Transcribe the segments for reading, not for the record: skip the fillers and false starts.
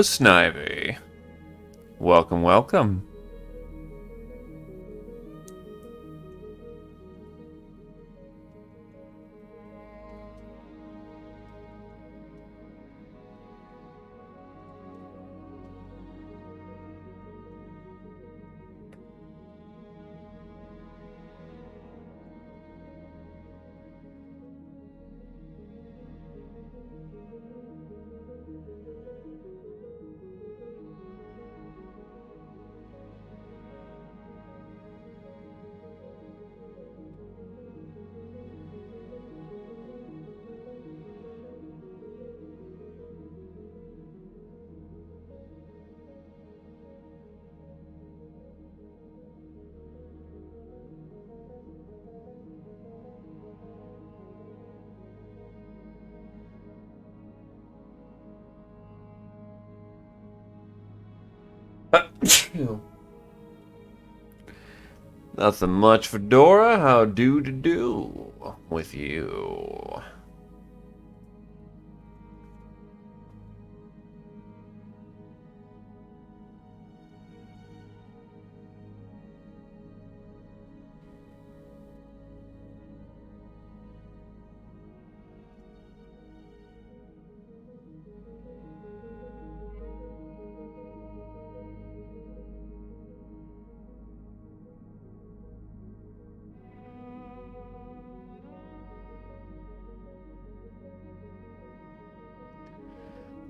Snivy. Welcome, welcome. Nothing much, Fedora. How do with you?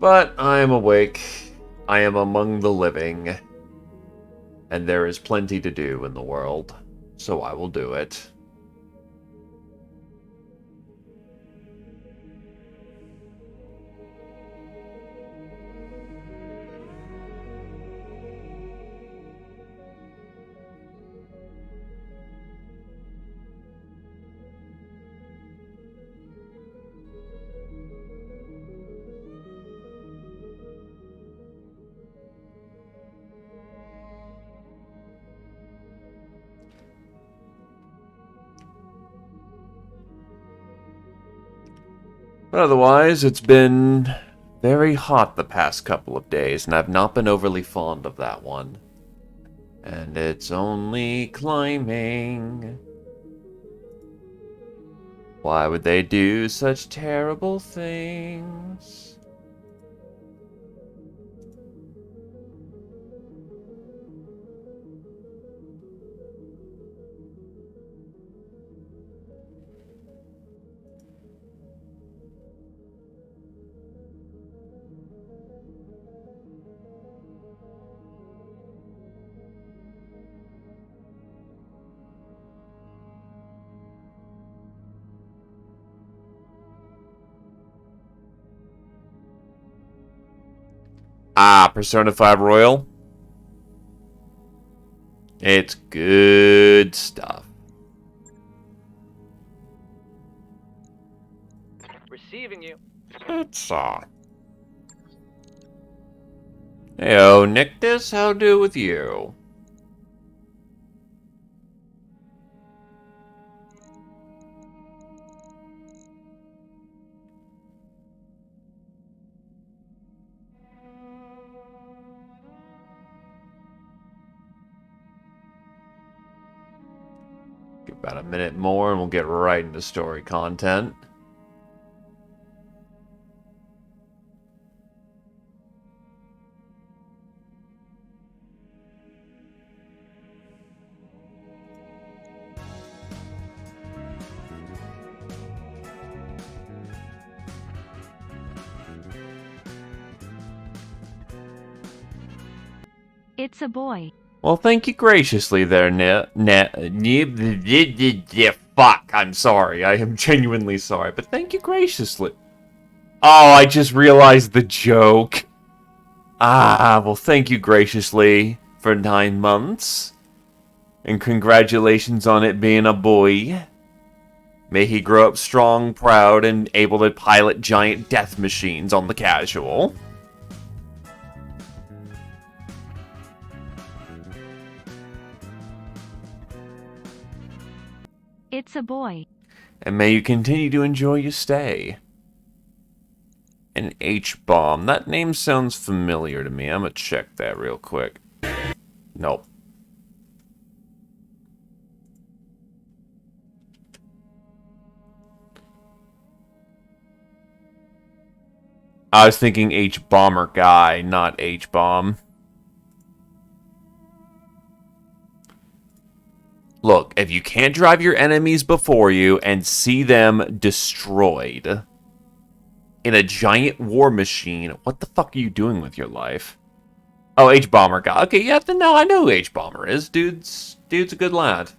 But I am awake. I am among the living. And there is plenty to do in the world. So I will do it. But otherwise, it's been very hot the past couple of days, and I've not been overly fond of that one. And it's only climbing. Why would they do such terrible things? Ah, Persona 5 Royal. It's good stuff. Receiving you. It's Heyo, Nictus, how do with you? Give about a minute more and we'll get right into story content. It's a boy. Well, thank you graciously there, fuck, I'm sorry. I am genuinely sorry, but thank you graciously. Oh, I just realized the joke. Ah, well, thank you graciously for 9 months. And congratulations on it being a boy. May he grow up strong, proud, and able to pilot giant death machines on the casual. It's a boy. And may you continue to enjoy your stay. An H-bomb. That name sounds familiar to me. I'm gonna check that real quick. Nope. I was thinking H-bomber guy, not H-bomb. Look, if you can't drive your enemies before you and see them destroyed in a giant war machine, what the fuck are you doing with your life? Oh, H-bomber guy. Okay, yeah, no, I know who H-bomber is. Dude's a good lad.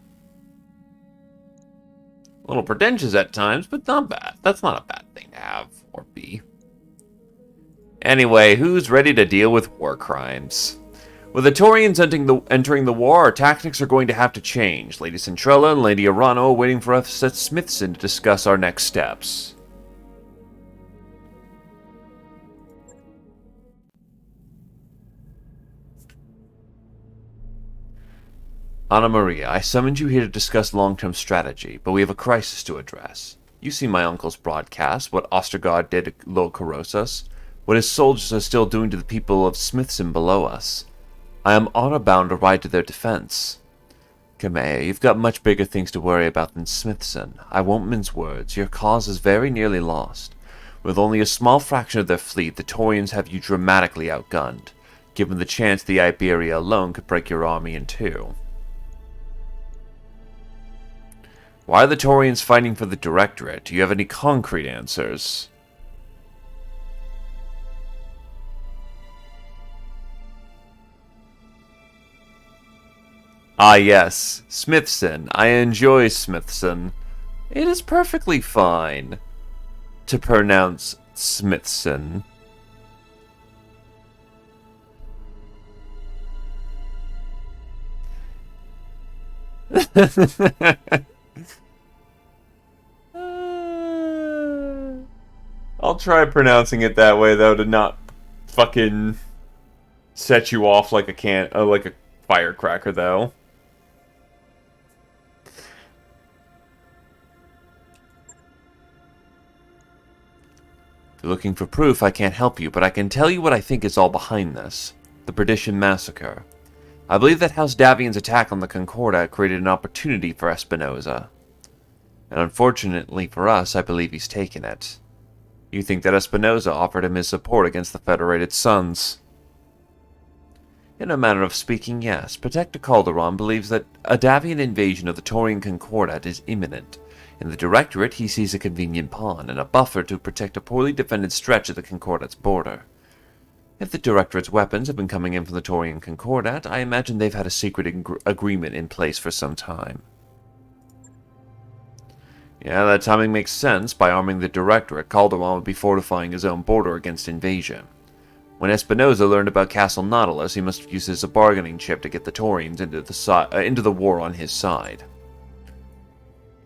A little pretentious at times, but not bad. That's not a bad thing to have or be. Anyway, who's ready to deal with war crimes? With the Taurians entering the war, our tactics are going to have to change. Lady Centrella and Lady Arano are waiting for us at Smithson to discuss our next steps. Anna Maria, I summoned you here to discuss long-term strategy, but we have a crisis to address. You see my uncle's broadcast, what Ostergaard did to Locorosus, what his soldiers are still doing to the people of Smithson below us. I am honor-bound to ride to their defense. Kamea, you've got much bigger things to worry about than Smithson. I won't mince words. Your cause is very nearly lost. With only a small fraction of their fleet, the Taurians have you dramatically outgunned. Given the chance, the Iberia alone could break your army in two. Why are the Taurians fighting for the Directorate? Do you have any concrete answers? Ah yes, Smithson. I enjoy Smithson. It is perfectly fine to pronounce Smithson. I'll try pronouncing it that way though to not fucking set you off like a firecracker though. If you're looking for proof, I can't help you, but I can tell you what I think is all behind this. The Perdition Massacre. I believe that House Davian's attack on the Concordat created an opportunity for Espinosa. And unfortunately for us, I believe he's taken it. You think that Espinosa offered him his support against the Federated Sons? In a manner of speaking, yes. Protector Calderon believes that a Davian invasion of the Taurian Concordat is imminent. In the Directorate, he sees a convenient pawn and a buffer to protect a poorly defended stretch of the Concordat's border. If the Directorate's weapons have been coming in from the Taurian Concordat, I imagine they've had a secret agreement in place for some time. Yeah, that timing makes sense. By arming the Directorate, Calderon would be fortifying his own border against invasion. When Espinosa learned about Castle Nautilus, he must use this as a bargaining chip to get the Taurians into the war on his side.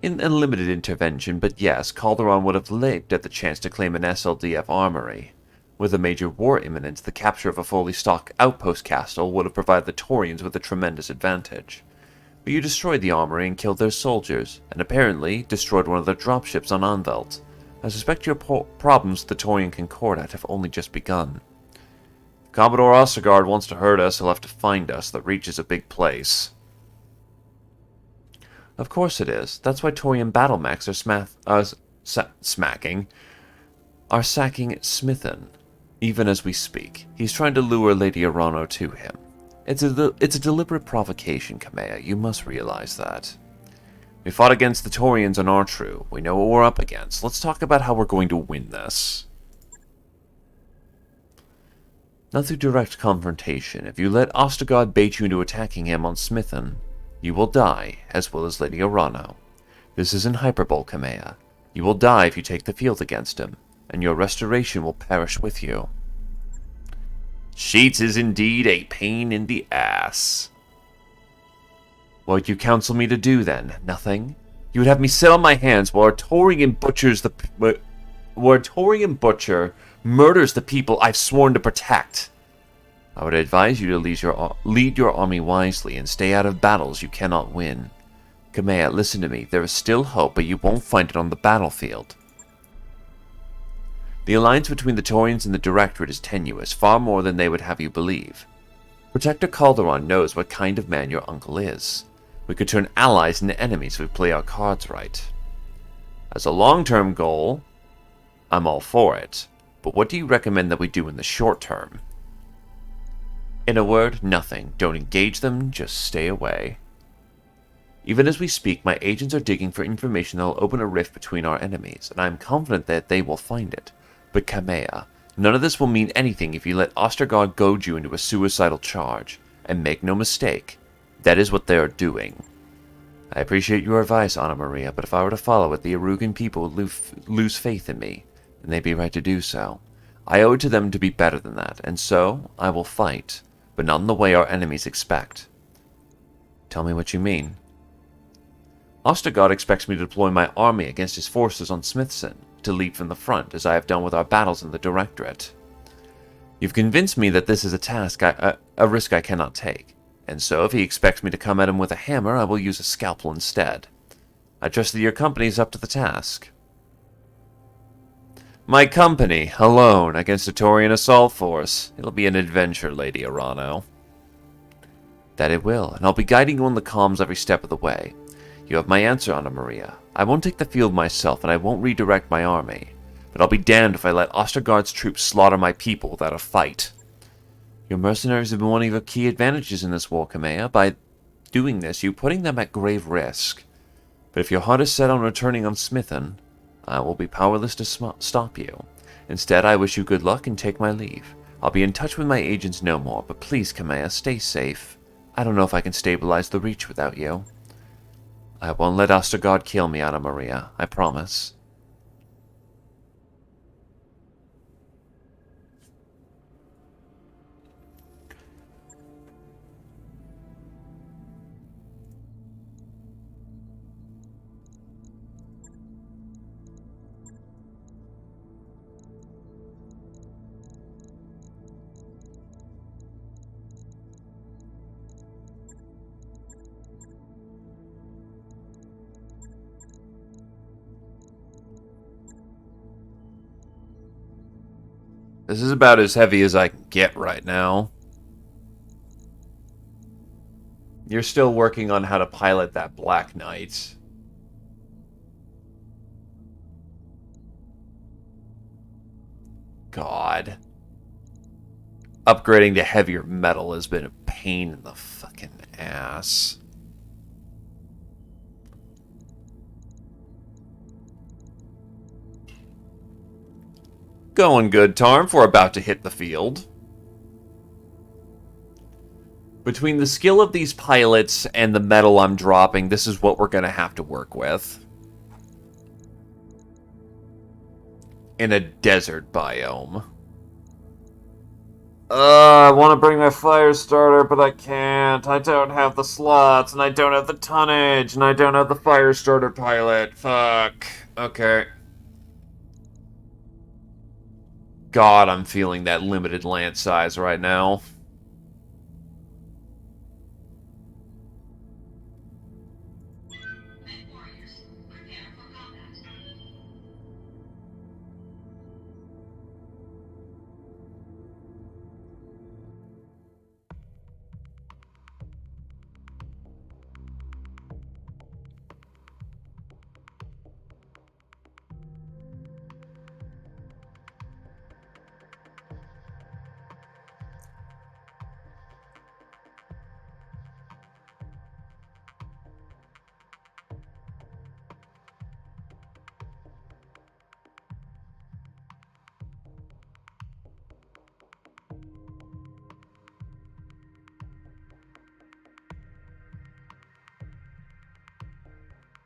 In a limited intervention, but yes, Calderon would have leaped at the chance to claim an SLDF armory. With a major war imminent, the capture of a fully stocked outpost castle would have provided the Taurians with a tremendous advantage. But you destroyed the armory and killed their soldiers, and apparently destroyed one of their dropships on Anvelt. I suspect your problems with the Taurian Concordat have only just begun. If Commodore Ostergaard wants to hurt us, he'll have to find us. The Reach is a big place. Of course it is. That's why Taurian battle mechs are sacking Smithen. Even as we speak, he's trying to lure Lady Arano to him. It's a deliberate provocation, Kamea. You must realize that. We fought against the Taurians on Artru. We know what we're up against. Let's talk about how we're going to win this. Not through direct confrontation. If you let Ostergaard bait you into attacking him on Smithen, you will die, as well as Lady Arano. This isn't hyperbole, Kamea. You will die if you take the field against him, and your restoration will perish with you. Sheets is indeed a pain in the ass. What you counsel me to do, then? Nothing? You would have me sit on my hands while a Taurian butcher murders the people I've sworn to protect. I would advise you to lead your army wisely and stay out of battles you cannot win. Kamea, listen to me. There is still hope, but you won't find it on the battlefield. The alliance between the Taurians and the Directorate is tenuous, far more than they would have you believe. Protector Calderon knows what kind of man your uncle is. We could turn allies into enemies if we play our cards right. As a long-term goal, I'm all for it. But what do you recommend that we do in the short term? In a word, nothing. Don't engage them, just stay away. Even as we speak, my agents are digging for information that will open a rift between our enemies, and I am confident that they will find it. But Kamea, none of this will mean anything if you let Ostergaard goad you into a suicidal charge. And make no mistake, that is what they are doing. I appreciate your advice, Anna Maria, but if I were to follow it, the Arugan people would lose faith in me, and they'd be right to do so. I owe it to them to be better than that, and so I will fight, but not in the way our enemies expect. Tell me what you mean. Ostergaard expects me to deploy my army against his forces on Smithson, to lead from the front, as I have done with our battles in the Directorate. You've convinced me that this is a task, a risk I cannot take, and so if he expects me to come at him with a hammer, I will use a scalpel instead. I trust that your company is up to the task. My company, alone, against a Taurian assault force. It'll be an adventure, Lady Arano. That it will, and I'll be guiding you on the comms every step of the way. You have my answer, Anna Maria. I won't take the field myself, and I won't redirect my army. But I'll be damned if I let Ostergaard's troops slaughter my people without a fight. Your mercenaries have been one of your key advantages in this war, Kamea. By doing this, you're putting them at grave risk. But if your heart is set on returning on Smithen, I will be powerless to stop you. Instead, I wish you good luck and take my leave. I'll be in touch with my agents no more, but please, Kamea, stay safe. I don't know if I can stabilize the Reach without you. I won't let Ostergaard kill me, Anna Maria. I promise. This is about as heavy as I can get right now. You're still working on how to pilot that Black Knight. God. Upgrading to heavier metal has been a pain in the fucking ass. Going good, Tarm. We're about to hit the field. Between the skill of these pilots and the metal I'm dropping, this is what we're going to have to work with. In a desert biome. I want to bring my fire starter, but I can't. I don't have the slots, and I don't have the tonnage, and I don't have the fire starter pilot. Fuck. Okay. God, I'm feeling that limited land size right now.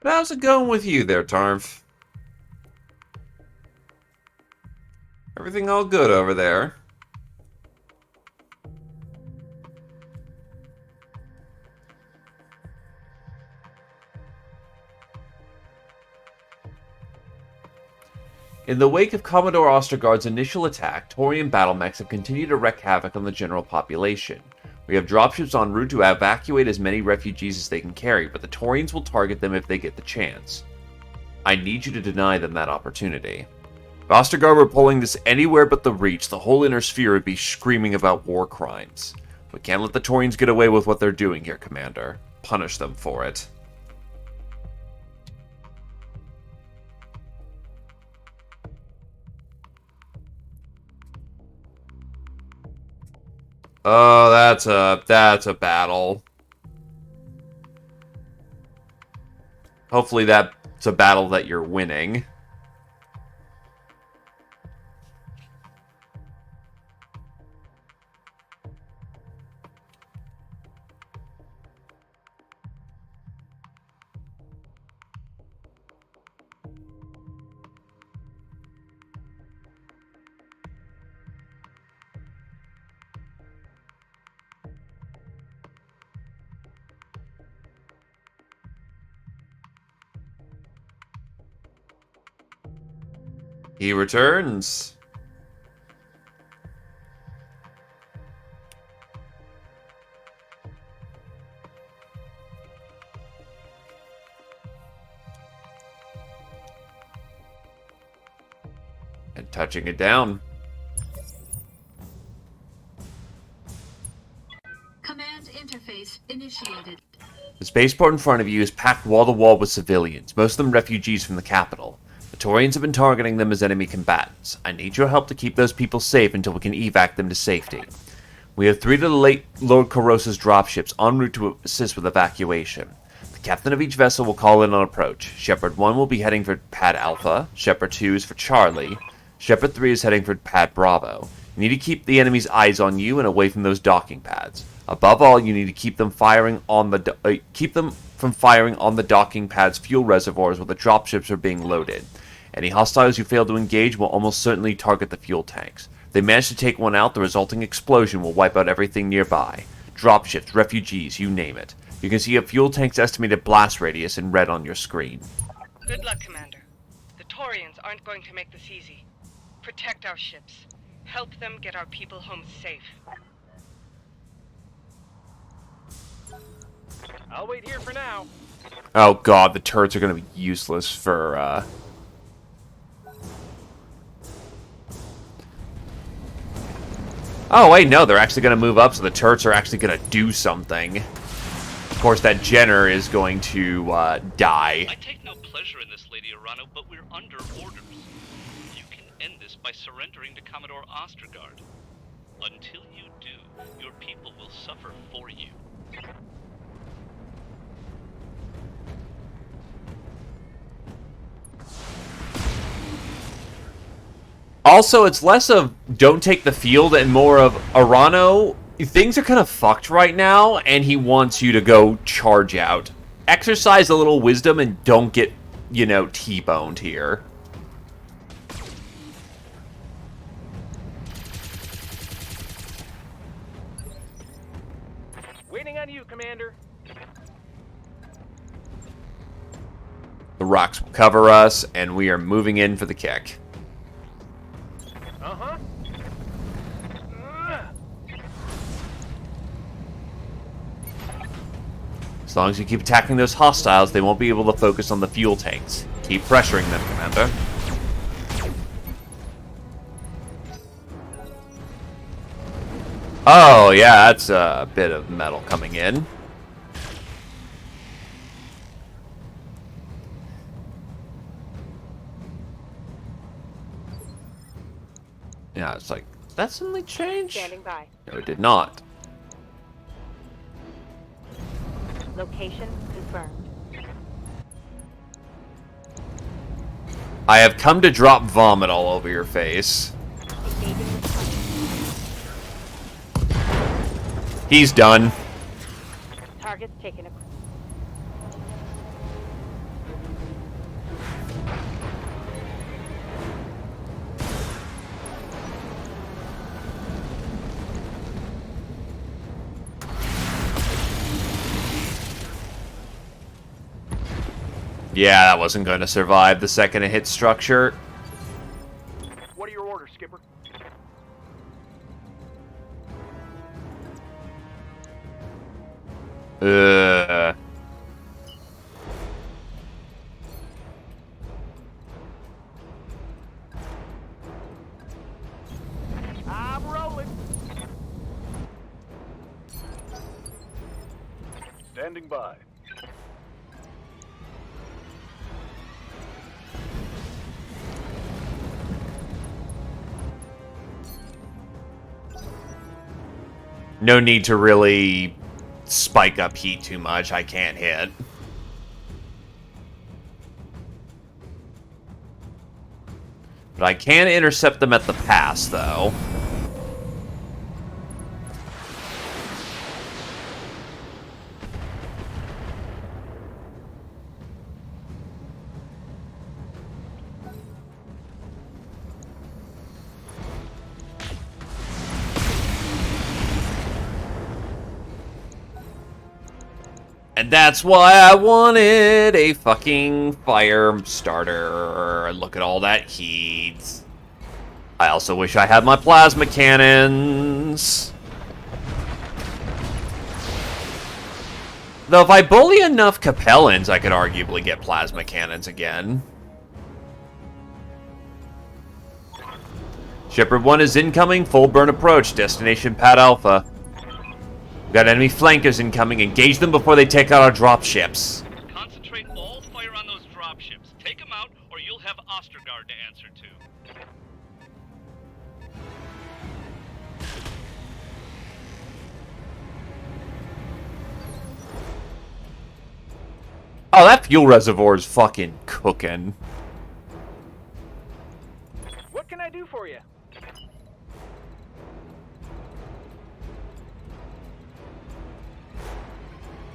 But how's it going with you there, Tarf? Everything all good over there? In the wake of Commodore Ostergaard's initial attack, Taurian battle mechs have continued to wreak havoc on the general population. We have dropships en route to evacuate as many refugees as they can carry, but the Taurians will target them if they get the chance. I need you to deny them that opportunity. If Ostergaard were pulling this anywhere but the Reach, the whole inner sphere would be screaming about war crimes. We can't let the Taurians get away with what they're doing here, Commander. Punish them for it. Oh, that's a battle. Hopefully that's a battle that you're winning. He returns. And touching it down. Command interface initiated. The spaceport in front of you is packed wall to wall with civilians, most of them refugees from the capital. The Taurians have been targeting them as enemy combatants. I need your help to keep those people safe until we can evac them to safety. We have 3 of the late Lord Corrosa's dropships en route to assist with evacuation. The captain of each vessel will call in on approach. Shepard 1 will be heading for Pad Alpha, Shepard 2 is for Charlie, Shepard 3 is heading for Pad Bravo. You need to keep the enemy's eyes on you and away from those docking pads. Above all, you need to keep them from firing on the docking pad's fuel reservoirs where the dropships are being loaded. Any hostiles you fail to engage will almost certainly target the fuel tanks. If they manage to take one out, the resulting explosion will wipe out everything nearby. Dropships, refugees, you name it. You can see a fuel tank's estimated blast radius in red on your screen. Good luck, Commander. The Taurians aren't going to make this easy. Protect our ships. Help them get our people home safe. I'll wait here for now. Oh god, the turrets are going to be useless for, Oh, wait, no, they're actually going to move up, so the turrets are actually going to do something. Of course, that Jenner is going to, die. I take no pleasure in this, Lady Arano, but we're under orders. You can end this by surrendering to Commodore Ostergaard. Until you do, your people will suffer for you. Also, it's less of don't take the field and more of Arano, things are kind of fucked right now, and he wants you to go charge out. Exercise a little wisdom and don't get, you know, T-boned here. Waiting on you, Commander. The rocks will cover us, and we are moving in for the kick. Uh-huh. As long as you keep attacking those hostiles, they won't be able to focus on the fuel tanks. Keep pressuring them, Commander. Oh, yeah, that's a bit of metal coming in. Yeah, it's like, that suddenly changed? Standing by. No, it did not. Location confirmed. I have come to drop vomit all over your face. Engaging with target. He's done. Target's taken a... Yeah, that wasn't going to survive the second it hit structure. What are your orders, Skipper? Ugh. Standing by. No need to really spike up heat too much. I can't hit. But I can intercept them at the pass, though. And that's why I wanted a fucking fire starter. Look at all that heat. I also wish I had my plasma cannons. Though if I bully enough Capellans, I could arguably get plasma cannons again. Shepard 1 is incoming, full burn approach, destination Pad Alpha. We've got enemy flankers incoming, engage them before they take out our dropships. Concentrate all fire on those dropships. Take them out, or you'll have Ostergaard to answer to. Oh, that fuel reservoir is fucking cooking. What can I do for you?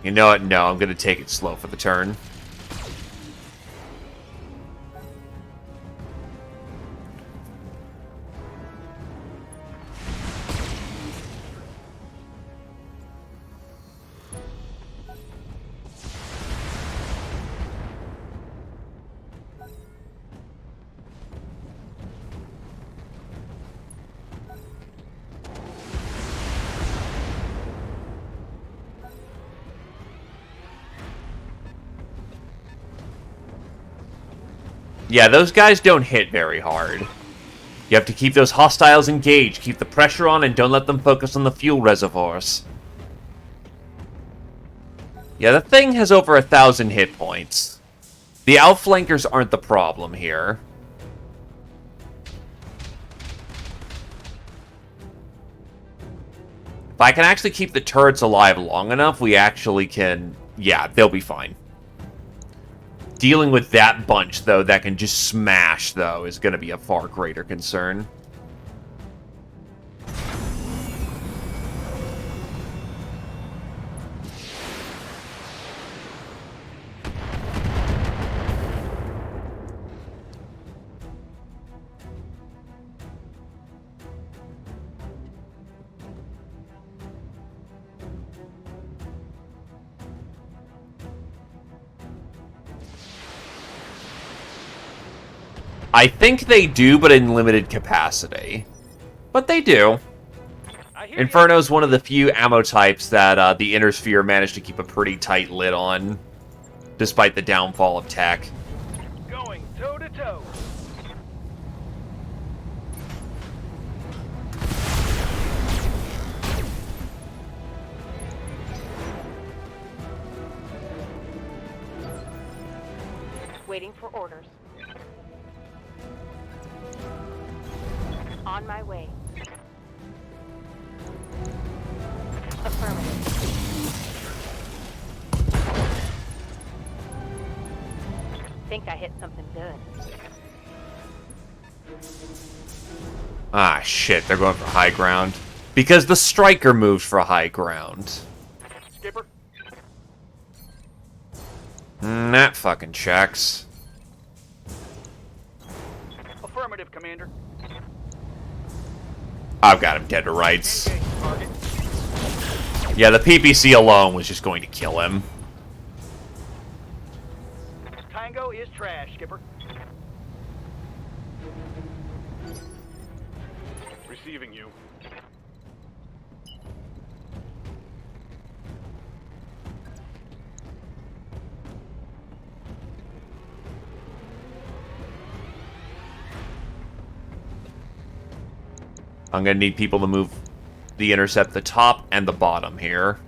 You know what? No, I'm going to take it slow for the turn. Yeah, those guys don't hit very hard. You have to keep those hostiles engaged, keep the pressure on, and don't let them focus on the fuel reservoirs. Yeah, the thing has over 1,000 hit points. The outflankers aren't the problem here. If I can actually keep the turrets alive long enough, we actually can... Yeah, they'll be fine. Dealing with that bunch, though, that can just smash, though, is going to be a far greater concern. I think they do, but in limited capacity. But they do. Inferno's one of the few ammo types that the Inner Sphere managed to keep a pretty tight lid on, despite the downfall of tech. Going toe to toe. Waiting for orders. On my way. Affirmative. Think I hit something good. Ah, shit, they're going for high ground. Because the Striker moved for high ground. Skipper. That fucking checks. Affirmative, Commander. I've got him dead to rights. Engage target. Yeah, the PPC alone was just going to kill him. Tango is trash, Skipper. Receiving you. I'm going to need people to move the intercept the top and the bottom here.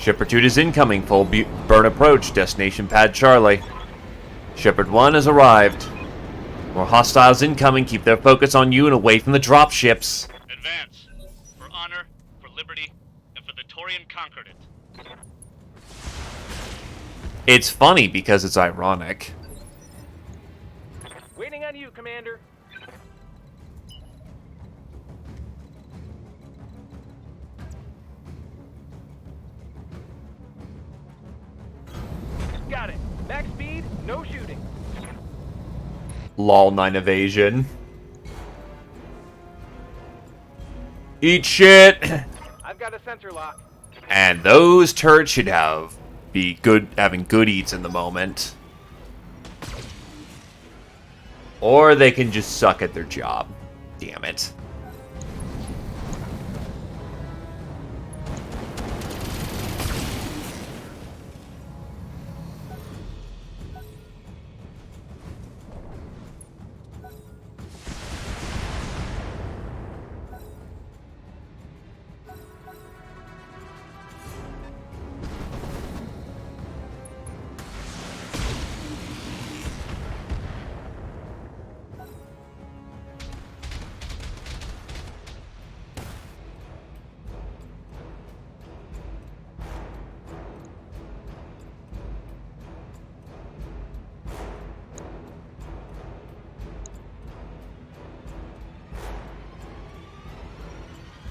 Shepard 2 is incoming. Full burn approach. Destination pad Charlie. Shepard 1 has arrived. More hostiles incoming. Keep their focus on you and away from the dropships. Advance. For honor, for liberty, and for the Torian conquered it. It's funny because it's ironic. Waiting on you, Commander. Got it. Max speed, no shooting. Lol 9 evasion. Eat shit! I've got a sensor lock. And those turrets should be having good eats in the moment. Or they can just suck at their job. Damn it.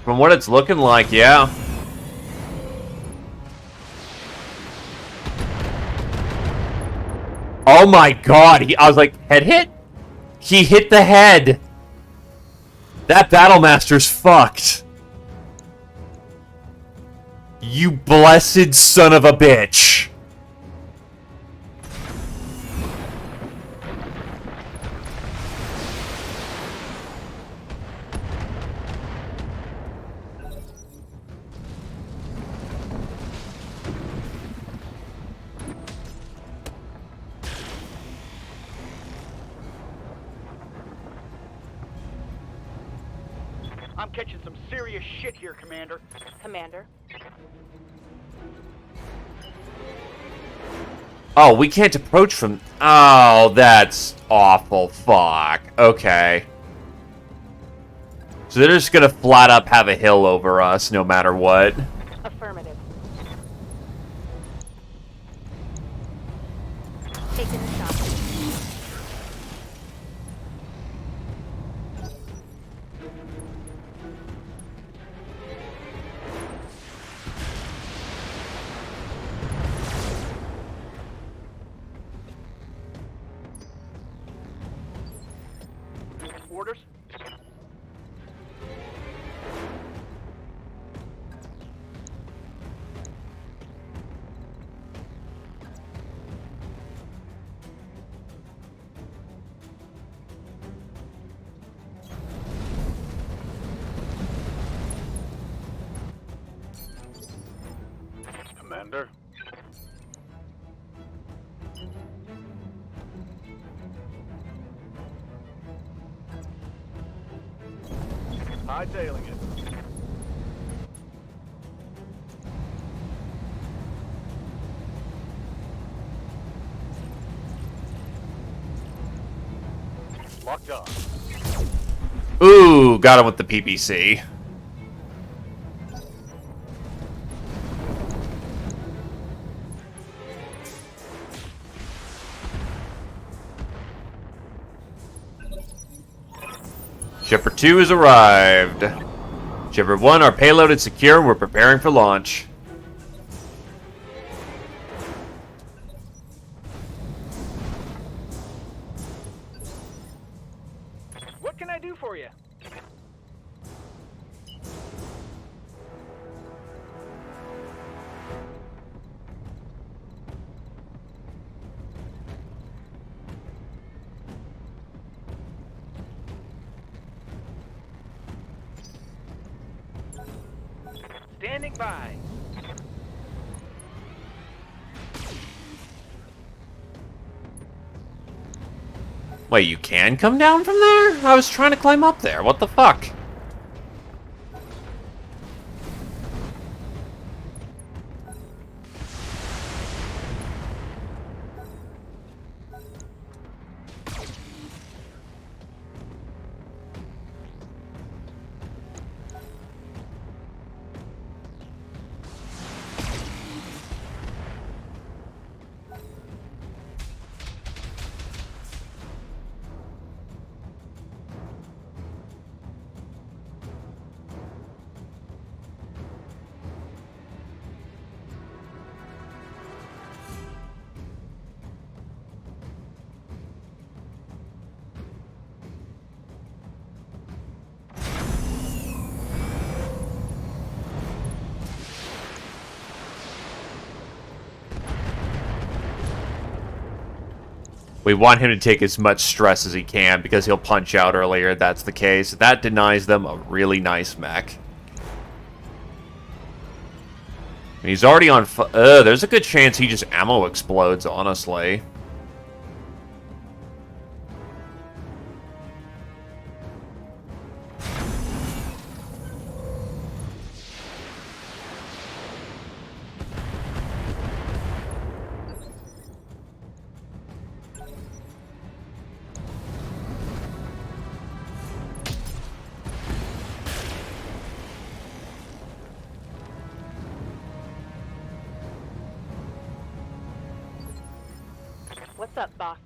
From what it's looking like, yeah. Oh my god, I was like, head hit? He hit the head! That Battlemaster's fucked. You blessed son of a bitch. I'm catching some serious shit here, Commander. Commander. Oh, we can't approach from... Oh, that's awful. Fuck. Okay. So they're just gonna flat up have a hill over us no matter what. Affirmative. Taking the shot. Orders? Commander? Hightailing it. Locked on. Ooh, got him with the PPC. Shepard 2 has arrived. Shepard 1, our payload is secure and we're preparing for launch. What can I do for you? Standing by. Wait, you can come down from there? I was trying to climb up there. What the fuck? We want him to take as much stress as he can because he'll punch out earlier if that's the case. That denies them a really nice mech. He's already on... there's a good chance he just ammo explodes, honestly. What's up, boss?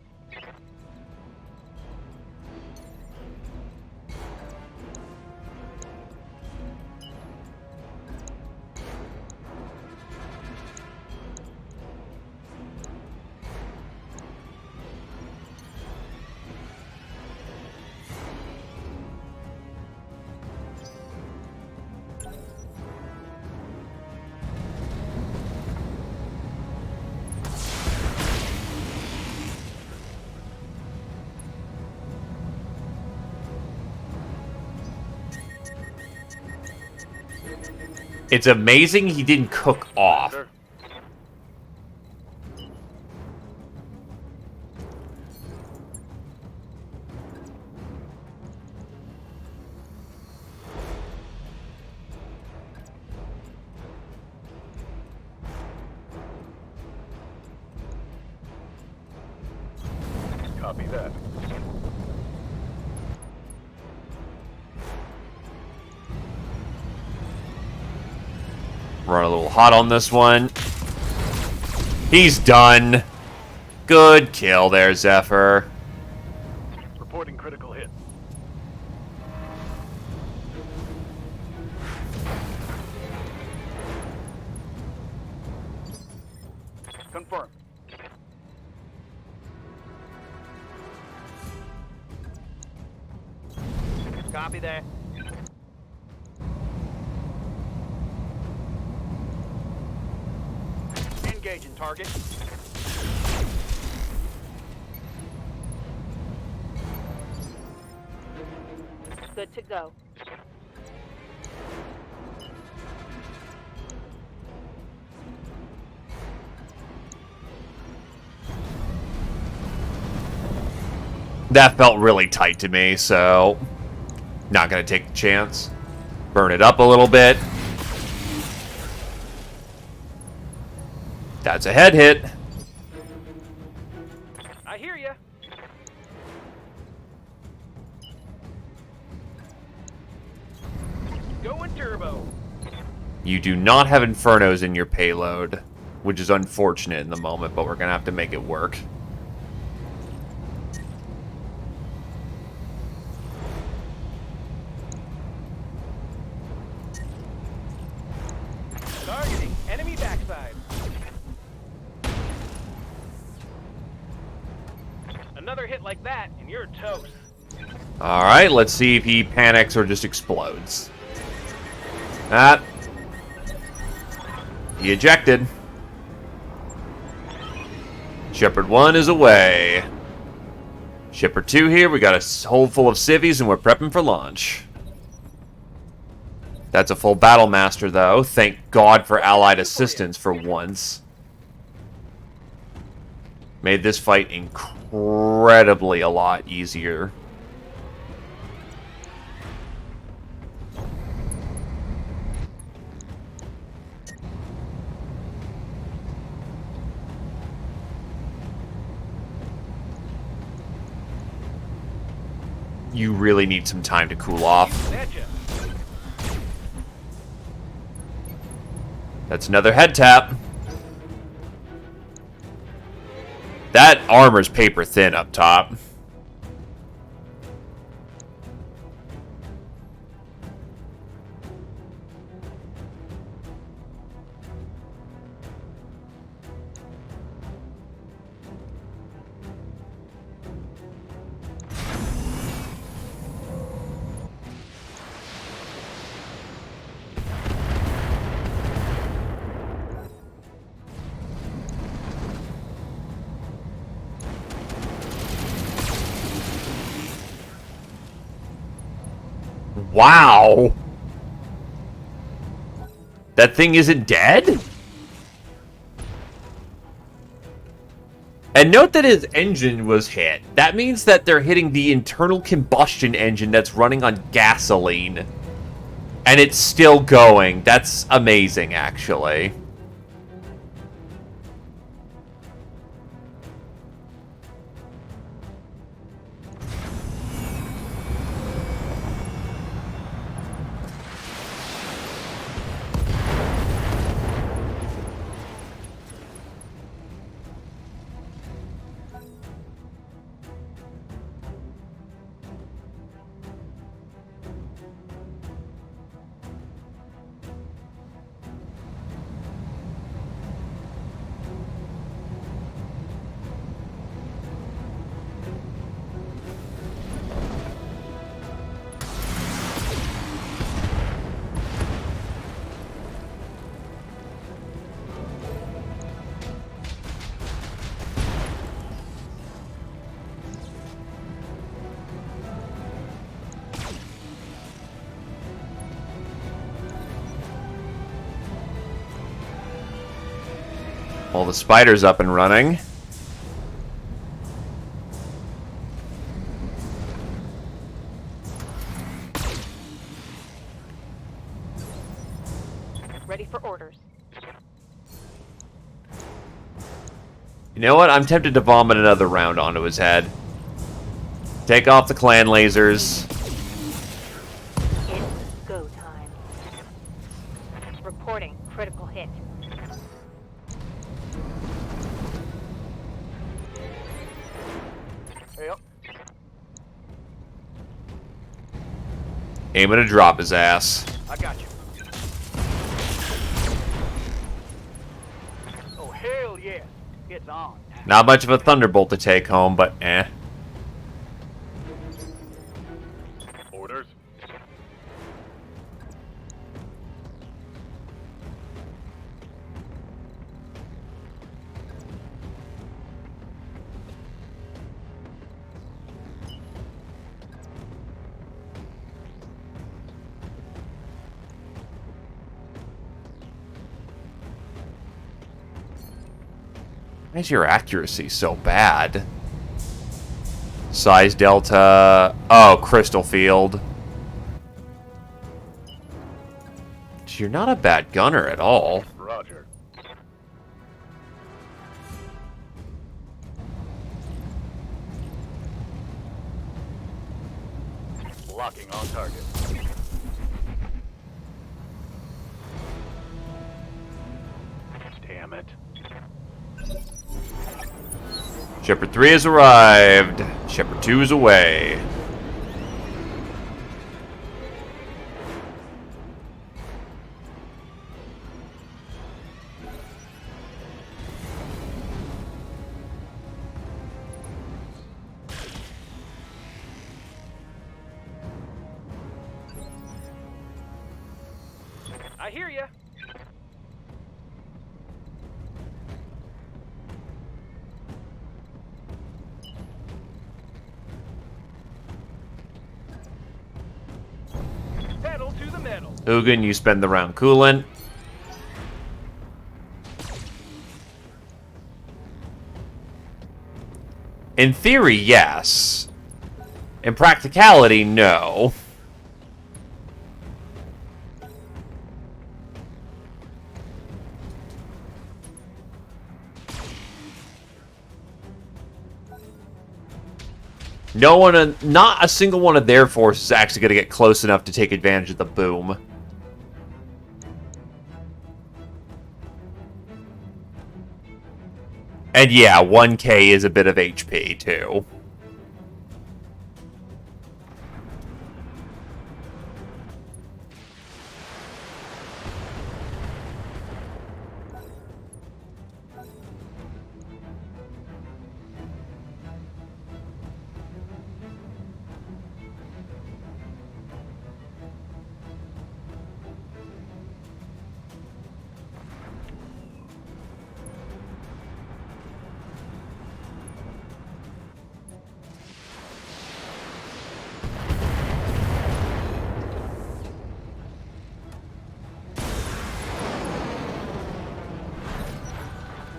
It's amazing he didn't cook off. Sir. Copy that. Run a little hot on this one. He's done. Good kill there, Zephyr. Reporting critical hit. Confirm. Copy that. Engaging target. Good to go. That felt really tight to me, so not gonna take the chance. Burn it up a little bit. That's a head hit. I hear ya. Going turbo. You do not have Infernos in your payload, which is unfortunate in the moment, but we're gonna have to make it work. Targeting enemy backside. Another hit like that, and you're toast. Alright, let's see if he panics or just explodes. Ah. He ejected. Shepard 1 is away. Shepard 2 here, we got a hold full of civvies and we're prepping for launch. That's a full Battle Master, though. Thank God for Allied assistance for once. Made this fight incredibly a lot easier. You really need some time to cool off. Betcha. That's another head tap. That armor's paper thin up top. Wow. That thing isn't dead? And note that his engine was hit. That means that they're hitting the internal combustion engine that's running on gasoline. And it's still going. That's amazing, actually. Well, the spider's up and running. Ready for orders. You know what? I'm tempted to vomit another round onto his head. Take off the clan lasers. It's go time. Reporting critical hit. Yep. Aiming to drop his ass. I got you. Oh, hell yeah. It's on. Not much of a thunderbolt to take home, but eh. Orders. Why is your accuracy so bad? Size delta. Oh, crystal field. You're not a bad gunner at all. Roger. Locking on target. Damn it. Shepard 3 has arrived. Shepard 2 is away. I hear ya. Pedal to the metal. Ugin, you spend the round coolant. In theory, yes. In practicality, no. No one, not a single one of their forces is actually going to get close enough to take advantage of the boom. And yeah, 1k is a bit of HP, too.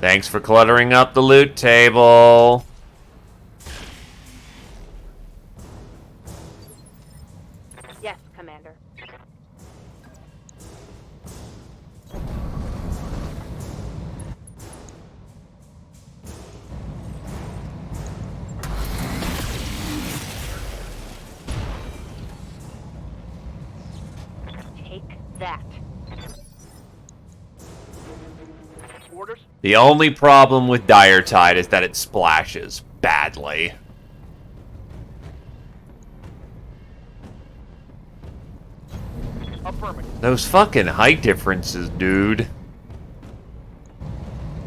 Thanks for cluttering up the loot table. Yes, Commander. Take that. Orders? The only problem with Dire Tide is that it splashes badly. Affirmative. Those fucking height differences, dude.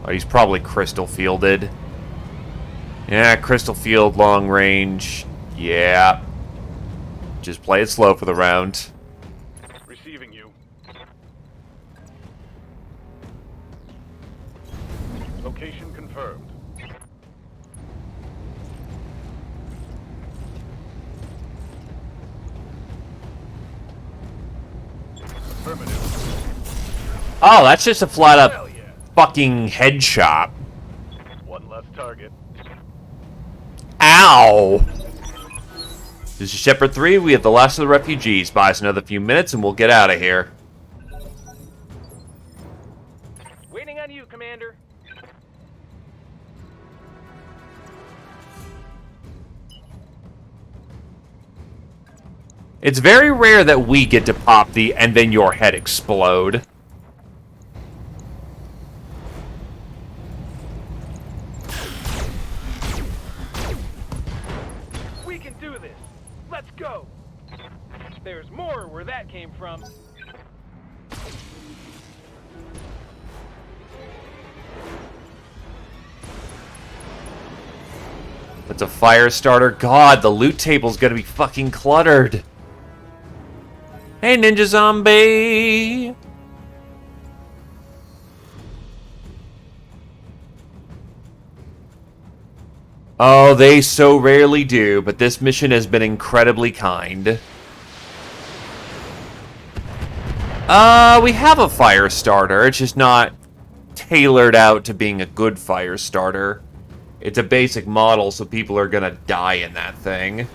Oh, he's probably crystal fielded. Yeah, crystal field, long range. Yeah. Just play it slow for the round. Receiving you. Location confirmed. Affirmative. Oh, that's just a flat up Hell yeah. fucking headshot. One less target. Ow! This is Shepard 3. We have the last of the refugees. Buy us another few minutes and we'll get out of here. Waiting on you, Commander. It's very rare that we get to pop the and then your head explode. We can do this. Let's go. There's more where that came from. It's a fire starter. God, the loot table's gonna be fucking cluttered. Hey, Ninja Zombie! Oh, they so rarely do, but this mission has been incredibly kind. We have a fire starter. It's just not tailored out to being a good fire starter. It's a basic model, so people are gonna die in that thing.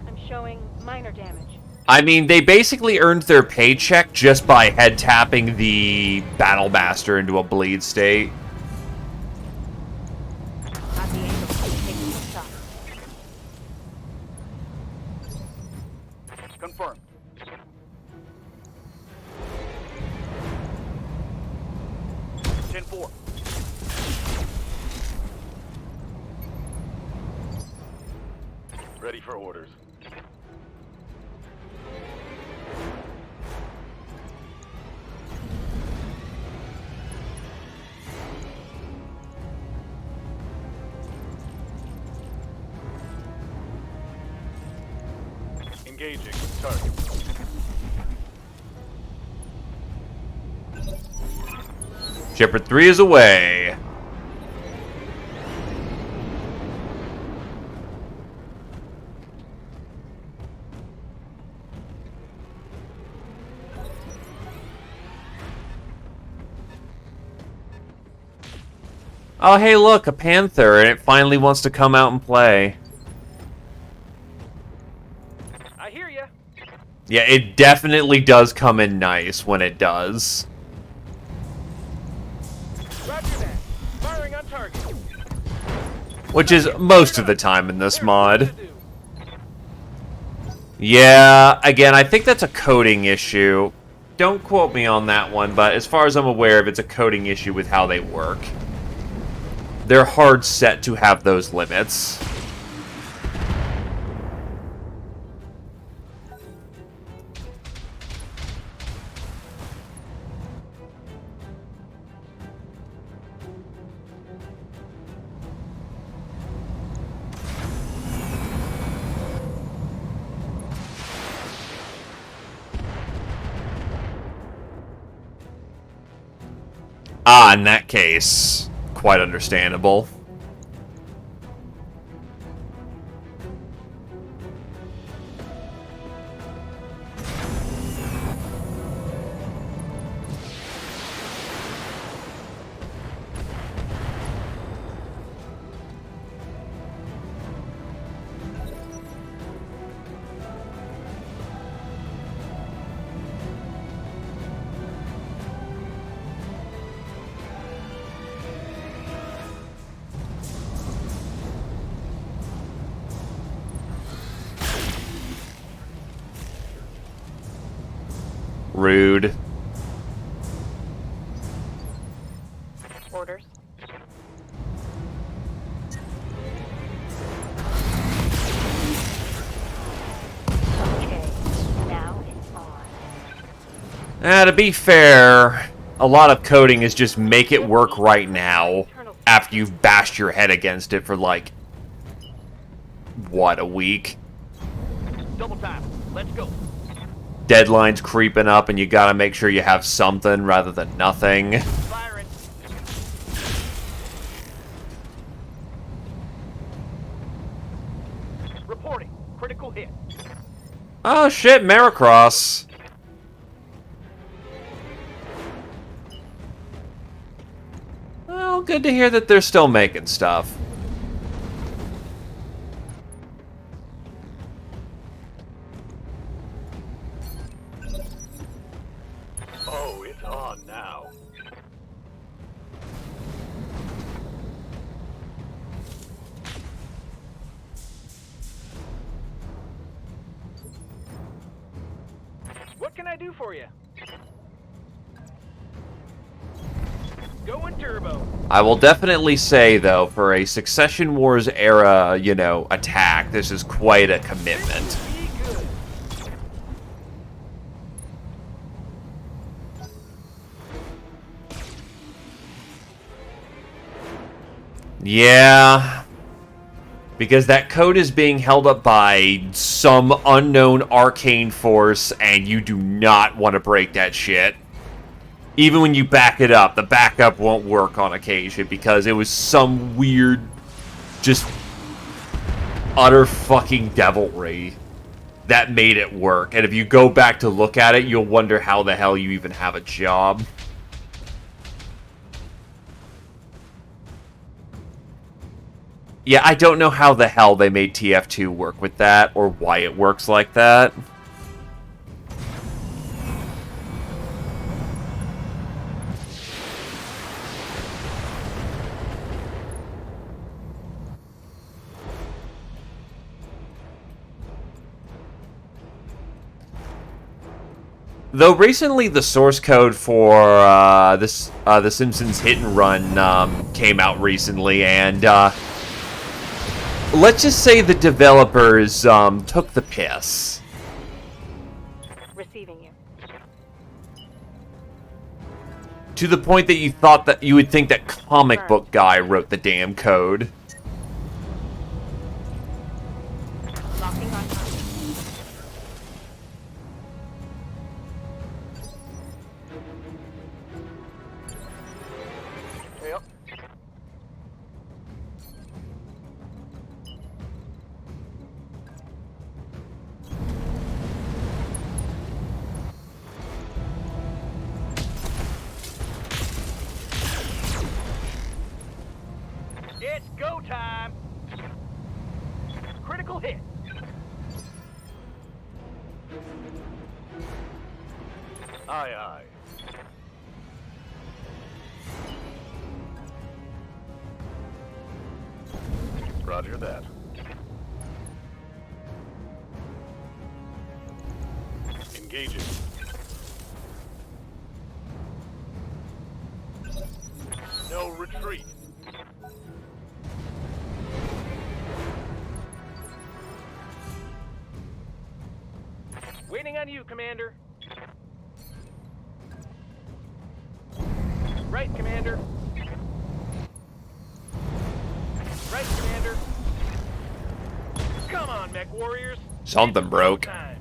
I'm showing minor damage. I mean, they basically earned their paycheck just by head tapping the Battle Master into a bleed state. Got the angle to take the shot. Confirmed. Ten 4. Ready for orders. Engaging target. Shepard 3 is away. Oh, hey, look, a panther, and it finally wants to come out and play. I hear ya. Yeah, it definitely does come in nice when it does. Roger that. Firing on target. Which is most of the time in this mod. Yeah, again, I think that's a coding issue. Don't quote me on that one, but as far as I'm aware of, it's a coding issue with how they work. They're hard set to have those limits. In that case, quite understandable. Rude. Orders. Okay, now it's on. To be fair, a lot of coding is just make it work right now after you've bashed your head against it for like, what, a week? Double time. Let's go. Deadline's creeping up and you gotta make sure you have something rather than nothing. Firing. Reporting. Critical hit. Oh shit, Maricross. Well, good to hear that they're still making stuff. Oh, it's on now. What can I do for you? Going turbo. I will definitely say, though, for a Succession Wars era, you know, attack, this is quite a commitment. Be good. Yeah. Because that code is being held up by some unknown arcane force, and you do not want to break that shit. Even when you back it up, the backup won't work on occasion because it was some weird, just utter fucking devilry that made it work. And if you go back to look at it, you'll wonder how the hell you even have a job. Yeah, I don't know how the hell they made TF2 work with that, or why it works like that. Though recently the source code for The Simpsons Hit and Run came out recently, and let's just say the developers took the piss. Receiving you. To the point that you thought that you would think that comic book guy wrote the damn code. Locking on target. Yep. It's go time. Critical hit. Aye, aye. Roger that. Engaging. No retreat. Waiting on you, Commander. Right, Commander. Right, Commander. Come on, mech warriors. Something broke. Time.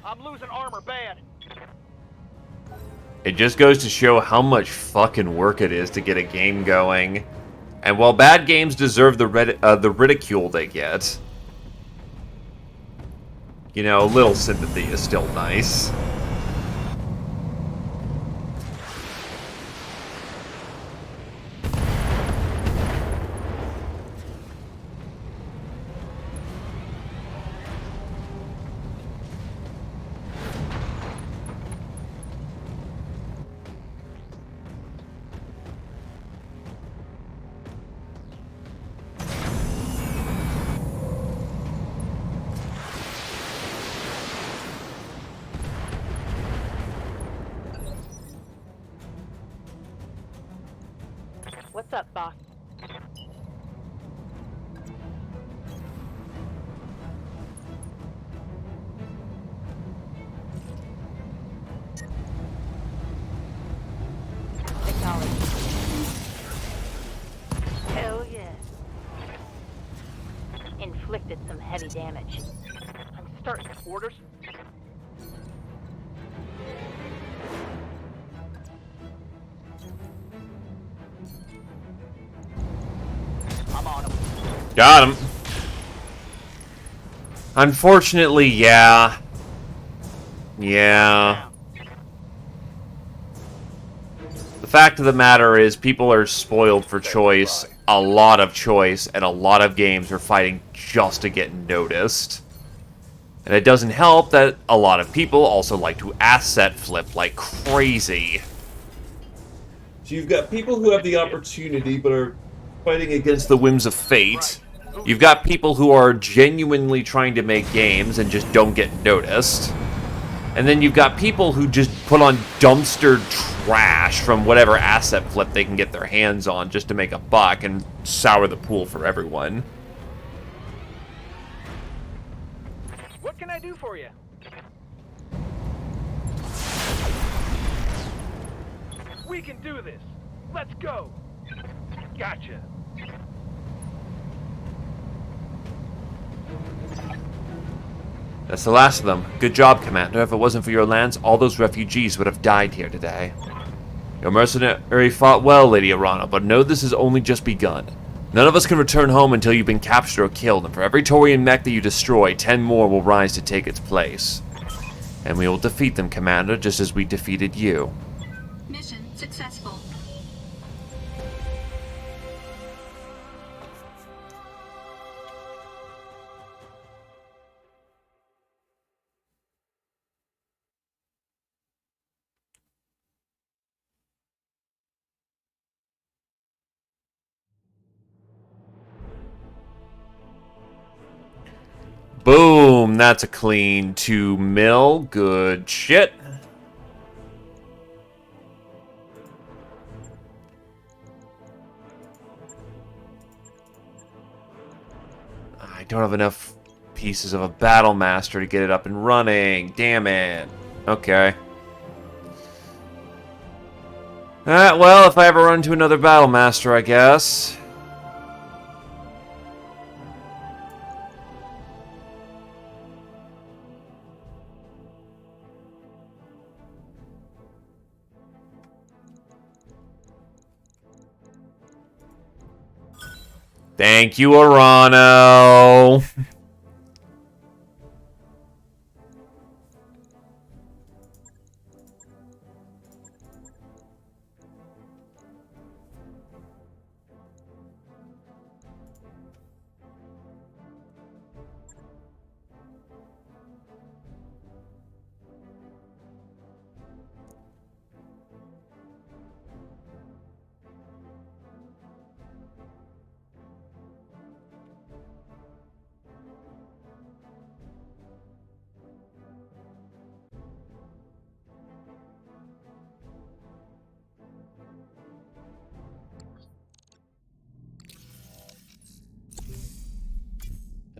I'm losing armor bad. It just goes to show how much fucking work it is to get a game going. And while bad games deserve the ridicule they get, you know, a little sympathy is still nice. What's up, boss? Acknowledge. Hell yeah. Inflicted some heavy damage. I'm starting. Orders? I'm on him. Got him. Unfortunately, yeah. Yeah. The fact of the matter is, people are spoiled for choice, a lot of choice, and a lot of games are fighting just to get noticed. And it doesn't help that a lot of people also like to asset flip like crazy. So you've got people who have the opportunity but are fighting against the whims of fate. You've got people who are genuinely trying to make games and just don't get noticed. And then you've got people who just put on dumpster trash from whatever asset flip they can get their hands on just to make a buck and sour the pool for everyone. What can I do for you? We can do this. Let's go. Gotcha. That's the last of them. Good job, Commander. If it wasn't for your lands, all those refugees would have died here today. Your mercenary fought well, Lady Arana, but know this has only just begun. None of us can return home until you've been captured or killed, and for every Torian mech that you destroy, 10 more will rise to take its place. And we will defeat them, Commander, just as we defeated you. Mission successful. Boom! That's a clean 2 mil. Good shit. I don't have enough pieces of a battle master to get it up and running. Damn it. Okay. Well, if I ever run into another battle master, I guess. Thank you, Arano.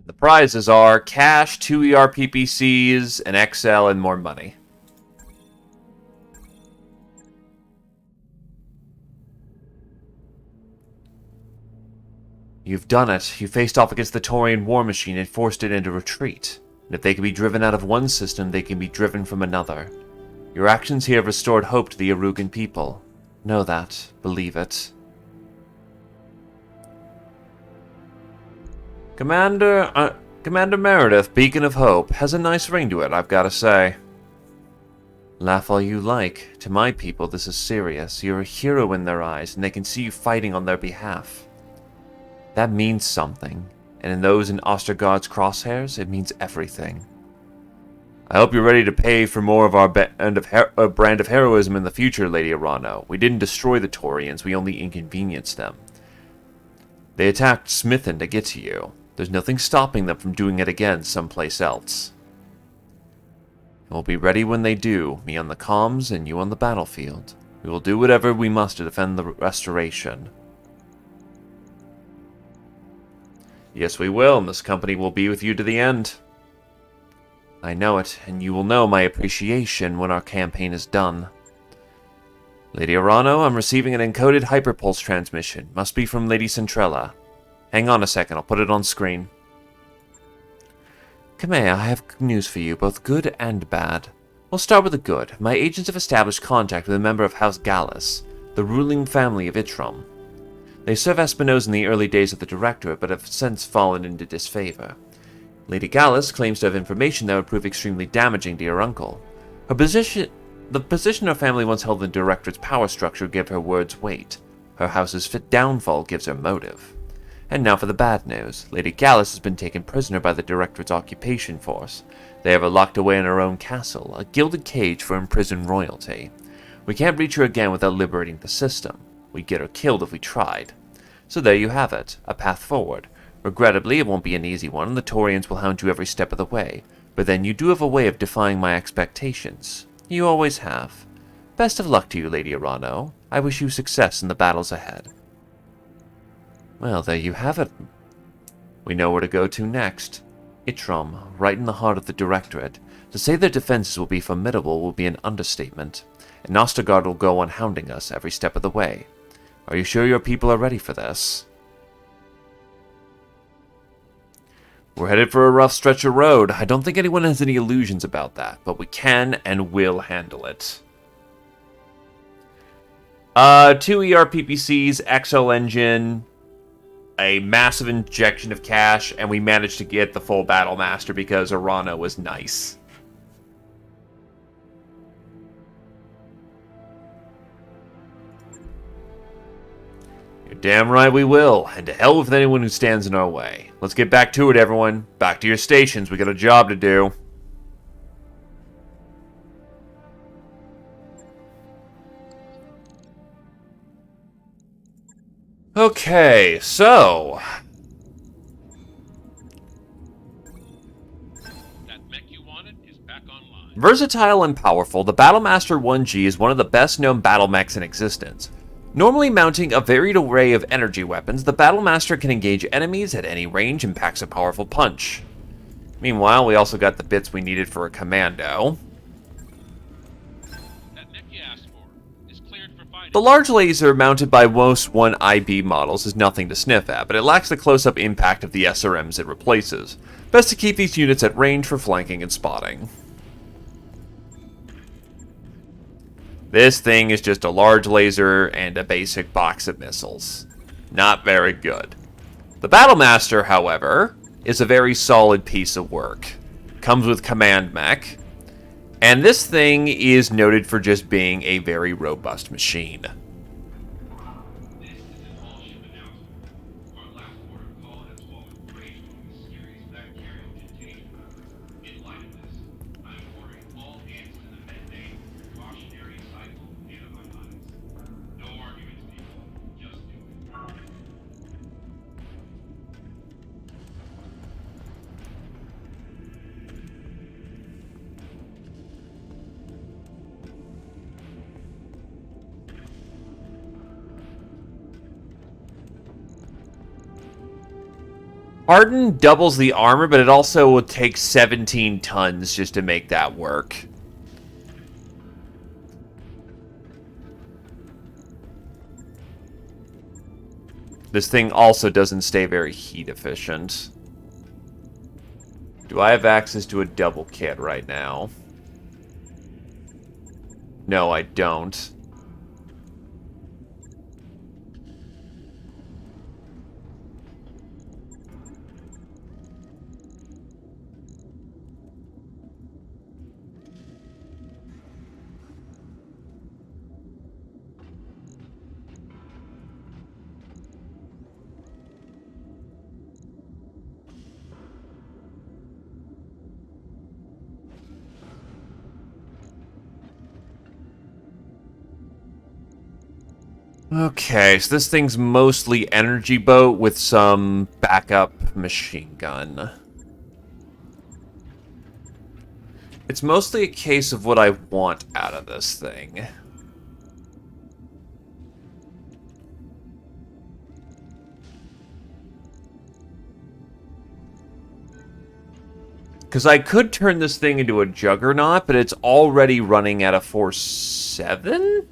The prizes are cash, 2 ERPPCs, an XL, and more money. You've done it. You faced off against the Torian war machine and forced it into retreat. And if they can be driven out of one system, they can be driven from another. Your actions here have restored hope to the Arugan people. Know that. Believe it. Commander Meredith, Beacon of Hope, has a nice ring to it, I've got to say. Laugh all you like. To my people, this is serious. You're a hero in their eyes, and they can see you fighting on their behalf. That means something, and in those in Ostergaard's crosshairs, it means everything. I hope you're ready to pay for more of our brand of heroism in the future, Lady Arano. We didn't destroy the Taurians, we only inconvenienced them. They attacked Smithen to get to you. There's nothing stopping them from doing it again someplace else. We'll be ready when they do, me on the comms and you on the battlefield. We will do whatever we must to defend the restoration. Yes, we will, and this company will be with you to the end. I know it, and you will know my appreciation when our campaign is done. Lady Arano, I'm receiving an encoded hyperpulse transmission. Must be from Lady Centrella. Hang on a second, I'll put it on screen. Kamea, I have news for you, both good and bad. We'll start with the good. My agents have established contact with a member of House Gallus, the ruling family of Itrom. They served Espinosa in the early days of the Directorate, but have since fallen into disfavor. Lady Gallus claims to have information that would prove extremely damaging to your uncle. The position her family once held in the Directorate's power structure gave her words weight. Her house's downfall gives her motive. And now for the bad news. Lady Gallus has been taken prisoner by the Directorate's occupation force. They have her locked away in her own castle, a gilded cage for imprisoned royalty. We can't reach her again without liberating the system. We'd get her killed if we tried. So there you have it, a path forward. Regrettably, it won't be an easy one, and the Taurians will hound you every step of the way. But then you do have a way of defying my expectations. You always have. Best of luck to you, Lady Arano. I wish you success in the battles ahead. Well, there you have it. We know where to go to next. Itrom, right in the heart of the Directorate. To say their defenses will be formidable will be an understatement, and Ostergaard will go on hounding us every step of the way. Are you sure your people are ready for this? We're headed for a rough stretch of road. I don't think anyone has any illusions about that, but we can and will handle it. 2 ERPPCs, XL engine, a massive injection of cash, and we managed to get the full Battle Master because Arano was nice. You're damn right we will, and to hell with anyone who stands in our way. Let's get back to it, everyone. Back to your stations, we got a job to do. Okay, so... That mech you wanted is back online. Versatile and powerful, the Battlemaster 1G is one of the best-known battle mechs in existence. Normally mounting a varied array of energy weapons, the Battlemaster can engage enemies at any range and packs a powerful punch. Meanwhile, we also got the bits we needed for a commando. That mech you asked for is cleared for fighting. The large laser mounted by most 1IB models is nothing to sniff at, but it lacks the close-up impact of the SRMs it replaces. Best to keep these units at range for flanking and spotting. This thing is just a large laser and a basic box of missiles. Not very good. The Battlemaster, however, is a very solid piece of work. Comes with command mech, and this thing is noted for just being a very robust machine. This is an all-ship announcement. Our last order call has fallen prey to a mysterious bacterial contagion. In light of this, I am ordering all hands to the med bay for precautionary cycle antibiotics. No arguments, people. Just do it. Harden doubles the armor, but it also would take 17 tons just to make that work. This thing also doesn't stay very heat efficient. Do I have access to a double kit right now? No, I don't. Okay, so this thing's mostly energy boat with some backup machine gun. It's mostly a case of what I want out of this thing. Because I could turn this thing into a juggernaut, but it's already running at a force 7?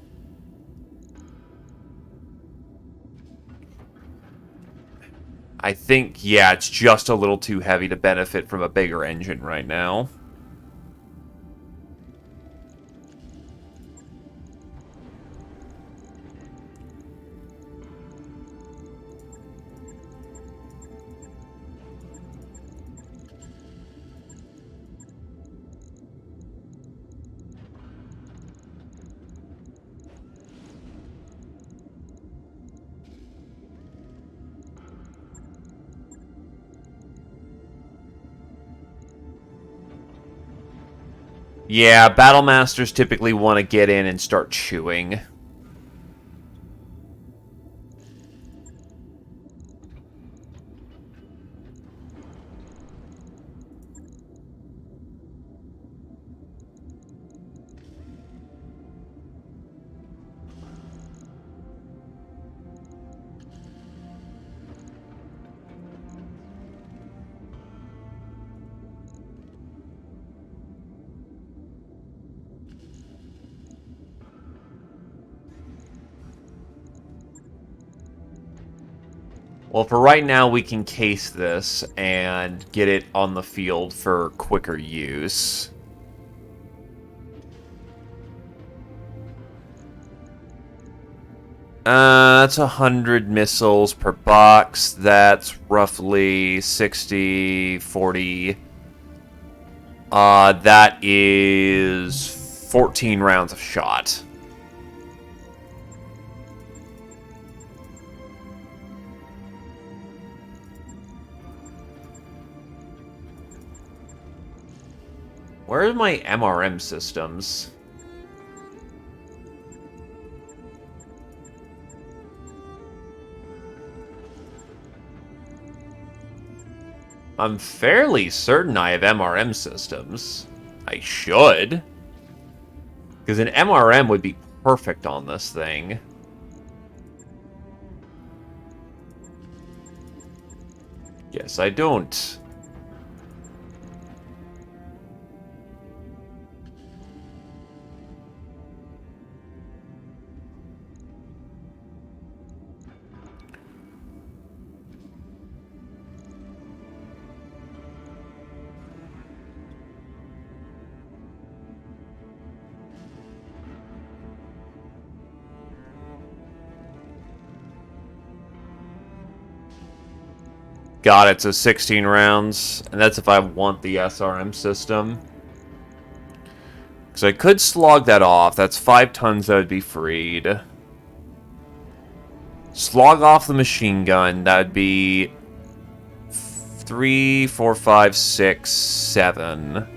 I think, yeah, it's just a little too heavy to benefit from a bigger engine right now. Yeah, Battlemasters typically want to get in and start chewing. Well, for right now, we can case this and get it on the field for quicker use. That's 100 missiles per box. That's roughly 60, 40. That is 14 rounds of shot. Where are my MRM systems? I'm fairly certain I have MRM systems. I should. Because an MRM would be perfect on this thing. Yes, I don't. Got it, so 16 rounds. And that's if I want the SRM system. So I could slog that off. That's 5 tons that would be freed. Slog off the machine gun. That would be 3, 4, 5, 6, 7.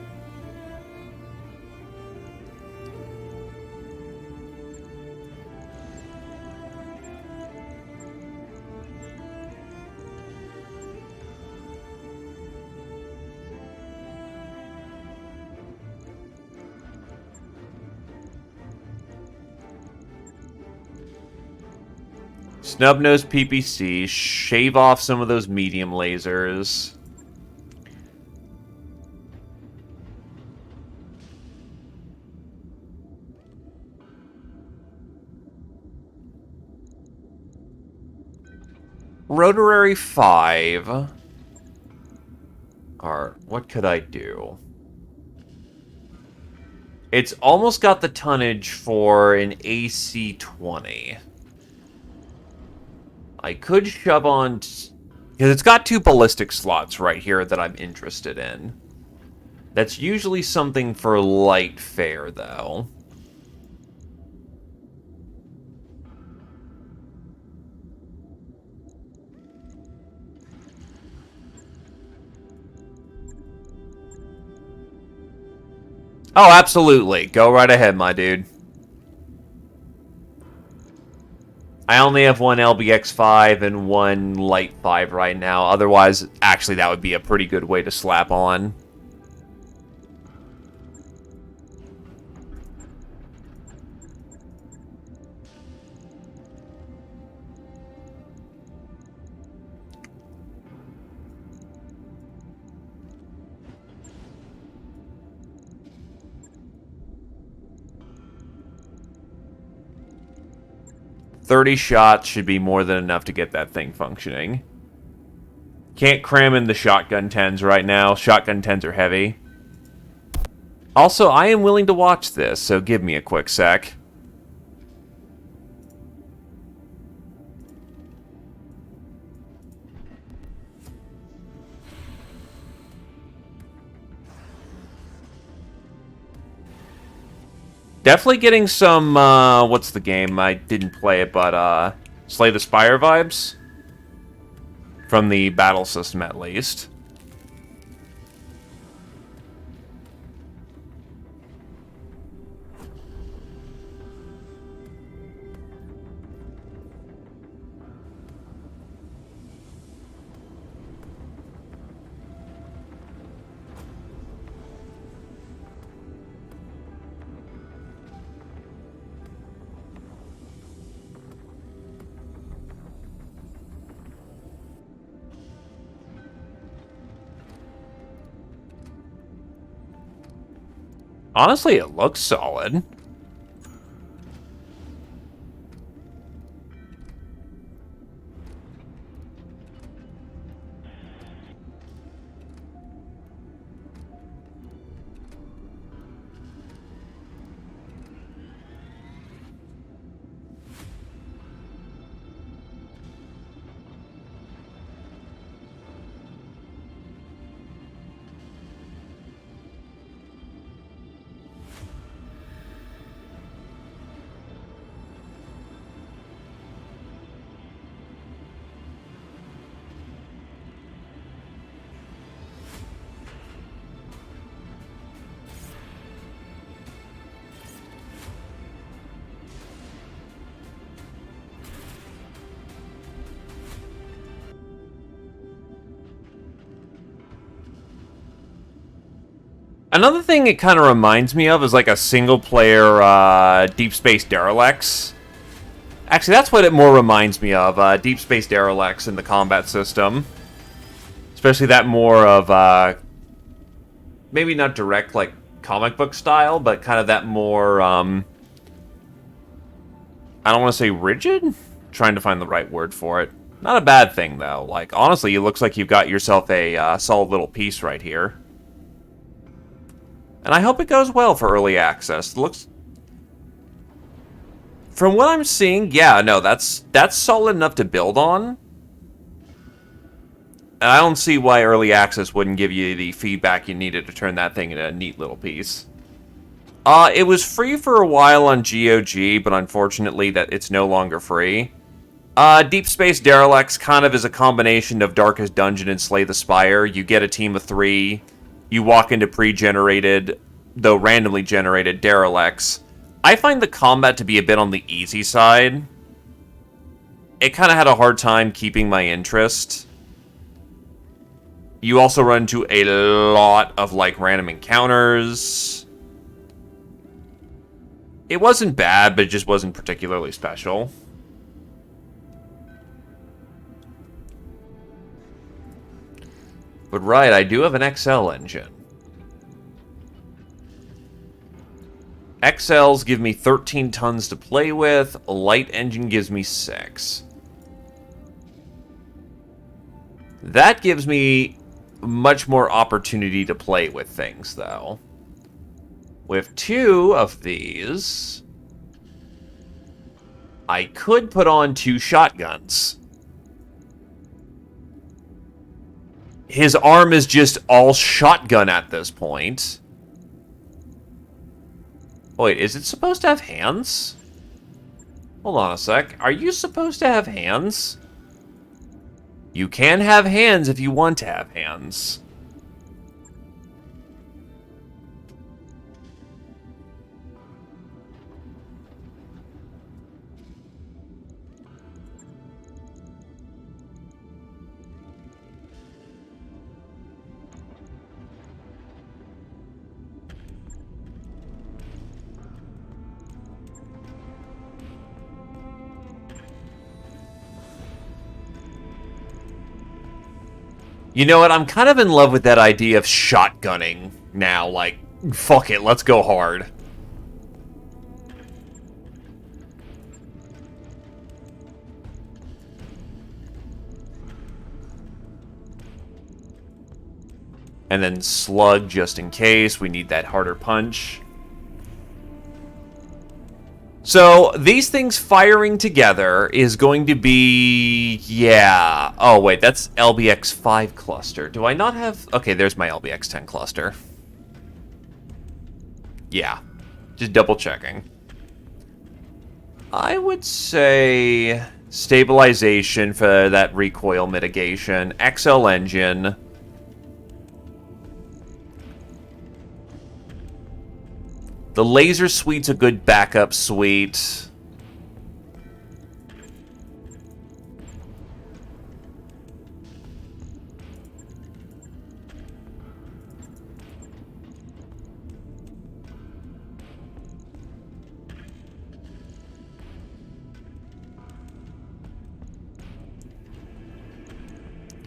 Snub-nosed PPC, shave off some of those medium lasers. Rotary 5. Our more. What could I do? It's almost got the tonnage for an AC-20. I could shove on... Because it's got 2 ballistic slots right here that I'm interested in. That's usually something for light fare, though. Oh, absolutely. Go right ahead, my dude. I only have one LBX-5 and one Light 5 right now. Otherwise, actually, that would be a pretty good way to slap on. "30 shots should be more than enough to get that thing functioning. Can't cram in the shotgun 10s right now. Shotgun 10s are heavy. Also, I am willing to watch this, so give me a quick sec. Definitely getting some, what's the game? I didn't play it, but, Slay the Spire vibes. From the battle system, at least. Honestly, it looks solid. Another thing it kind of reminds me of is like a single-player Deep Space Derelicts. Actually, that's what it more reminds me of, Deep Space Derelicts in the combat system. Especially that more of, maybe not direct, like, comic book style, but kind of that more, I don't want to say rigid? Trying to find the right word for it. Not a bad thing, though. Like, honestly, it looks like you've got yourself a solid little piece right here. And I hope it goes well for early access. It looks... From what I'm seeing, yeah, no, that's solid enough to build on. And I don't see why early access wouldn't give you the feedback you needed to turn that thing into a neat little piece. It was free for a while on GOG, but unfortunately that it's no longer free. Deep Space Derelicts kind of is a combination of Darkest Dungeon and Slay the Spire. You get a team of 3... You walk into pre-generated, though randomly generated, derelicts. I find the combat to be a bit on the easy side. It kind of had a hard time keeping my interest. You also run into a lot of, like, random encounters. It wasn't bad, but it just wasn't particularly special. But right, I do have an XL engine. XLs give me 13 tons to play with. A light engine gives me 6. That gives me much more opportunity to play with things, though. With 2 of these, I could put on 2 shotguns. His arm is just all shotgun at this point. Wait, is it supposed to have hands? Hold on a sec. Are you supposed to have hands? You can have hands if you want to have hands. You know what? I'm kind of in love with that idea of shotgunning now. Like, fuck it, let's go hard. And then slug just in case. We need that harder punch. So, these things firing together is going to be... Yeah. Oh, wait, that's LBX-5 cluster. Do I not have... Okay, there's my LBX-10 cluster. Yeah. Just double checking. I would say... Stabilization for that recoil mitigation. XL engine. The laser suite's a good backup suite.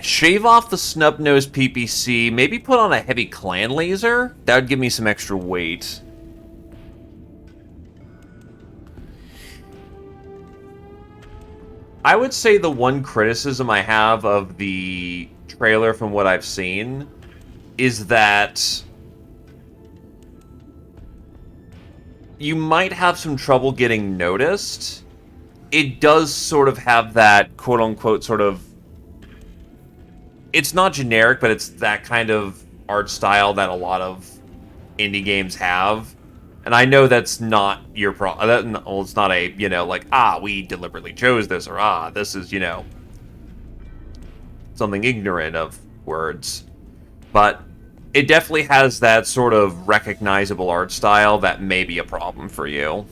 Shave off the snub-nosed PPC, maybe put on a heavy clan laser? That would give me some extra weight. I would say the one criticism I have of the trailer from what I've seen is that you might have some trouble getting noticed. It does sort of have that quote-unquote sort of... It's not generic, but it's that kind of art style that a lot of indie games have. And I know that's not your problem. Well, it's not a, you know, like, we deliberately chose this, or, this is, you know, something ignorant of words. But it definitely has that sort of recognizable art style that may be a problem for you.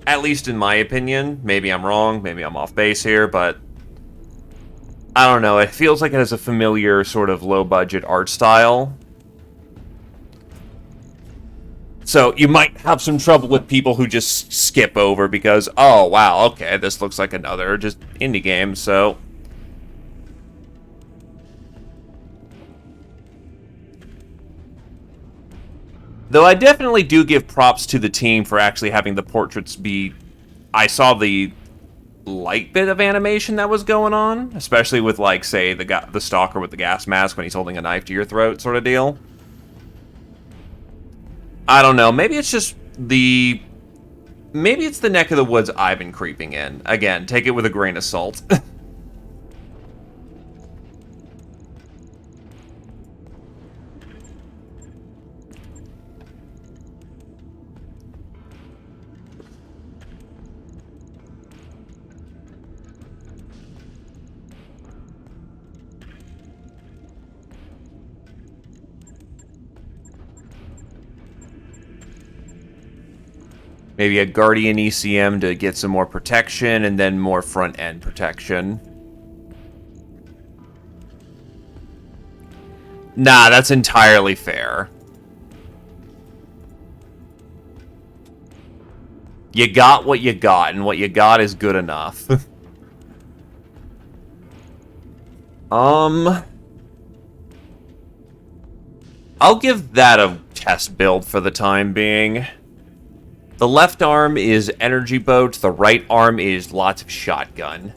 At least in my opinion. Maybe I'm wrong, maybe I'm off base here, but I don't know. It feels like it has a familiar sort of low-budget art style. So you might have some trouble with people who just skip over because, oh, wow, okay, this looks like another just indie game, so... Though I definitely do give props to the team for actually having the portraits be... I saw the light bit of animation that was going on, especially with, like, say, the stalker with the gas mask when he's holding a knife to your throat sort of deal. I don't know. Maybe it's just the... Maybe it's the neck of the woods I've been creeping in. Again, take it with a grain of salt. Maybe a Guardian ECM to get some more protection, and then more front-end protection. Nah, that's entirely fair. You got what you got, and what you got is good enough. I'll give that a test build for the time being. The left arm is energy boat, the right arm is lots of shotgun.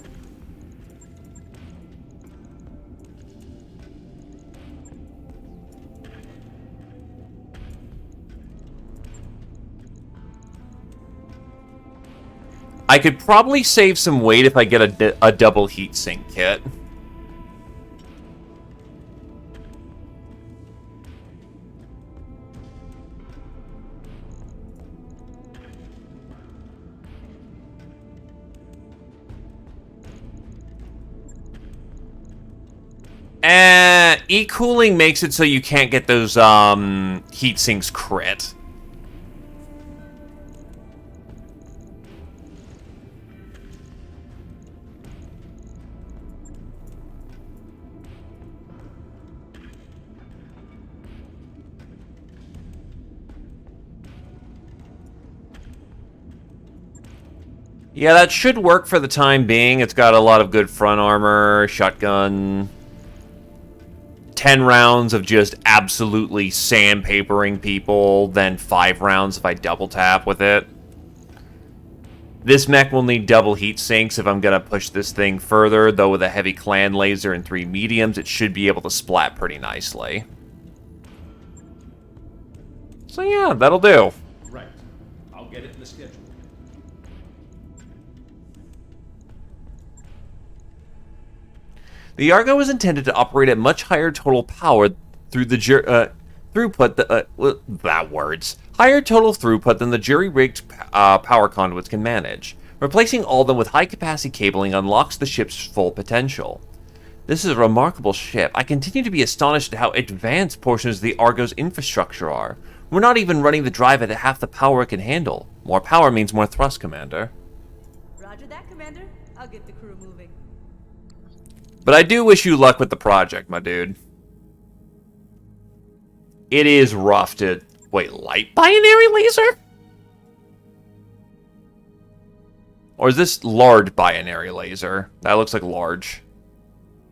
I could probably save some weight if I get a double heatsink kit. E-cooling makes it so you can't get those heat sinks crit. Yeah, that should work for the time being. It's got a lot of good front armor, shotgun, 10 rounds of just absolutely sandpapering people, then 5 rounds if I double tap with it. This mech will need double heat sinks if I'm going to push this thing further, though with a heavy clan laser and 3 mediums, it should be able to splat pretty nicely. So yeah, that'll do. Right. I'll get it in the schedule. The Argo is intended to operate at much higher total power through the higher total throughput than the jury-rigged power conduits can manage. Replacing all of them with high-capacity cabling unlocks the ship's full potential. This is a remarkable ship. I continue to be astonished at how advanced portions of the Argo's infrastructure are. We're not even running the drive at half the power it can handle. More power means more thrust, Commander. Roger that, Commander. I'll get the crew moving. But I do wish you luck with the project, my dude. It is rough to... Wait, light binary laser? Or is this large binary laser? That looks like large.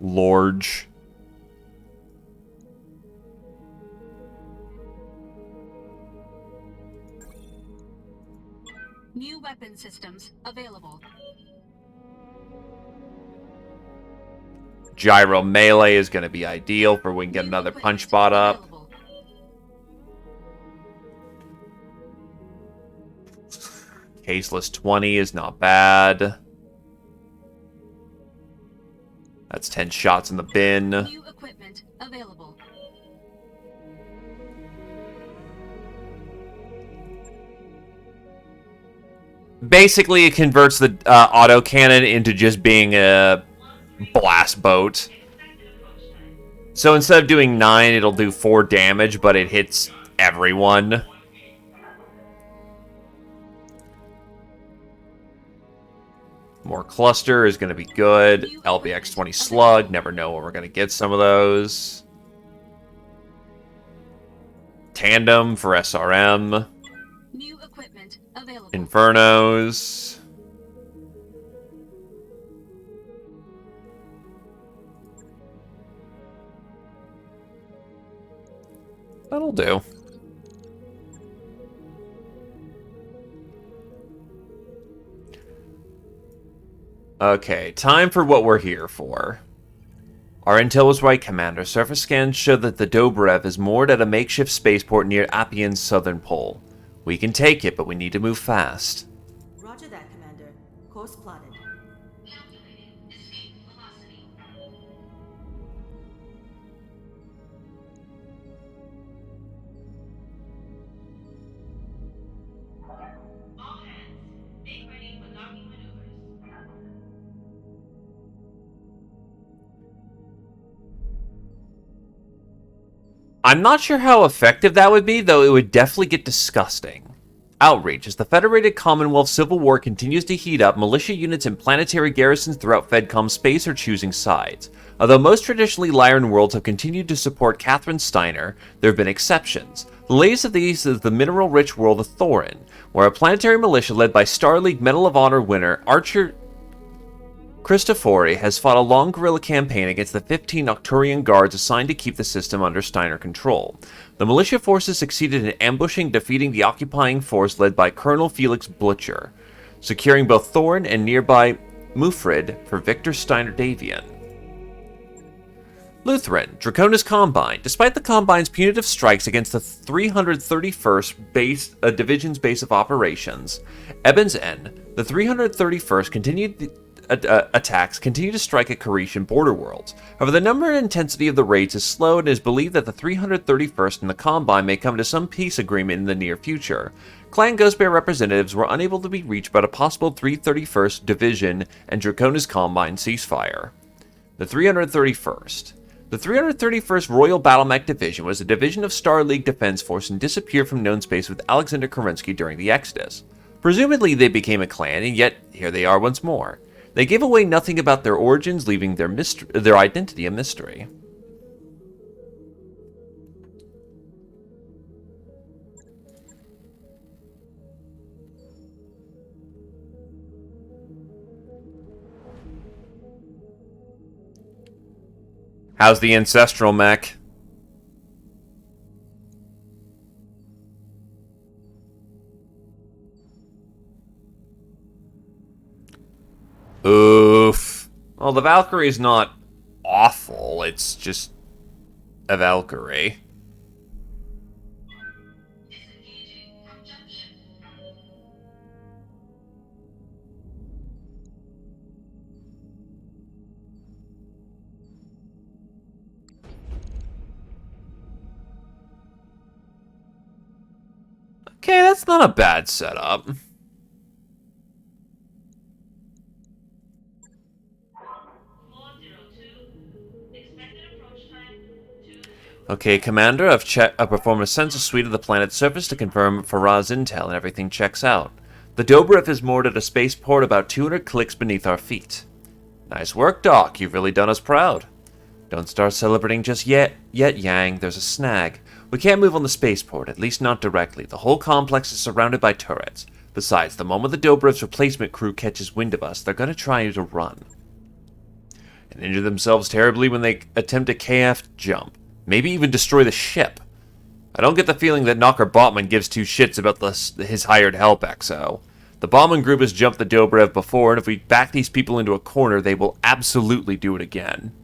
Large. New weapon systems available. Gyro melee is going to be ideal for when we can get another punch bot up. Caseless 20 is not bad. That's 10 shots in the bin. New equipment available. Basically, it converts the autocannon into just being a blast boat. So instead of doing 9, it'll do 4 damage, but it hits everyone. More cluster is going to be good. LBX-20 slug, never know when we're going to get some of those. Tandem for SRM. New equipment available. Infernos. That'll do. Okay, time for what we're here for. Our intel was right, Commander. Surface scans show that the Dobrev is moored at a makeshift spaceport near Appian's southern pole. We can take it, but we need to move fast. Roger that, Commander. Course plotted. Calculating escape velocity. All hands, make ready for docking maneuvers. I'm not sure how effective that would be, though it would definitely get disgusting. Outreach. As the Federated Commonwealth Civil War continues to heat up, militia units and planetary garrisons throughout FedCom space are choosing sides. Although most traditionally Lyran worlds have continued to support Catherine Steiner, there have been exceptions. The latest of these is the mineral-rich world of Thorin, where a planetary militia led by Star League Medal of Honor winner Archer Christofori has fought a long guerrilla campaign against the 15 Nocturian guards assigned to keep the system under Steiner control. The militia forces succeeded in ambushing and defeating the occupying force led by Colonel Felix Blücher, securing both Thorin and nearby Mufrid for Victor Steiner Davian. Lutheran, Draconis Combine. Despite the Combine's punitive strikes against the 331st Division's base of operations, Ebon's End, the 331st attacks continue to strike at Karish and border worlds. However, the number and intensity of the raids is slowed and it is believed that the 331st and the Combine may come to some peace agreement in the near future. Clan Ghostbear representatives were unable to be reached about a possible 331st Division and Draconis Combine ceasefire. The 331st. The 331st Royal Battlemech Division was a division of Star League Defense Force and disappeared from known space with Alexander Kerensky during the Exodus. Presumably they became a clan, and yet here they are once more. They gave away nothing about their origins, leaving their identity a mystery. How's the ancestral mech? Oof. Well, the Valkyrie's not awful, it's just a Valkyrie. Disengaging from junction. Okay, that's not a bad setup. 402. Expected approach time 2. Okay, Commander, I've performed a census sweep of the planet's surface to confirm Faraz's intel and everything checks out. The Dobrev is moored at a spaceport about 200 clicks beneath our feet. Nice work, Doc. You've really done us proud. Don't start celebrating just yet, Yang. There's a snag. We can't move on the spaceport, at least not directly. The whole complex is surrounded by turrets. Besides, the moment the Dobrev's replacement crew catches wind of us, they're going to try to run. And injure themselves terribly when they attempt a KF jump. Maybe even destroy the ship. I don't get the feeling that Knocker Botman gives two shits about his hired help, XO. The Bauman group has jumped the Dobrev before, and if we back these people into a corner, they will absolutely do it again.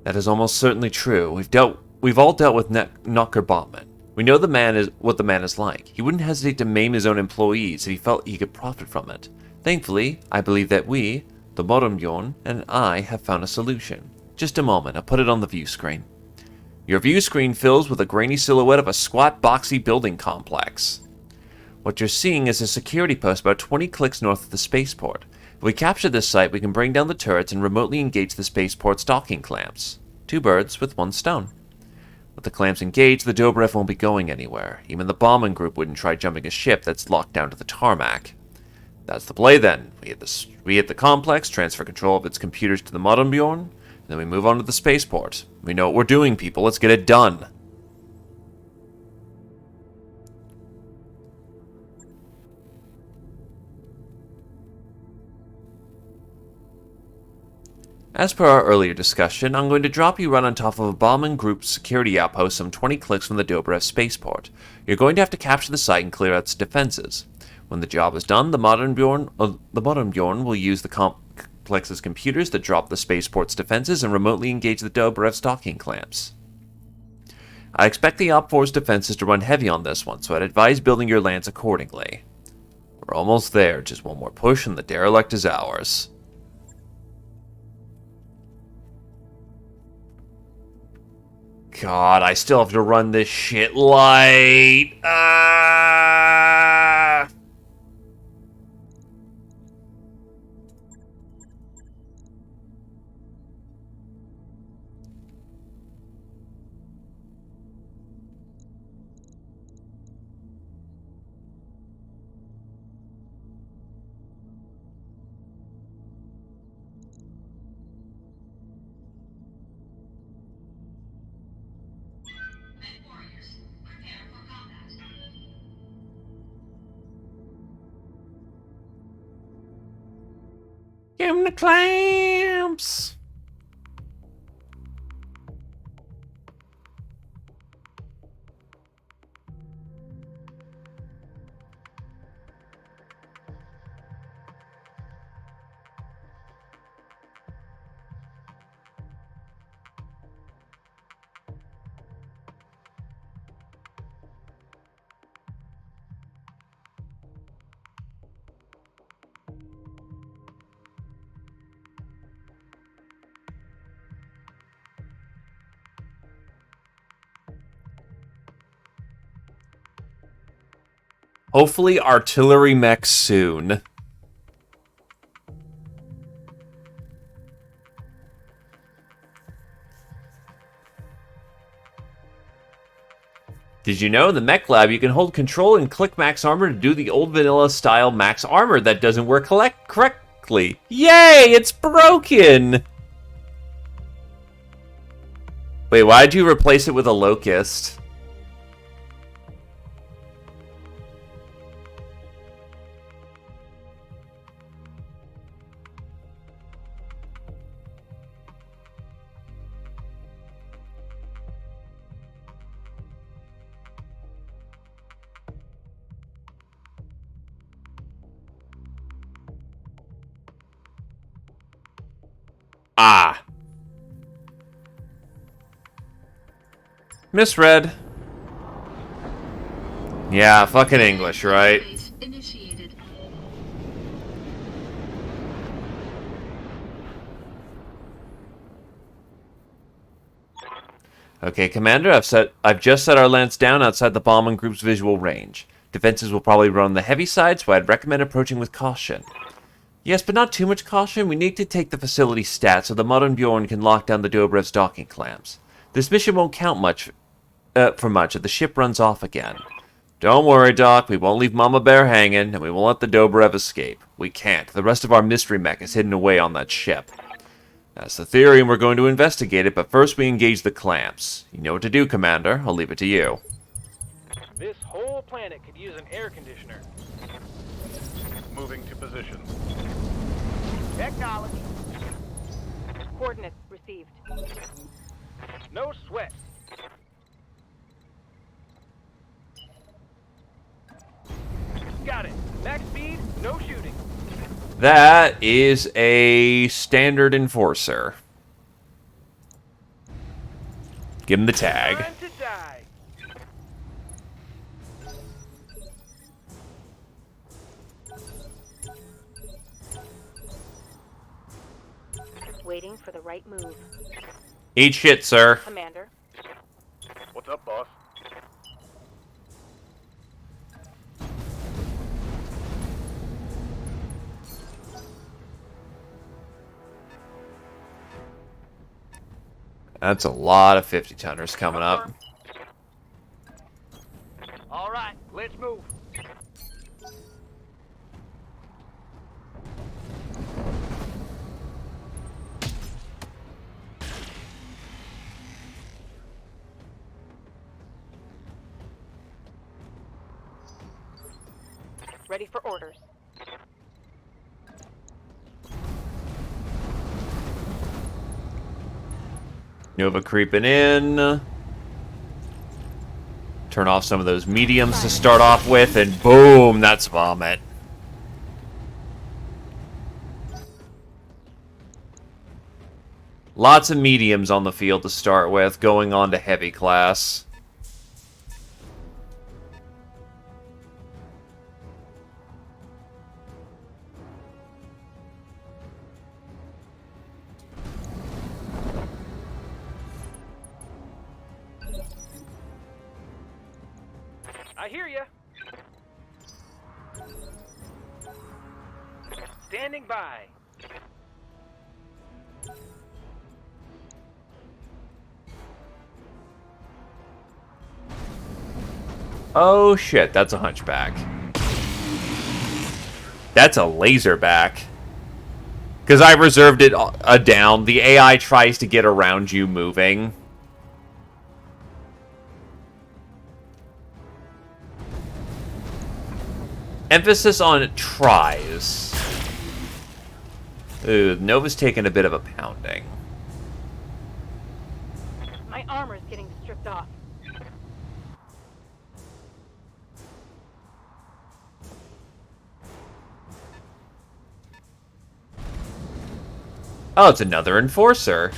That is almost certainly true. We've all dealt with Knocker Botman. We know what the man is like. He wouldn't hesitate to maim his own employees if he felt he could profit from it. Thankfully, I believe that we, the Modernbjorn, and I have found a solution. Just a moment, I'll put it on the view screen. Your view screen fills with a grainy silhouette of a squat, boxy building complex. What you're seeing is a security post about 20 clicks north of the spaceport. If we capture this site, we can bring down the turrets and remotely engage the spaceport's docking clamps. 2 birds with 1 stone. With the clamps engaged, the Dobrev won't be going anywhere. Even the Bauman group wouldn't try jumping a ship that's locked down to the tarmac. That's the play then. We hit the complex, transfer control of its computers to the Modernbjorn, and then we move on to the spaceport. We know what we're doing, people. Let's get it done. As per our earlier discussion, I'm going to drop you right on top of a Bauman Group security outpost some 20 clicks from the Dobrev spaceport. You're going to have to capture the site and clear out its defenses. When the job is done, the Modernbjorn will use the complex's computers to drop the spaceport's defenses and remotely engage the Dobrev's docking clamps. I expect the OpForce defenses to run heavy on this one, so I'd advise building your lands accordingly. We're almost there, just one more push and the derelict is ours. God, I still have to run this shit light. Ah! Mech warriors, prepare for combat. Give him the clamps! Hopefully artillery mech soon. Did you know in the Mech Lab you can hold control and click max armor to do the old vanilla style max armor that doesn't work correctly? Yay, it's broken! Wait, why did you replace it with a locust? Ah. Misread. Yeah, fucking English, right? Initiated. Okay, Commander, I've just set our lance down outside the bombing group's visual range. Defenses will probably run on the heavy side, so I'd recommend approaching with caution. Yes, but not too much caution. We need to take the facility stats so the modern Bjorn can lock down the Dobrev's docking clamps. This mission won't count for much if the ship runs off again. Don't worry, Doc. We won't leave Mama Bear hanging, and we won't let the Dobrev escape. We can't. The rest of our mystery mech is hidden away on that ship. That's the theory, and we're going to investigate it, but first we engage the clamps. You know what to do, Commander. I'll leave it to you. This whole planet could use an air conditioner. Moving to position. Acknowledge. Coordinates received. No sweat. Got it. Max speed, no shooting. That is a standard enforcer. Give him the tag. Time to die. Waiting for the right move. Eat shit, sir. Commander. What's up, boss? That's a lot of 50-tonners coming up. All right, let's move. Ready for orders. Nova creeping in. Turn off some of those mediums to start off with, and boom, that's vomit. Lots of mediums on the field to start with, going on to heavy class. I hear ya. Standing by. Oh shit, that's a hunchback. That's a laserback. Because I reserved it down. The AI tries to get around you moving. Emphasis on tries. Ooh, Nova's taking a bit of a pounding. My armor's getting stripped off. Oh, it's another enforcer.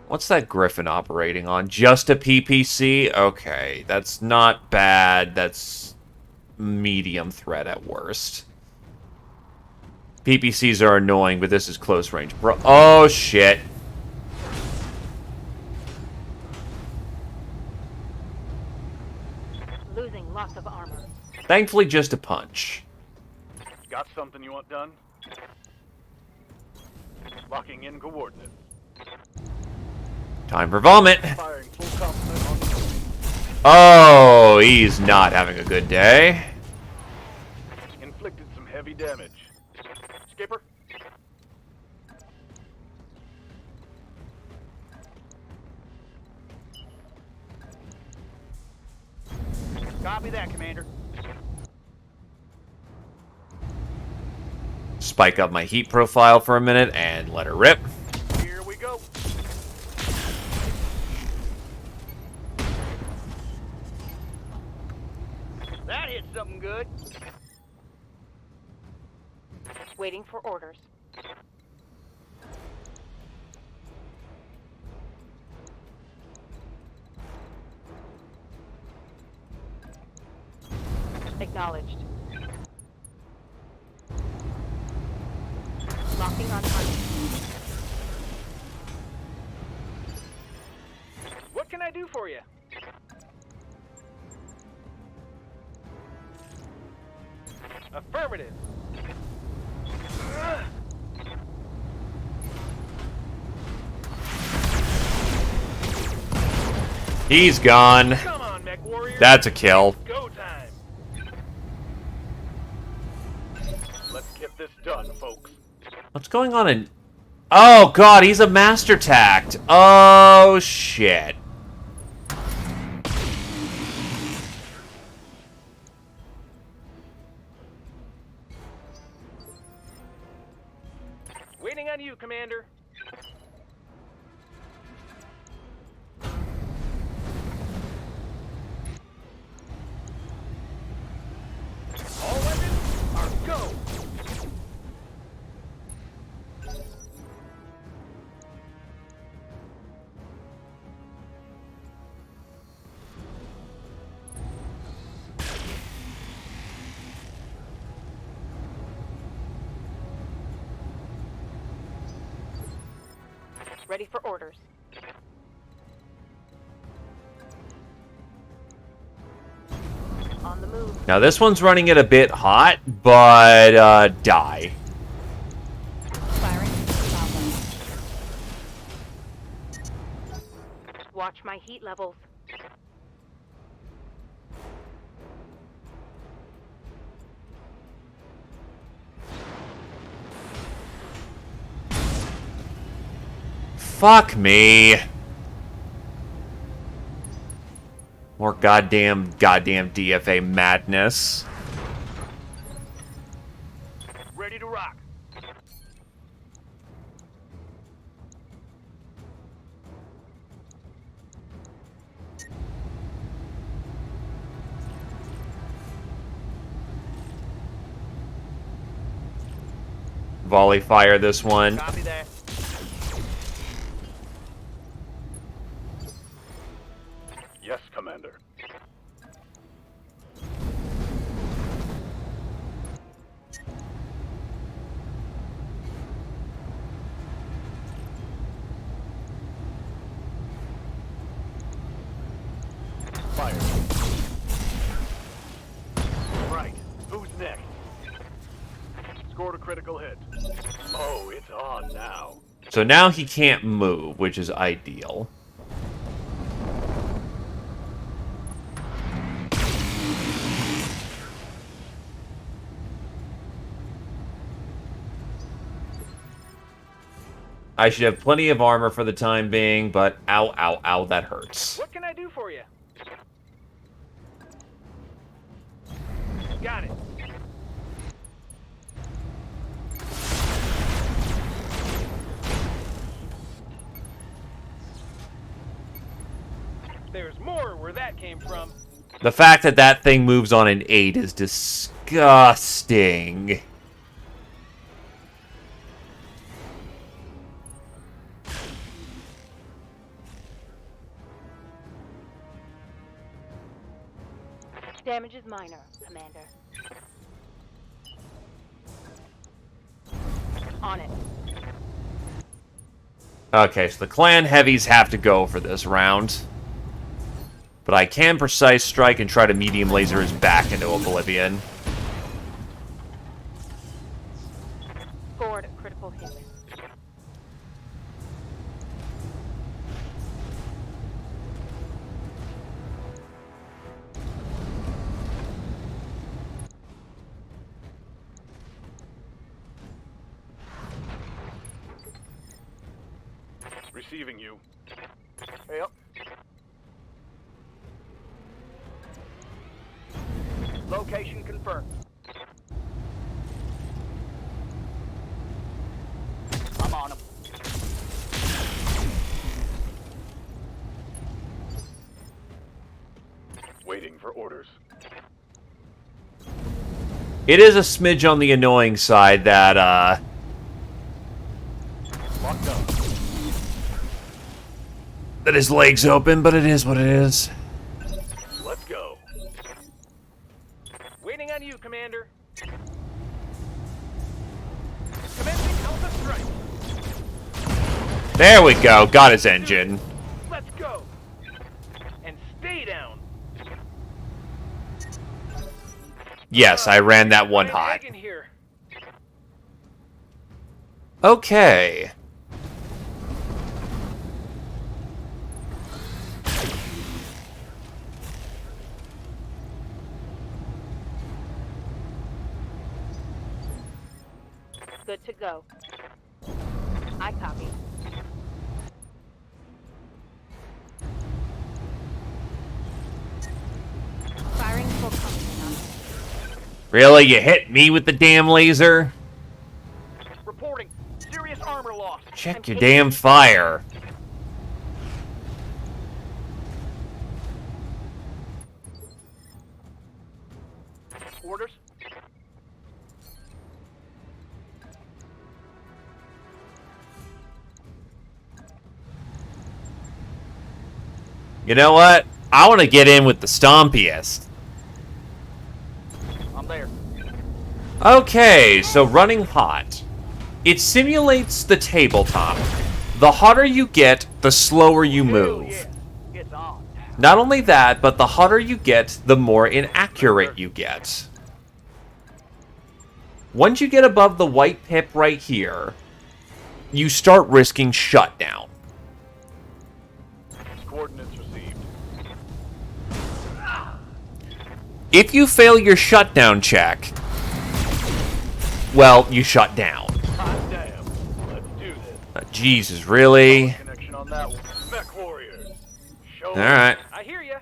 What's that Griffin operating on? Just a PPC? Okay, that's not bad. That's medium threat at worst. PPCs are annoying, but this is close range. Bro, oh shit. Thankfully, just a punch. Got something you want done? Locking in coordinates. Time for vomit. Firing full complement on the... Oh, he's not having a good day. Inflicted some heavy damage. Skipper? Copy that, Commander. Spike up my heat profile for a minute and let her rip. Here we go. That hit something good. Waiting for orders. Acknowledged. Locking on target. What can I do for you? Affirmative. He's gone. Come on, mech warrior. That's a kill. Go time. Let's get this done, folks. What's going on in... Oh, God, he's a master tact. Oh, shit. Waiting on you, Commander. All weapons are go. Ready for orders. On the move. Now, this one's running it a bit hot, but, die. Firing. Bravo. Watch my heat levels. Fuck me. More goddamn DFA madness. Ready to rock. Volley fire this one. Copy that. Yes, Commander. Fire. Right. Who's next? Scored a critical hit. Oh, it's on now. So now he can't move, which is ideal. I should have plenty of armor for the time being, but ow, ow, ow, that hurts. What can I do for you? Got it. There's more where that came from. The fact that that thing moves on an 8 is disgusting. Damage is minor, Commander. On it. Okay, so the clan heavies have to go for this round. But I can precise strike and try to medium laser his back into oblivion. Scored a critical hit. Receiving you. Yep. Location confirmed. I'm on him. Waiting for orders. It is a smidge on the annoying side that, Locked up. that his leg's open, but it is what it is. Let's go. Waiting on you, Commander. Commencing Alpha Strike. There we go, got his engine. Let's go. And stay down. Yes, I ran that one hot. In here. Okay. Good to go. I copy. Firing full complement. Really? You hit me with the damn laser? Reporting. Serious armor loss. Check your damn fire. Orders. You know what? I want to get in with the stompiest. I'm there. Okay, so running hot. It simulates the tabletop. The hotter you get, the slower you move. Yeah. It's on. Not only that, but the hotter you get, the more inaccurate you get. Once you get above the white pip right here, you start risking shutdown. Coordinates received. If you fail your shutdown check, well, you shut down. Hot damn. Let's do this. Jesus, really? Connection on that one. Mech warriors. Show me. Alright. I hear ya.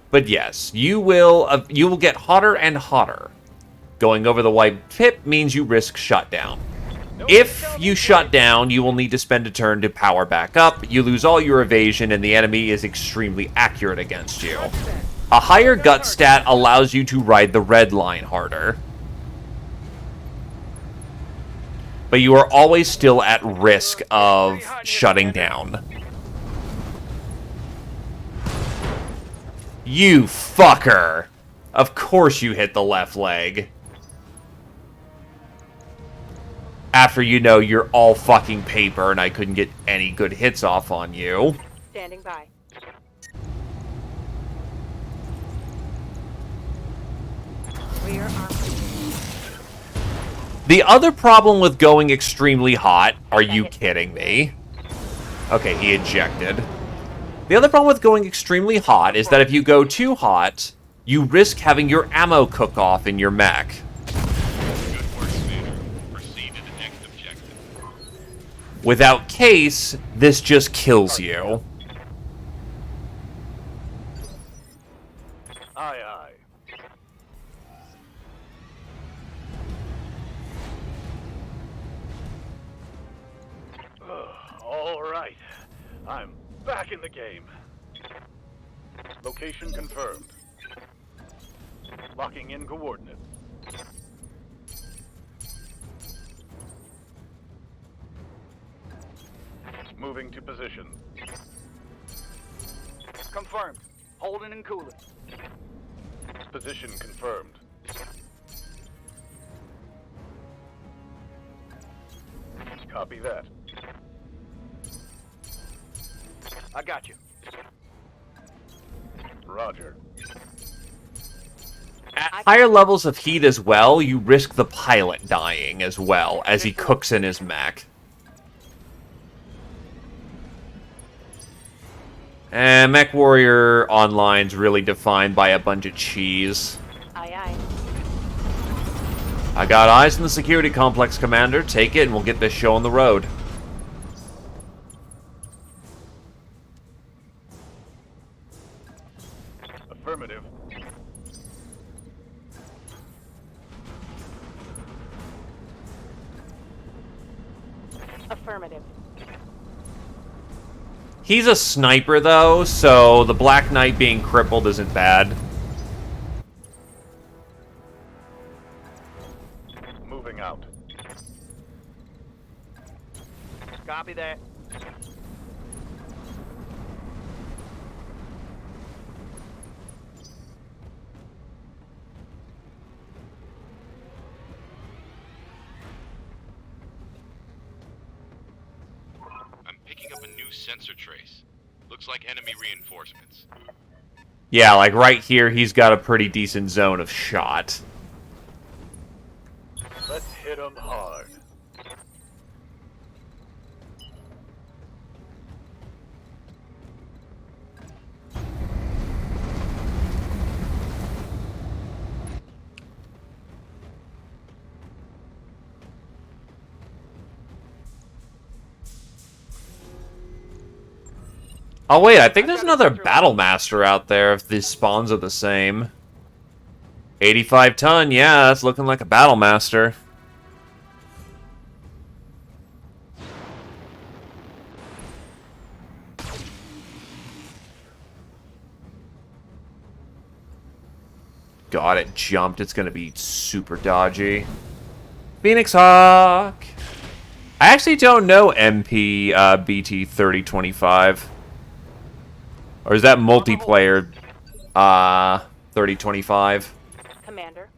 But yes, you will get hotter and hotter. Going over the white pip means you risk shutdown. If you shut down, you will need to spend a turn to power back up. You lose all your evasion, and the enemy is extremely accurate against you. A higher gut stat allows you to ride the red line harder. But you are always still at risk of shutting down. You fucker! Of course you hit the left leg. After you know you're all fucking paper and I couldn't get any good hits off on you. Standing by. Rear armor. The other problem with going extremely hot, are you kidding me? Okay, he ejected. The other problem with going extremely hot is that if you go too hot, you risk having your ammo cook off in your mech. Good work, Commander. Proceed to the next objective. Without case, this just kills you. Aye, aye. All right. I'm back in the game. Location confirmed. Locking in coordinates. Moving to position. Confirmed. Holding and cooling. Position confirmed. Copy that. I got you. Roger. At higher levels of heat as well, you risk the pilot dying as well, as he cooks in his mech. And Mech Warrior Online's really defined by a bunch of cheese. Aye, aye. I got eyes on the security complex, Commander. Take it and we'll get this show on the road. Affirmative. Affirmative. He's a sniper, though, so the Black Knight being crippled isn't bad. Moving out. Copy that. I'm picking up a new sensor trace. Looks like enemy reinforcements. Yeah, like right here, he's got a pretty decent zone of shot. Let's hit them hard. Oh wait, I think there's another Battle Master out there if these spawns are the same. 85 ton, yeah, that's looking like a Battle Master. God, it jumped. It's gonna be super dodgy. Phoenix Hawk! I actually don't know MP BT-3025. Or is that multiplayer 3025? Commander.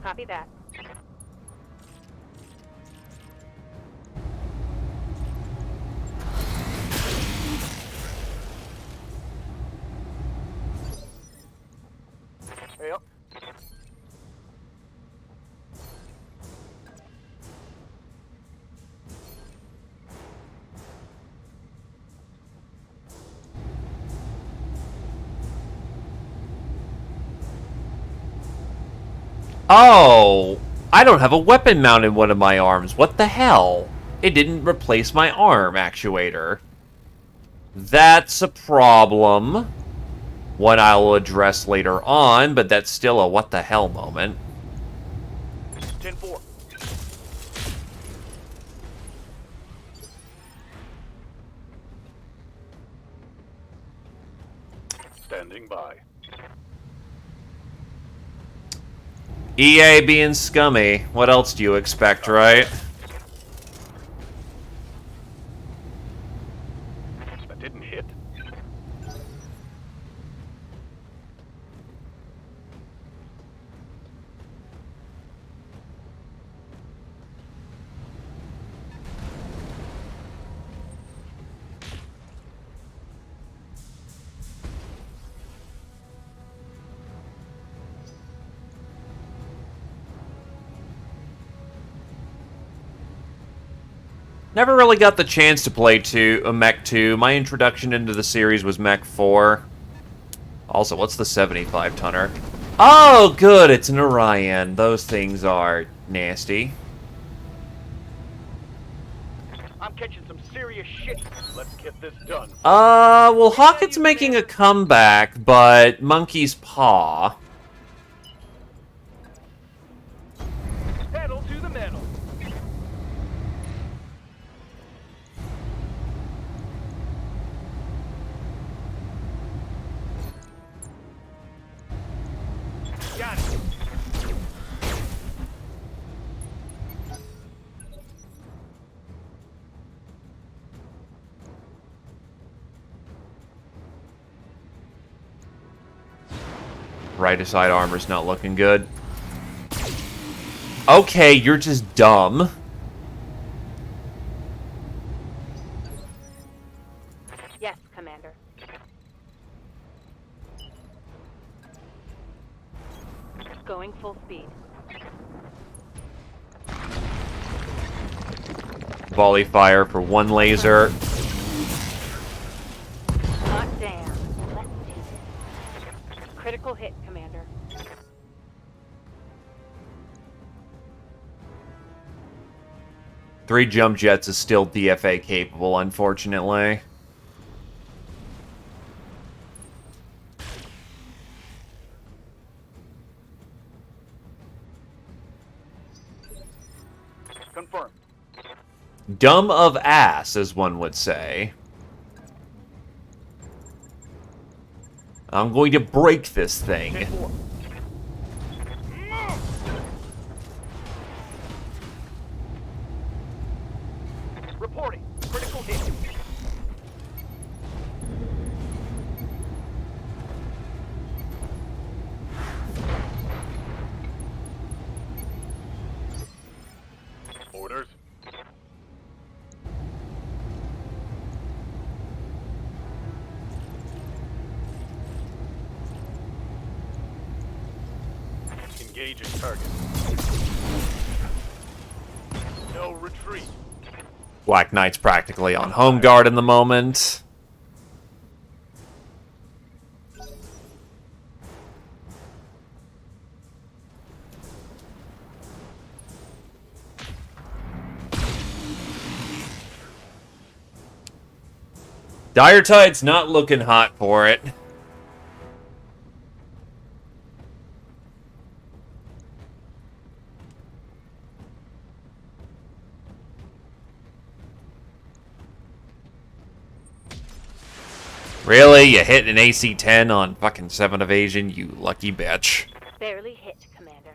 Copy that. Yep. Oh, I don't have a weapon mount in one of my arms. What the hell? It didn't replace my arm actuator. That's a problem. One I will address later on, but that's still a what the hell moment. 10-4. Standing by. EA being scummy. What else do you expect, right? That didn't hit. Never really got the chance to play Mech 2. My introduction into the series was Mech 4. Also, what's the 75 tonner? Oh, good, it's an Orion. Those things are nasty. I'm catching some serious shit. Let's get this done. Well, Hawkett's making a comeback, but Monkey's Paw. Pedal to the metal. Got it. Right side armor's not looking good. Okay, you're just dumb. Volley fire for one laser. Hot damn. Let's do this. Critical hit, Commander. Three jump jets is still DFA capable, unfortunately. Confirmed. Dumb of ass, as one would say. I'm going to break this thing. 10-4. Reporting. Critical hit. Orders. Engaging target. No retreat. Black Knight's practically on home guard in the moment. Dire Tide's not looking hot for it. Really? You hit an AC-10 on fucking 7 evasion, you lucky bitch. Barely hit, Commander.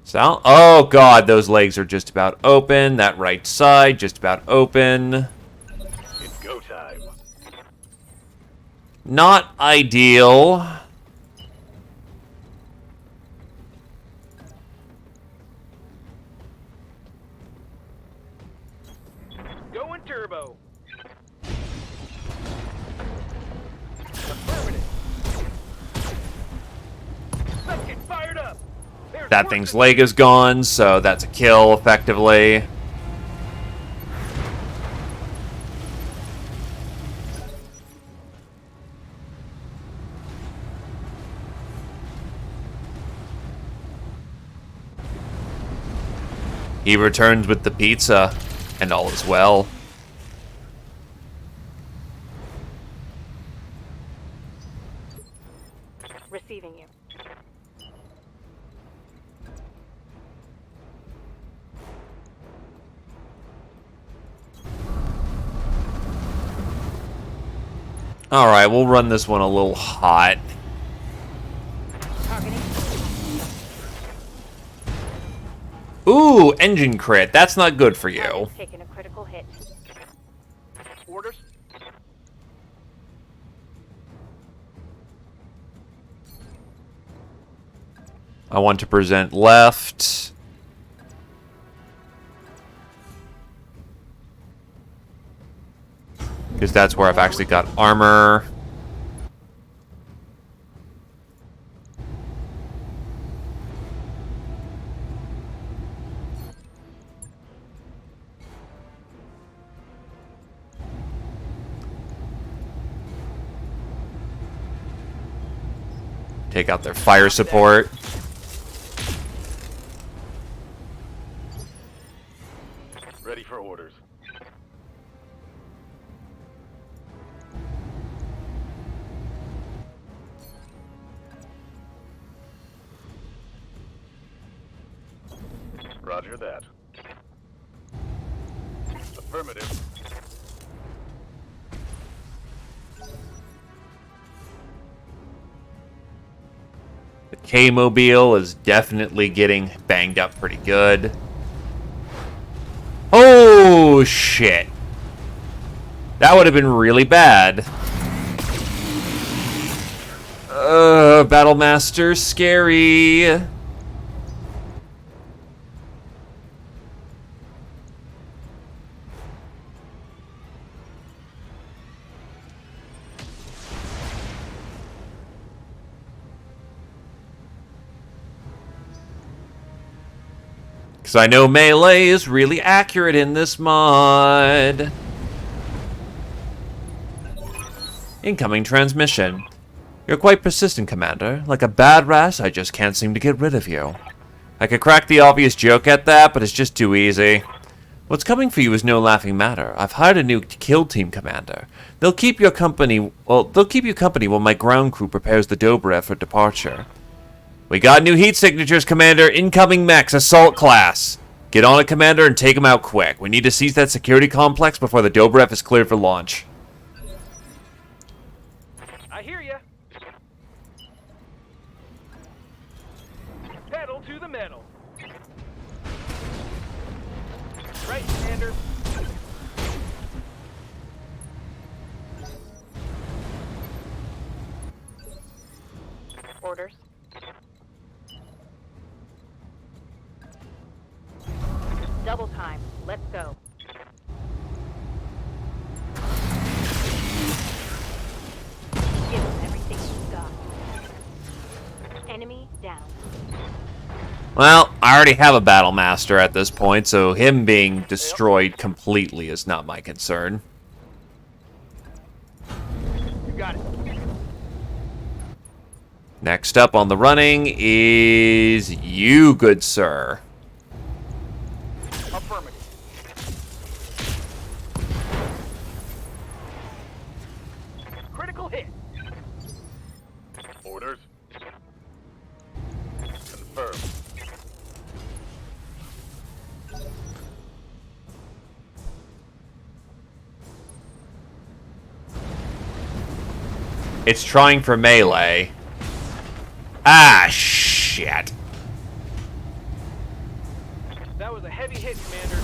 So, oh god, those legs are just about open. That right side, just about open. It's go time. Not ideal. Going turbo. Affirmative. Let's get fired up. There's That work thing's to leg is gone, so that's a kill, effectively. He returns with the pizza, and all is well. Receiving you. Alright, we'll run this one a little hot. Targeting. Ooh, engine crit. That's not good for you. Target's taking a critical hit. orders. I want to present left. Because that's where I've actually got armor. Take out their fire support. Ready for orders. Roger that. Affirmative. The K-Mobile is definitely getting banged up pretty good. Oh, shit. That would have been really bad. Battlemaster, scary. Because I know melee is really accurate in this mod. Incoming transmission. You're quite persistent, Commander. Like a bad rat, I just can't seem to get rid of you. I could crack the obvious joke at that, but it's just too easy. What's coming for you is no laughing matter. I've hired a new kill team commander. They'll keep you company while my ground crew prepares the Dobrev for departure. We got new heat signatures, Commander. Incoming mechs, assault class. Get on it, Commander, and take them out quick. We need to seize that security complex before the Dobrev is cleared for launch. I hear ya. Pedal to the metal. Right, Commander. Orders. Double time. Let's go. Give them everything you've got. Enemy down. Well, I already have a battle master at this point, so him being destroyed completely is not my concern. You got it. Next up on the running is you, good sir. Affirmative. Critical hit. Orders. Confirmed. It's trying for melee. Ah, shit. That was a heavy hit, Commander.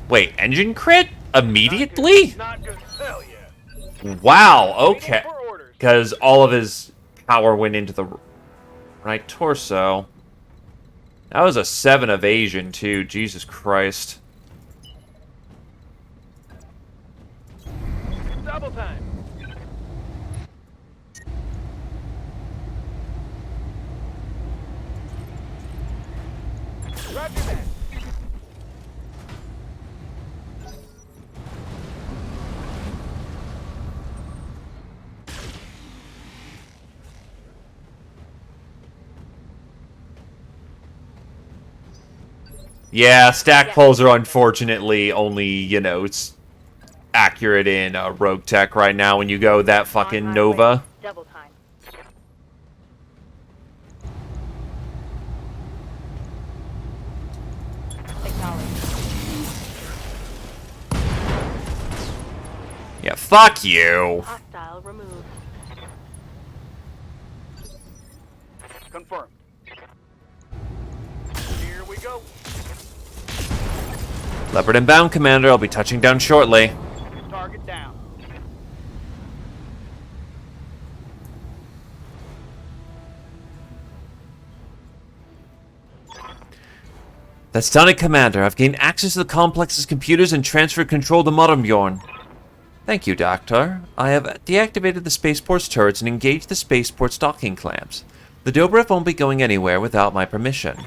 Wait, engine crit? Immediately? Not good. Hell yeah. Wow, okay. Waiting for orders. Because all of his power went into the right torso. That was a 7 evasion, too. Jesus Christ. Double time. Roger that. Yeah, stack pulls are unfortunately only, you know, it's accurate in Rogue Tech right now when you go that fucking Nova. Double time. Acknowledge. Yeah, fuck you. Hostile removed. Confirmed. Here we go. Leopard inbound, Commander. I'll be touching down shortly. Target down. That's done it, Commander. I've gained access to the complex's computers and transferred control to Modernbjorn. Thank you, Doctor. I have deactivated the spaceport's turrets and engaged the spaceport's docking clamps. The Dobrev won't be going anywhere without my permission.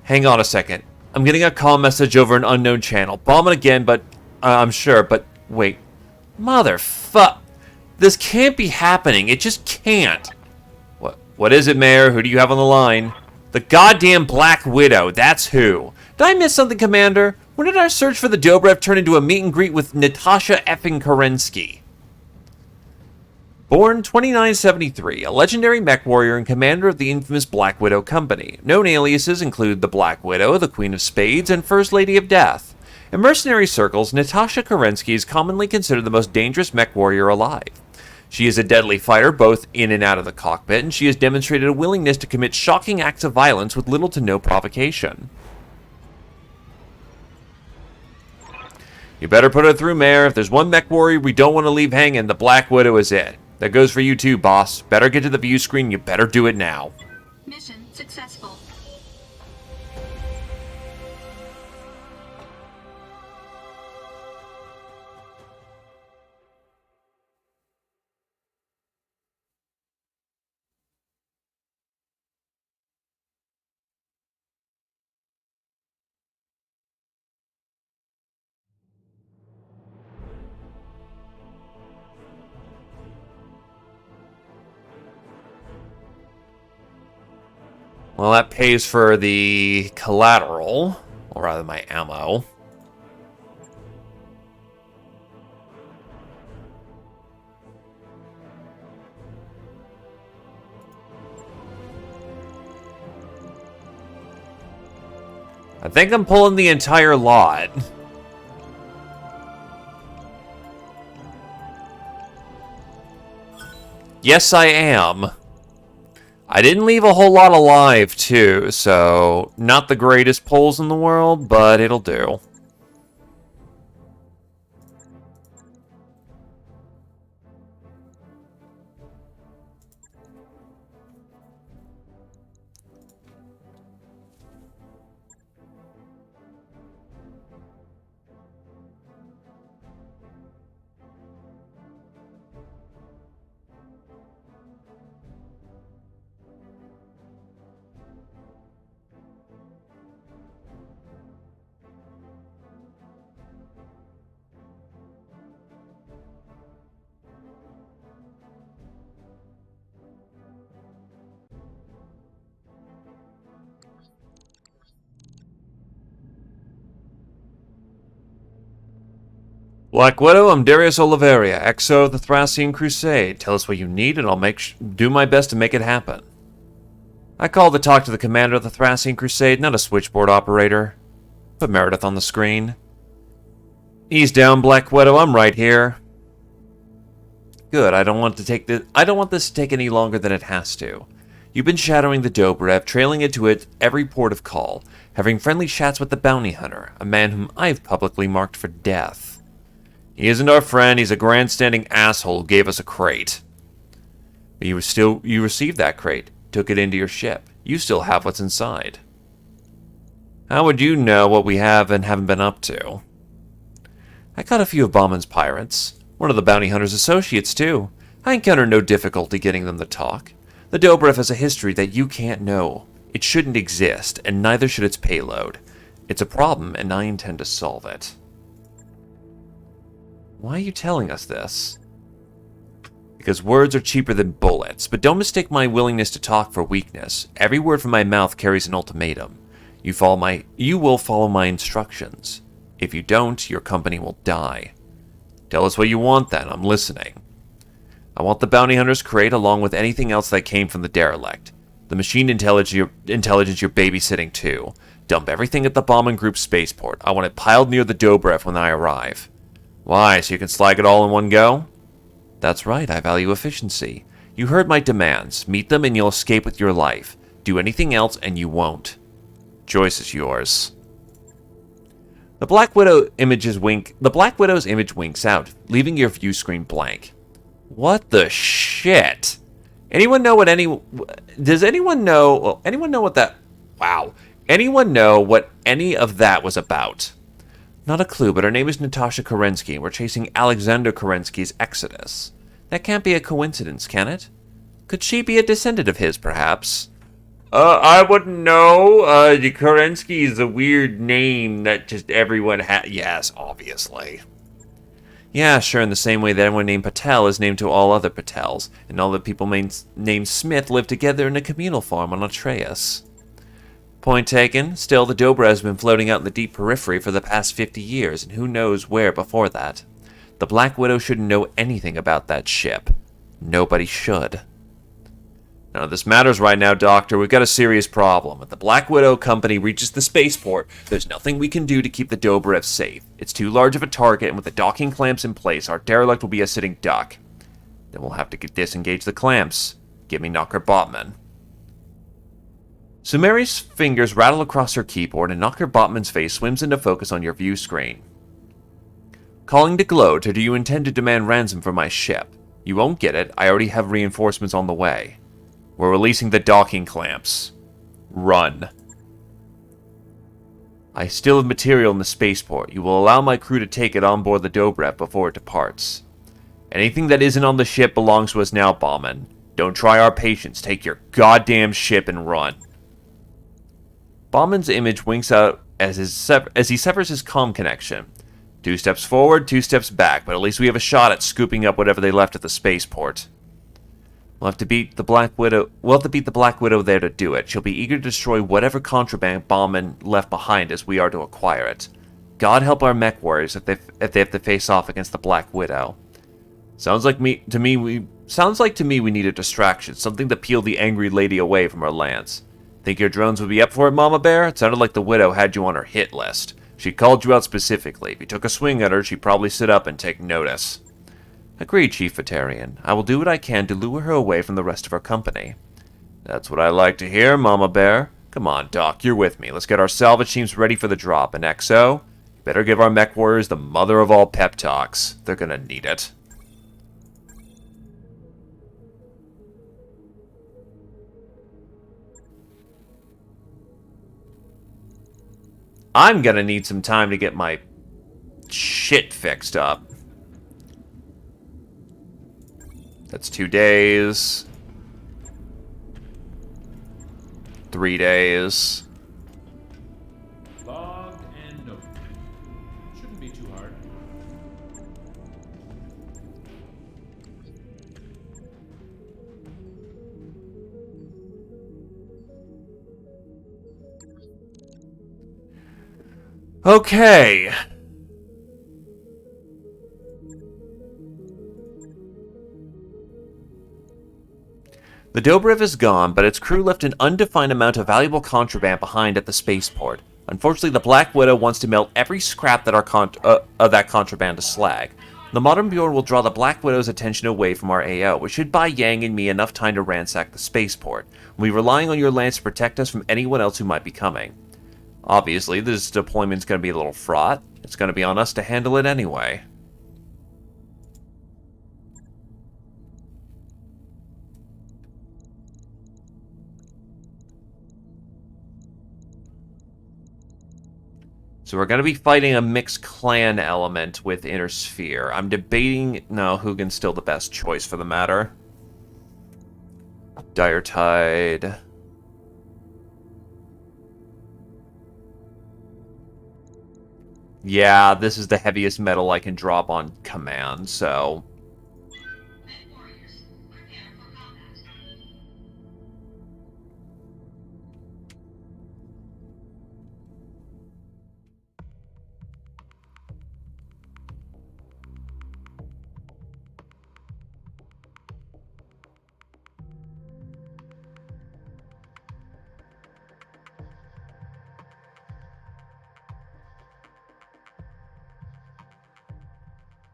Hang on a second. I'm getting a call message over an unknown channel. Bomb it again, but I'm sure, but wait. Motherfuck. This can't be happening. It just can't. What is it, Mayor? Who do you have on the line? The goddamn Black Widow. That's who. Did I miss something, Commander? When did our search for the Dobrev turn into a meet and greet with Natasha effing Kerensky? Born 2973, a legendary mech warrior and commander of the infamous Black Widow Company. Known aliases include the Black Widow, the Queen of Spades, and First Lady of Death. In mercenary circles, Natasha Kerensky is commonly considered the most dangerous mech warrior alive. She is a deadly fighter both in and out of the cockpit, and she has demonstrated a willingness to commit shocking acts of violence with little to no provocation. You better put her through, Mayor. If there's one mech warrior we don't want to leave hanging, the Black Widow is it. That goes for you too, boss. Better get to the view screen. You better do it now. Mission successful. Well, that pays for the collateral, or rather my ammo. I think I'm pulling the entire lot. Yes, I am. I didn't leave a whole lot alive, too, so not the greatest pulls in the world, but it'll do. Black Widow, I'm Darius Oliveria, XO of the Thracian Crusade. Tell us what you need and I'll do my best to make it happen. I called to talk to the commander of the Thracian Crusade, not a switchboard operator. Put Meredith on the screen. Ease down, Black Widow, I'm right here. Good, I don't want this to take any longer than it has to. You've been shadowing the Dobrev, trailing it to every port of call, having friendly chats with the bounty hunter, a man whom I've publicly marked for death. He isn't our friend, he's a grandstanding asshole who gave us a crate. But you received that crate, took it into your ship. You still have what's inside. How would you know what we have and haven't been up to? I caught a few of Bauman's pirates. One of the bounty hunter's associates, too. I encountered no difficulty getting them to talk. The Dobrev has a history that you can't know. It shouldn't exist, and neither should its payload. It's a problem, and I intend to solve it. Why are you telling us this? Because words are cheaper than bullets, but don't mistake my willingness to talk for weakness. Every word from my mouth carries an ultimatum. You will follow my instructions. If you don't, your company will die. Tell us what you want then, I'm listening. I want the bounty hunter's crate along with anything else that came from the derelict. The machine intelligence you're babysitting too. Dump everything at the Bauman Group spaceport. I want it piled near the Dobrev when I arrive. Why, so you can slag it all in one go? That's right, I value efficiency. You heard my demands. Meet them and you'll escape with your life. Do anything else and you won't. Choice is yours. The Black Widow's image winks out, leaving your view screen blank. What the shit? Anyone know what any of that was about? Not a clue, but her name is Natasha Kerensky, and we're chasing Alexander Kerensky's exodus. That can't be a coincidence, can it? Could she be a descendant of his, perhaps? I wouldn't know. Kerensky is a weird name that just everyone has. Yes, obviously. Yeah, sure, in the same way that everyone named Patel is named to all other Patels, and all the people named Smith live together in a communal farm on Atreus. Point taken. Still, the Dobra has been floating out in the deep periphery for the past 50 years, and who knows where before that. The Black Widow shouldn't know anything about that ship. Nobody should. None of this matters right now, Doctor. We've got a serious problem. If the Black Widow company reaches the spaceport, there's nothing we can do to keep the Dobrev safe. It's too large of a target, and with the docking clamps in place, our derelict will be a sitting duck. Then we'll have to disengage the clamps. Give me Knocker Botman. Sumeri's fingers rattle across her keyboard, and Knocker Botman's face swims into focus on your view screen. Calling to Gloat, or do you intend to demand ransom for my ship? You won't get it. I already have reinforcements on the way. We're releasing the docking clamps. Run. I still have material in the spaceport. You will allow my crew to take it on board the Dobrev before it departs. Anything that isn't on the ship belongs to us now, Bauman. Don't try our patience. Take your goddamn ship and run. Bauman's image winks out as he severs his comm connection. 2 steps forward, 2 steps back, but at least we have a shot at scooping up whatever they left at the spaceport. We'll have to beat the Black Widow. We'll have to beat the Black Widow there to do it. She'll be eager to destroy whatever contraband bomb left behind as we are to acquire it. God help our mech warriors if they have to face off against the Black Widow. Sounds like to me we need a distraction, something to peel the angry lady away from her lands. Think your drones would be up for it, Mama Bear? It sounded like the Widow had you on her hit list. She called you out specifically. If you took a swing at her, she'd probably sit up and take notice. Agreed, Chief Vetarian. I will do what I can to lure her away from the rest of her company. That's what I like to hear, Mama Bear. Come on, Doc, you're with me. Let's get our salvage teams ready for the drop. And XO, you better give our mech warriors the mother of all pep talks. They're gonna need it. I'm gonna need some time to get my shit fixed up. That's 2 days. 3 days. Log and note. Shouldn't be too hard. Okay. The Dobrev is gone, but its crew left an undefined amount of valuable contraband behind at the spaceport. Unfortunately, the Black Widow wants to melt every scrap that that contraband to slag. The modern Bjorn will draw the Black Widow's attention away from our AO, which should buy Yang and me enough time to ransack the spaceport. We'll be relying on your lands to protect us from anyone else who might be coming. Obviously, this deployment's going to be a little fraught. It's going to be on us to handle it anyway. So we're going to be fighting a mixed clan element with Inner Sphere. I'm debating... No, Hugin's still the best choice for the matter. Dire Tide. Yeah, this is the heaviest metal I can drop on command, so...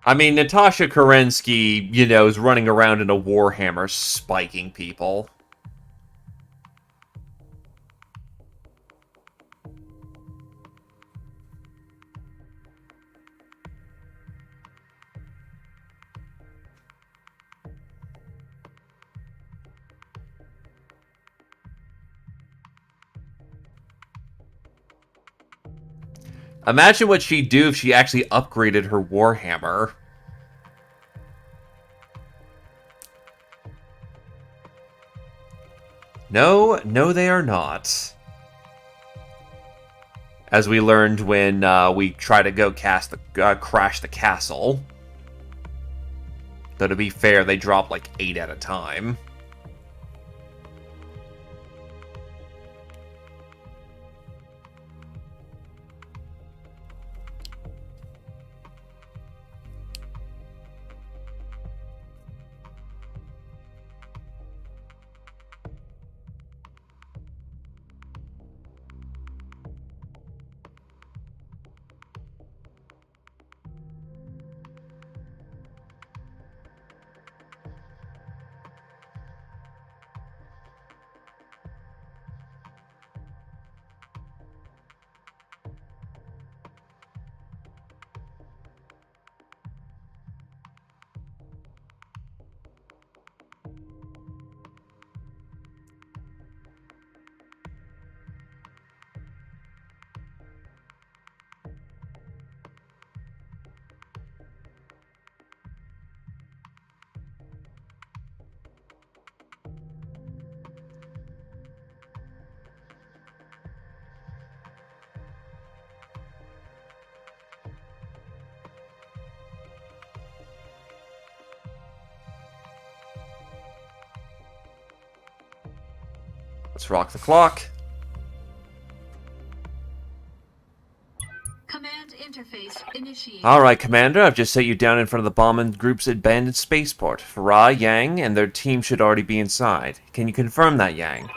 I mean, Natasha Kerensky, you know, is running around in a Warhammer spiking people. Imagine what she'd do if she actually upgraded her Warhammer. No, they are not. As we learned when we tried to go crash the castle. Though to be fair, they dropped like 8 at a time. Let's rock the clock. Command interface initiated. Alright, Commander, I've just set you down in front of the bombing group's abandoned spaceport. Farah, Yang, and their team should already be inside. Can you confirm that, Yang?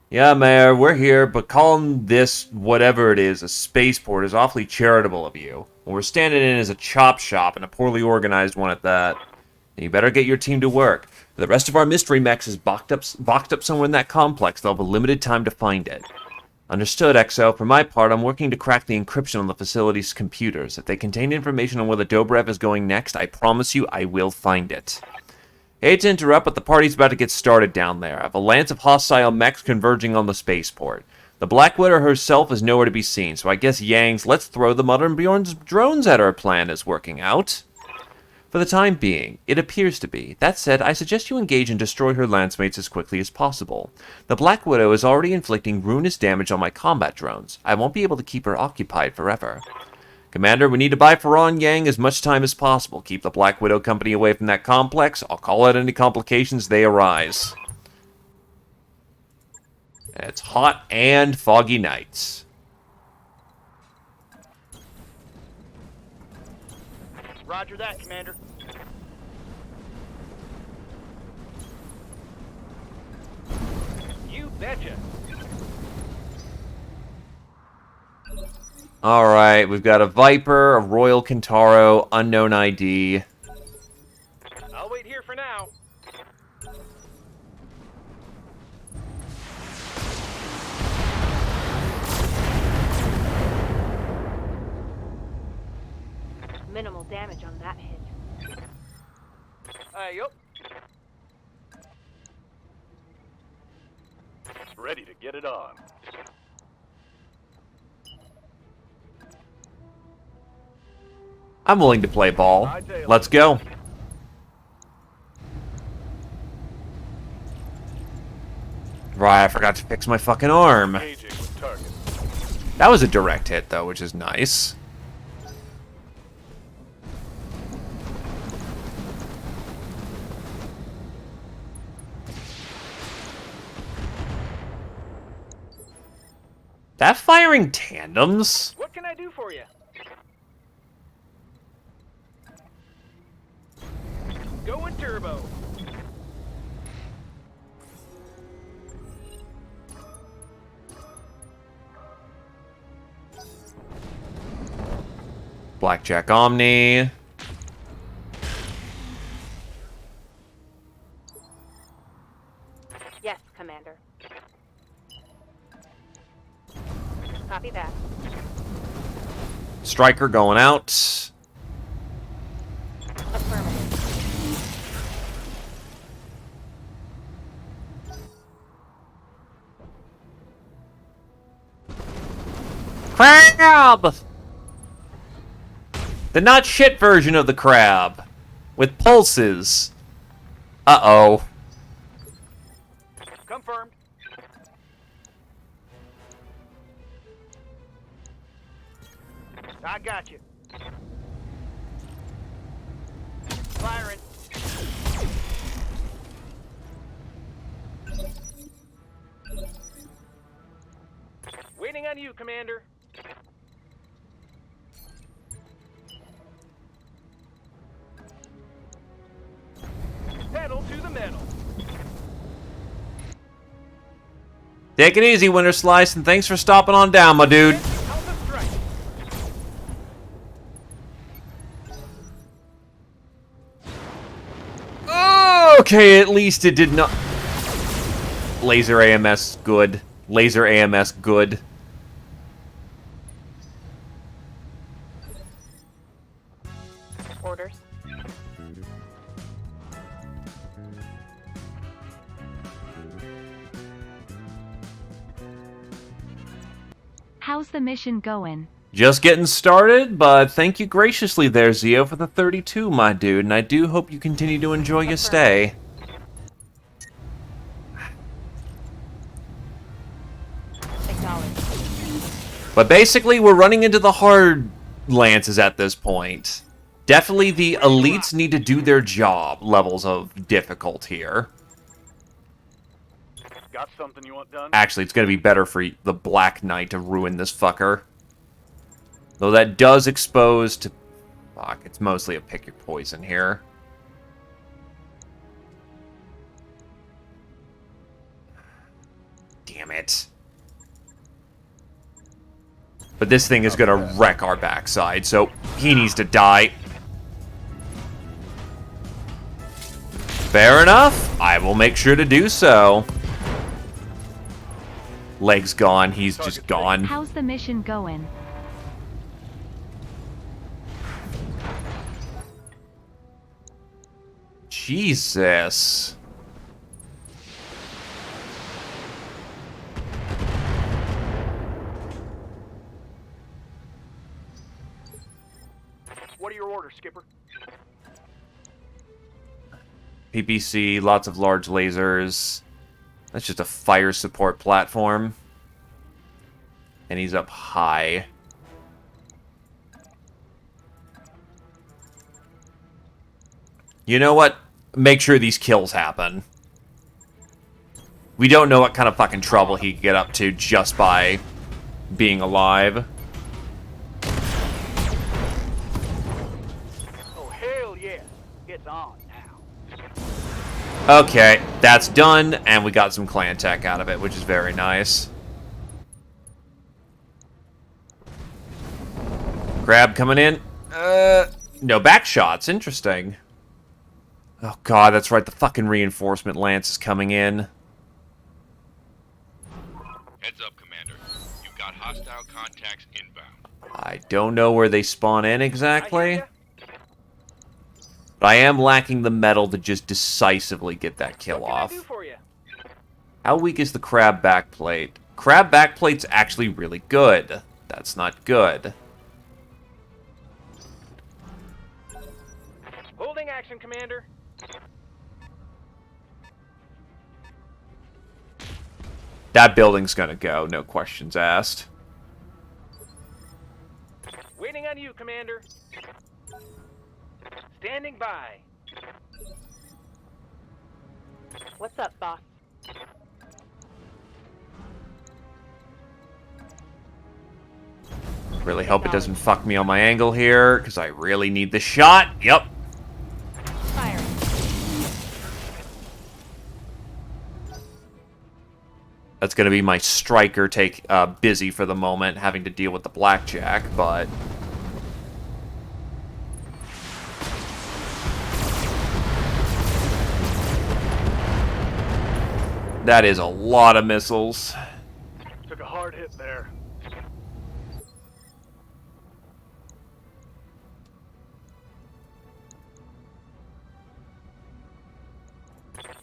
Yeah, Mayor, we're here, but calling this, whatever it is, a spaceport is awfully charitable of you. What we're standing in is a chop shop, and a poorly organized one at that. You better get your team to work. The rest of our mystery mechs is boxed up somewhere in that complex. They'll have a limited time to find it. Understood, XO. For my part, I'm working to crack the encryption on the facility's computers. If they contain information on where the Dobrev is going next, I promise you I will find it. Hate to interrupt, but the party's about to get started down there. I have a lance of hostile mechs converging on the spaceport. The Black Widow herself is nowhere to be seen, so I guess Yang's let's throw the Mother and Bjorn's drones at her plan is working out. For the time being, it appears to be. That said, I suggest you engage and destroy her lancemates as quickly as possible. The Black Widow is already inflicting ruinous damage on my combat drones. I won't be able to keep her occupied forever. Commander, we need to buy Farah and Yang as much time as possible. Keep the Black Widow company away from that complex. I'll call out any complications they arise. It's hot and foggy nights. Roger that, Commander. You betcha. Alright, we've got a Viper, a Royal Kintaro, unknown ID. I'll wait here for now. Minimal damage on that hit. Yup. Ready to get it on. I'm willing to play ball. Let's go. Right, I forgot to fix my fucking arm. Engaging with target. That was a direct hit, though, which is nice. That firing tandems? What can I do for you? Going turbo. Blackjack Omni. Yes, Commander. Copy that. Striker going out. Affirmative. Crab! The not shit version of the crab. With pulses. Uh-oh. Confirmed. I got you. Firing. Waiting on you, Commander. Pedal to the metal. Take it easy, Winter Slice, and thanks for stopping on down, my dude. Alpha strike. Okay, at least it did not... Laser AMS good. Laser AMS good. Orders. How's the mission going? Just getting started, but thank you graciously there, Zio, for the 32, my dude, and I do hope you continue to enjoy your stay. Acknowledged. But basically, we're running into the hard lances at this point. Definitely the elites need to do their job levels of difficult here. Got something you want done? Actually, it's going to be better for the Black Knight to ruin this fucker. Though that does expose to... Fuck, it's mostly a pick your poison here. Damn it. But this thing is going to wreck our backside, so he needs to die. Fair enough. I will make sure to do so. Leg's gone. He's just gone. How's the mission going? Jesus. What are your orders, Skipper? PPC, lots of large lasers. That's just a fire support platform. And he's up high. You know what? Make sure these kills happen. We don't know what kind of fucking trouble he could get up to just by being alive. Oh, hell yeah. It's on now. Okay, that's done, and we got some clan tech out of it, which is very nice. Crab coming in. No back shots. Interesting. Oh god, that's right. The fucking reinforcement lance is coming in. Heads up, Commander. You've got hostile contacts inbound. I don't know where they spawn in exactly. But I am lacking the metal to just decisively get that kill off. How weak is the crab backplate? Crab backplate's actually really good. That's not good. Holding action, Commander. That building's gonna go, no questions asked. Waiting on you, Commander. Standing by. What's up, boss? Really hope it doesn't fuck me on my angle here, because I really need the shot. Yep. Fire. That's going to be my striker take busy for the moment, having to deal with the blackjack, but... That is a lot of missiles. Took a hard hit there.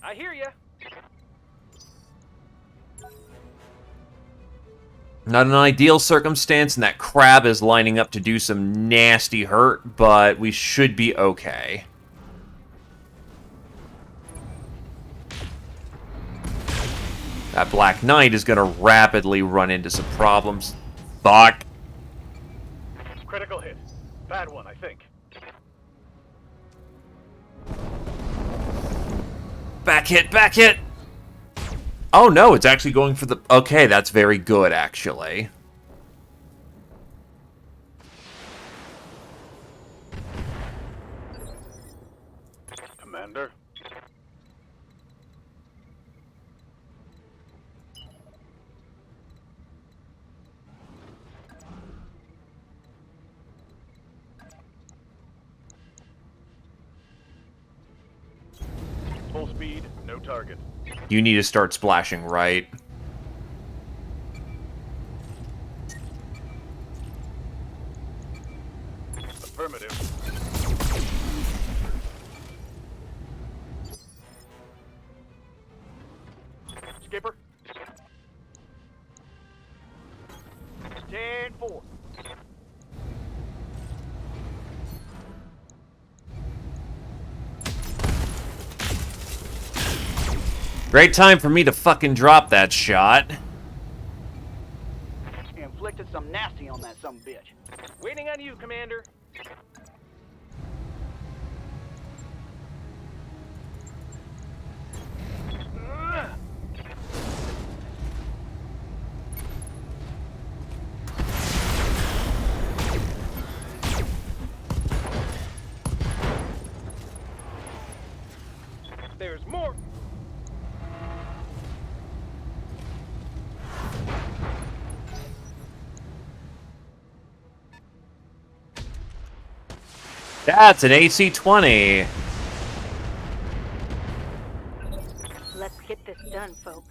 I hear ya. Not an ideal circumstance, and that crab is lining up to do some nasty hurt, but we should be okay. That Black Knight is going to rapidly run into some problems. Fuck. Critical hit. Bad one, I think. Back hit, back hit! Oh no, it's actually going for the... Okay, that's very good, actually. Commander. Full speed, no target. You need to start splashing right. Affirmative. Skipper. 10-4. Great time for me to fucking drop that shot. Inflicted some nasty on that sumbitch. Waiting on you, Commander. That's an AC-20. Let's get this done, folks.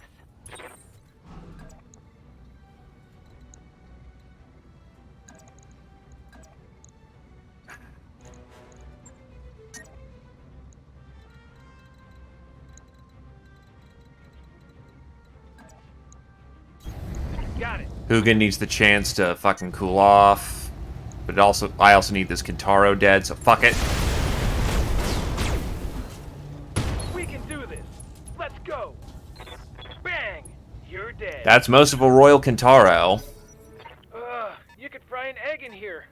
Got it. Hugin needs the chance to fucking cool off. But I also need this Kintaro dead, so fuck it. We can do this. Let's go. Bang! You're dead. That's most of a Royal Kintaro. You could fry an egg in here.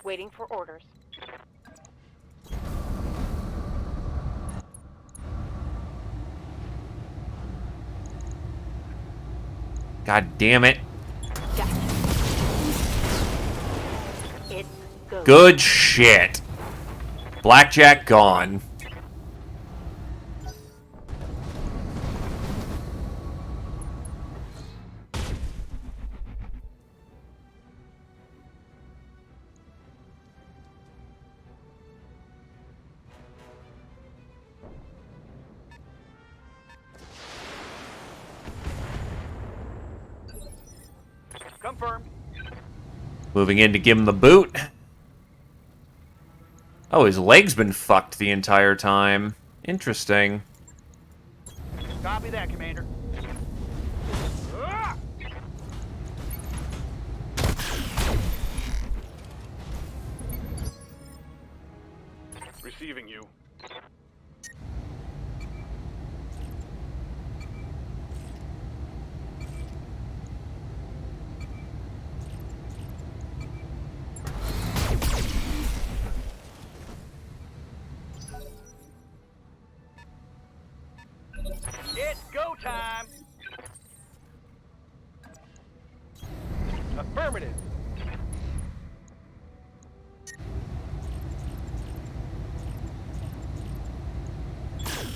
Waiting for orders. God damn it. Gotcha. It's go. Good shit. Blackjack gone. Confirmed. Moving in to give him the boot. Oh, his leg's been fucked the entire time. Interesting. Copy that, Commander. Receiving you. It's go time. Affirmative.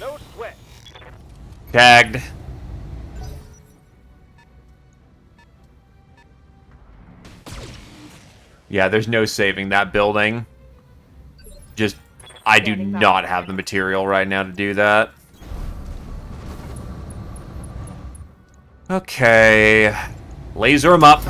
No sweat. Tagged. Yeah, there's no saving that building. Just, I do not have the material right now to do that. Okay. Laser him up.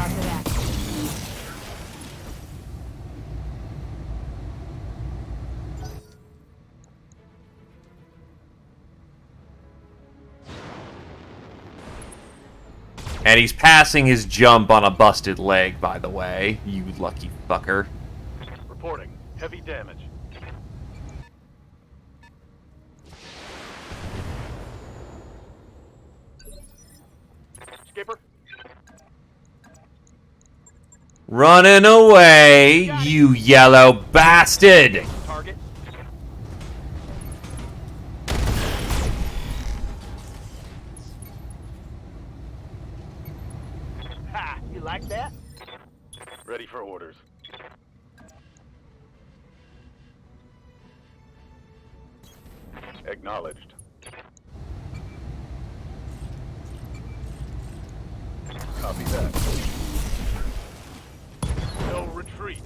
And he's passing his jump on a busted leg, by the way. You lucky fucker. Reporting. Heavy damage. Skipper. Running away, you yellow bastard! Target. Ha! You like that? Ready for orders. Acknowledged. Copy that. No retreat.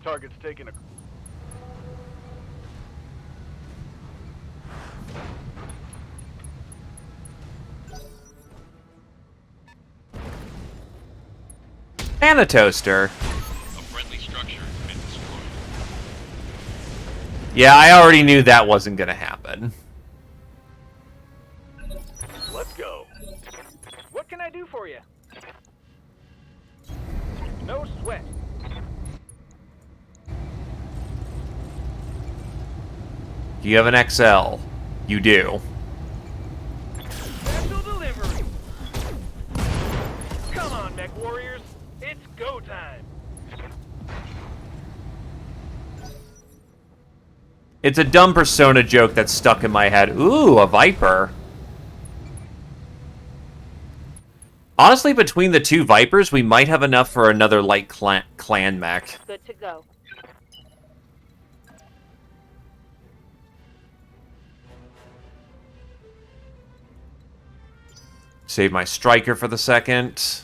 Target's taking a... And a toaster. A friendly structure has been destroyed. Yeah, I already knew that wasn't gonna happen. Let's go. What can I do for you? No sweat. Do you have an XL? You do. Special delivery. Come on, mech warriors. It's go time. It's a dumb Persona joke that's stuck in my head. Ooh, a Viper. Honestly, between the two Vipers, we might have enough for another light clan mech. Good to go. Save my striker for the second.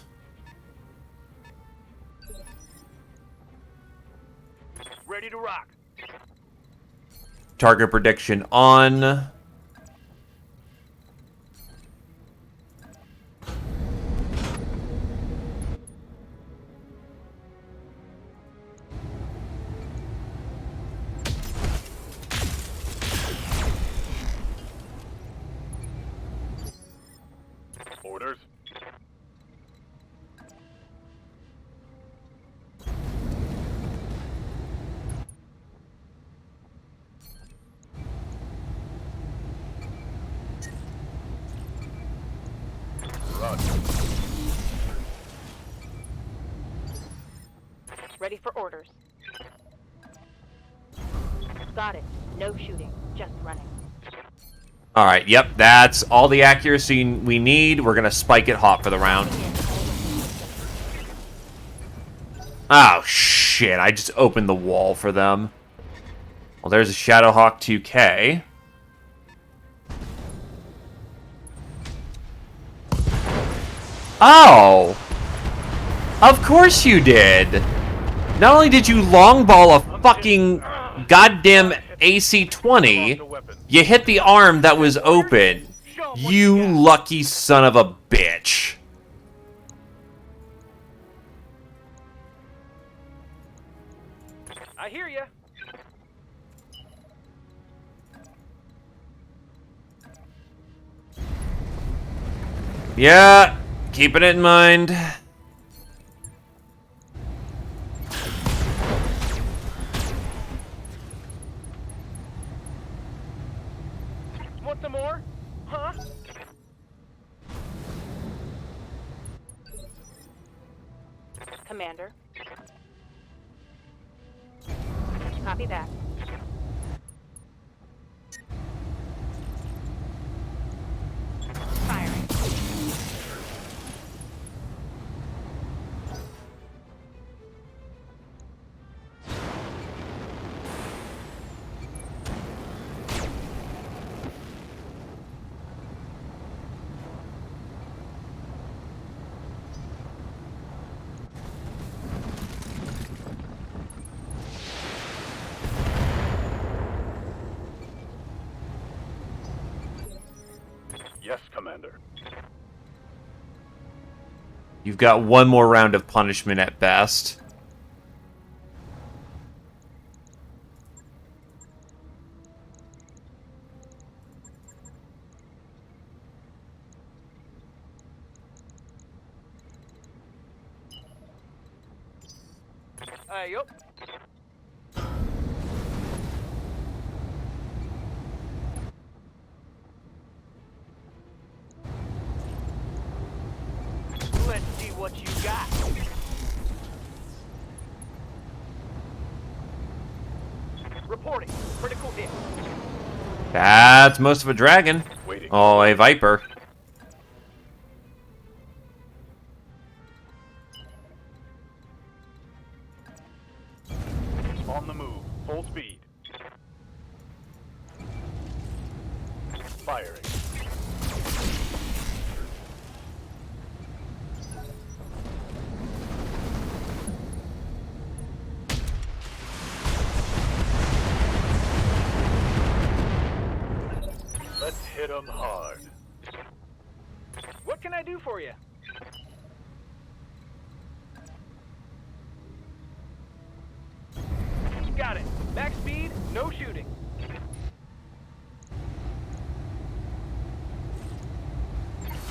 Ready to rock. Target prediction on. Orders. Roger. Ready for orders. Got it. No shooting, just running. Alright, yep, that's all the accuracy we need. We're going to spike it hot for the round. Oh, shit. I just opened the wall for them. Well, there's a Shadowhawk 2K. Oh! Of course you did! Not only did you longball a fucking goddamn AC-20, you hit the arm that was open. You lucky son of a bitch. I hear ya. Yeah, keeping it in mind. Want some more? Huh? Commander. Copy that. Firing. Yes, Commander. You've got one more round of punishment at best. Yup. Let's see what you got. Reporting. Critical hit. That's most of a dragon. Waiting. Oh, a viper. On the move. Full speed. Firing. Let's hit 'em hard. What can I do for you? Got it. Max speed, no shooting.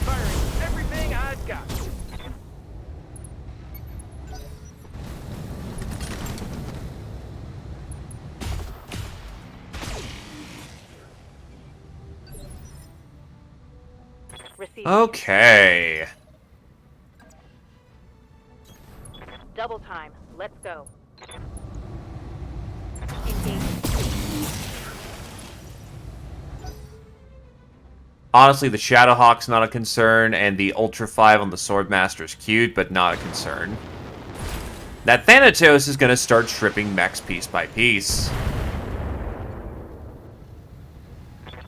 Firing everything I've got. Receive. Okay. Double time. Let's go. Engaging. Honestly, the Shadowhawk's not a concern, and the Ultra 5 on the Swordmaster's cute, but not a concern. That Thanatos is going to start stripping mechs piece by piece.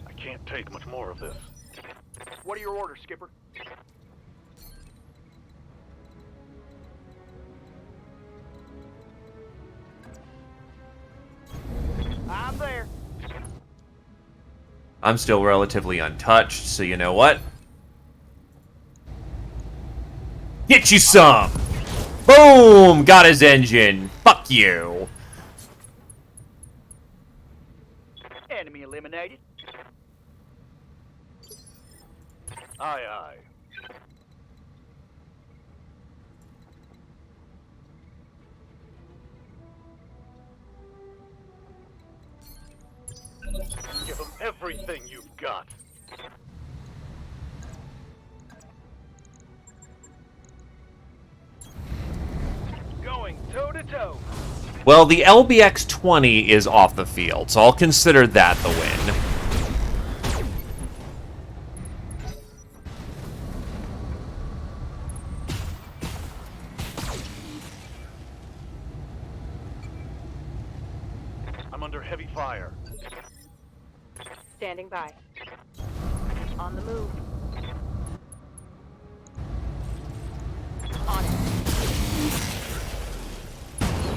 I can't take much more of this. What are your orders, Skipper? I'm there. I'm still relatively untouched, so you know what? Get you some! Boom! Got his engine. Fuck you. Enemy eliminated. Aye, aye. Give them everything you've got. Going toe-to-toe. Well, the LBX-20 is off the field, so I'll consider that the win. I'm under heavy fire. Standing by. On the move. On it.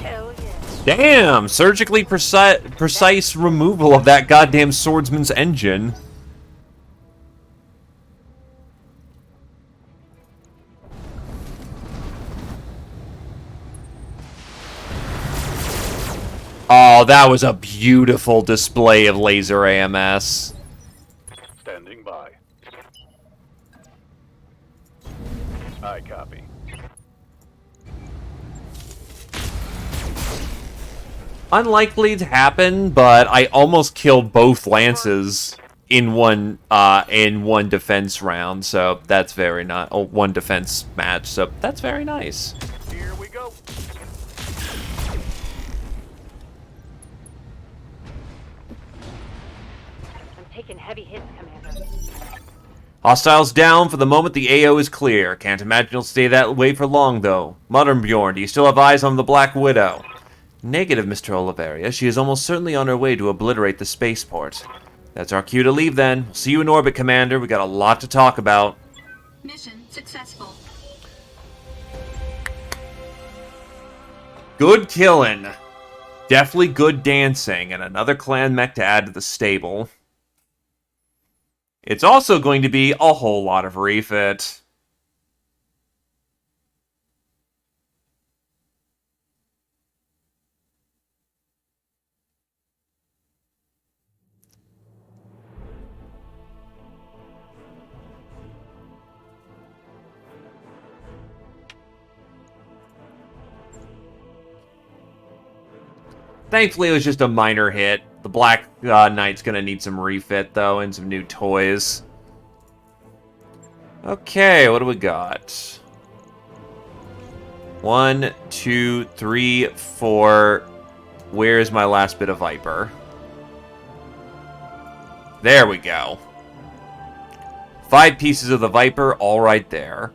Hell yeah. Damn! Surgically precise removal of that goddamn swordsman's engine. Oh, that was a beautiful display of laser AMS. Standing by. I copy. Unlikely to happen, but I almost killed both lances in one defense round, so that's very nice. Oh, one defense match, so that's very nice. Here we go. I'm taking heavy hits, Commander. Hostiles down for the moment. The AO is clear. Can't imagine it'll stay that way for long, though. Modern Bjorn, do you still have eyes on the Black Widow? Negative, Mr. Oliveria. She is almost certainly on her way to obliterate the spaceport. That's our cue to leave, then. We'll see you in orbit, Commander. We got a lot to talk about. Mission successful. Good killing. Definitely good dancing, and another clan mech to add to the stable. It's also going to be a whole lot of refit. Thankfully, it was just a minor hit. The Black Knight's gonna need some refit, though, and some new toys. Okay, what do we got? 1, 2, 3, 4. Where's my last bit of Viper? There we go. 5 pieces of the Viper, all right there.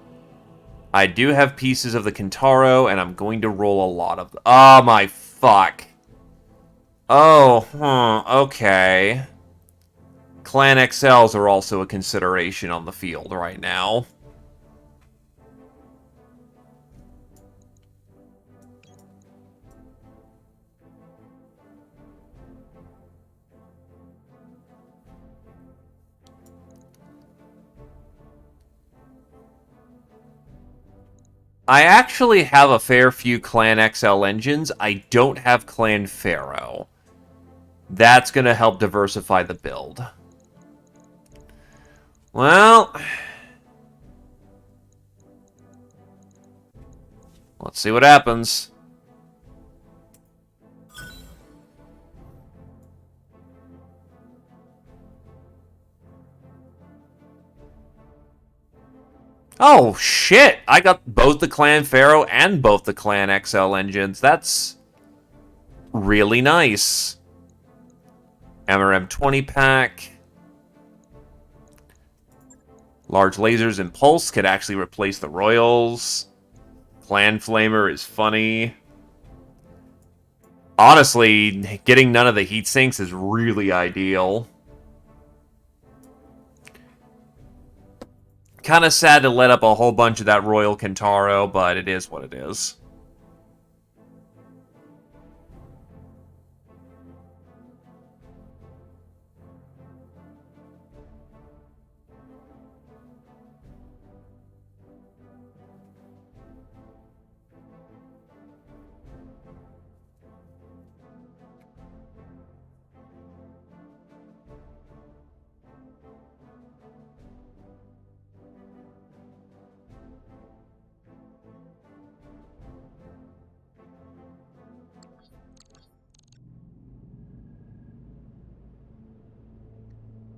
I do have pieces of the Kintaro, and I'm going to roll a lot of... Oh, my fuck. Oh, okay. Clan XLs are also a consideration on the field right now. I actually have a fair few Clan XL engines. I don't have Clan Pharaoh. That's going to help diversify the build. Well, let's see what happens. Oh, shit! I got both the Clan Pharaoh and both the Clan XL engines. That's really nice. MRM 20 pack. Large lasers and pulse could actually replace the Royals. Clan Flamer is funny. Honestly, getting none of the heat sinks is really ideal. Kind of sad to let up a whole bunch of that Royal Kintaro, but it is what it is.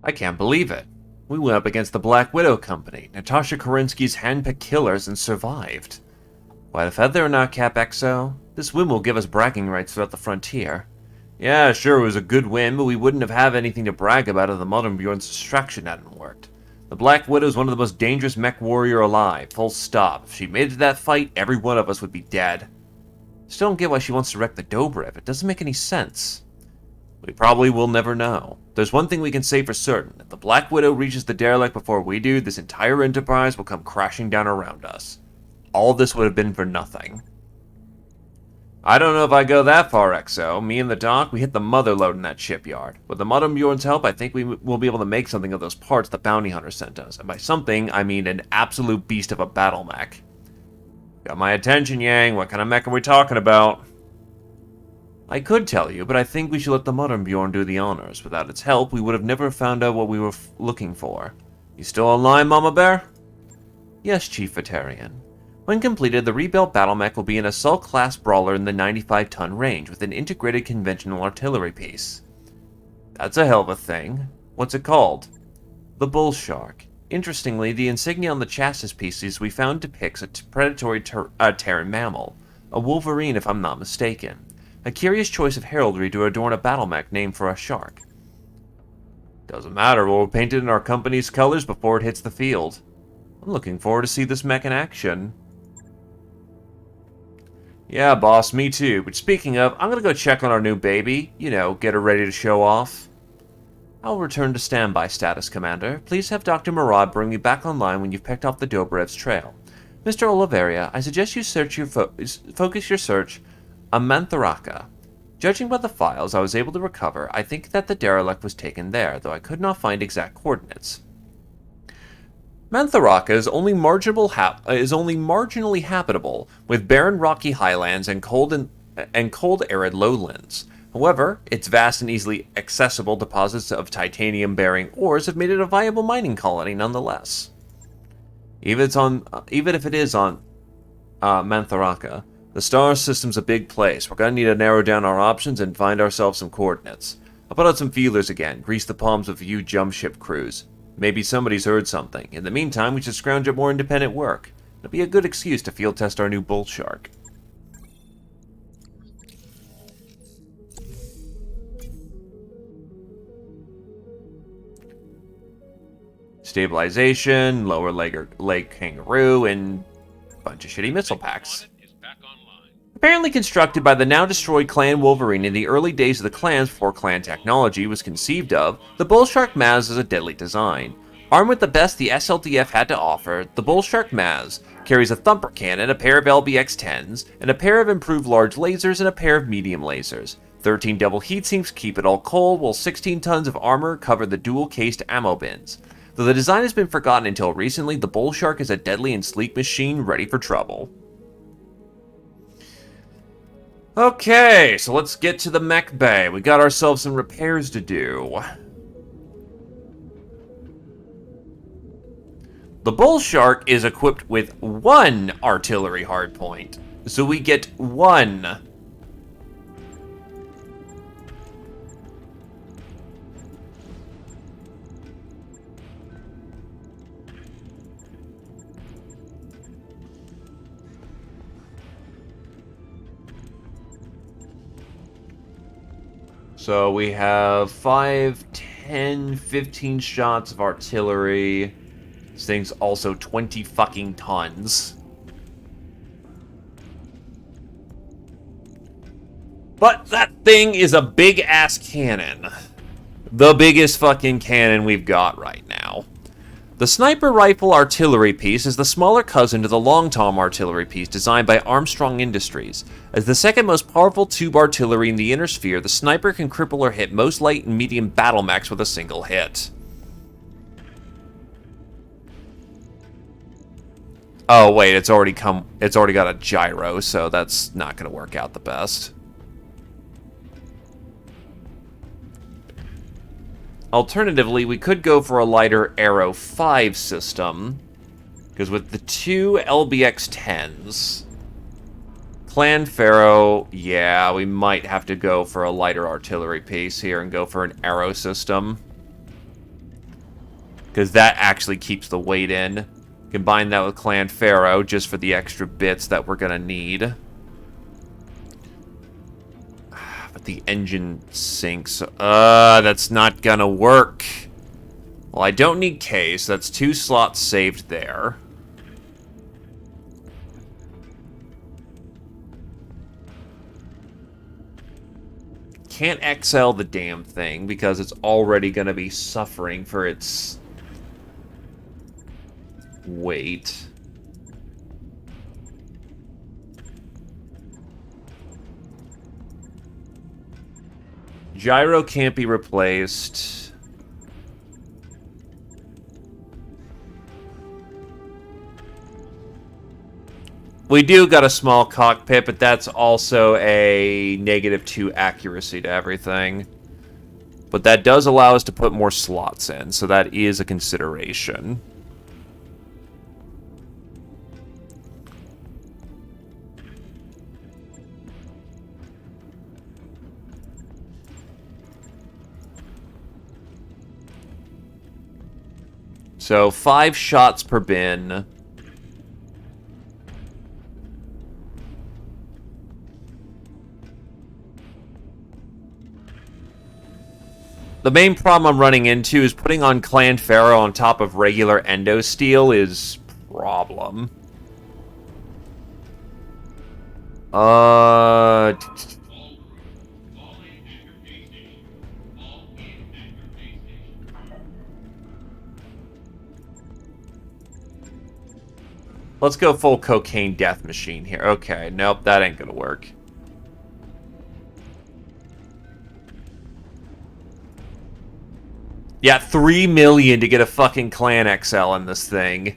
I can't believe it. We went up against the Black Widow Company, Natasha Korinsky's handpicked killers, and survived. Why, if they are not Cap XO, this win will give us bragging rights throughout the frontier. Yeah, sure, it was a good win, but we wouldn't have had anything to brag about if the Modern Bjorn's distraction hadn't worked. The Black Widow is one of the most dangerous mech warrior alive, full stop. If she made it to that fight, every one of us would be dead. Still don't get why she wants to wreck the Dobrev. It doesn't make any sense. We probably will never know. There's one thing we can say for certain. If the Black Widow reaches the derelict before we do, this entire enterprise will come crashing down around us. All this would have been for nothing. I don't know if I go that far, XO. Me and the Doc, we hit the mother lode in that shipyard. With the Modern Bjorn's help, I think we will be able to make something of those parts the bounty hunter sent us. And by something, I mean an absolute beast of a battle mech. Got my attention, Yang. What kind of mech are we talking about? I could tell you, but I think we should let the Modern Bjorn do the honors. Without its help, we would have never found out what we were looking for. You still online, Mama Bear? Yes, Chief Veterian. When completed, the rebuilt battle mech will be an assault-class brawler in the 95-ton range with an integrated conventional artillery piece. That's a hell of a thing. What's it called? The Bull Shark. Interestingly, the insignia on the chassis pieces we found depicts a predatory Terran mammal, a wolverine if I'm not mistaken. A curious choice of heraldry to adorn a battle mech named for a shark. Doesn't matter, we'll paint it in our company's colors before it hits the field. I'm looking forward to see this mech in action. Yeah, boss, me too. But speaking of, I'm gonna go check on our new baby. You know, get her ready to show off. I'll return to standby status, Commander. Please have Dr. Murad bring me back online when you've picked off the Dobrev's trail. Mr. Oliveria, I suggest you focus your search on Mantharaka. Judging by the files I was able to recover, I think that the derelict was taken there, though I could not find exact coordinates. Mantharaka is only marginally habitable, with barren rocky highlands and cold arid lowlands. However, its vast and easily accessible deposits of titanium-bearing ores have made it a viable mining colony nonetheless. Even if it is on Mantharaka, the star system's a big place. We're gonna need to narrow down our options and find ourselves some coordinates. I'll put out some feelers again, grease the palms of a few jump ship crews. Maybe somebody's heard something. In the meantime, we should scrounge up more independent work. It'll be a good excuse to field test our new bull shark. Stabilization, lower leg kangaroo, and a bunch of shitty missile packs. Apparently constructed by the now-destroyed Clan Wolverine in the early days of the clans before clan technology was conceived of, the Bullshark Maz is a deadly design. Armed with the best the SLDF had to offer, the Bullshark Maz carries a thumper cannon, a pair of LBX-10s, and a pair of improved large lasers and a pair of medium lasers. 13 double heatsinks keep it all cold, while 16 tons of armor cover the dual-cased ammo bins. Though the design has been forgotten until recently, the Bullshark is a deadly and sleek machine ready for trouble. Okay, so let's get to the mech bay. We got ourselves some repairs to do. The Bull Shark is equipped with 1 artillery hardpoint, so we get 1. So we have 5, 10, 15 shots of artillery. This thing's also 20 fucking tons. But that thing is a big-ass cannon. The biggest fucking cannon we've got right now. The sniper rifle artillery piece is the smaller cousin to the long tom artillery piece designed by Armstrong Industries. As the second most powerful tube artillery in the inner sphere, the sniper can cripple or hit most light and medium battle mechs with a single hit. Oh wait, it's already got a gyro, so that's not going to work out the best. Alternatively, we could go for a lighter Arrow 5 system, because with the 2 LBX-10s, Clan Pharaoh, yeah, we might have to go for a lighter artillery piece here and go for an Arrow system. because that actually keeps the weight in. Combine that with Clan Pharaoh just for the extra bits that we're gonna need. But the engine sinks. That's not gonna work. Well, I don't need K, so that's 2 slots saved there. Can't XL the damn thing because it's already gonna be suffering for its weight. Gyro can't be replaced. We do got a small cockpit, but that's also a -2 accuracy to everything. But that does allow us to put more slots in, so that is a consideration. So 5 shots per bin. The main problem I'm running into is putting on Clan Pharaoh on top of regular Endo Steel is problem. Let's go full cocaine death machine here. Okay, nope, that ain't gonna work. Yeah, 3 million to get a fucking Clan XL in this thing.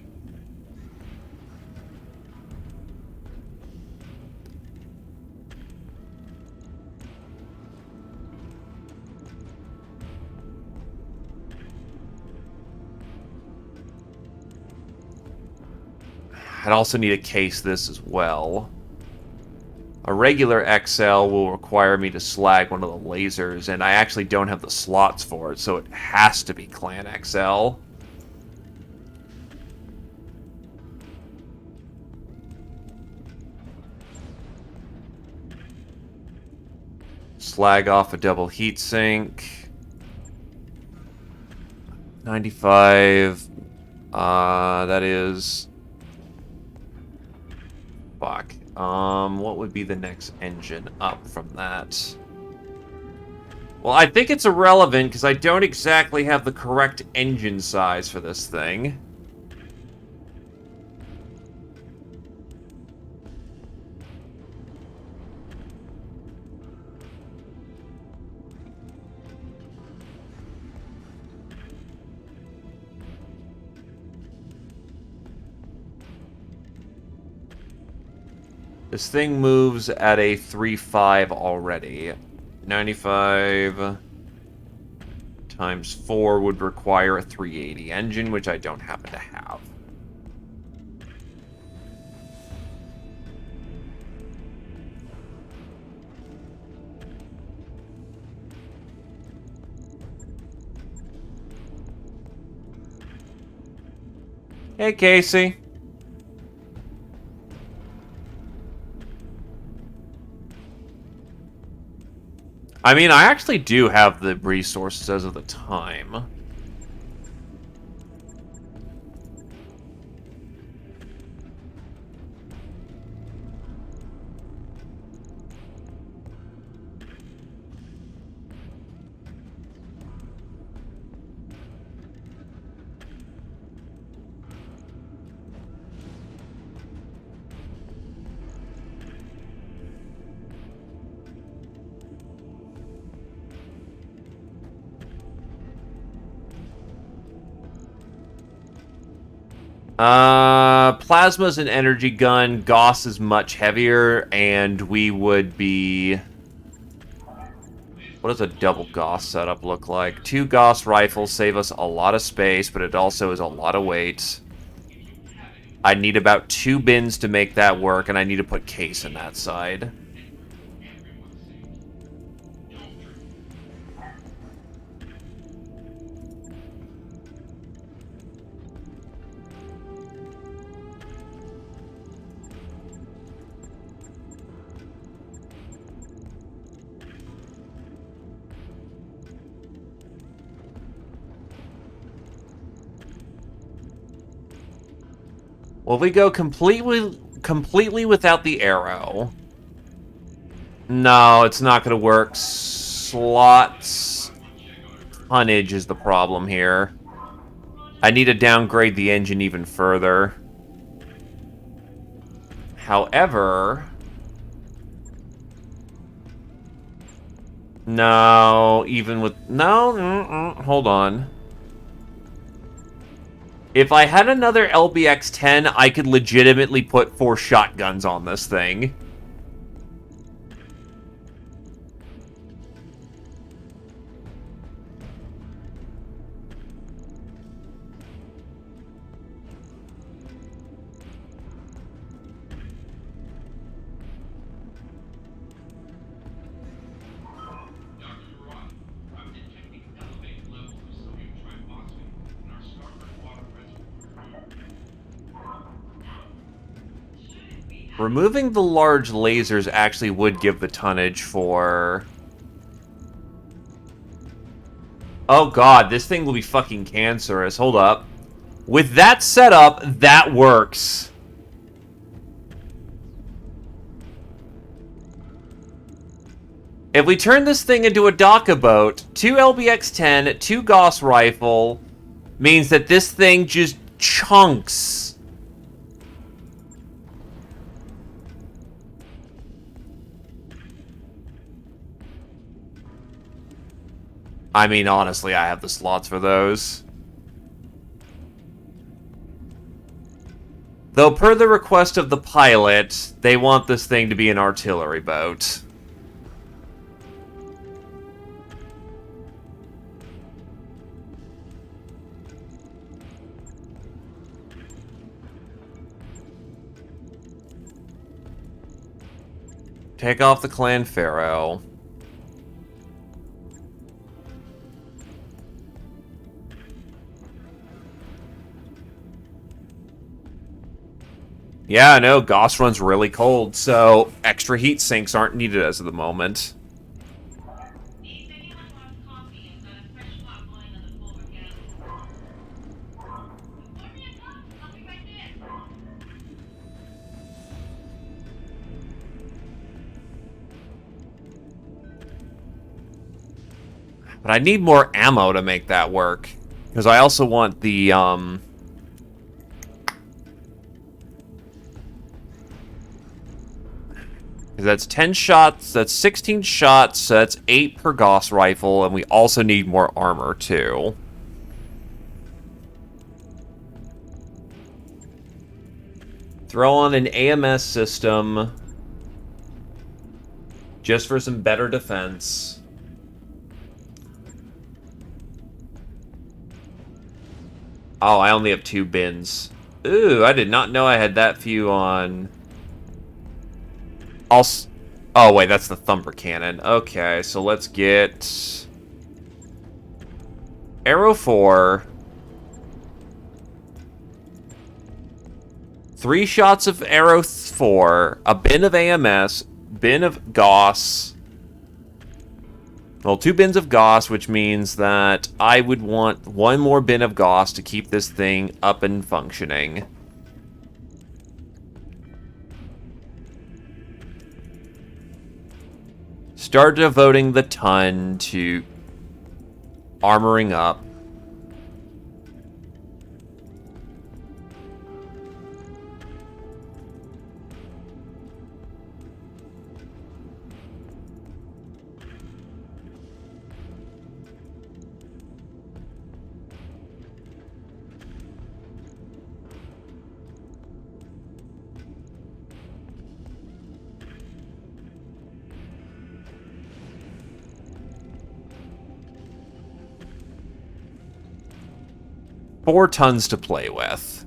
I'd also need to case this as well. A regular XL will require me to slag one of the lasers, and I actually don't have the slots for it, so it has to be Clan XL. Slag off a double heatsink. 95. That is... Fuck. What would be the next engine up from that? Well, I think it's irrelevant because I don't exactly have the correct engine size for this thing. This thing moves at a 3.5 already. 95 times 4 would require a 380 engine, which I don't happen to have. Hey, Casey. I mean, I actually do have the resources as of the time. Plasma's an energy gun. Gauss is much heavier, and we would be... What does a double Gauss setup look like? 2 Gauss rifles save us a lot of space, but it also is a lot of weight. I need about 2 bins to make that work, and I need to put case in that side. Well, if we go completely without the arrow... No, it's not going to work. Slots... Tonnage is the problem here. I need to downgrade the engine even further. However... No, even with... No, hold on. If I had another LBX-10, I could legitimately put 4 shotguns on this thing. Removing the large lasers actually would give the tonnage for... Oh god, this thing will be fucking cancerous. Hold up. With that setup, that works. If we turn this thing into a Daka boat, 2 LBX-10, 2 Gauss rifle, means that this thing just chunks. I mean, honestly, I have the slots for those. Though, per the request of the pilot, they want this thing to be an artillery boat. Take off the Clan Pharaoh. Yeah, no, Gauss runs really cold, so extra heat sinks aren't needed as of the moment. But I need more ammo to make that work. Because I also want the, That's 10 shots, that's 16 shots, so that's 8 per Gauss rifle, and we also need more armor, too. Throw on an AMS system, just for some better defense. Oh, I only have 2 bins. Ooh, I did not know I had that few on... Oh, wait, that's the Thumper Cannon. Okay, so let's get... Arrow 4. 3 shots of Arrow 4. A bin of AMS. Bin of Gauss. Well, 2 bins of Gauss, which means that I would want 1 more bin of Gauss to keep this thing up and functioning. Start devoting the ton to armoring up. Four tons to play with.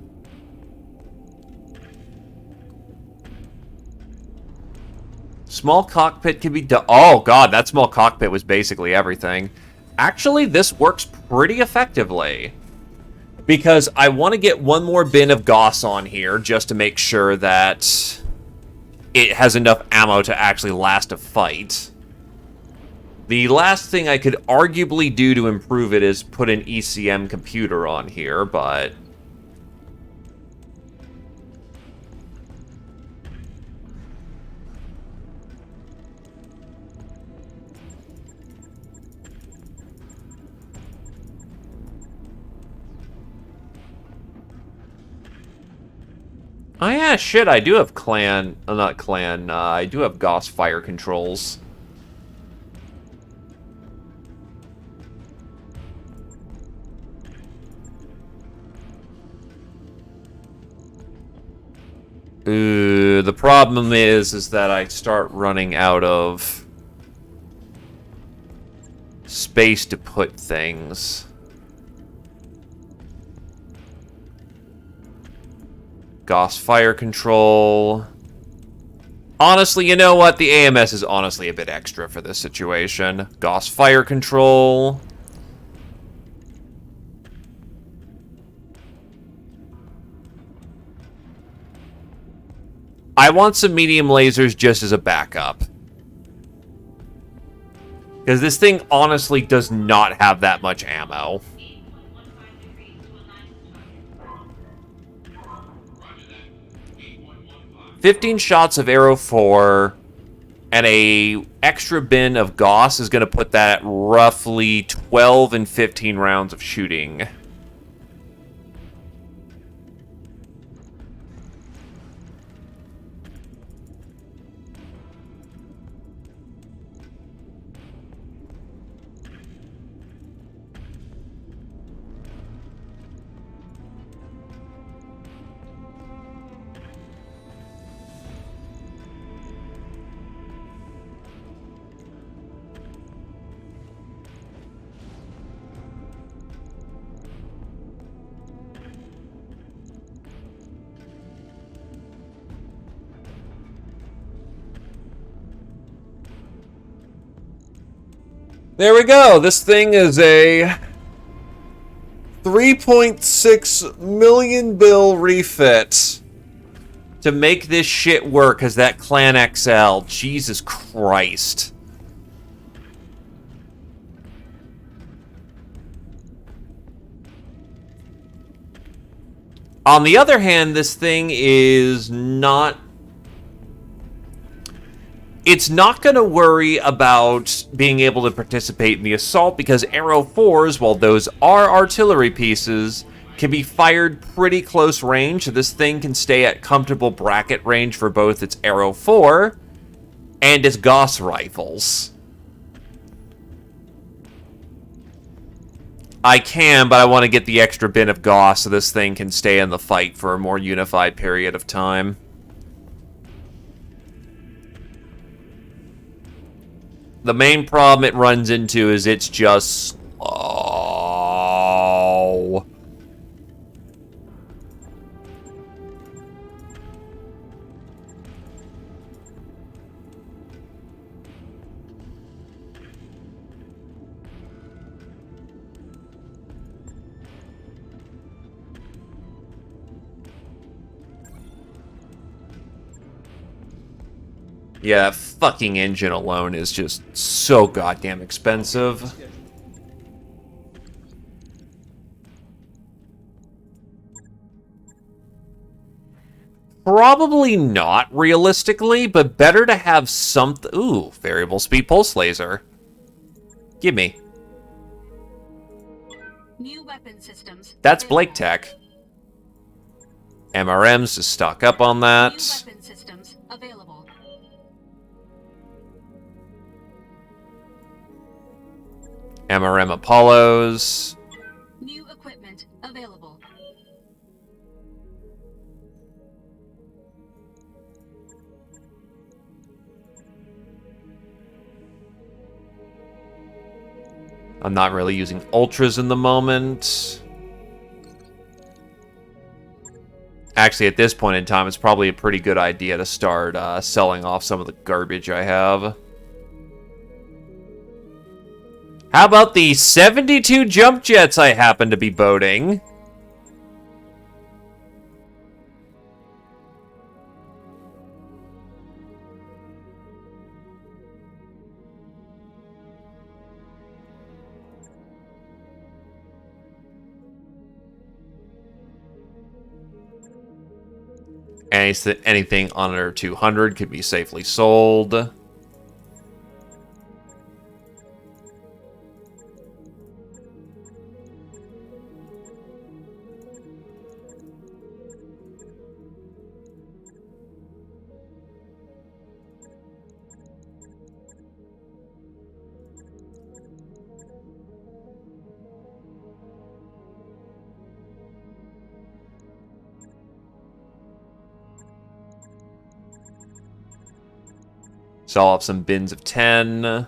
Small cockpit can be done. Oh god, that small cockpit was basically everything. Actually, this works pretty effectively. Because I want to get 1 more bin of Gauss on here just to make sure that it has enough ammo to actually last a fight. The last thing I could arguably do to improve it is put an ECM computer on here, but... Oh yeah, shit, I do have clan... not clan, I do have Gauss fire controls. The problem is that I start running out of space to put things. Gauss fire control. Honestly, you know what? The AMS is honestly a bit extra for this situation. Gauss fire control. I want some medium lasers just as a backup. Because this thing honestly does not have that much ammo. 15 shots of Arrow 4 and a extra bin of Gauss is going to put that at roughly 12 and 15 rounds of shooting. There we go. This thing is a 3.6 million bill refit to make this shit work as that Clan XL. Jesus Christ. On the other hand, this thing is not... It's not going to worry about being able to participate in the assault because Arrow 4s, while those are artillery pieces, can be fired pretty close range. This thing can stay at comfortable bracket range for both its Arrow 4 and its Gauss rifles. I can, but I want to get the extra bin of Gauss so this thing can stay in the fight for a more unified period of time. The main problem it runs into is it's just slow. Yeah, that fucking engine alone is just so goddamn expensive. Probably not, realistically, but better to have something... Ooh, variable speed pulse laser. Give me. New weapon systems. That's Blake Tech. MRMs to stock up on that. New weapon systems available. MRM Apollos. New equipment available. I'm not really using ultras in the moment. Actually, at this point in time, it's probably a pretty good idea to start selling off some of the garbage I have. How about the 72 jump jets I happen to be boating? Anything under 200 could be safely sold. Sell off some bins of 10.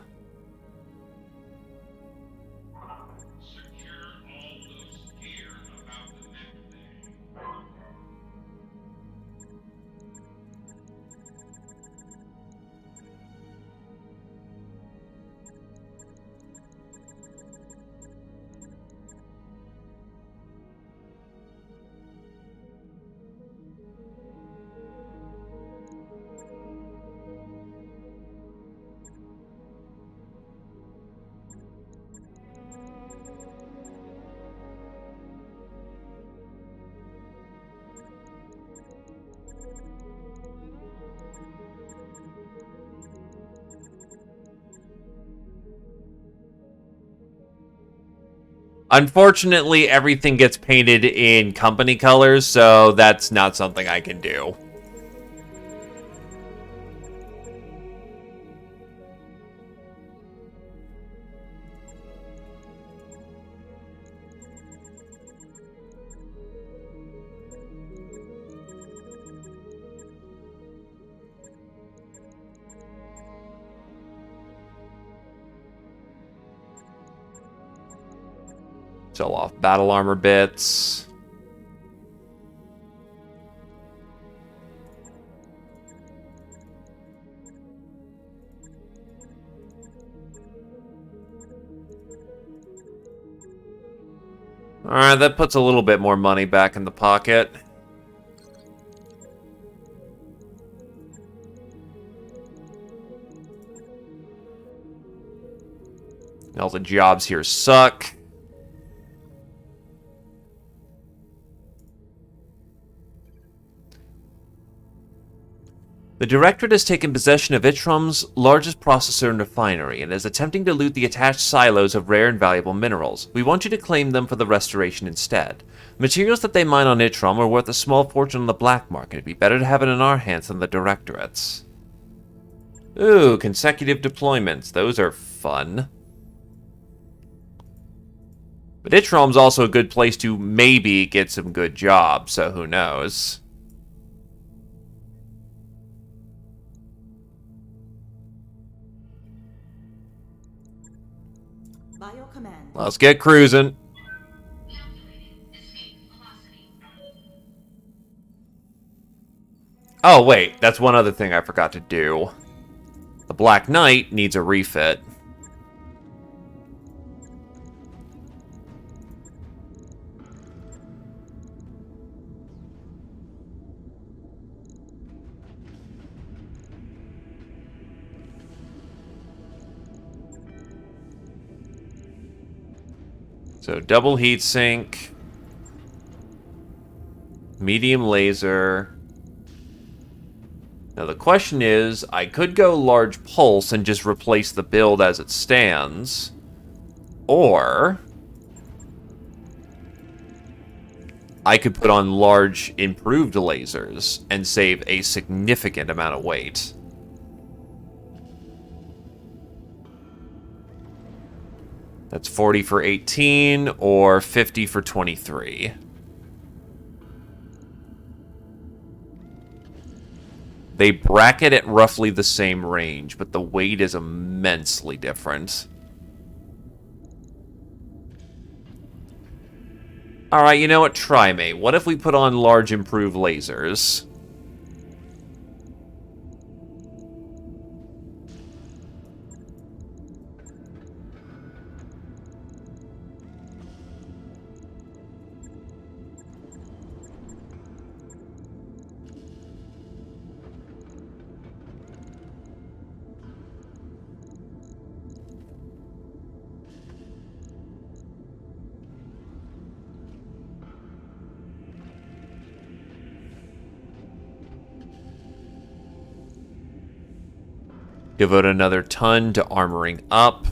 Unfortunately, everything gets painted in company colors, so that's not something I can do. Sell off battle armor bits. Alright, that puts a little bit more money back in the pocket. All the jobs here suck. The Directorate has taken possession of Itrom's largest processor and refinery and is attempting to loot the attached silos of rare and valuable minerals. We want you to claim them for the restoration instead. Materials that they mine on Itrom are worth a small fortune on the black market. It'd be better to have it in our hands than the Directorate's. Ooh, consecutive deployments. Those are fun. But Itrom's also a good place to maybe get some good jobs, so who knows. Bio command. Let's get cruising. Oh, wait, that's one other thing I forgot to do. The Black Knight needs a refit. So double heatsink, medium laser. Now the question is, I could go large pulse and just replace the build as it stands, or I could put on large improved lasers and save a significant amount of weight. That's 40 for 18, or 50 for 23. They bracket at roughly the same range, but the weight is immensely different. Alright, you know what? Try me. What if we put on large improved lasers? Devote another ton to armoring up.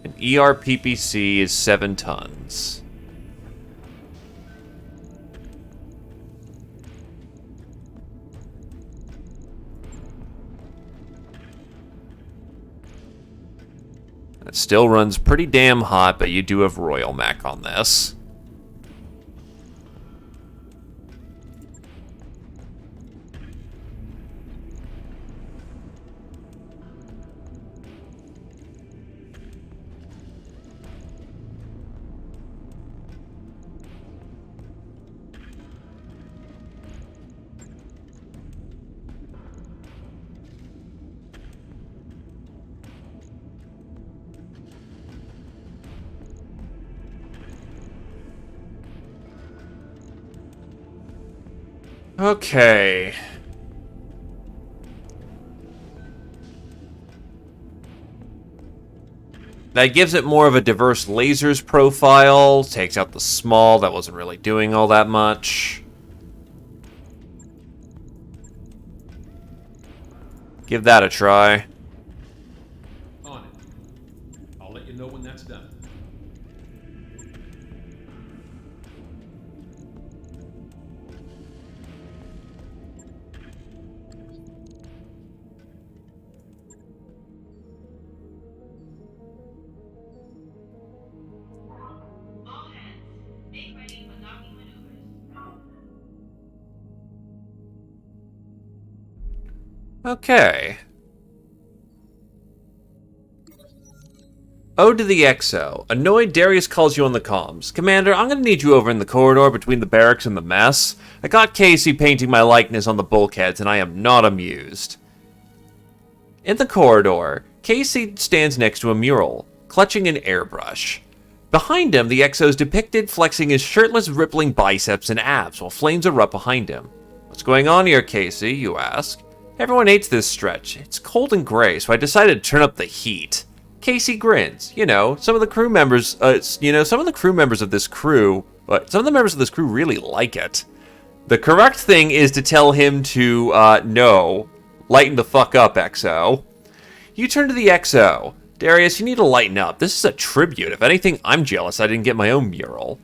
An ERPPC is 7 tons. It still runs pretty damn hot, but you do have Royal Mech on this. Okay. That gives it more of a diverse lasers profile, takes out the small, that wasn't really doing all that much. Give that a try. On it. I'll let you know when that's done. All hands, make ready for docking maneuvers. Okay. Ode to the XO. Annoyed, Darius calls you on the comms. Commander, I'm gonna need you over in the corridor between the barracks and the mess. I got Casey painting my likeness on the bulkheads, and I am not amused. In the corridor, Casey stands next to a mural, clutching an airbrush. Behind him, the XO is depicted flexing his shirtless, rippling biceps and abs, while flames erupt behind him. What's going on here, Casey, you ask? Everyone hates this stretch. It's cold and gray, so I decided to turn up the heat. Casey grins. Some of the crew members, some of the members of this crew really like it. The correct thing is to tell him to, no. Lighten the fuck up, XO. You turn to the XO. Darius, you need to lighten up. This is a tribute. If anything, I'm jealous I didn't get my own mural.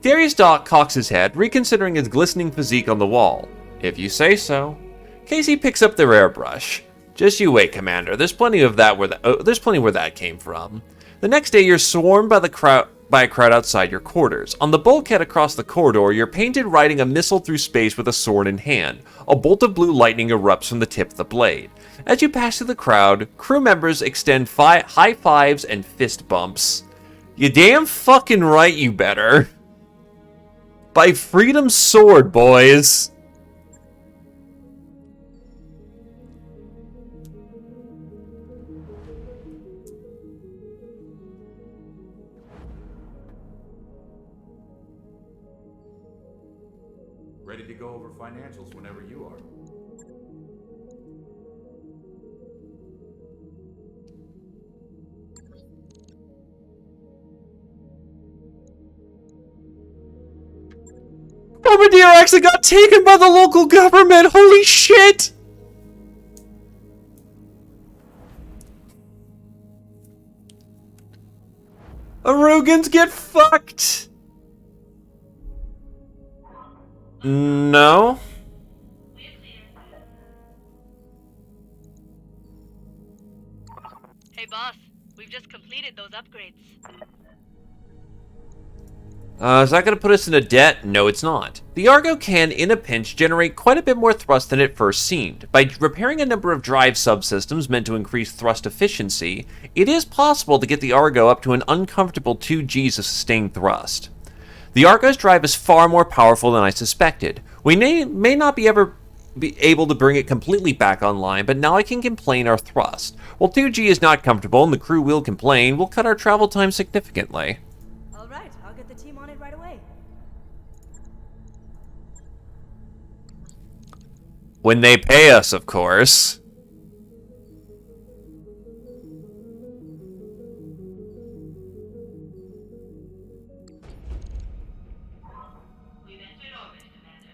Darius cocks his head, reconsidering his glistening physique on the wall. If you say so. Casey picks up their airbrush. Just you wait, Commander. There's plenty where that came from. The next day, you're swarmed by a crowd outside your quarters. On the bulkhead across the corridor, you're painted riding a missile through space with a sword in hand. A bolt of blue lightning erupts from the tip of the blade. As you pass through the crowd, crew members extend high fives and fist bumps. You damn fucking right you better. By Freedom's sword, boys. Ready to go over financials whenever you are. Bombardier actually got taken by the local government! Holy shit! Arugans get fucked! No? Hey boss, we've just completed those upgrades. Is that going to put us in a debt? No, it's not. The Argo can, in a pinch, generate quite a bit more thrust than it first seemed. By repairing a number of drive subsystems meant to increase thrust efficiency, it is possible to get the Argo up to an uncomfortable 2 Gs of sustained thrust. The Argo's drive is far more powerful than I suspected. We may not be able to bring it completely back online, but now I can complain our thrust. While 2G is not comfortable and the crew will complain, we'll cut our travel time significantly. Alright, I'll get the team on it right away. When they pay us, of course. We've entered orbit, Commander.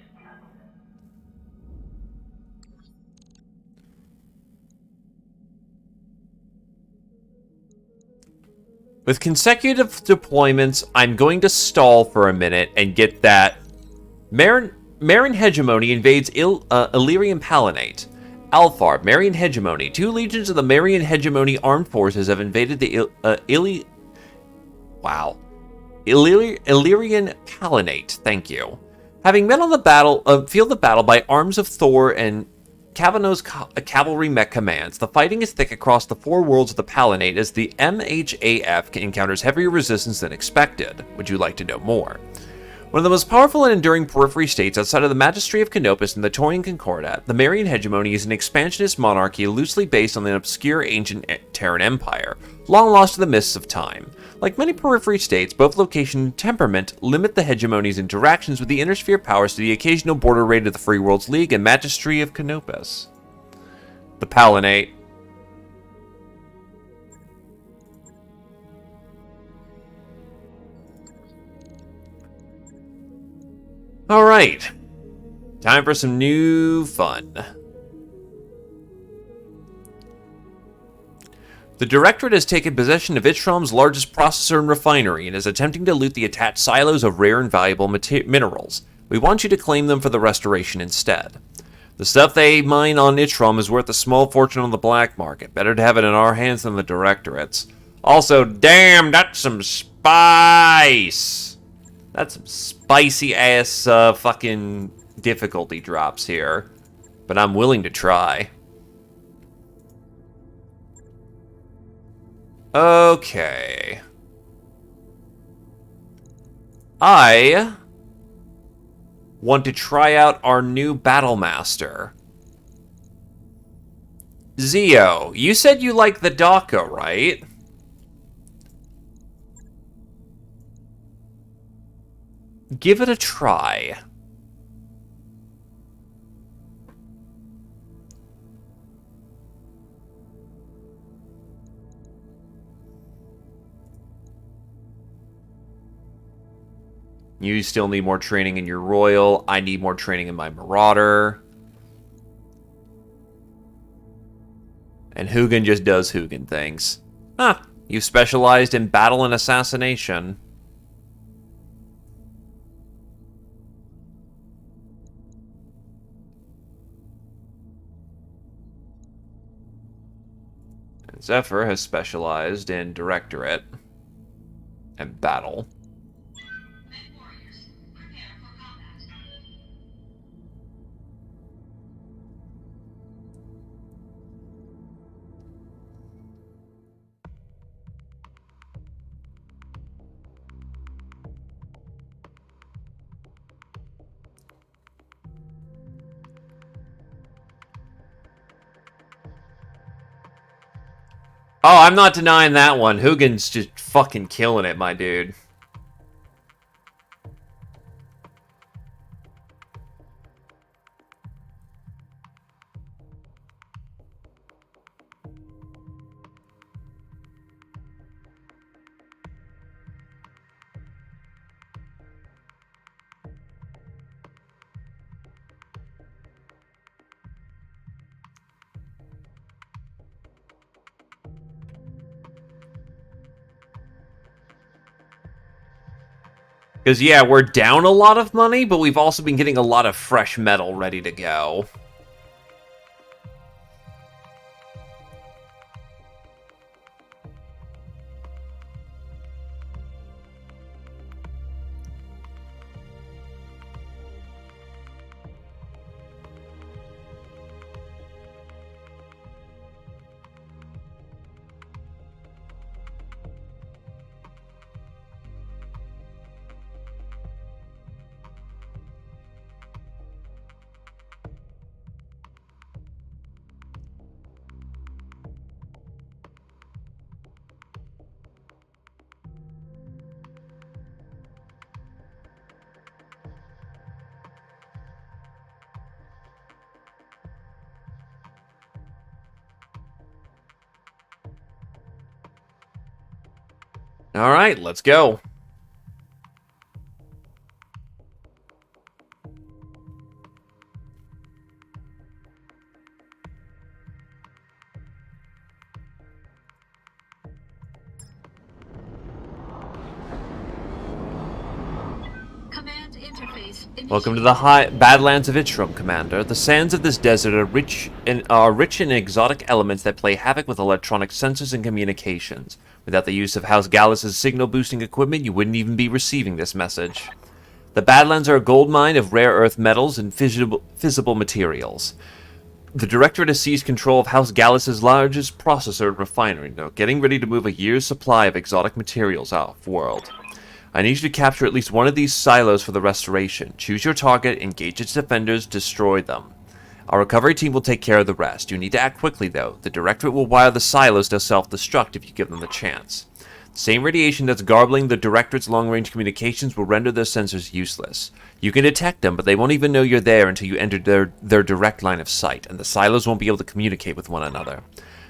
With consecutive deployments, I'm going to stall for a minute and get that. Marin Hegemony invades Illyrian Palinate. Alpharb, Marian Hegemony. 2 legions of the Marian Hegemony armed forces have invaded the Illyrian Palinate. Thank you. Having met on the field of battle by arms of Thor and Cavano's cavalry mech commands, the fighting is thick across the 4 worlds of the Palinate as the MHAF encounters heavier resistance than expected. Would you like to know more? One of the most powerful and enduring periphery states outside of the Magistry of Canopus and the Taurian Concordat, the Marian Hegemony is an expansionist monarchy loosely based on the obscure ancient Terran Empire, long lost to the mists of time. Like many periphery states, both location and temperament limit the hegemony's interactions with the inner sphere powers to the occasional border raid of the Free Worlds League and Magistry of Canopus. The Palinate. Alright. Time for some new fun. The Directorate has taken possession of Itrom's largest processor and refinery and is attempting to loot the attached silos of rare and valuable minerals. We want you to claim them for the restoration instead. The stuff they mine on Itrom is worth a small fortune on the black market. Better to have it in our hands than the Directorate's. Also, damn, that's some spice! That's some spicy-ass fucking difficulty drops here. But I'm willing to try. Okay. I want to try out our new Battlemaster. Zio, you said you like the Daka, right? Give it a try. You still need more training in your Royal. I need more training in my Marauder. And Hugin just does Hugin things. Huh. You specialized in battle and assassination. And Zephyr has specialized in Directorate and battle. Oh, I'm not denying that one. Hugin's just fucking killing it, my dude. Because, yeah, we're down a lot of money, but we've also been getting a lot of fresh metal ready to go. All right, let's go. Command interface initiated. Welcome to the Badlands of Itchrum, Commander. The sands of this desert are rich in exotic elements that play havoc with electronic sensors and communications. Without the use of House Gallus's signal-boosting equipment, you wouldn't even be receiving this message. The Badlands are a gold mine of rare earth metals and fissile materials. The Directorate has seized control of House Gallus's largest processor and refinery, now getting ready to move a year's supply of exotic materials off-world. I need you to capture at least one of these silos for the restoration. Choose your target, engage its defenders, destroy them. Our recovery team will take care of the rest. You need to act quickly, though. The Directorate will wire the silos to self-destruct if you give them the chance. The same radiation that's garbling the Directorate's long-range communications will render their sensors useless. You can detect them, but they won't even know you're there until you enter their direct line of sight, and the silos won't be able to communicate with one another.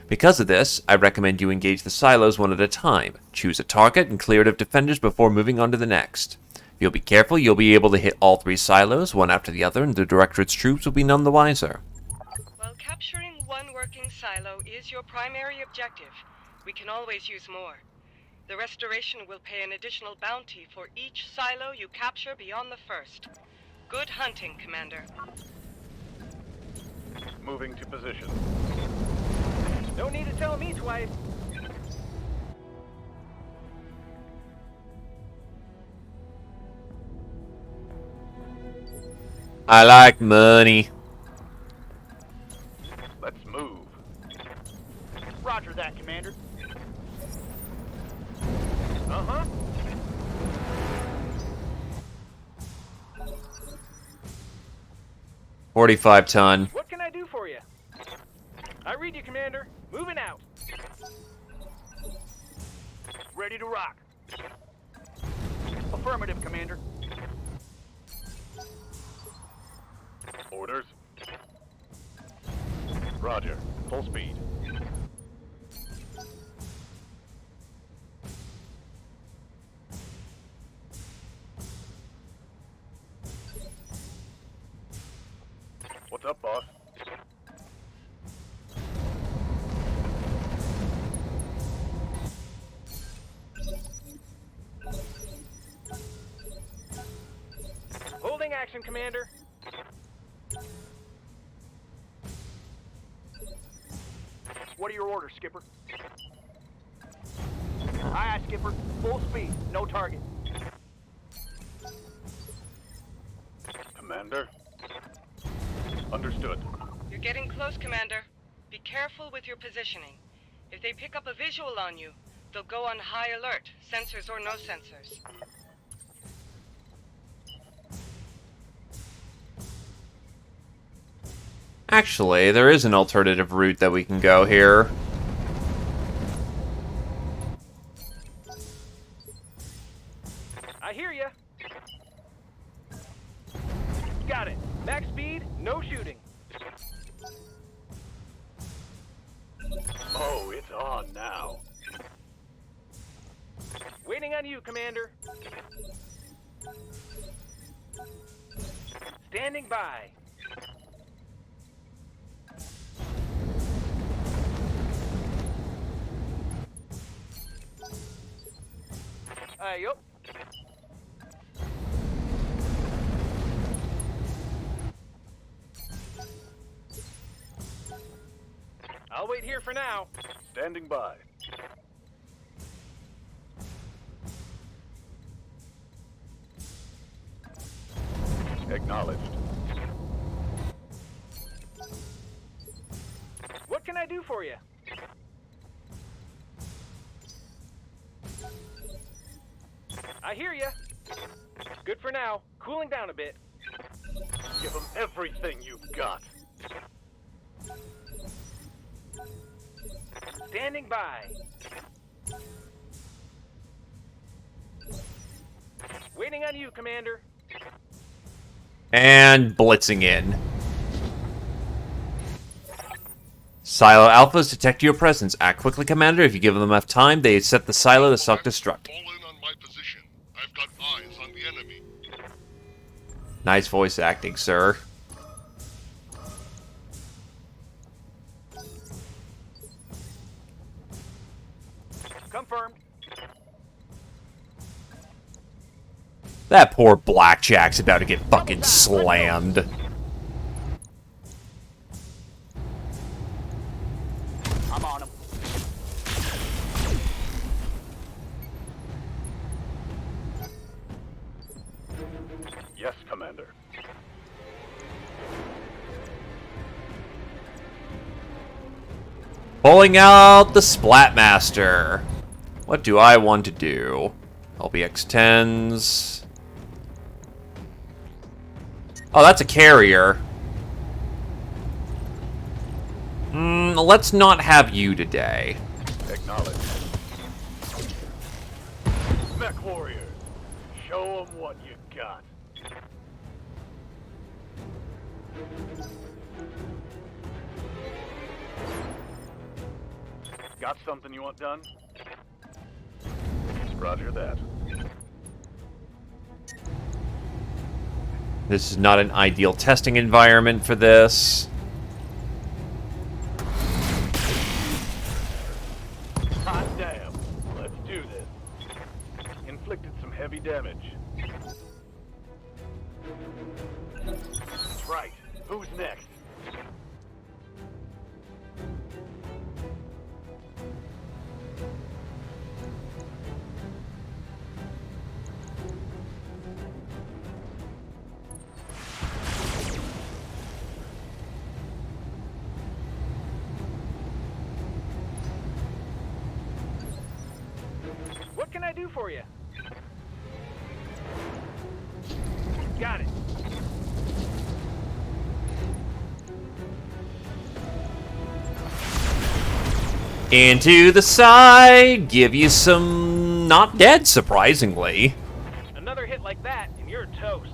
Because of this, I recommend you engage the silos one at a time. Choose a target and clear it of defenders before moving on to the next. If you'll be careful, you'll be able to hit all 3 silos, one after the other, and the Directorate's troops will be none the wiser. Well, capturing one working silo is your primary objective. We can always use more. The restoration will pay an additional bounty for each silo you capture beyond the first. Good hunting, Commander. Moving to position. No need to tell me twice. I like money. Let's move. Roger that, Commander. Uh-huh. $45-ton. What can I do for you? I read you, Commander. Moving out. Ready to rock. Affirmative, Commander. Orders. Roger. Full speed. What's up, boss? Holding action, Commander. What are your orders, Skipper? Aye, aye, Skipper. Full speed. No target. Commander? Understood. You're getting close, Commander. Be careful with your positioning. If they pick up a visual on you, they'll go on high alert, sensors or no sensors. Actually, there is an alternative route that we can go here. I hear ya. Got it. Max speed, no shooting. Oh, it's on now. Waiting on you, Commander. Standing by. Yup. I'll wait here for now. Standing by. Acknowledged. What can I do for you? I hear ya. Good for now. Cooling down a bit. Give them everything you've got. Standing by. Waiting on you, Commander. And blitzing in. Silo Alphas detect your presence. Act quickly, Commander. If you give them enough time, they set the silo to self-destruct. Fall in on my position. I've got eyes on the enemy. Nice voice acting, sir. Confirmed. That poor Blackjack's about to get fucking slammed. I'm on him. Yes, Commander. Pulling out the Splatmaster. What do I want to do? LBX-10s. Oh, that's a carrier. Let's not have you today. Acknowledged. Mech Warriors, show them what you got. Got something you want done? Roger that. This is not an ideal testing environment for this. Hot damn. Let's do this. Inflicted some heavy damage. That's right. Who's next? What can I do for you? Got it. Into the side, give you some not dead, surprisingly. Another hit like that, and you're toast.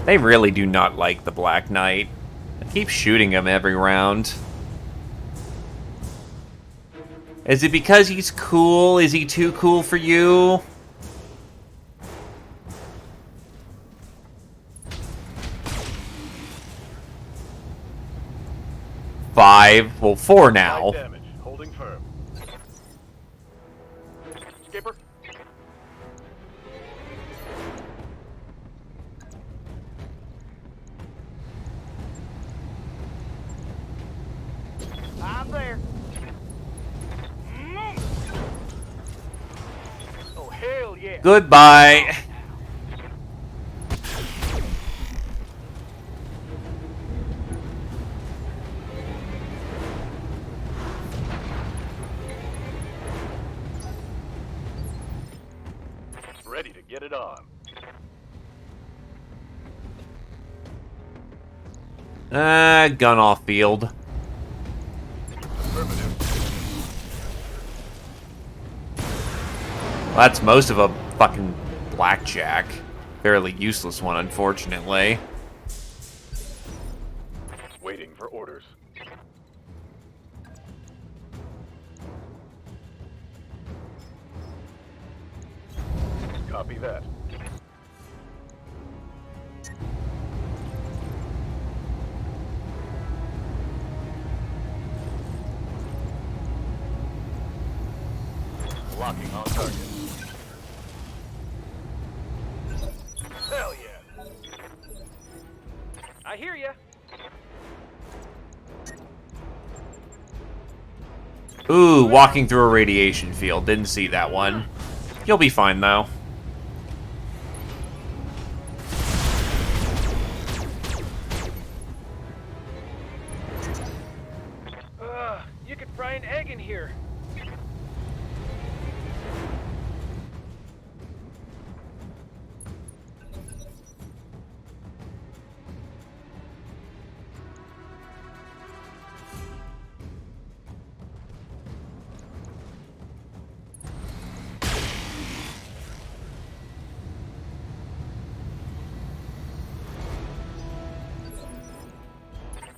They really do not like the Black Knight. I keep shooting him every round. Is it because he's cool? Is he too cool for you? Five. Well, 4 now. Light damage. Holding firm. Skipper. I'm there. Oh, hell yeah. Goodbye. Ready to get it on. Gun off field. Well, that's most of a fucking Blackjack. Fairly useless one, unfortunately. Waiting for orders. Copy that. Locking on target. Hell yeah. I hear ya. Ooh, walking through a radiation field. Didn't see that one. You'll be fine, though. You could fry an egg in here.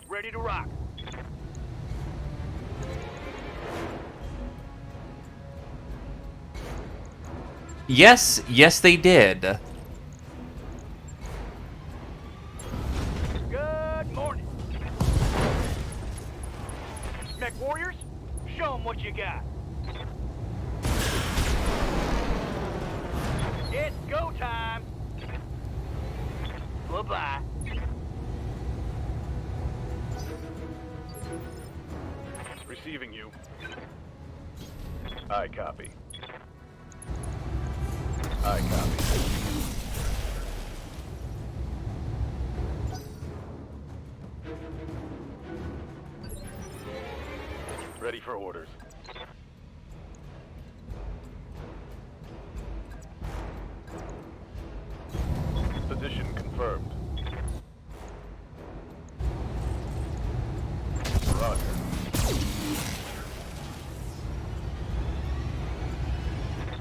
Ready to rock. Yes, yes they did. Good morning. Mech Warriors, show them what you got. It's go time. Bye-bye. Receiving you. I copy. I copy. Ready for orders. Position confirmed. Roger.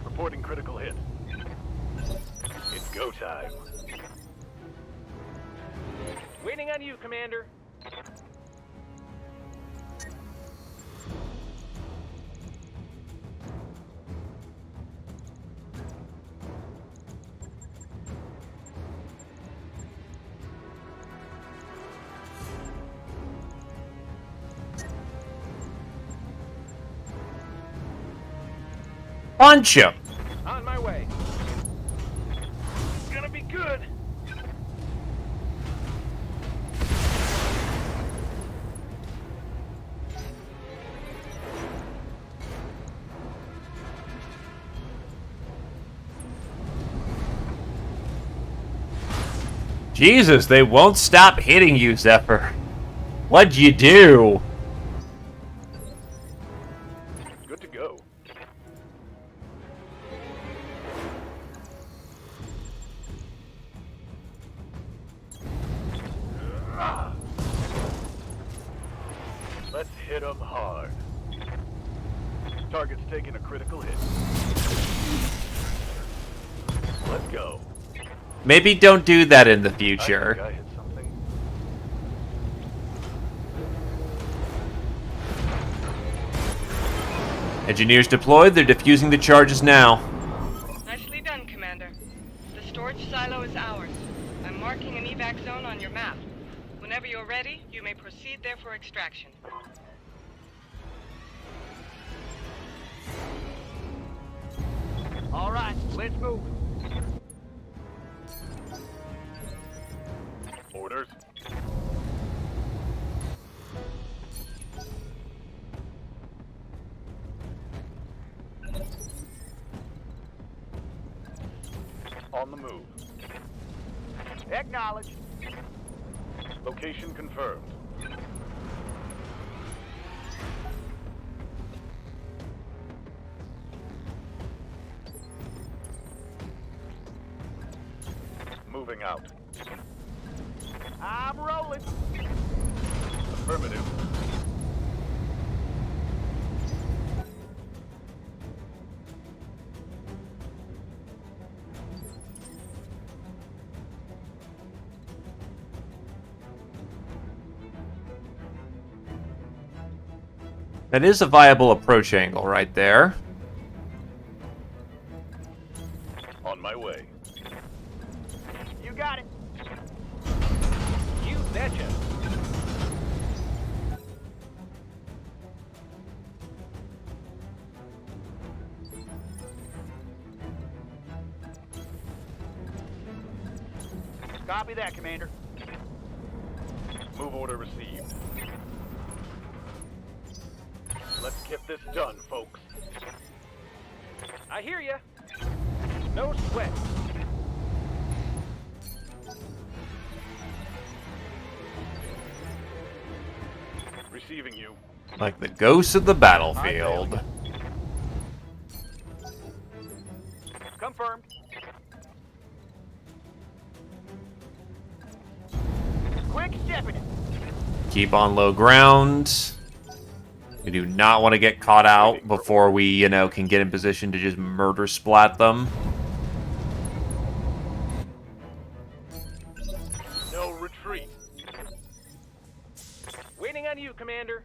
Reporting critical hit. It's go time. Waiting on you, Commander. Punch him! On my way. It's gonna be good. Jesus, they won't stop hitting you, Zephyr. What'd you do? Good to go. Let's hit them hard. Target's taking a critical hit. Let's go. Maybe don't do that in the I think future. I hit something. Engineers deployed, they're defusing the charges now. Nicely done, Commander. The storage silo is ours. I'm marking an evac zone on your map. Whenever you're ready, you may proceed there for extraction. All right, let's move. Orders. On the move. Acknowledge. Location confirmed. Moving out. I'm rolling. Affirmative. That is a viable approach angle right there. On my way. You got it. You betcha. Copy that, Commander. Move order received. Let's get this done, folks. I hear ya. No sweat. Receiving you. Like the ghosts of the battlefield. Confirmed. Quick stepping it. Keep on low ground. We do not want to get caught out before we, you know, can get in position to just murder splat them. No retreat. Waiting on you, Commander.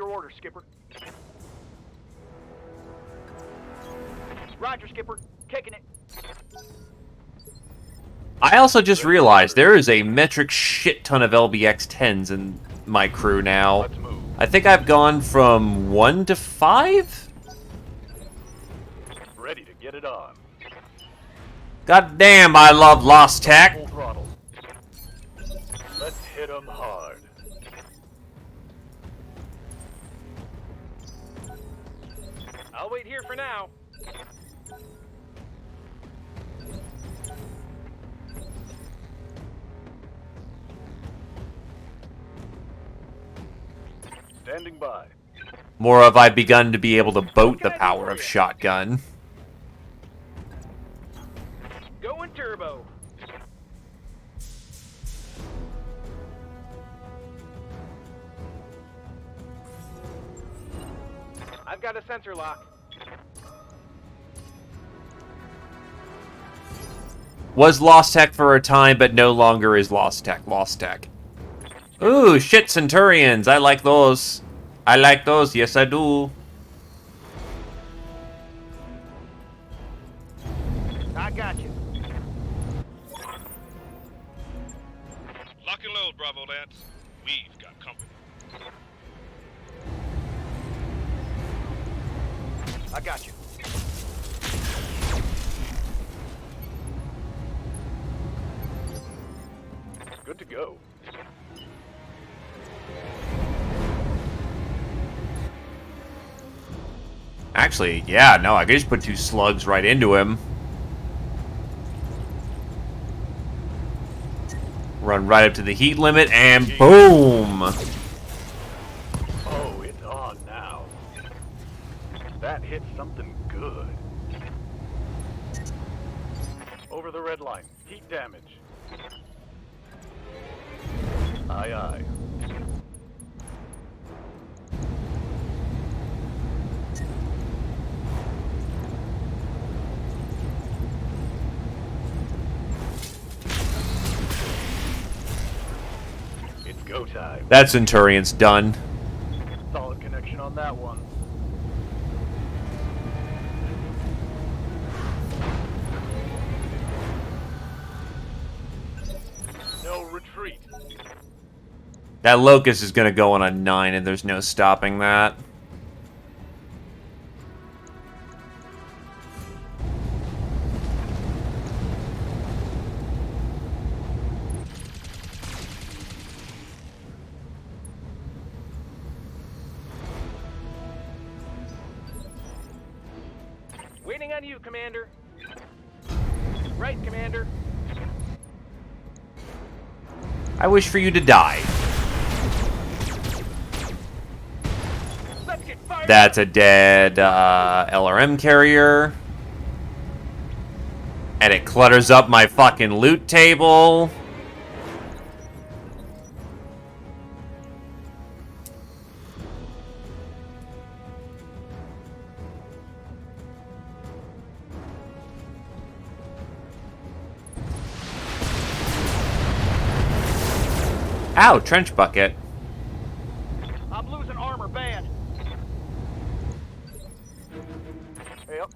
your order, Skipper. Roger, Skipper. Kicking it. I also just realized there is a metric shit ton of LBX-10s in my crew now. Let's move. I think I've gone from 1 to 5? Ready to get it on. God damn, I love Lost Tech. Full throttle. Let's hit 'em hard. I'll wait here for now. Standing by. More have I begun to be able to boat the power of shotgun. Going turbo. I've got a sensor lock. Was Lost Tech for a time, but no longer is Lost Tech. Lost Tech. Ooh, shit Centurions. I like those. I like those. Yes, I do. I got you. Lock and load, Bravo Lance. We've got company. I got you. Good to go. Actually, yeah, no, I could just put 2 slugs right into him. Run right up to the heat limit, and boom! Oh, it's on now. That hit something good. Over the red line. Heat damage. Aye, aye. It's go time. That Centurion's done. Solid connection on that one. No retreat. That Locust is gonna go on a 9, and there's no stopping that. Waiting on you, Commander. Right, Commander. I wish for you to die. Let's get fired. That's a dead LRM carrier. And it clutters up my fucking loot table. Ow, trench bucket. I'm losing armor bad. Yep.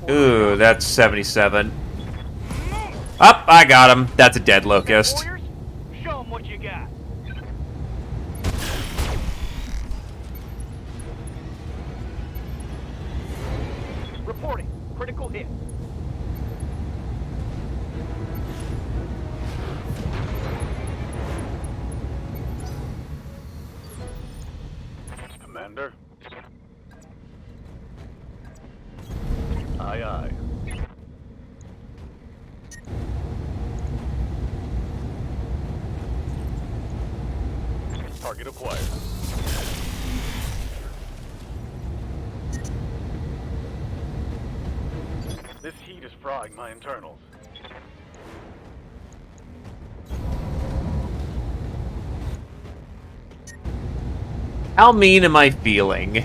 Ooh, that's 77. Up, I got him. That's a dead Locust. Warriors, show 'em what you got. Reporting. Critical hit. Commander. Aye, aye. Target acquired. This heat is frying my internals. How mean am I feeling?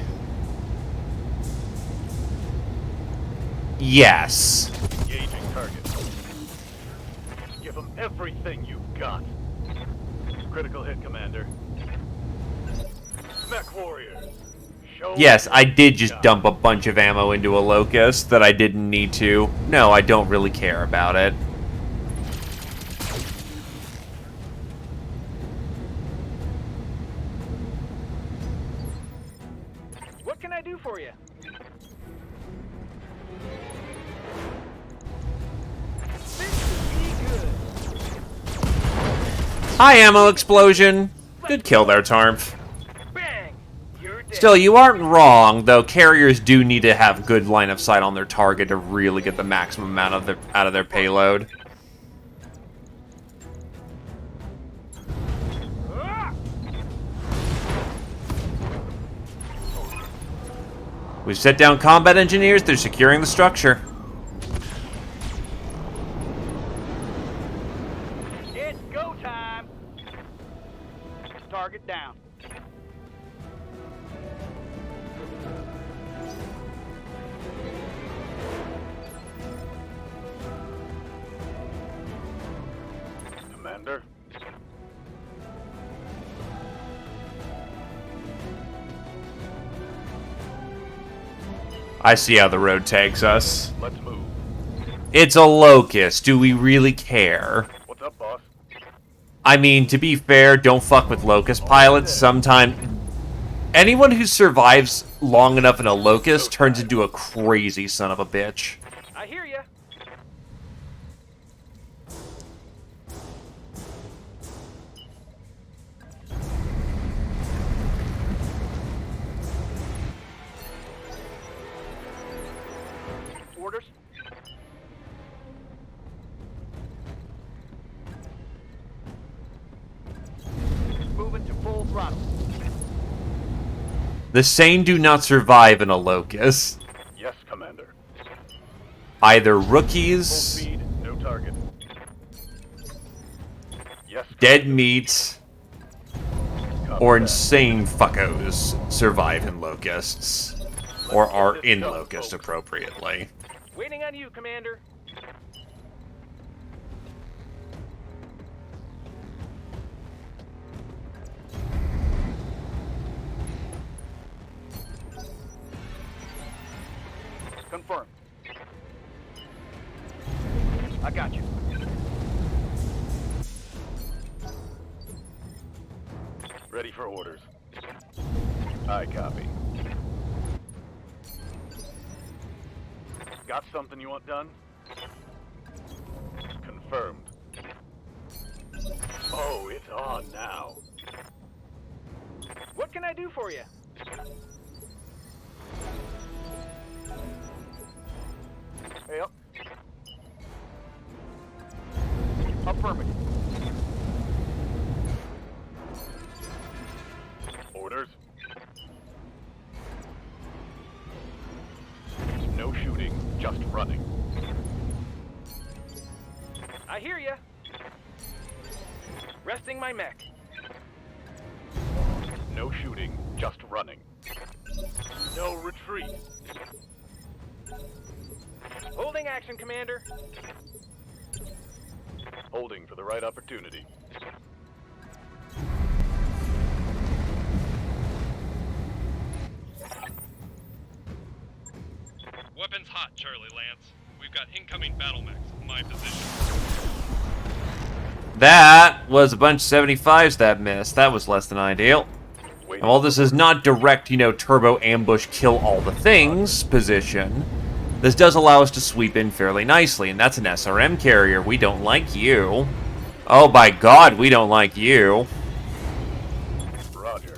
Yes. Engaging target. Everything you've got. Critical hit, Commander. Mech warriors. Show Yes, I what did you just got. dump a bunch of ammo into a locust that I didn't need to. No, I don't really care about it. What can I do for you? Hi, ammo explosion. Good kill there, Tarmp. Bang! You're dead. Still, you aren't wrong, though carriers do need to have good line of sight on their target to really get the maximum amount of out of their payload. We've set down combat engineers, they're securing the structure. It's go time. Target down. Commander. I see how the road takes us. Let's move. It's a locust. Do we really care? What's up, boss? I mean, to be fair, don't fuck with locust pilots. Sometimes anyone who survives long enough in a locust turns into a crazy son of a bitch. I hear ya. Orders. Moving to full throttle. The sane do not survive in a locust. Yes, Commander. Either Full rookies, speed, no target. Yes, dead Commander. meat, Copy or that. insane fuckos survive in locusts. Or are in locust appropriately. Waiting on you, Commander. Confirmed. I got you. Ready for orders. I copy. Got something you want done? Confirmed. Oh, it's on now. What can I do for you? Yep. Affirmative. Orders. No shooting, just running. I hear ya. Resting my mech. No shooting, just running. No retreat. Holding action, Commander. Holding for the right opportunity. Weapons hot, Charlie Lance. We've got incoming battle mechs in my position. That was a bunch of 75s that missed. That was less than ideal. And while this is not direct, turbo ambush kill all the things position, this does allow us to sweep in fairly nicely, and that's an SRM carrier. We don't like you. Oh, by God, we don't like you. Roger.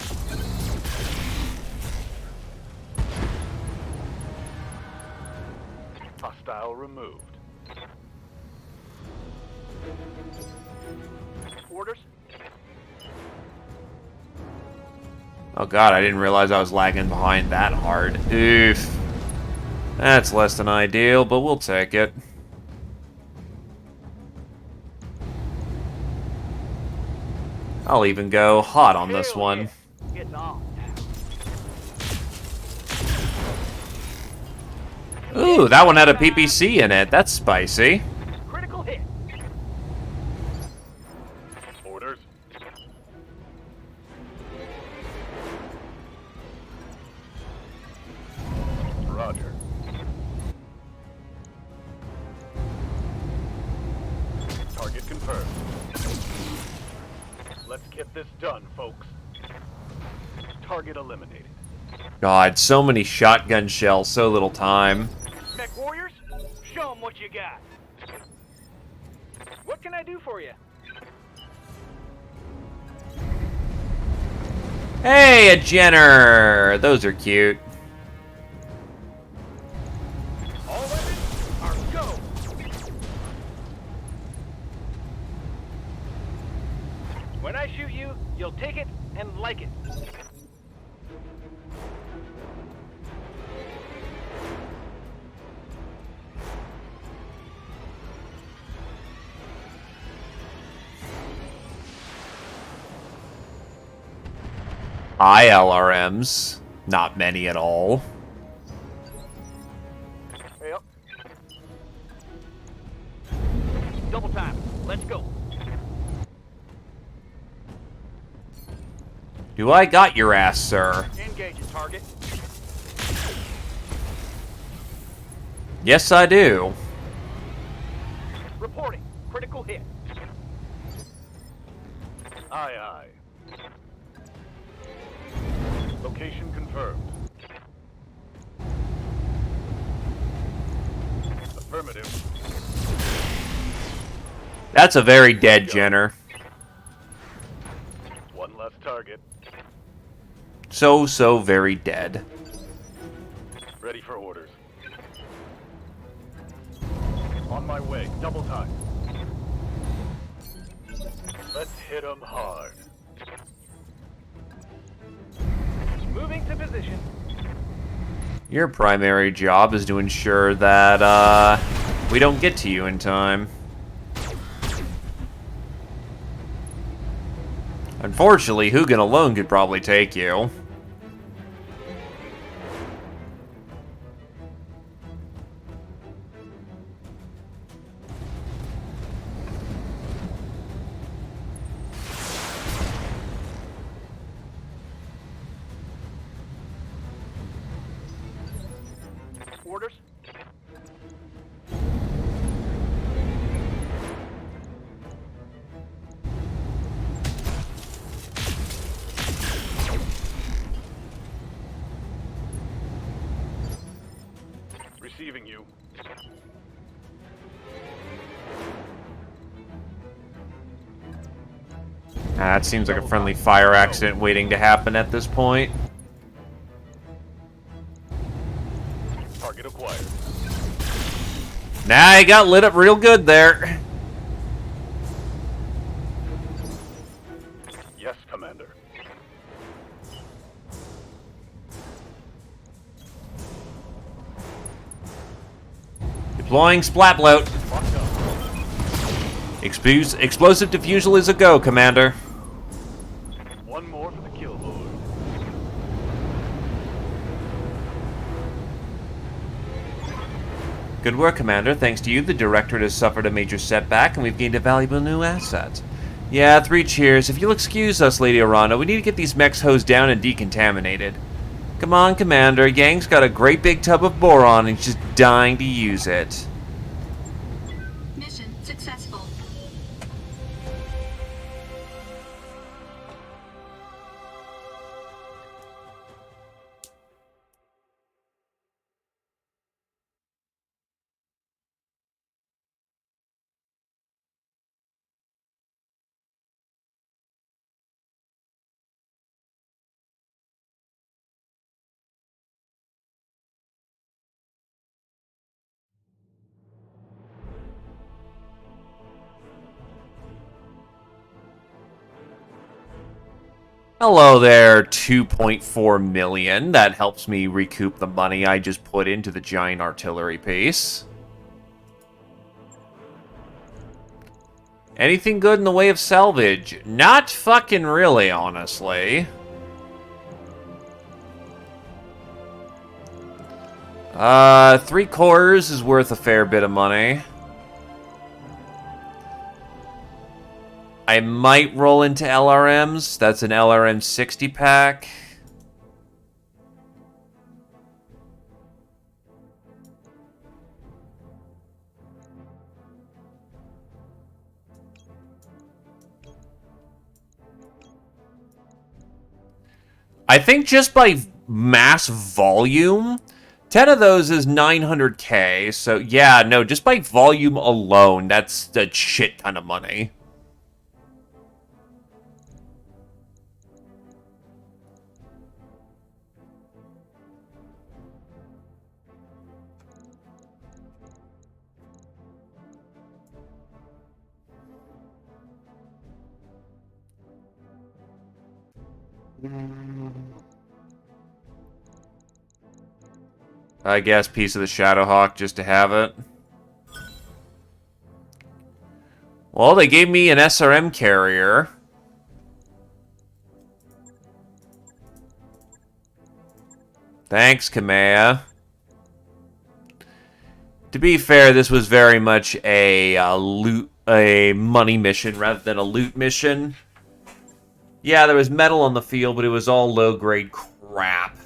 Hostile removed. Orders. Oh God, I didn't realize I was lagging behind that hard. Oof. That's less than ideal, but we'll take it. I'll even go hot on this one. It's on. Ooh, that one had a PPC in it. That's spicy. Critical hit. Target eliminated. God, so many shotgun shells, so little time. Mech warriors, show 'em what you got. What can I do for you? Hey, a Jenner! Those are cute. All weapons are go. When I shoot you, you'll take it and like it. ILRMs. Not many at all. Yep. Double time. Let's go. Do I got your ass, sir? Engage a target. Yes, I do. Reporting. Critical hit. Aye, aye. Location confirmed. Affirmative. That's a very dead Jenner. One less target. So very dead. Ready for orders. On my way. Double time. Let's hit 'em hard. Moving to position. Your primary job is to ensure that, we don't get to you in time. Unfortunately, Hugin alone could probably take you. Orders. Receiving you. That seems like a friendly fire accident waiting to happen at this point. Target acquired. Nah, he got lit up real good there. Yes, Commander. Deploying splat bloat. Explosive diffusal is a go, Commander. One more for the kill board. Good work, Commander. Thanks to you, the Directorate has suffered a major setback, and we've gained a valuable new asset. Yeah, 3 cheers. If you'll excuse us, Lady Arana, we need to get these mechs hosed down and decontaminated. Come on, Commander. Yang's got a great big tub of boron, and he's just dying to use it. Mission successful. Hello there, 2.4 million. That helps me recoup the money I just put into the giant artillery piece. Anything good in the way of salvage? Not fucking really, honestly. 3 cores is worth a fair bit of money. I might roll into LRMs. That's an LRM 60 pack. I think just by mass volume, 10 of those is 900k. So yeah, no, just by volume alone, that's a shit ton of money. I guess piece of the Shadowhawk just to have it. Well, they gave me an SRM carrier. Thanks, Kamea. To be fair, this was very much a money mission rather than a loot mission. Yeah, there was metal on the field, but it was all low-grade crap.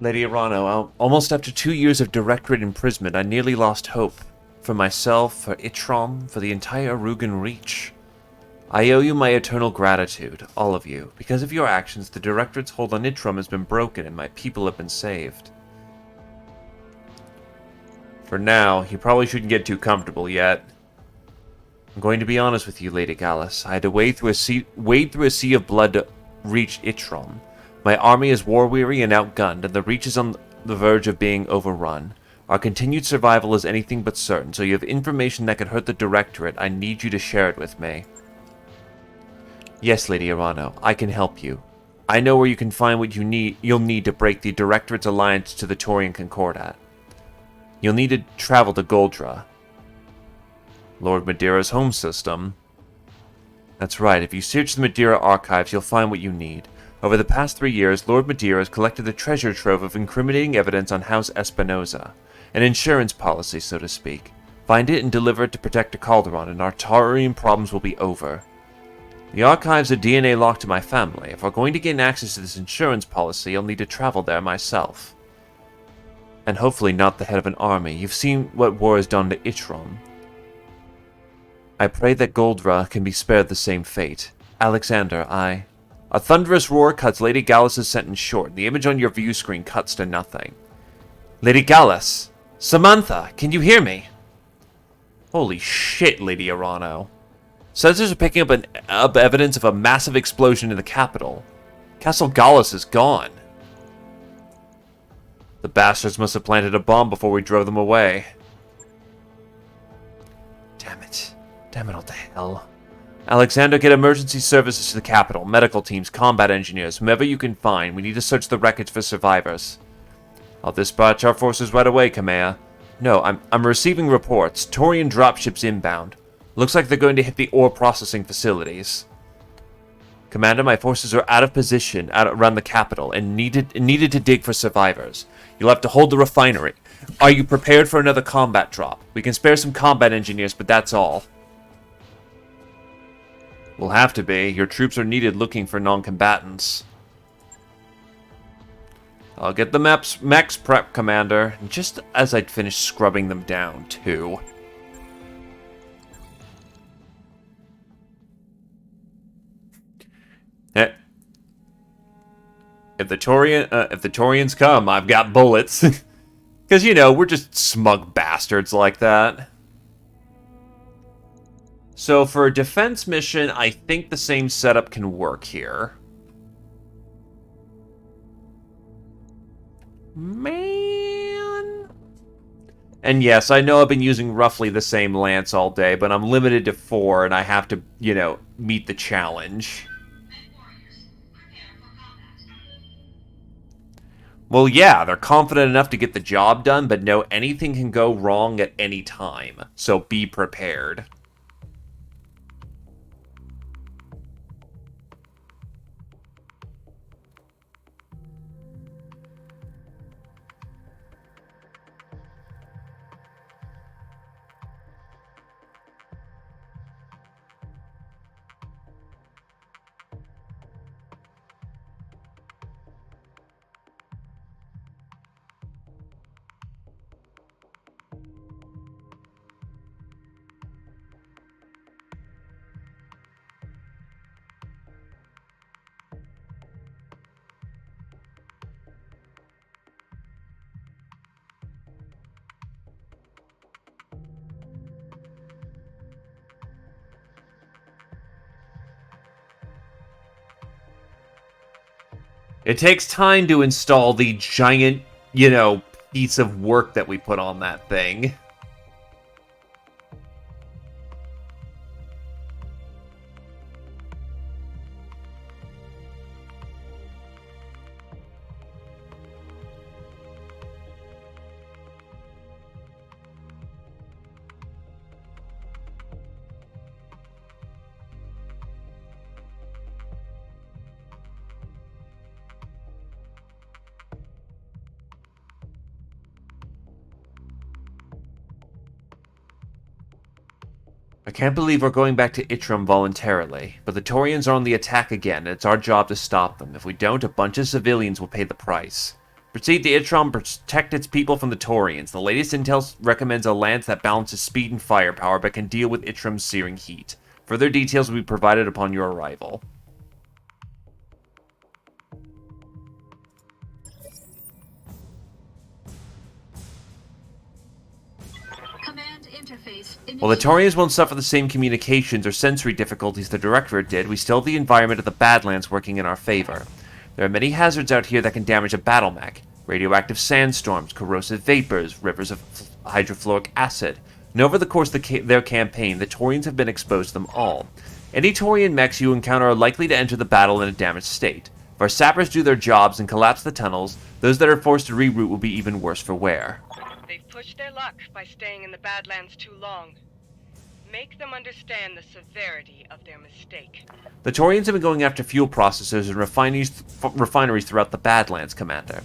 Lady Arano, almost after 2 years of directorate imprisonment, I nearly lost hope. For myself, for Itrom, for the entire Rugen Reach. I owe you my eternal gratitude, all of you. Because of your actions, the directorate's hold on Itrom has been broken and my people have been saved. For now, you probably shouldn't get too comfortable yet. I'm going to be honest with you, Lady Gallus. I had to wade through a sea of blood to reach Itrom. My army is war-weary and outgunned, and the Reach is on the verge of being overrun. Our continued survival is anything but certain, so you have information that could hurt the Directorate. I need you to share it with me. Yes, Lady Arano, I can help you. I know where you can find what you'll need to break the Directorate's alliance to the Taurian Concordat. You'll need to travel to Goldra, Lord Madeira's home system. That's right, if you search the Madeira archives, you'll find what you need. Over the past 3 years, Lord Madeira has collected a treasure trove of incriminating evidence on House Espinosa. An insurance policy, so to speak. Find it and deliver it to Protector Calderon, and our Taurian problems will be over. The archives are DNA locked to my family. If we're going to gain access to this insurance policy, I'll need to travel there myself. And hopefully not the head of an army. You've seen what war has done to Itrom. I pray that Goldra can be spared the same fate. Alexander, A thunderous roar cuts Lady Gallus' sentence short. The image on your view screen cuts to nothing. Lady Gallus! Samantha! Can you hear me? Holy shit, Lady Arano. Sensors are picking up evidence of a massive explosion in the capital. Castle Gallus is gone. The bastards must have planted a bomb before we drove them away. Damn it. Damn it all to hell. Alexander, get emergency services to the capital. Medical teams, combat engineers, whomever you can find. We need to search the wreckage for survivors. I'll dispatch our forces right away, Kamea. No, I'm receiving reports. Taurian dropships inbound. Looks like they're going to hit the ore processing facilities. Commander, my forces are out of position around the capital and needed to dig for survivors. You'll have to hold the refinery. Are you prepared for another combat drop? We can spare some combat engineers, but that's all. Will have to be. Your troops are needed looking for non-combatants. I'll get the mechs prep, Commander, just as I'd finish scrubbing them down, too. If the Taurians come, I've got bullets. Because, you know, we're just smug bastards like that. So for a defense mission, I think the same setup can work here. Man. And yes, I know I've been using roughly the same lance all day, but I'm limited to 4, and I have to, meet the challenge. Well, yeah, they're confident enough to get the job done, but know anything can go wrong at any time, so be prepared. It takes time to install the giant, piece of work that we put on that thing. I can't believe we're going back to Itram voluntarily, but the Torians are on the attack again, and it's our job to stop them. If we don't, a bunch of civilians will pay the price. Proceed to Itram, protect its people from the Torians. The latest intel recommends a lance that balances speed and firepower, but can deal with Itram's searing heat. Further details will be provided upon your arrival. While the Torians won't suffer the same communications or sensory difficulties the Directorate did, we still have the environment of the Badlands working in our favor. There are many hazards out here that can damage a battle mech. Radioactive sandstorms, corrosive vapors, rivers of hydrofluoric acid. And over the course of their campaign, the Torians have been exposed to them all. Any Torian mechs you encounter are likely to enter the battle in a damaged state. If our sappers do their jobs and collapse the tunnels, those that are forced to reroute will be even worse for wear. They've pushed their luck by staying in the Badlands too long. Make them understand the severity of their mistake. The Torians have been going after fuel processors and refineries throughout the Badlands, Commander.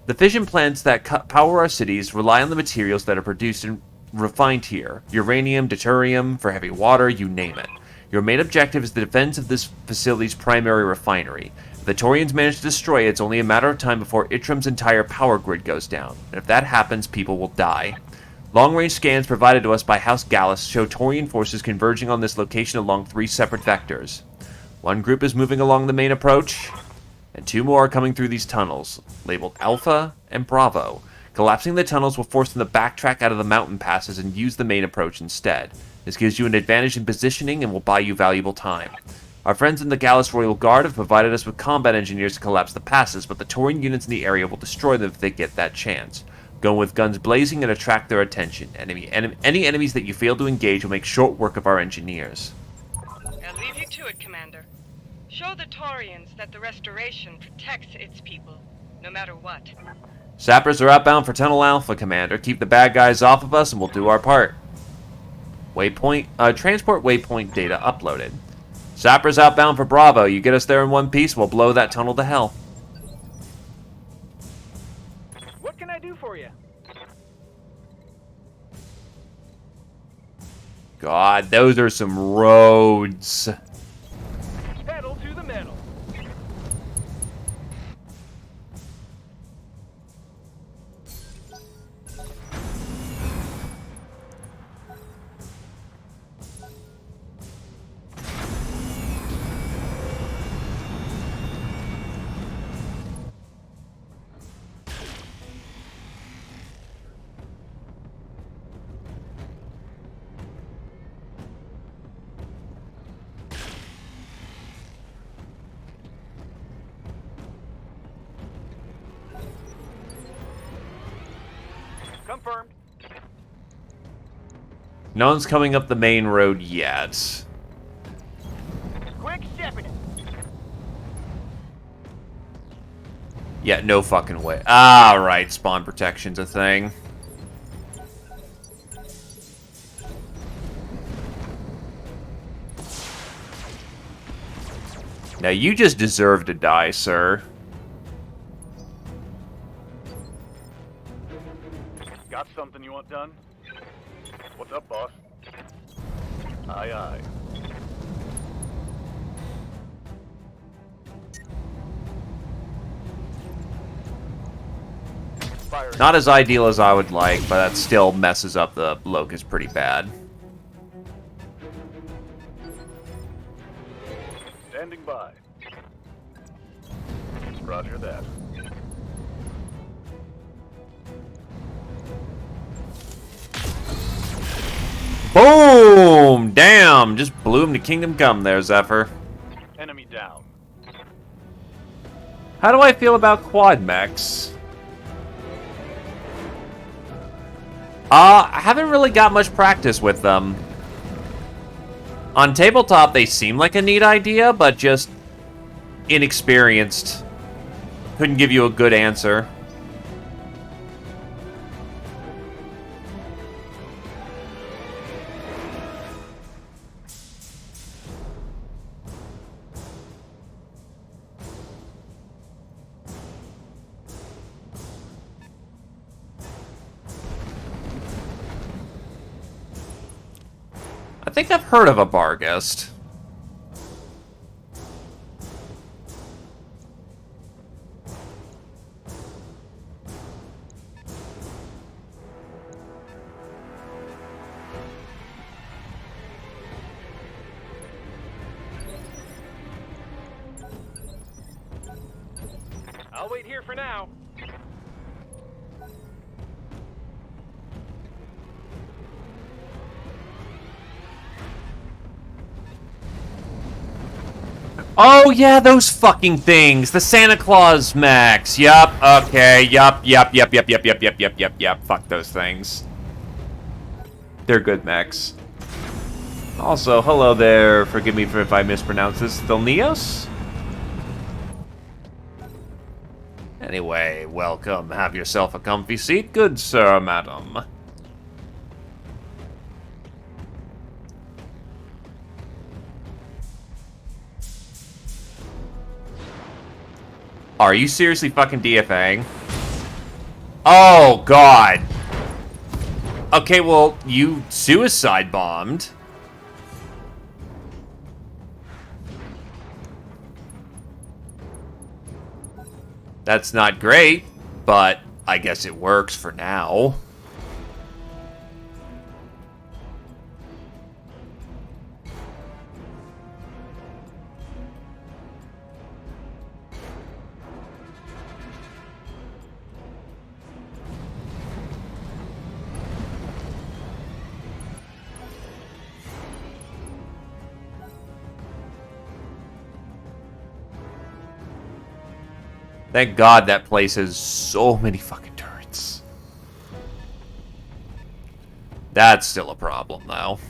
The fission plants that power our cities rely on the materials that are produced and refined here. Uranium, deuterium, for heavy water, you name it. Your main objective is the defense of this facility's primary refinery. If the Torians manage to destroy it, it's only a matter of time before Itram's entire power grid goes down. And if that happens, people will die. Long-range scans provided to us by House Gallus show Torian forces converging on this location along 3 separate vectors. One group is moving along the main approach, and 2 more are coming through these tunnels, labeled Alpha and Bravo. Collapsing the tunnels will force them to backtrack out of the mountain passes and use the main approach instead. This gives you an advantage in positioning and will buy you valuable time. Our friends in the Gallus Royal Guard have provided us with combat engineers to collapse the passes, but the Torian units in the area will destroy them if they get that chance. Go with guns blazing and attract their attention. Any enemies that you fail to engage will make short work of our engineers. I'll leave you to it, Commander. Show the Torians that the Restoration protects its people, no matter what. Sappers are outbound for Tunnel Alpha, Commander. Keep the bad guys off of us and we'll do our part. Transport waypoint data uploaded. Sappers outbound for Bravo. You get us there in one piece, we'll blow that tunnel to hell. What can I do for you? God, those are some roads. Pedal to the metal. Confirmed. No one's coming up the main road yet. Quick stepping it. Yeah, no fucking way. Ah, right. Spawn protection's a thing. Now, you just deserve to die, sir. Got something you want done? What's up, boss? Aye, aye. Fire. Not as ideal as I would like, but that still messes up the Locust pretty bad. Standing by. Roger that. Boom! Damn! Just blew him to Kingdom Come there, Zephyr. Enemy down. How do I feel about quad mechs? I haven't really got much practice with them. On tabletop, they seem like a neat idea, but just inexperienced. Couldn't give you a good answer. I think I've heard of a Barghest. I'll wait here for now. Oh, yeah, those fucking things. The Santa Claus mechs. Yup, okay, yup. Fuck those things. They're good mechs. Also, hello there. Forgive me if I mispronounce this. Thilneos? Anyway, welcome. Have yourself a comfy seat, good sir, madam. Are you seriously fucking DFAing? Oh, God. Okay, well, you suicide bombed. That's not great, but I guess it works for now. Thank God that place has so many fucking turrets. That's still a problem, though.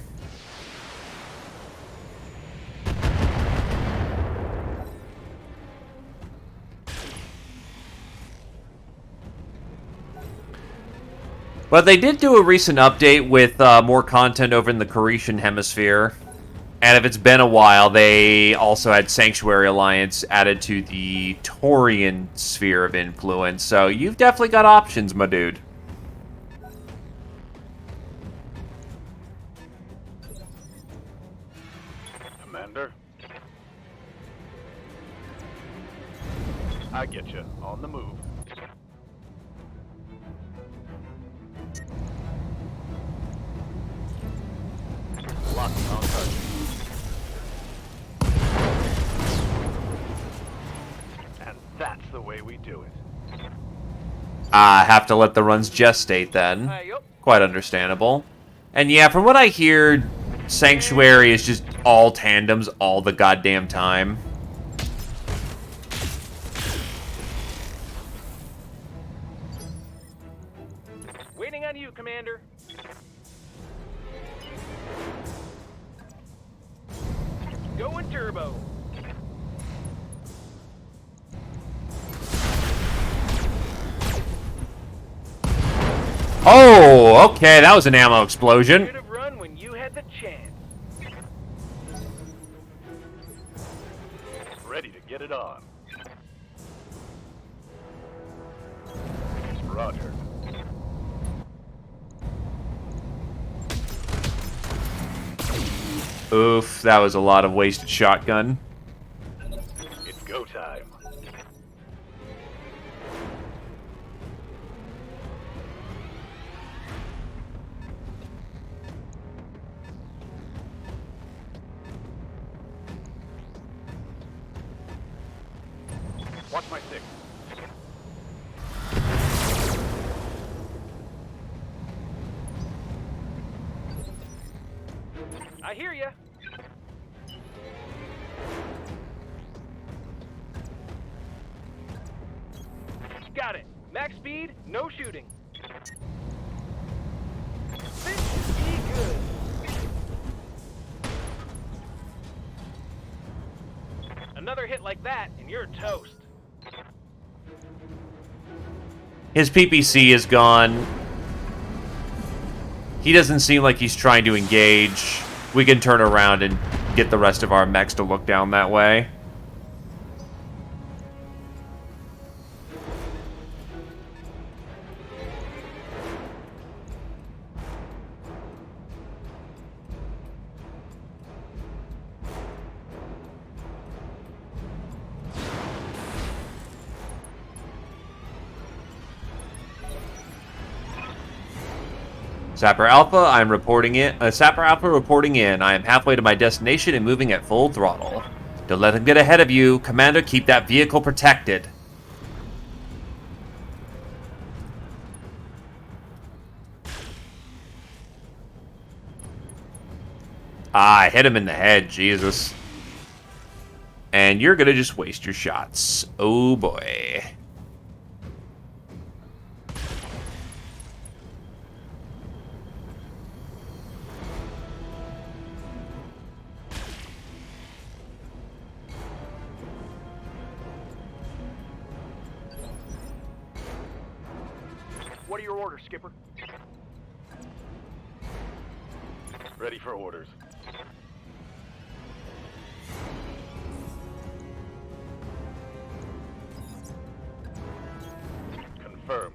But they did do a recent update with more content over in the Coretian Hemisphere. And if it's been a while, they also had Sanctuary Alliance added to the Taurian sphere of influence. So you've definitely got options, my dude. Commander. I get you. On the move. Locking on target. And that's the way we do it. I have to let the runs gestate then. Quite understandable. And yeah, from what I hear, Sanctuary is just all tandems all the goddamn time. Waiting on you, Commander. Going turbo. Oh, okay, that was an ammo explosion. Should have run when you had the chance. Ready to get it on. Roger. Oof, that was a lot of wasted shotgun. It's go time. Watch my six. I hear ya. Got it. Max speed, no shooting. This should be good. Another hit like that, and you're toast. His PPC is gone. He doesn't seem like he's trying to engage. We can turn around and get the rest of our mechs to look down that way. Sapper Alpha, I'm reporting in. Sapper Alpha reporting in. I am halfway to my destination and moving at full throttle. Don't let him get ahead of you. Commander, keep that vehicle protected. Ah, I hit him in the head, Jesus. And you're gonna just waste your shots. Oh boy. What are your orders, Skipper? Ready for orders. Confirmed.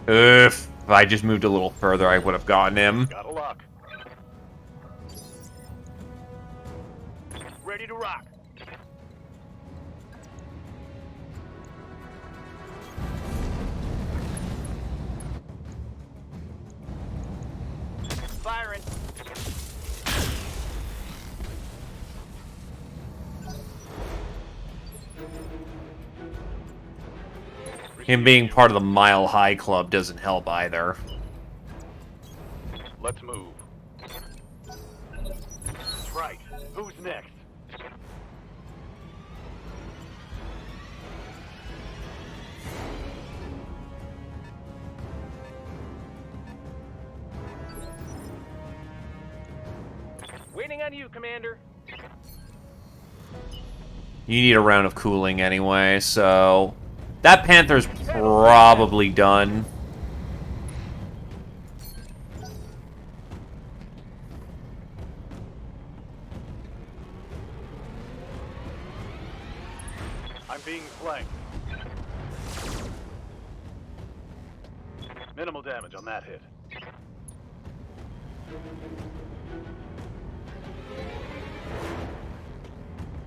If I just moved a little further, I would have gotten him. Got a lock. Ready to rock. Firing. Him being part of the Mile High Club doesn't help either. Let's move. That's right. Who's next? Waiting on you, Commander. You need a round of cooling anyway, so... That Panther's probably done. I'm being flanked. Minimal damage on that hit.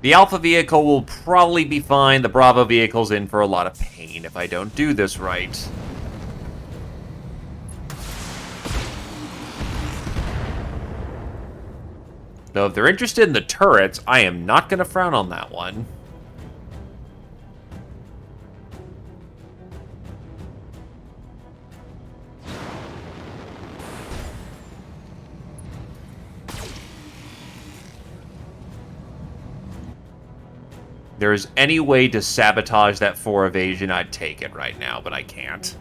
The Alpha vehicle will probably be fine. The Bravo vehicle's in for a lot of pain if I don't do this right. Though if they're interested in the turrets, I am not going to frown on that one. There's any way to sabotage that 4 evasion, I'd take it right now, but I can't.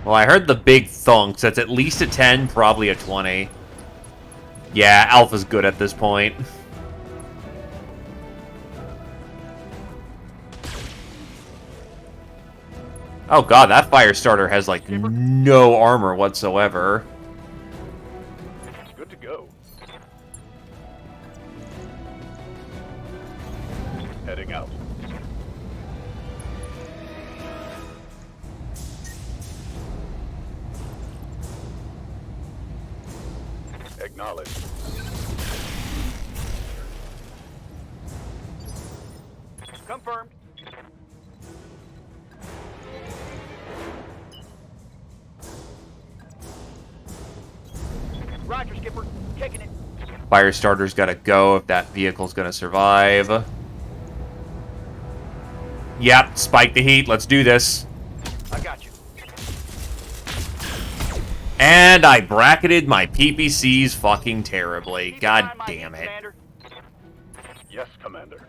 Well, I heard the big thunk, so it's at least a 10, probably a 20. Yeah, Alpha's good at this point. Oh god, that fire starter has, like, no armor whatsoever. Good to go. Heading out. Acknowledge. Confirmed. Roger, Skipper. Taking it. Fire starter's gotta go if that vehicle's gonna survive. Yep, spike the heat. Let's do this. I got you. And I bracketed my PPCs fucking terribly. God damn it. Yes, Commander.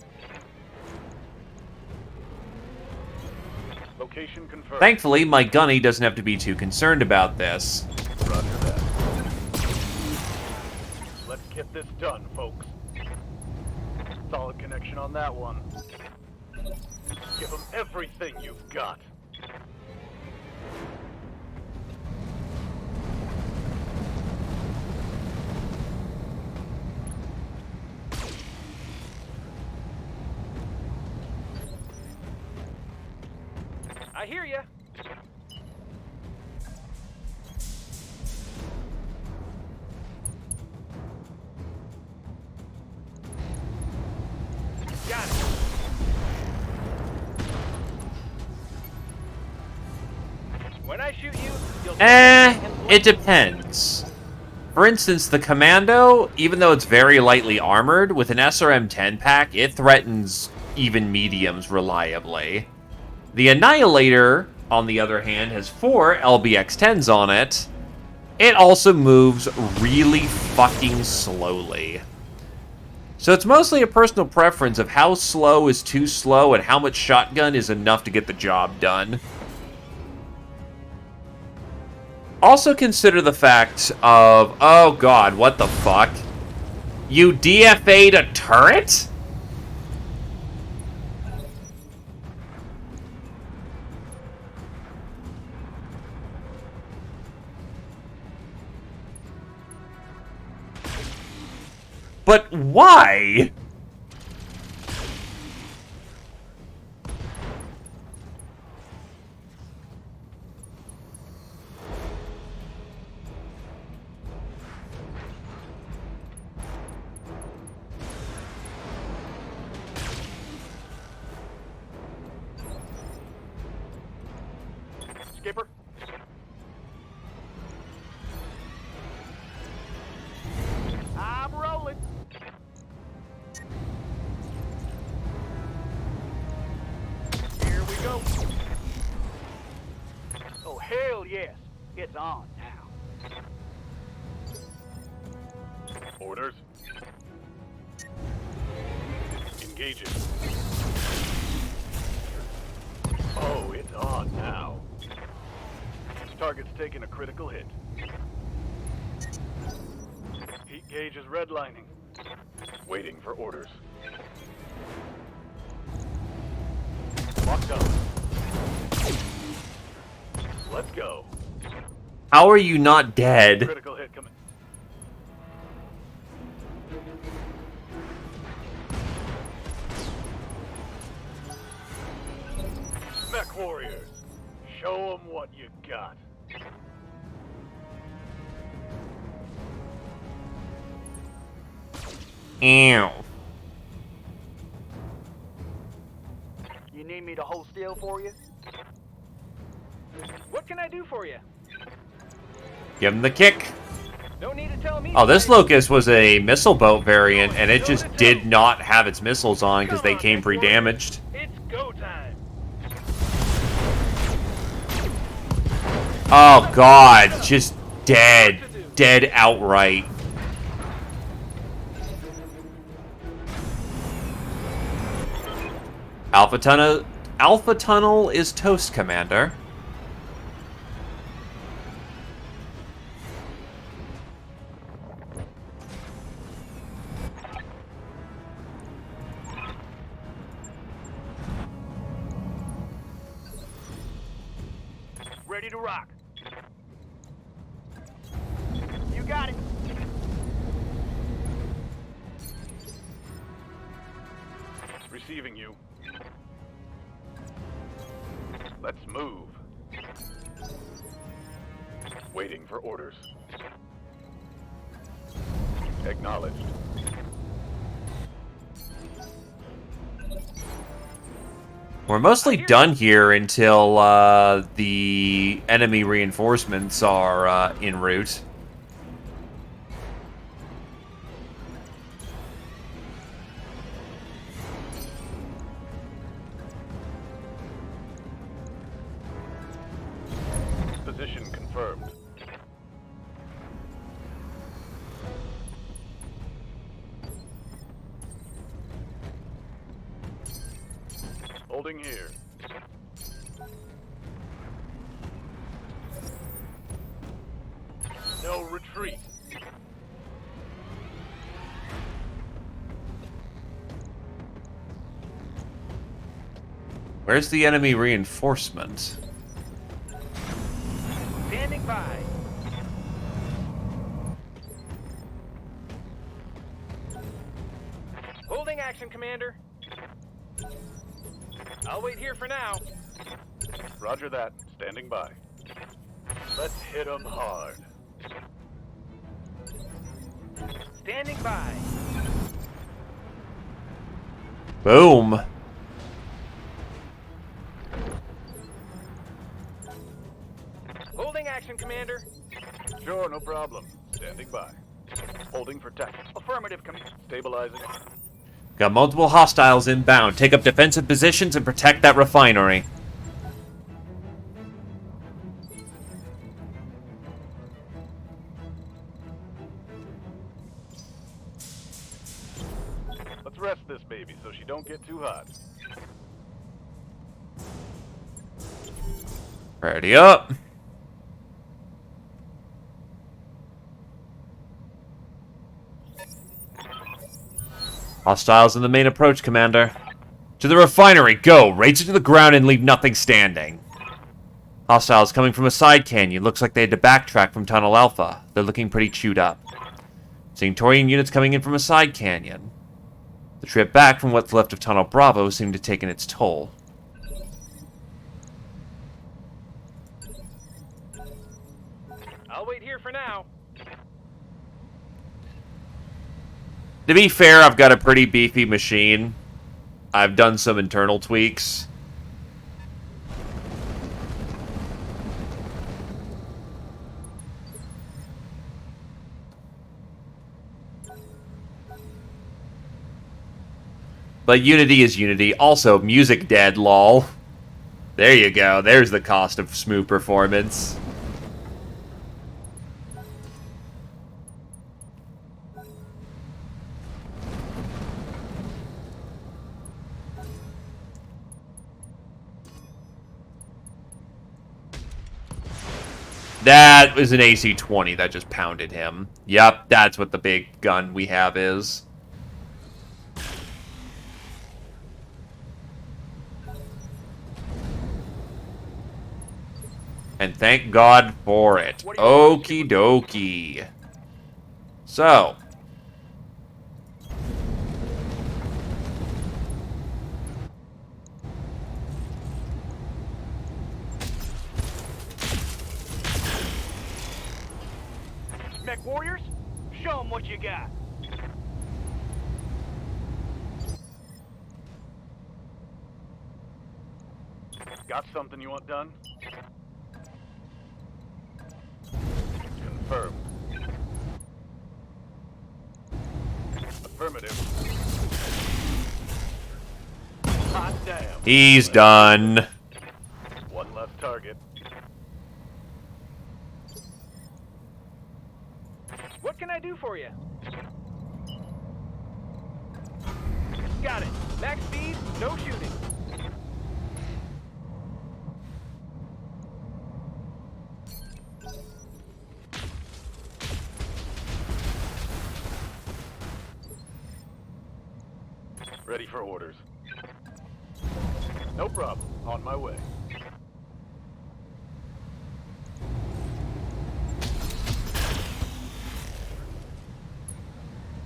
Location confirmed. Thankfully, my gunny doesn't have to be too concerned about this. Roger that. Let's get this done, folks. Solid connection on that one. Give them everything you've got. I hear ya. Got it. When I shoot you, you'll... It depends. For instance, the Commando, even though it's very lightly armored, with an SRM-10 pack, it threatens even mediums reliably. The Annihilator, on the other hand, has 4 LBX-10s on it. It also moves really fucking slowly. So it's mostly a personal preference of how slow is too slow and how much shotgun is enough to get the job done. Also consider the fact of, oh god, what the fuck? You DFA'd a turret? But why? Skipper. I'm rolling. Here we go. Oh, hell yes. It's on now. Orders. Engaging. Oh, it's on now. Target's taking a critical hit. Heat gauge is redlining. Waiting for orders. Locked up. Let's go. How are you not dead? Critical hit coming. Mech warriors, show them what you got. Ew. You need me to hold still for you? What can I do for you? Give him the kick. Don't need to tell me. Oh, this Locust was a missile boat variant, and it just did not have its missiles on because they came pre-damaged. It's go time. Oh god, just dead. Dead outright. Alpha Tunnel is toast, Commander. Ready to rock. You got it. Receiving you. Let's move. Waiting for orders. Acknowledged. We're mostly done here until the enemy reinforcements are en route. Position confirmed. Holding here. No retreat. Where's the enemy reinforcement? Standing by. Holding action, Commander. I'll wait here for now. Roger that. Standing by. Let's hit 'em hard. Standing by. Boom. Holding action, Commander. Sure, no problem. Standing by. Holding for tech. Affirmative, Stabilizing. Got multiple hostiles inbound. Take up defensive positions and protect that refinery. Let's rest this baby so she don't get too hot. Ready up. Hostiles in the main approach, Commander. To the refinery, go! Raze it to the ground and leave nothing standing. Hostiles coming from a side canyon. Looks like they had to backtrack from Tunnel Alpha. They're looking pretty chewed up. Seeing Torian units coming in from a side canyon. The trip back from what's left of Tunnel Bravo seemed to have taken its toll. I'll wait here for now. To be fair, I've got a pretty beefy machine. I've done some internal tweaks. But Unity is Unity. Also, music dead, lol. There you go. There's the cost of smooth performance. That was an AC-20 that just pounded him. Yep, that's what the big gun we have is. And thank God for it. Okie dokie. So. Mech warriors, show them what you got. Got something you want done? Confirmed. Affirmative. Hot damn. He's done. One less target. What can I do for you? Got it. Max speed, no shooting. ready for orders. No problem. On my way.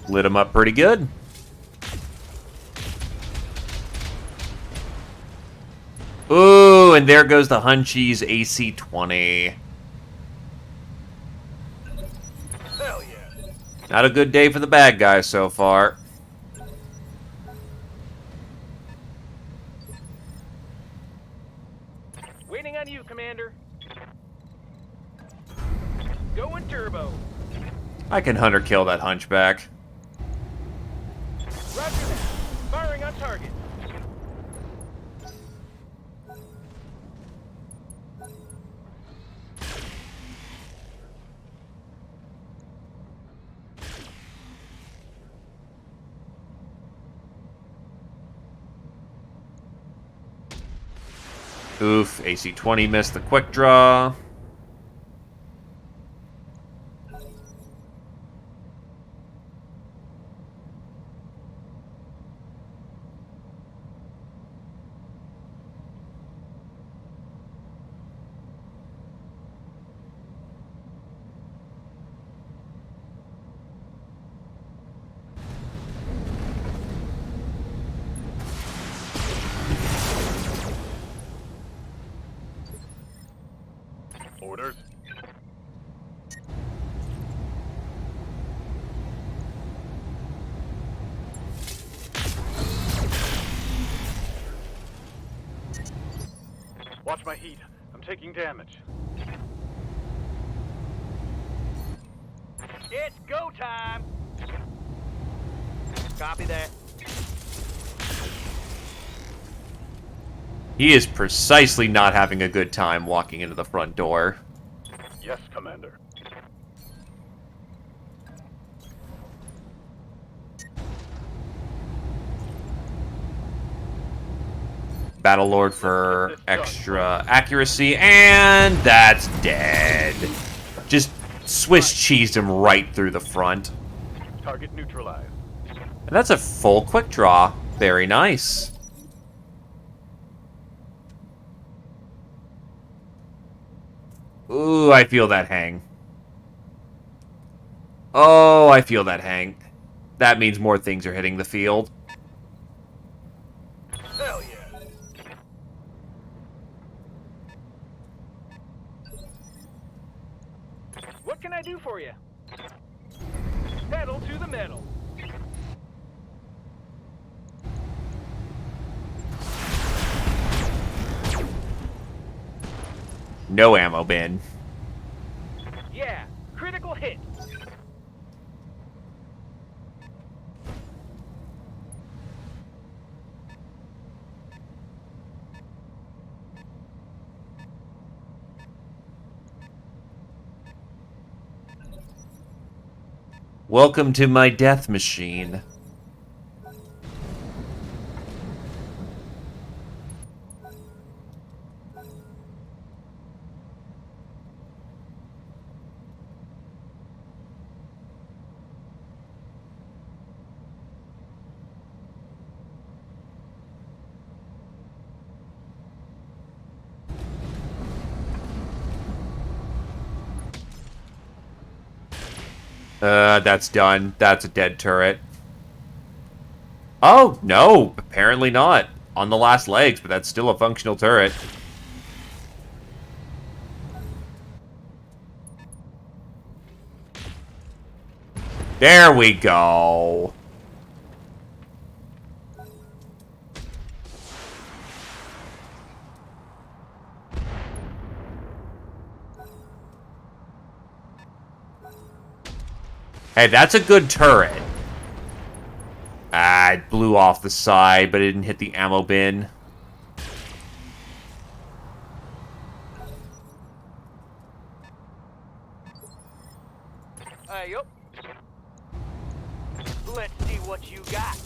Lit him up pretty good. Ooh, and there goes the Hunchies AC-20. Hell yeah. Not a good day for the bad guys so far. Waiting on you, Commander. Going turbo. I can hunt or kill that hunchback. Roger that. Firing on target. Oof, AC-20 missed the quick draw. Orders. Watch my heat. I'm taking damage. It's go time. Copy that. He is precisely not having a good time walking into the front door. Yes, Commander. Battlelord for extra accuracy, and that's dead. Just Swiss cheesed him right through the front. Target neutralized. And that's a full quick draw. Very nice. Ooh, I feel that hang. Oh, I feel that hang. That means more things are hitting the field. Hell yeah. What can I do for you? Pedal to the metal. No ammo bin. Yeah, critical hit. Welcome to my death machine. That's done. That's a dead turret. Oh, no. Apparently not. On the last legs, but that's still a functional turret. There we go. Hey, that's a good turret. Ah, it blew off the side, but it didn't hit the ammo bin. Yup. Let's see what you got.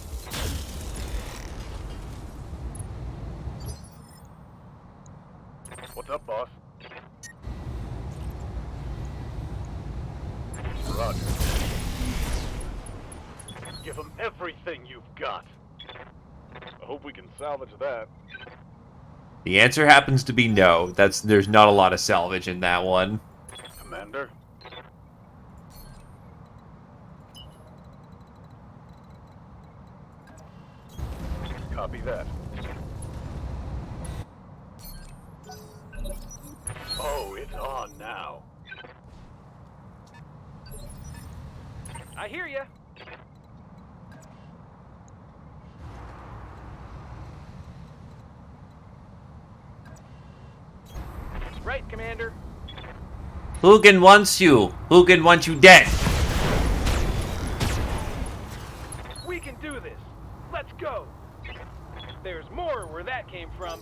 What's up, boss? Roger. Give them everything you've got. I hope we can salvage that. The answer happens to be no. There's not a lot of salvage in that one. Commander? Copy that. Oh, it's on now. I hear ya. Right, Commander. Hugin wants you. Hugin wants you dead. We can do this. Let's go. There's more where that came from.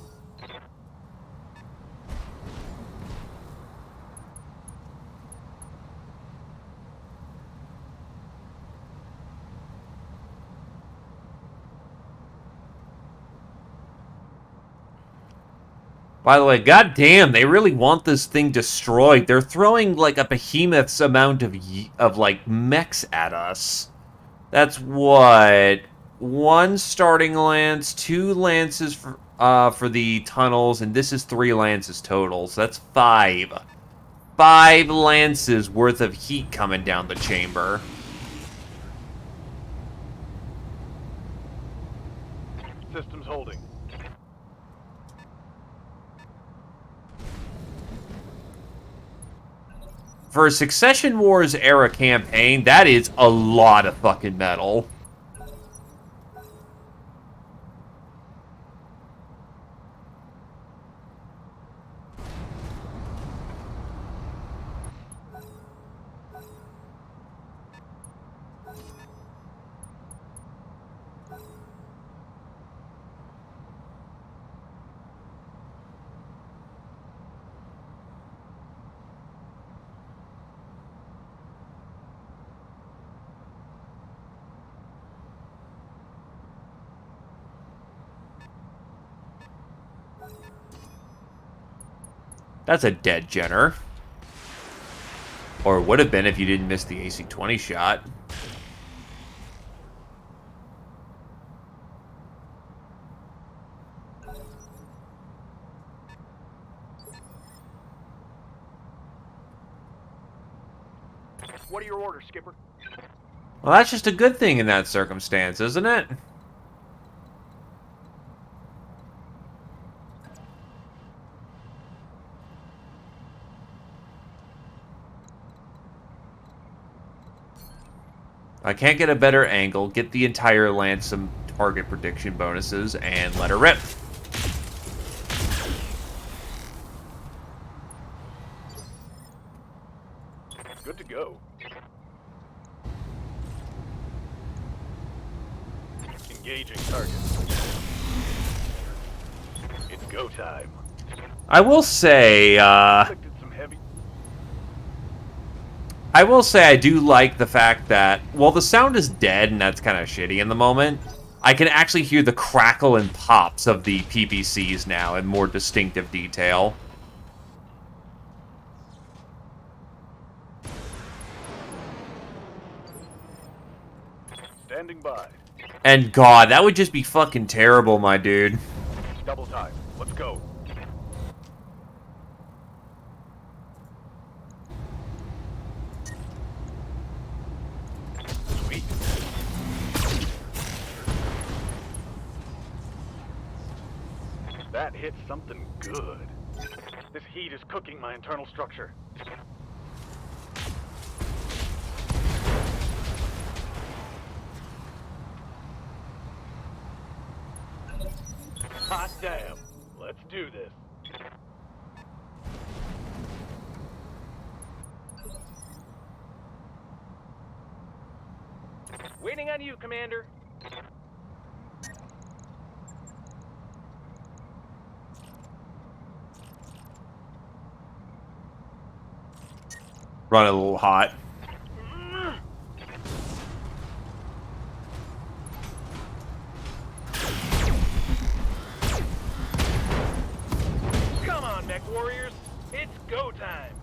By the way, goddamn, they really want this thing destroyed. They're throwing like a behemoth's amount of like mechs at us. That's what, 1 starting lance, 2 lances for the tunnels, and this is 3 lances total. So that's 5. 5 lances worth of heat coming down the chamber. Systems holding. For a Succession Wars era campaign, that is a lot of fucking metal. That's a dead Jenner. Or would have been if you didn't miss the AC-20 shot. What are your orders, Skipper? Well, that's just a good thing in that circumstance, isn't it? I can't get a better angle, get the entire lance some target prediction bonuses, and let her rip. Good to go. Engaging target. It's go time. I will say, I do like the fact that, while the sound is dead and that's kind of shitty in the moment, I can actually hear the crackle and pops of the PPCs now in more distinctive detail. Standing by. And God, that would just be fucking terrible, my dude. Double time. Let's go. Sweet. That hit something good. This heat is cooking my internal structure. Hot damn. Let's do this. Waiting on you, Commander. Run a little hot. Come on, mech warriors. It's go time.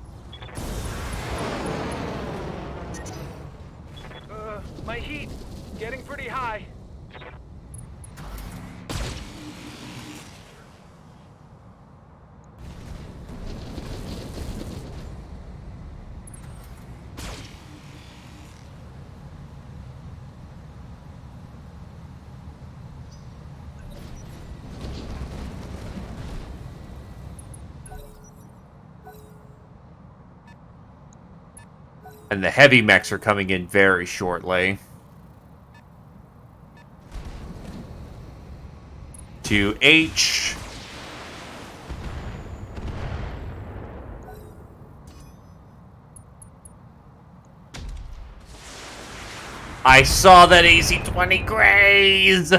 My heat getting pretty high. And the heavy mechs are coming in very shortly. To H. I saw that AC-20 graze!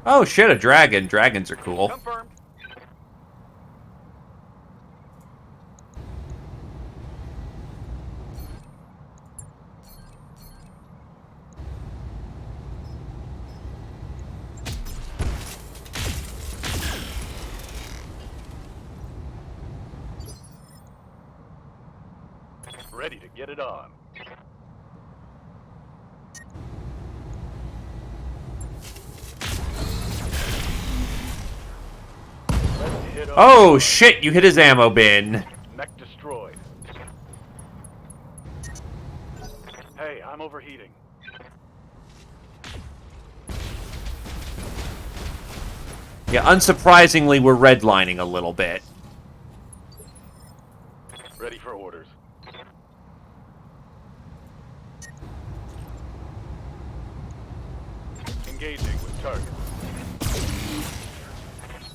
Oh shit, a dragon. Dragons are cool. Confirmed. Ready to get it on. Let's hit on Oh shit, you hit his ammo bin. Mech destroyed. Hey, I'm overheating. Yeah, unsurprisingly, we're redlining a little bit. Ready for orders. Engaging with target.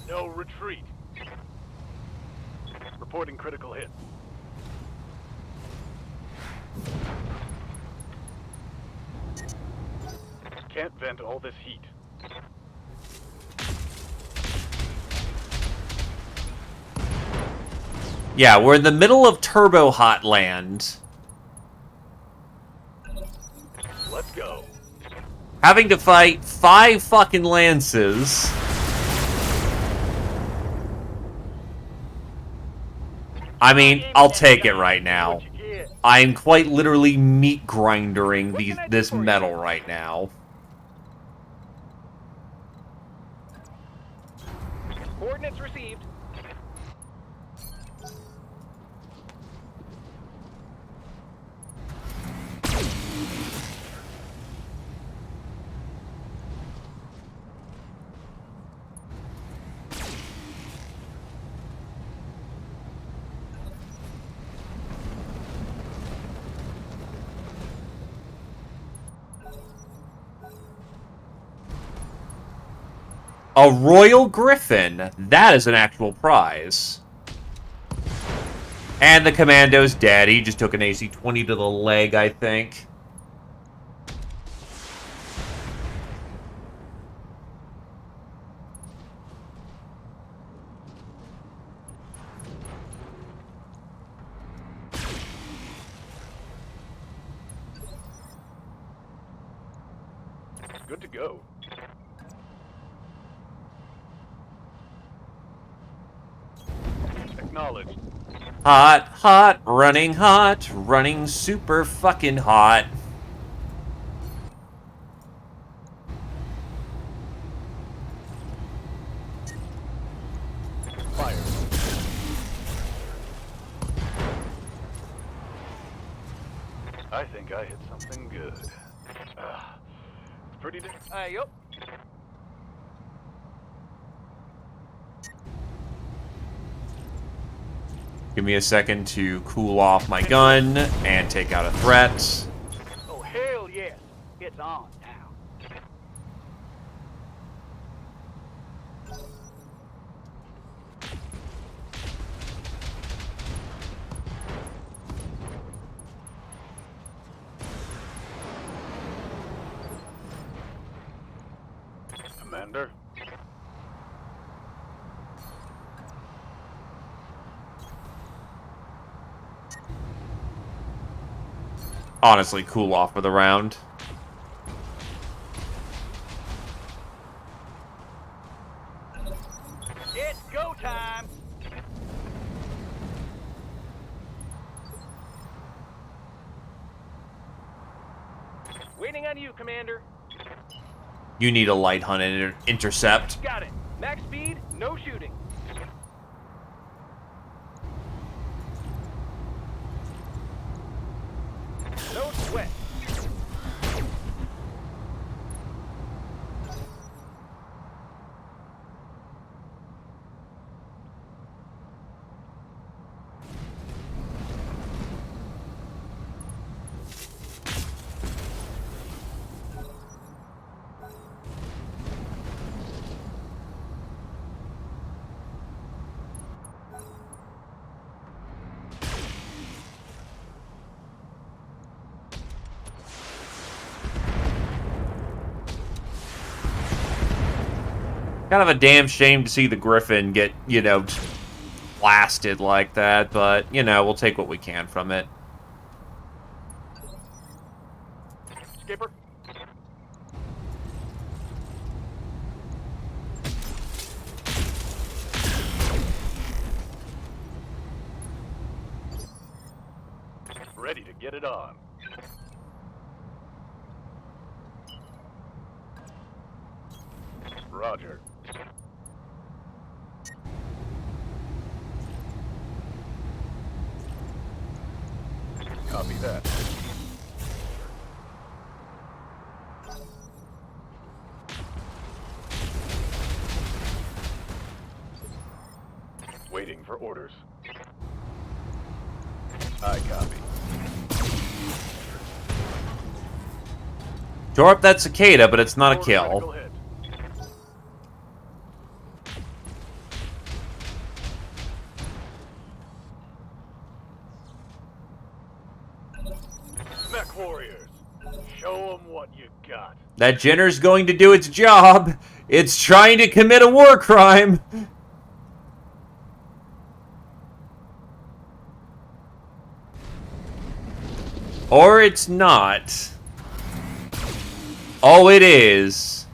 No retreat. Reporting critical hit. Can't vent all this heat. Yeah, we're in the middle of Turbo Hot Land. Let's go. Having to fight 5 fucking lances. I mean, I'll take it right now. I am quite literally meat grindering this metal right now. Coordinates received. A Royal Griffin. That is an actual prize. And the Commando's dead. He just took an AC-20 to the leg, I think. Good to go. Acknowledged. Hot, hot, running super fucking hot. Fire. I think I hit something good. It's pretty Yup. Give me a second to cool off my gun and take out a threat. Oh, hell yes. It's on now. Commander. Honestly, cool off for the round. It's go time. Waiting on you, Commander. You need a light hunt and intercept. Got it. Max speed, no shooting. No sweat. Kind of a damn shame to see the Griffin get, you know, blasted like that, but, you know, we'll take what we can from it. Skipper. Ready to get it on. Roger. Copy that. Waiting for orders. I copy. Tore up that cicada, but it's not a kill. Mech warriors, show them what you got. That Jenner's going to do its job. It's trying to commit a war crime. Or it's not. Oh, it is.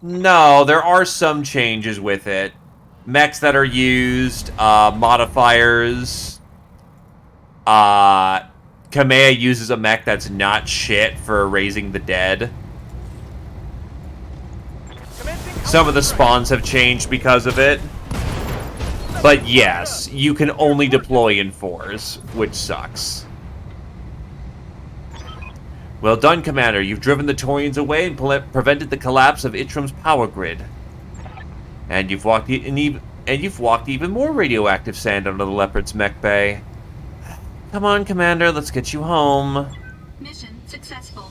No, there are some changes with it. Mechs that are used, modifiers. Kamea uses a mech that's not shit for raising the dead. Some of the spawns have changed because of it. But yes, you can only deploy in 4s, which sucks. Well done, Commander. You've driven the Taurians away and prevented the collapse of Itram's power grid. And you've walked even more radioactive sand under the Leopard's mech bay. Come on, Commander, let's get you home. Mission successful.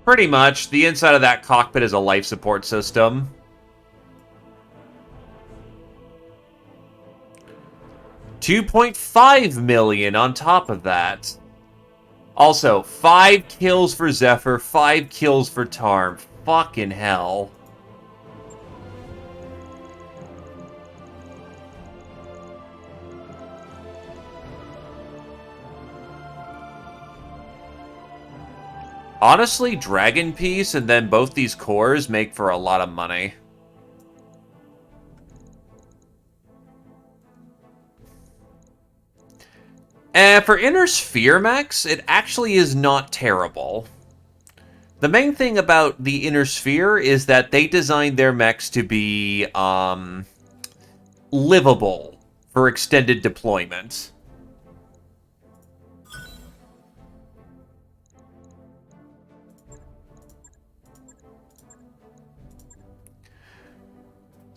Pretty much. The inside of that cockpit is a life support system. $2.5 million on top of that. Also, 5 kills for Zephyr, 5 kills for Tarm. Fucking hell. Honestly, Dragon Piece and then both these cores make for a lot of money. And for Inner Sphere mechs, it actually is not terrible. The main thing about the Inner Sphere is that they designed their mechs to be livable for extended deployment.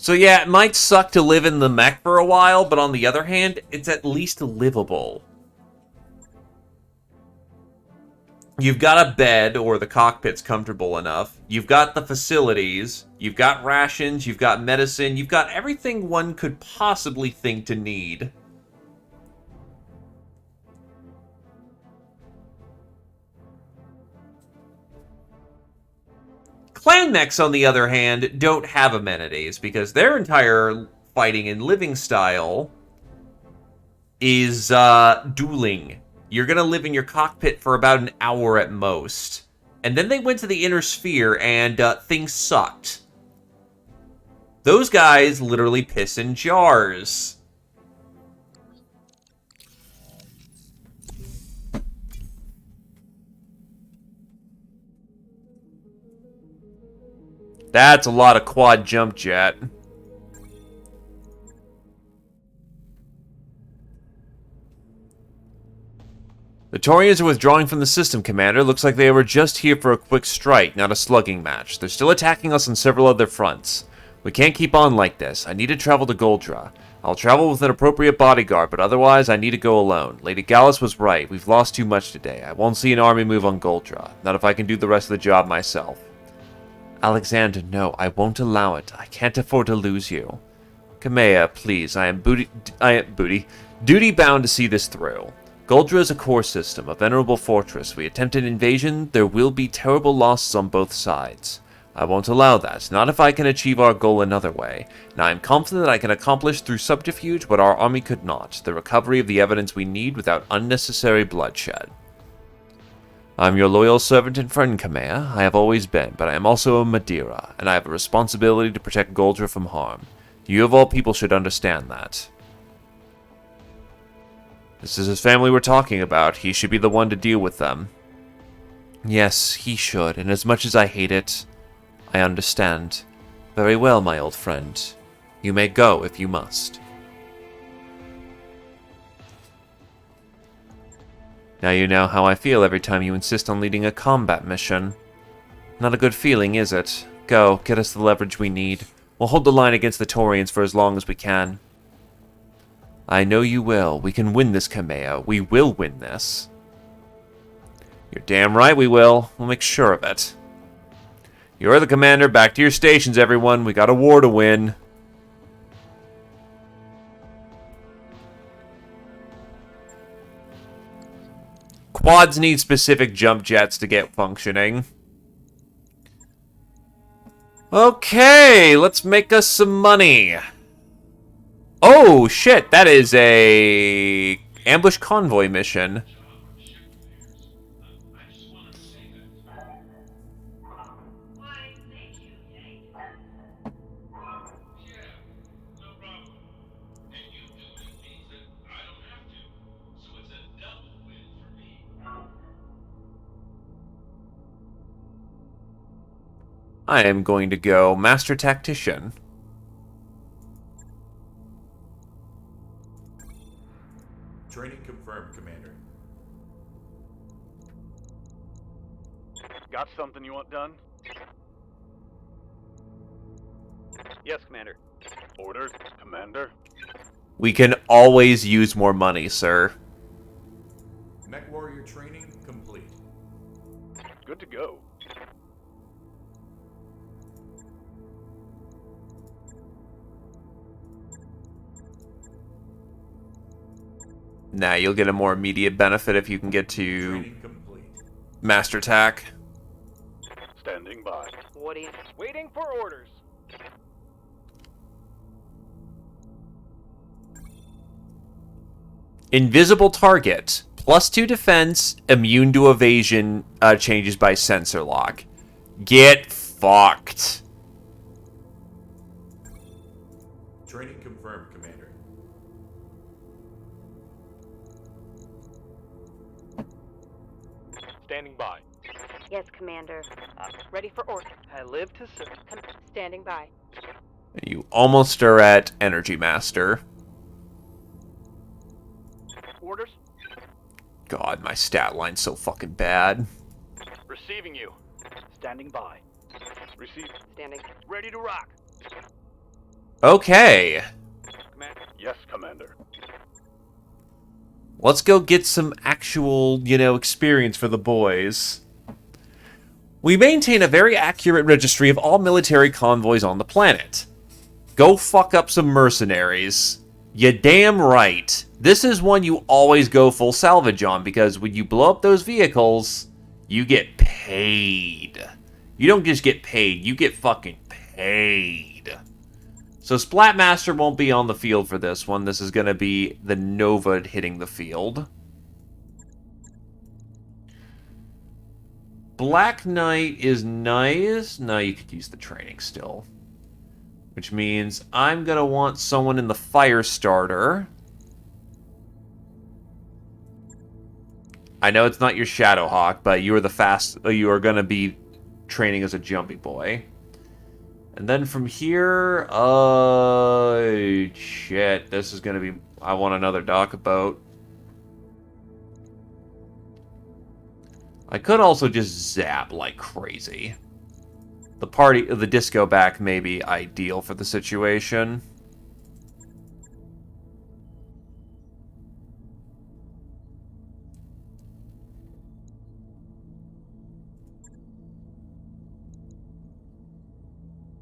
So yeah, it might suck to live in the mech for a while, but on the other hand, it's at least livable. You've got a bed, or the cockpit's comfortable enough. You've got the facilities. You've got rations. You've got medicine. You've got everything one could possibly think to need. Clan mechs, on the other hand, don't have amenities, because their entire fighting and living style is dueling. You're going to live in your cockpit for about an hour at most. And then they went to the Inner Sphere, and things sucked. Those guys literally piss in jars. That's a lot of quad jump jet. The Torians are withdrawing from the system, Commander. Looks like they were just here for a quick strike, not a slugging match. They're still attacking us on several other fronts. We can't keep on like this. I need to travel to Goldra. I'll travel with an appropriate bodyguard, but otherwise I need to go alone. Lady Gallus was right. We've lost too much today. I won't see an army move on Goldra. Not if I can do the rest of the job myself. Alexander, no, I won't allow it. I can't afford to lose you. Kamea, please, I am duty-bound to see this through. Goldra is a core system, a venerable fortress. We attempt an invasion, there will be terrible losses on both sides. I won't allow that, not if I can achieve our goal another way. And I am confident that I can accomplish through subterfuge what our army could not, the recovery of the evidence we need without unnecessary bloodshed. I'm your loyal servant and friend, Kamea. I have always been, but I am also a Madeira, and I have a responsibility to protect Goldra from harm. You of all people should understand that. This is his family we're talking about. He should be the one to deal with them. Yes, he should, and as much as I hate it, I understand. Very well, my old friend. You may go if you must. Now you know how I feel every time you insist on leading a combat mission. Not a good feeling, is it? Go, get us the leverage we need. We'll hold the line against the Torians for as long as we can. I know you will. We can win this, Kamea. We will win this. You're damn right we will. We'll make sure of it. You're the commander. Back to your stations, everyone. We got a war to win. Quads need specific jump jets to get functioning. Okay, let's make us some money. Oh, shit, that is a ambush convoy mission. I am going to go Master Tactician. Training confirmed, Commander. Got something you want done? Yes, Commander. Orders, Commander. We can always use more money, sir. Mech Warrior training complete. Good to go. Nah, you'll get a more immediate benefit if you can get to Master Tac. Standing by. What are you... Waiting for orders. Invisible target. +2 defense, immune to evasion, changes by sensor lock. Get fucked. Training confirmed, Commander. Standing by. Yes, Commander. Ready for order. I live to serve. Standing by. You almost are at Energy Master. Orders. God, my stat line's so fucking bad. Receiving you. Standing by. Receive. Standing. Ready to rock. Okay. Commander. Yes, Commander. Let's go get some actual, experience for the boys. We maintain a very accurate registry of all military convoys on the planet. Go fuck up some mercenaries. You damn right. This is one you always go full salvage on, because when you blow up those vehicles, you get paid. You don't just get paid, you get fucking paid. So Splatmaster won't be on the field for this one. This is going to be the Nova hitting the field. Black Knight is nice. No, you could use the training still. Which means I'm going to want someone in the Fire Starter. I know it's not your Shadowhawk, but you are going to be training as a Jumpy Boy. And then from here, shit, this is going to be, I want another dock boat. I could also just zap like crazy. The disco back may be ideal for the situation.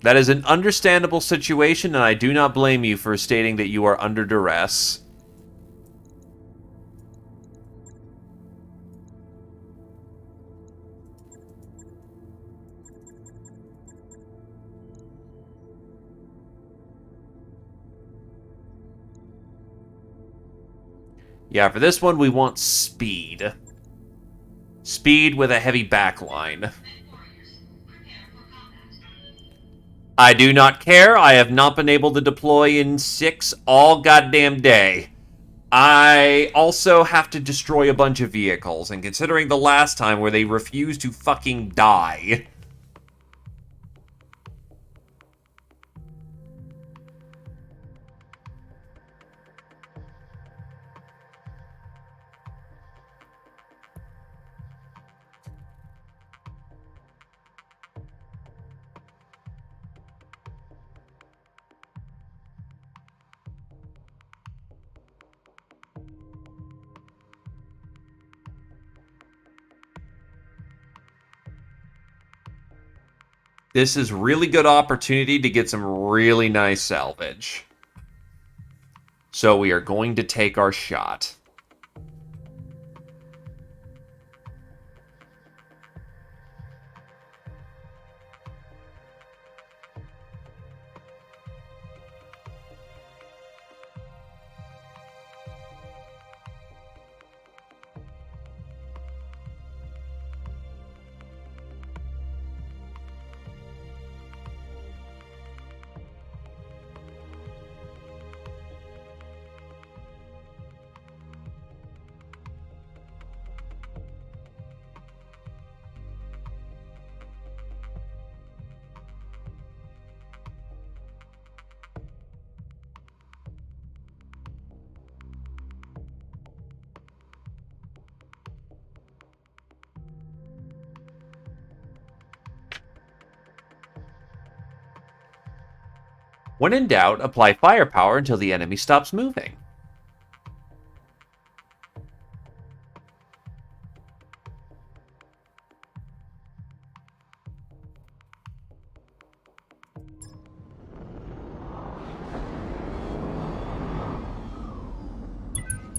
That is an understandable situation, and I do not blame you for stating that you are under duress. Yeah, for this one, we want speed. Speed with a heavy backline. I do not care. I have not been able to deploy in 6 all goddamn day. I also have to destroy a bunch of vehicles, and considering the last time where they refused to fucking die... This is really good opportunity to get some really nice salvage. So we are going to take our shot. When in doubt, apply firepower until the enemy stops moving.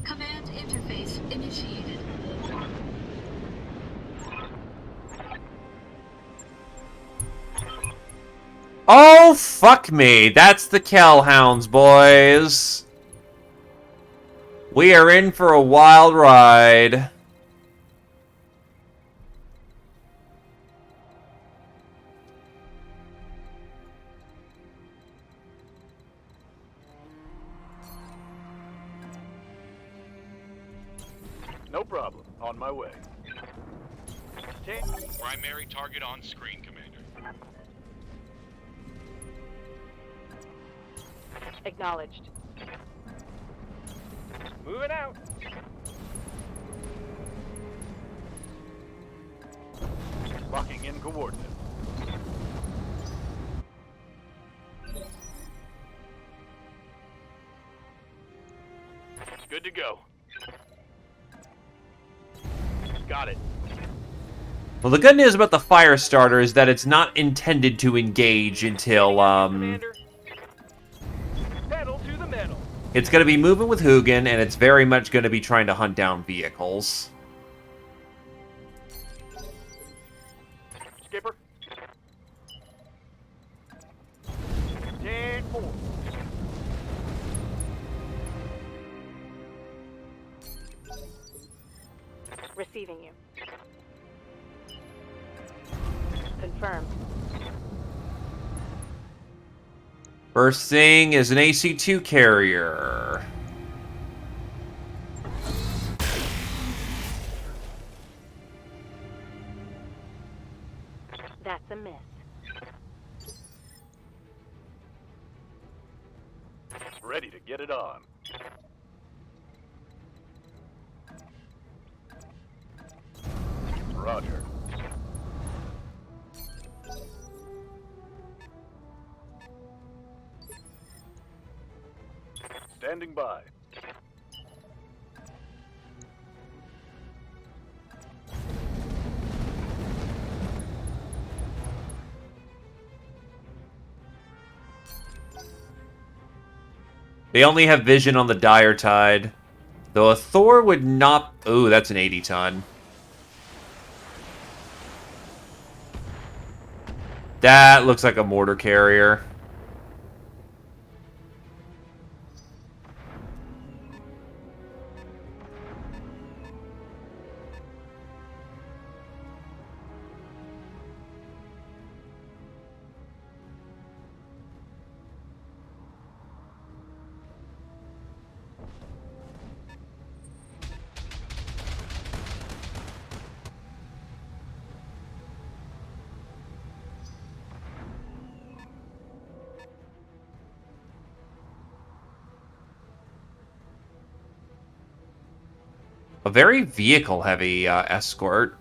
Command interface initiated. Oh, fuck me. That's the Kellhounds, boys. We are in for a wild ride. No problem. On my way. Primary target on screen, Commander. Acknowledged. Moving out. Locking in coordinates. Good to go. Got it. Well, the good news about the fire starter is that it's not intended to engage until, Commander. Pedal to the metal. It's going to be moving with Hugin, and it's very much going to be trying to hunt down vehicles. Skipper. 10-4. Receiving you. Confirmed. First thing is an AC-2 carrier. That's a miss. Ready to get it on. Roger. Standing by. They only have vision on the Dire Tide. Though a Thor would not... Ooh, that's an 80-ton. That looks like a mortar carrier. A very vehicle-heavy escort.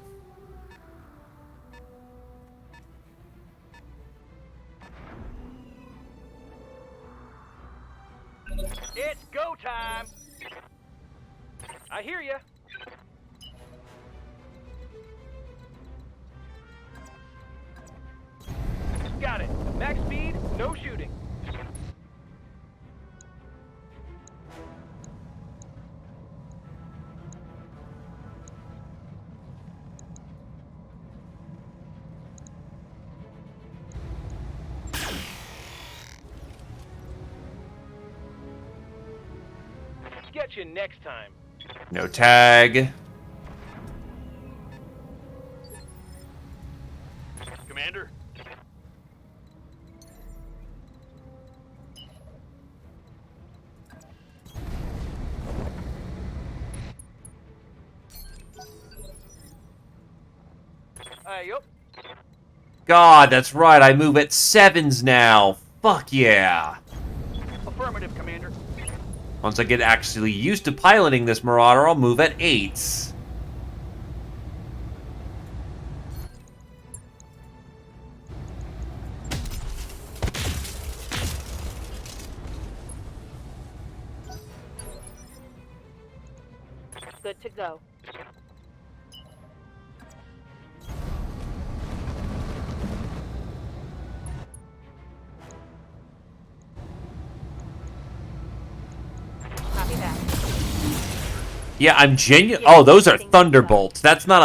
It's go time! I hear ya. Got it. Max speed, no shooting. Get you next time. No tag. Commander? Yup. God, that's right. I move at 7s now. Fuck yeah. Affirmative, Commander. Once I get actually used to piloting this Marauder, I'll move at 8s. Good to go. Copy that. Yeah, I'm genuine. Oh, those are Thunderbolts. That's not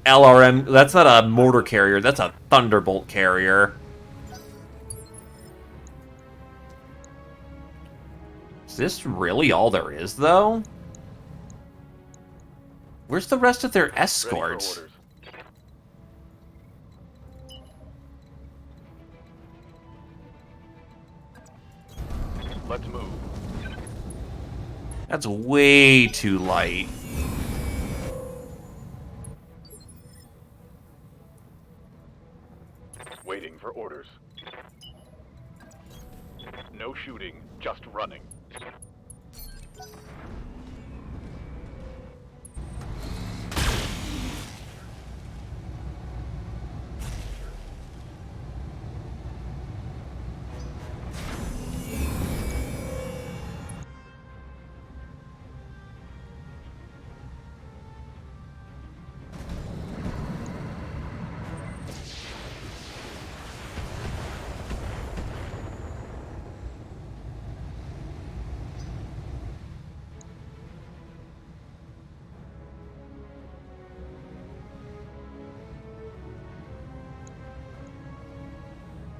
a LRM. That's not a mortar carrier. That's a Thunderbolt carrier. Is this really all there is, though? Where's the rest of their escorts? Let's move. That's way too light. Waiting for orders. No shooting, just running.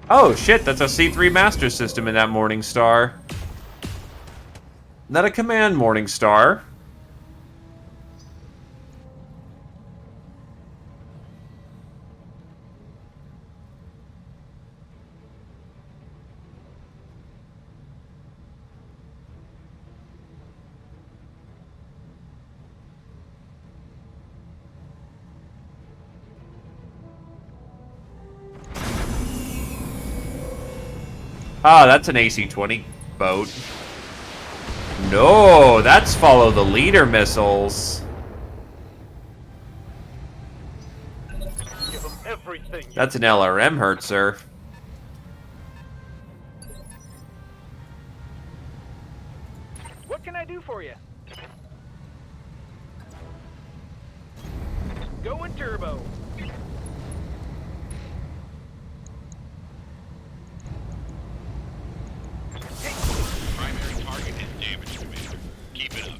Oh shit, that's a C3 Master System in that Morning Star. Not a Command Morning Star. Ah, that's an AC-20 boat. No, that's follow the leader missiles. everything you've That's an LRM hurt, sir. What can I do for you? Going turbo. Primary target is damaged, Commander. Keep it up.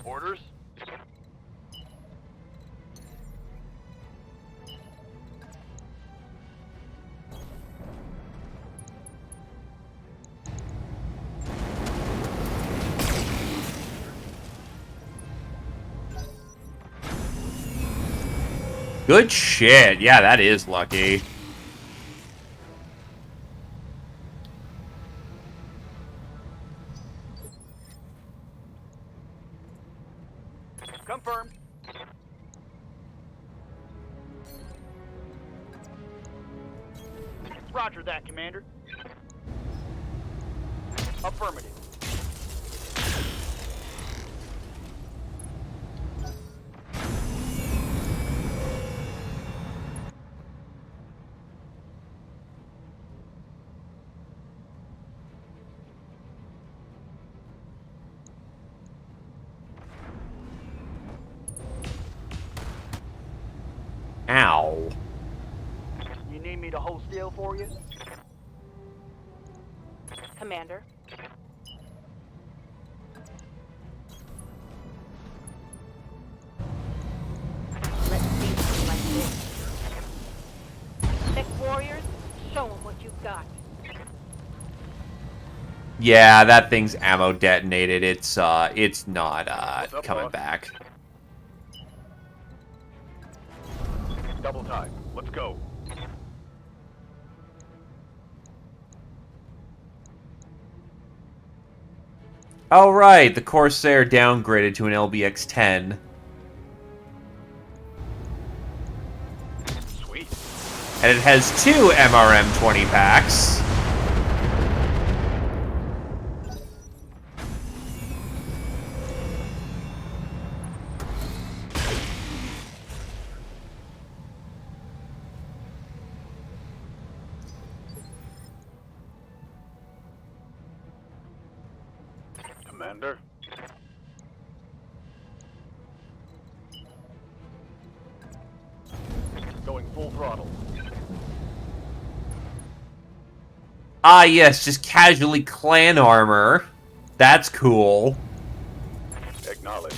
Orders? Good shit. Yeah, that is lucky. Confirmed. Roger that, Commander. Affirmative. Ow. You need me to hold still for you? Commander. Let's see something like this. Tech warriors, show them what you've got. Yeah, that thing's ammo detonated. It's not up, coming boss? back. Double time. Let's go. Oh right, the Corsair downgraded to an LBX-10. Sweet. And it has 2 MRM 20 packs. Commander? Going full throttle. Ah yes, just casually clan armor. That's cool. Acknowledge.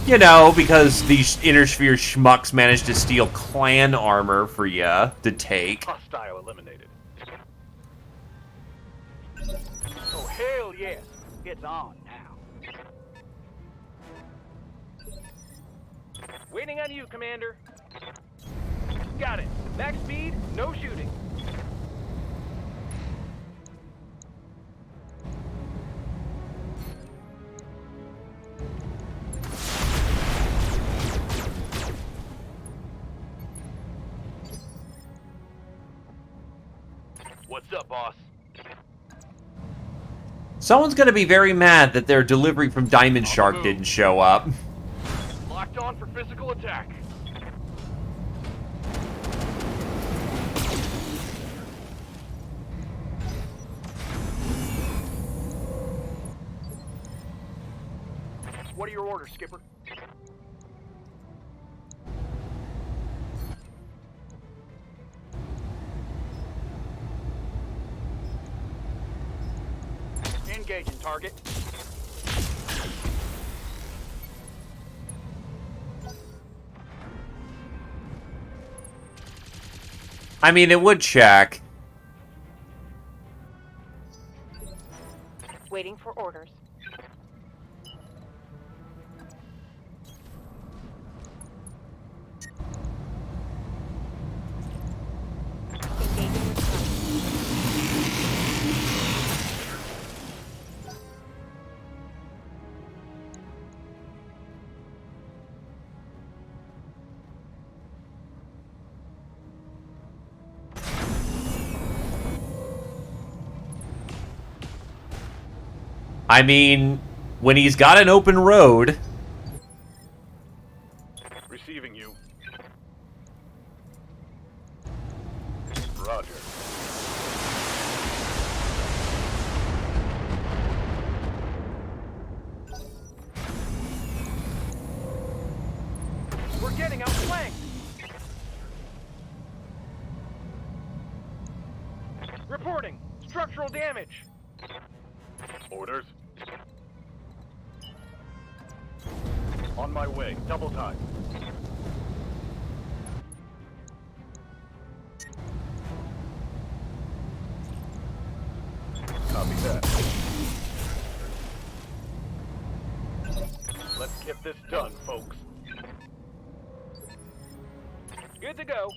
You know, because these Inner Sphere schmucks managed to steal clan armor for ya to take. Hostile eliminated. Oh, hell yes. It's on now. Waiting on you, Commander. Got it. Max speed, no shooting. What's up, boss? Someone's gonna be very mad that their delivery from Diamond Shark move. didn't show up. Locked on for physical attack. What are your orders, Skipper? Engaging target. I mean, it would check. Waiting for orders. I mean, when he's got an open road... Receiving you. Roger. We're getting outflanked. Reporting. Structural damage. Orders. On my way. Double time. Copy that. Let's get this done, folks. Good to go.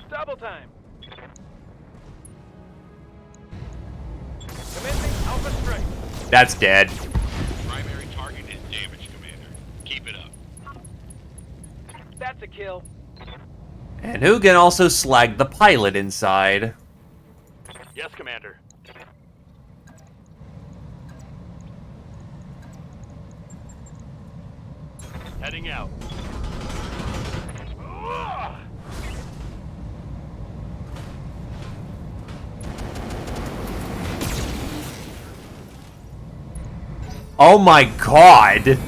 Double time. Commencing Alpha Strike. That's dead. Primary target is damaged, Commander. Keep it up. That's a kill. And Hugin also slagged the pilot inside. Yes, Commander. Heading out. Oh my god!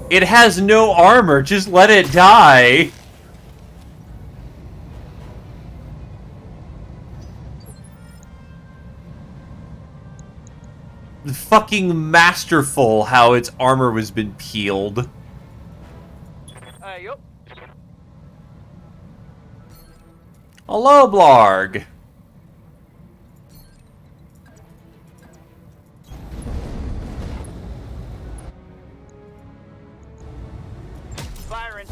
It has no armor, just let it die! Fucking masterful how its armor was been peeled. Yup. Hello, Blarg! Firing.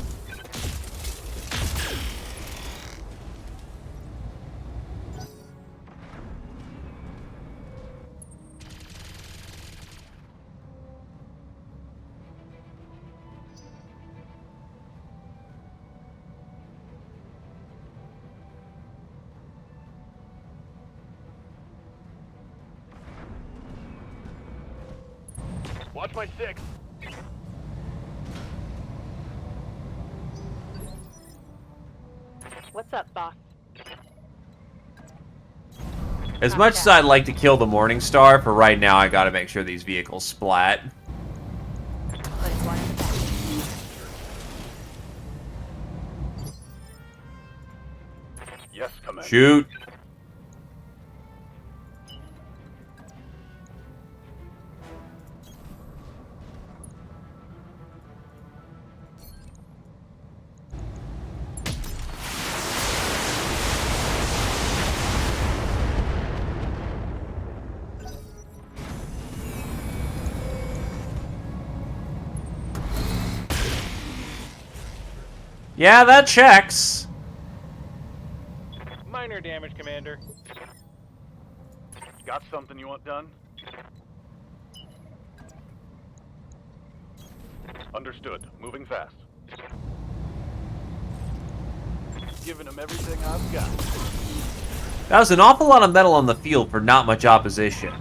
Watch my six. What's up, boss? As much as I'd like to kill the Morning Star, for right now I gotta make sure these vehicles splat. Putting one in the back. Yes, Commander. Shoot! Yeah, that checks. Minor damage, Commander. Got something you want done? Understood. Moving fast. Giving him everything I've got. That was an awful lot of metal on the field for not much opposition.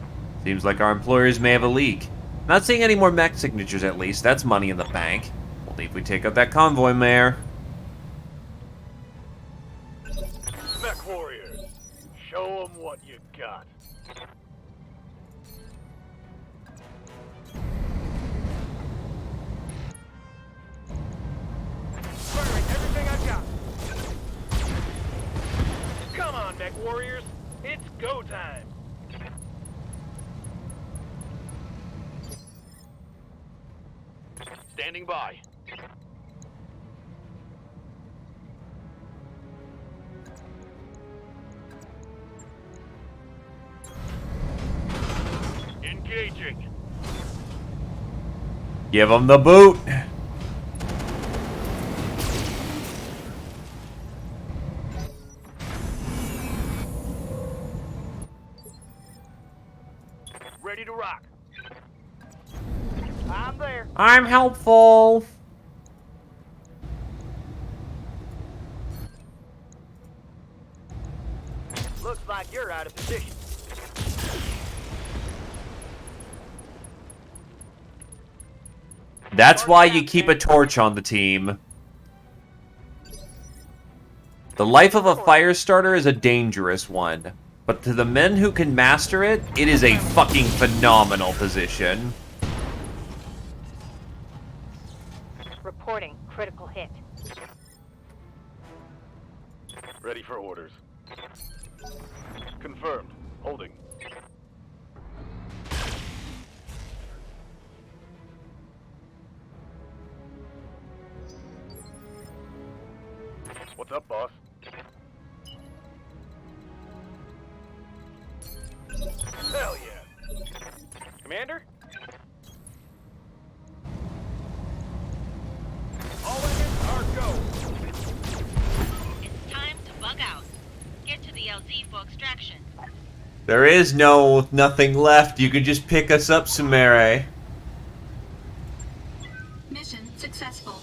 Seems like our employers may have a leak. Not seeing any more mech signatures at least. That's money in the bank. Only if we take out that convoy, Mayor. Mech warriors, show them what you got. Firing everything I've got. Come on, mech warriors. It's go time. Standing by. Engaging. Give him the boot. Ready to rock. I'm there. I'm helpful. Looks like you're out of position. That's why you keep a torch on the team. The life of a fire starter is a dangerous one, but to the men who can master it, it is a fucking phenomenal position. Reporting critical hit. Ready for orders. Confirmed. Holding. What's up, boss? Hell yeah! Commander? All engines are go! It's time to bug out. Get to the LZ for extraction. There is nothing left. You can just pick us up, Sumere. Mission successful.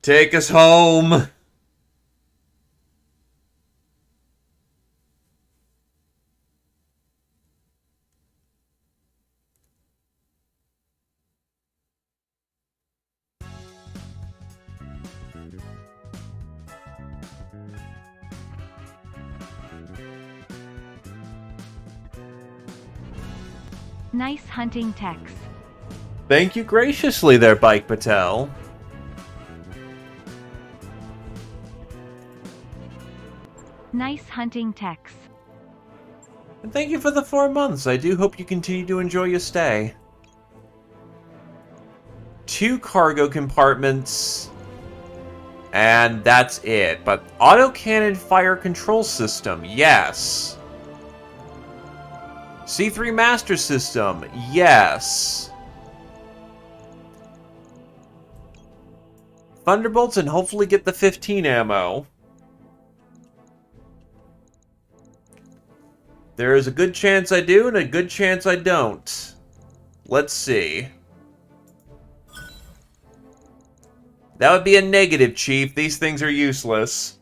Take us home. Nice hunting, Tex. Thank you graciously there, Bike Patel. Nice hunting, Tex. And thank you for the 4 months. I do hope you continue to enjoy your stay. 2 cargo compartments. And that's it. But autocannon fire control system, yes. C3 master system, yes. Thunderbolts and hopefully get the 15 ammo. There is a good chance I do and a good chance I don't. Let's see. That would be a negative, Chief. These things are useless.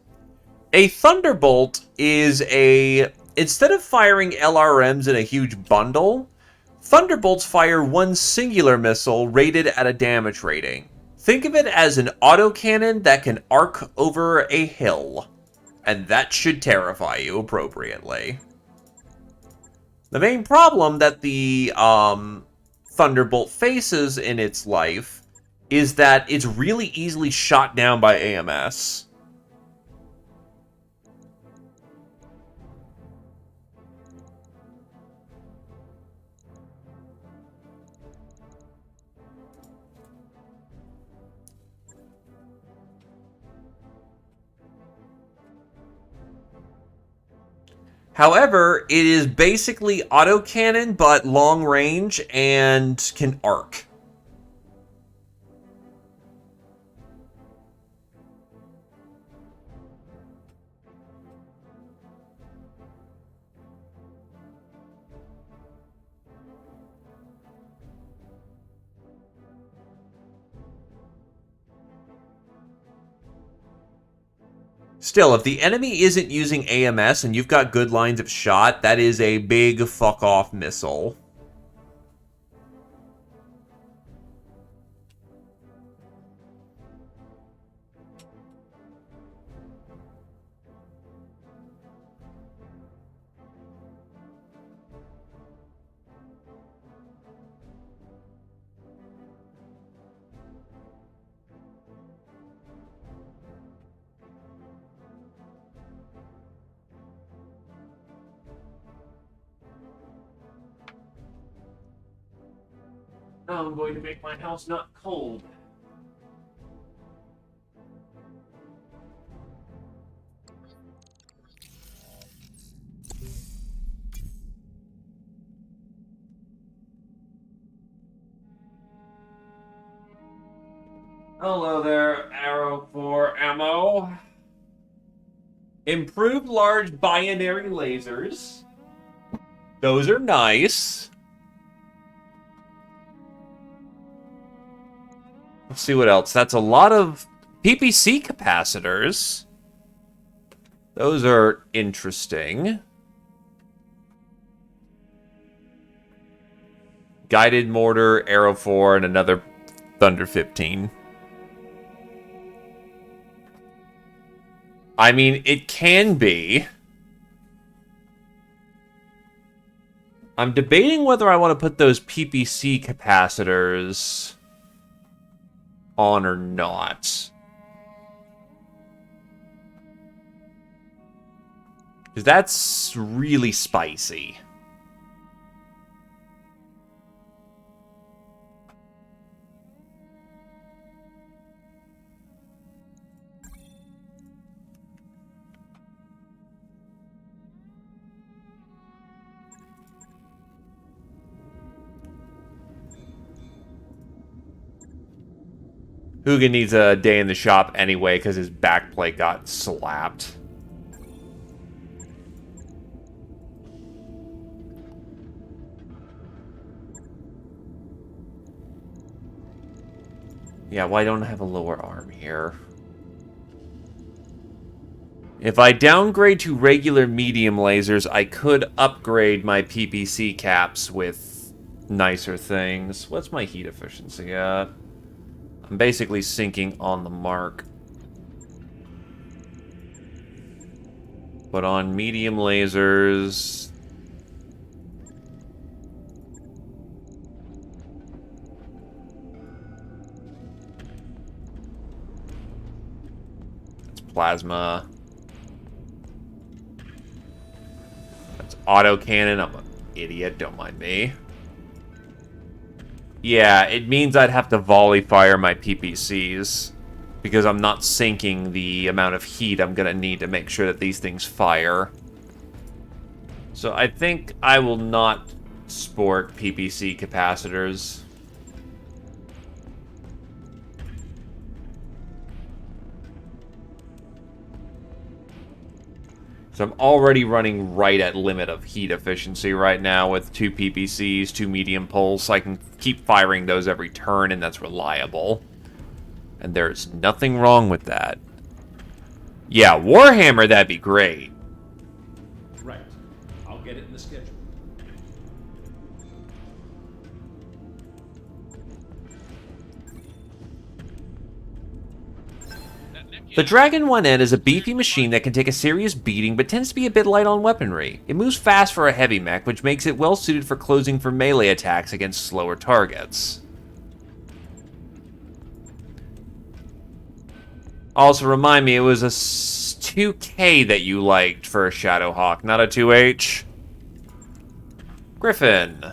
A Thunderbolt is a... Instead of firing LRMs in a huge bundle, Thunderbolts fire one singular missile rated at a damage rating. Think of it as an autocannon that can arc over a hill. And that should terrify you appropriately. The main problem that the Thunderbolt faces in its life is that it's really easily shot down by AMS. However, it is basically autocannon, but long range and can arc. Still, if the enemy isn't using AMS and you've got good lines of shot, that is a big fuck-off missile. Now I'm going to make my house not cold. Hello there, Arrow 4 ammo. Improved large binary lasers. Those are nice. Let's see what else. That's a lot of PPC capacitors. Those are interesting. Guided mortar, Arrow 4, and another Thunder 15. I mean, it can be. I'm debating whether I want to put those PPC capacitors on or not. Because that's really spicy. Hugin needs a day in the shop anyway because his backplate got slapped. Yeah, why don't I have a lower arm here? If I downgrade to regular medium lasers, I could upgrade my PPC caps with nicer things. What's my heat efficiency at? I'm basically sinking on the mark. But on medium lasers... That's plasma. That's autocannon. I'm an idiot, don't mind me. Yeah, it means I'd have to volley fire my PPCs because I'm not sinking the amount of heat I'm going to need to make sure that these things fire. So I think I will not sport PPC capacitors. So I'm already running right at limit of heat efficiency right now with 2 PPCs, 2 medium pulse. I can keep firing those every turn, and that's reliable. And there's nothing wrong with that. Yeah, Warhammer, that'd be great. Right. I'll get it in the schedule. The Dragon 1N is a beefy machine that can take a serious beating, but tends to be a bit light on weaponry. It moves fast for a heavy mech, which makes it well suited for closing for melee attacks against slower targets. Also, remind me, it was a 2K that you liked for a Shadowhawk, not a 2H. Griffin.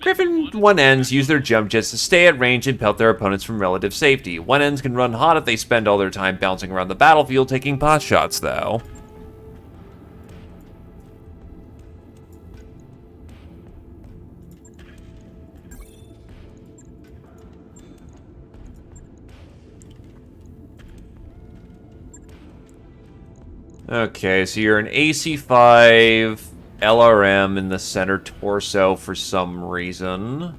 Griffin 1Ns use their jump jets to stay at range and pelt their opponents from relative safety. 1Ns can run hot if they spend all their time bouncing around the battlefield taking pot shots, though. Okay, so you're an AC5... LRM in the center torso for some reason.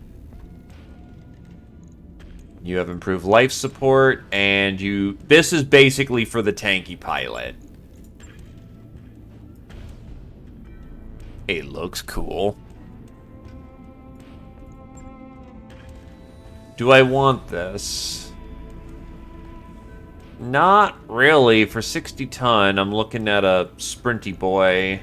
You have improved life support, and you... This is basically for the tanky pilot. It looks cool. Do I want this? Not really. For 60 ton, I'm looking at a sprinty boy.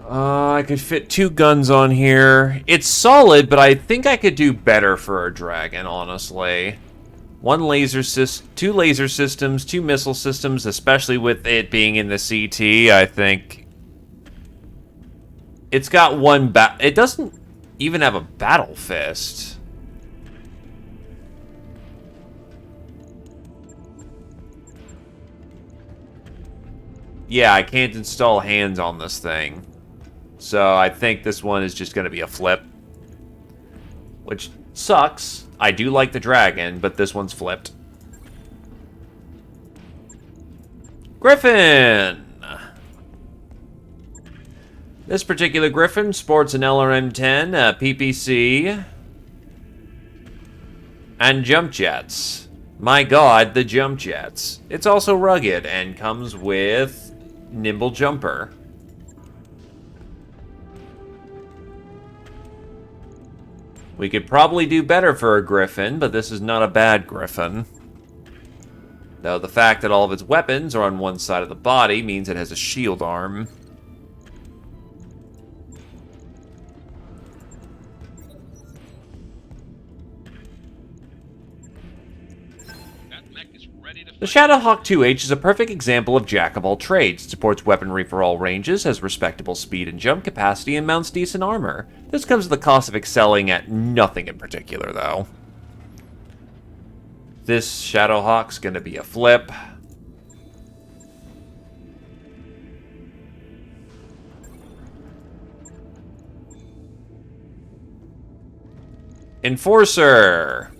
I could fit 2 guns on here. It's solid, but I think I could do better for a dragon, honestly. 2 laser systems, 2 missile systems, especially with it being in the CT, I think. It's got 1 it doesn't even have a battle fist. Yeah, I can't install hands on this thing. So I think this one is just going to be a flip. which sucks. I do like the dragon, but this one's flipped. Griffin! This particular Griffin sports an LRM-10, PPC, and jump jets. My god, the jump jets. It's also rugged and comes with nimble jumper. We could probably do better for a Griffin, but this is not a bad Griffin. Though the fact that all of its weapons are on one side of the body means it has a shield arm. The Shadowhawk 2H is a perfect example of jack-of-all-trades. It supports weaponry for all ranges, has respectable speed and jump capacity, and mounts decent armor. This comes at the cost of excelling at nothing in particular, though. This Shadowhawk's gonna be a flip. Enforcer!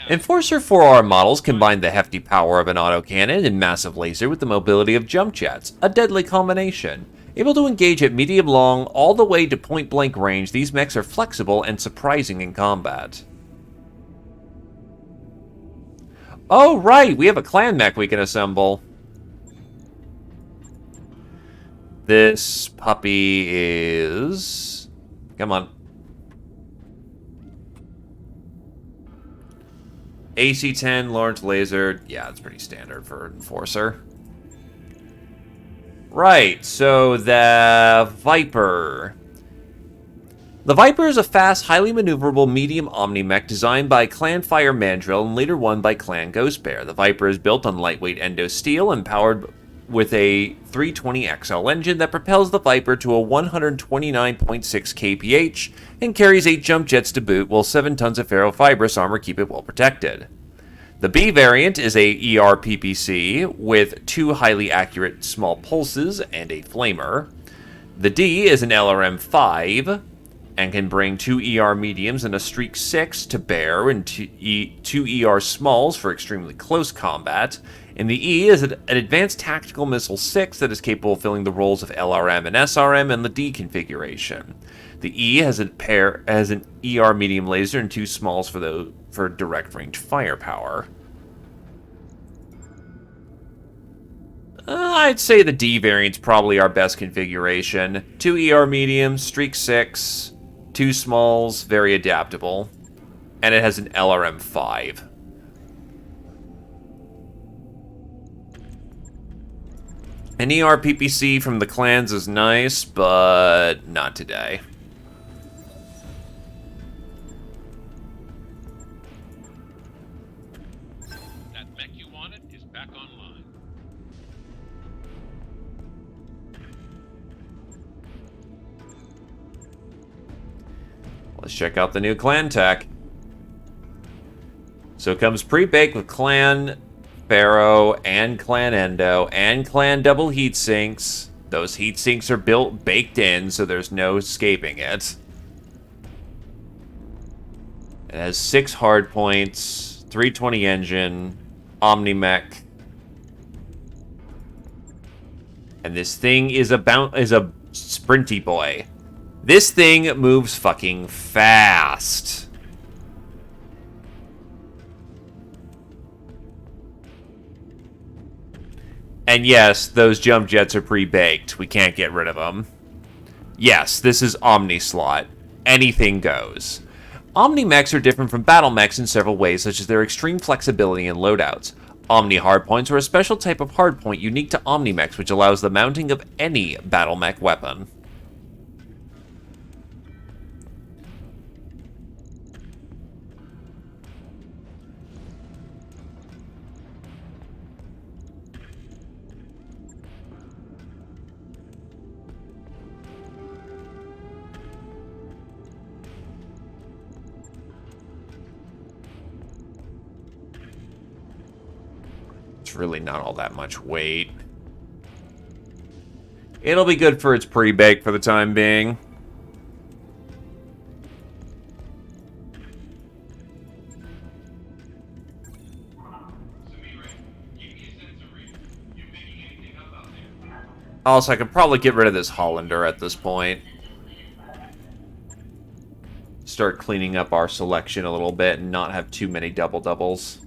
Enforcer 4R models combine the hefty power of an autocannon and massive laser with the mobility of jump jets, a deadly combination. Able to engage at medium-long all the way to point-blank range, these mechs are flexible and surprising in combat. Oh, right! We have a clan mech we can assemble. This puppy is... Come on. AC-10, large laser. Yeah, it's pretty standard for Enforcer. Right, so the Viper. The Viper is a fast, highly maneuverable medium omni-mech designed by Clan Fire Mandrill and later won by Clan Ghostbear. The Viper is built on lightweight endo steel and powered with a 320XL engine that propels the Viper to a 129.6 kph and carries 8 jump jets to boot, while 7 tons of ferrofibrous armor keep it well protected. The B variant is a ER PPC with 2 highly accurate small pulses and a flamer. The D is an LRM-5 and can bring 2 ER mediums and a Streak 6 to bear, and 2 ER smalls for extremely close combat. And the E is an advanced tactical missile 6 that is capable of filling the roles of LRM and SRM in the D configuration. The E has an ER medium laser and 2 smalls for direct range firepower. I'd say the D variant's probably our best configuration. 2 ER mediums, Streak 6, 2 smalls, very adaptable. And it has an LRM-5. An ER PPC from the clans is nice, but not today. That mech you wanted is back online. Let's check out the new clan tech. So it comes pre-baked with Clan Pharaoh and Clan Endo and Clan double heat sinks. Those heat sinks are baked in, so there's no escaping it. It has 6 hard points, 320 engine, Omni-Mech. And this thing is a sprinty boy. This thing moves fucking fast. And yes, those jump jets are pre-baked. We can't get rid of them. Yes, this is Omni-Slot. Anything goes. Omni-Mechs are different from Battle Mechs in several ways, such as their extreme flexibility and loadouts. Omni hardpoints are a special type of hardpoint unique to Omni-Mechs, which allows the mounting of any Battle Mech weapon. Really not all that much weight. It'll be good for its pre-bake for the time being. Also, I could probably get rid of this Hollander at this point. Start cleaning up our selection a little bit and not have too many double-doubles.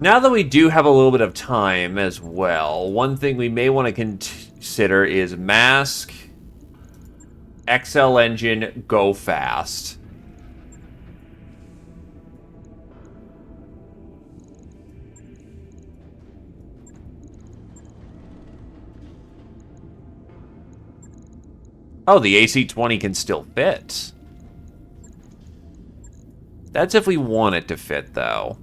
Now that we do have a little bit of time as well, one thing we may want to consider is mask, XL engine, go fast. Oh, the AC-20 can still fit. That's if we want it to fit, though.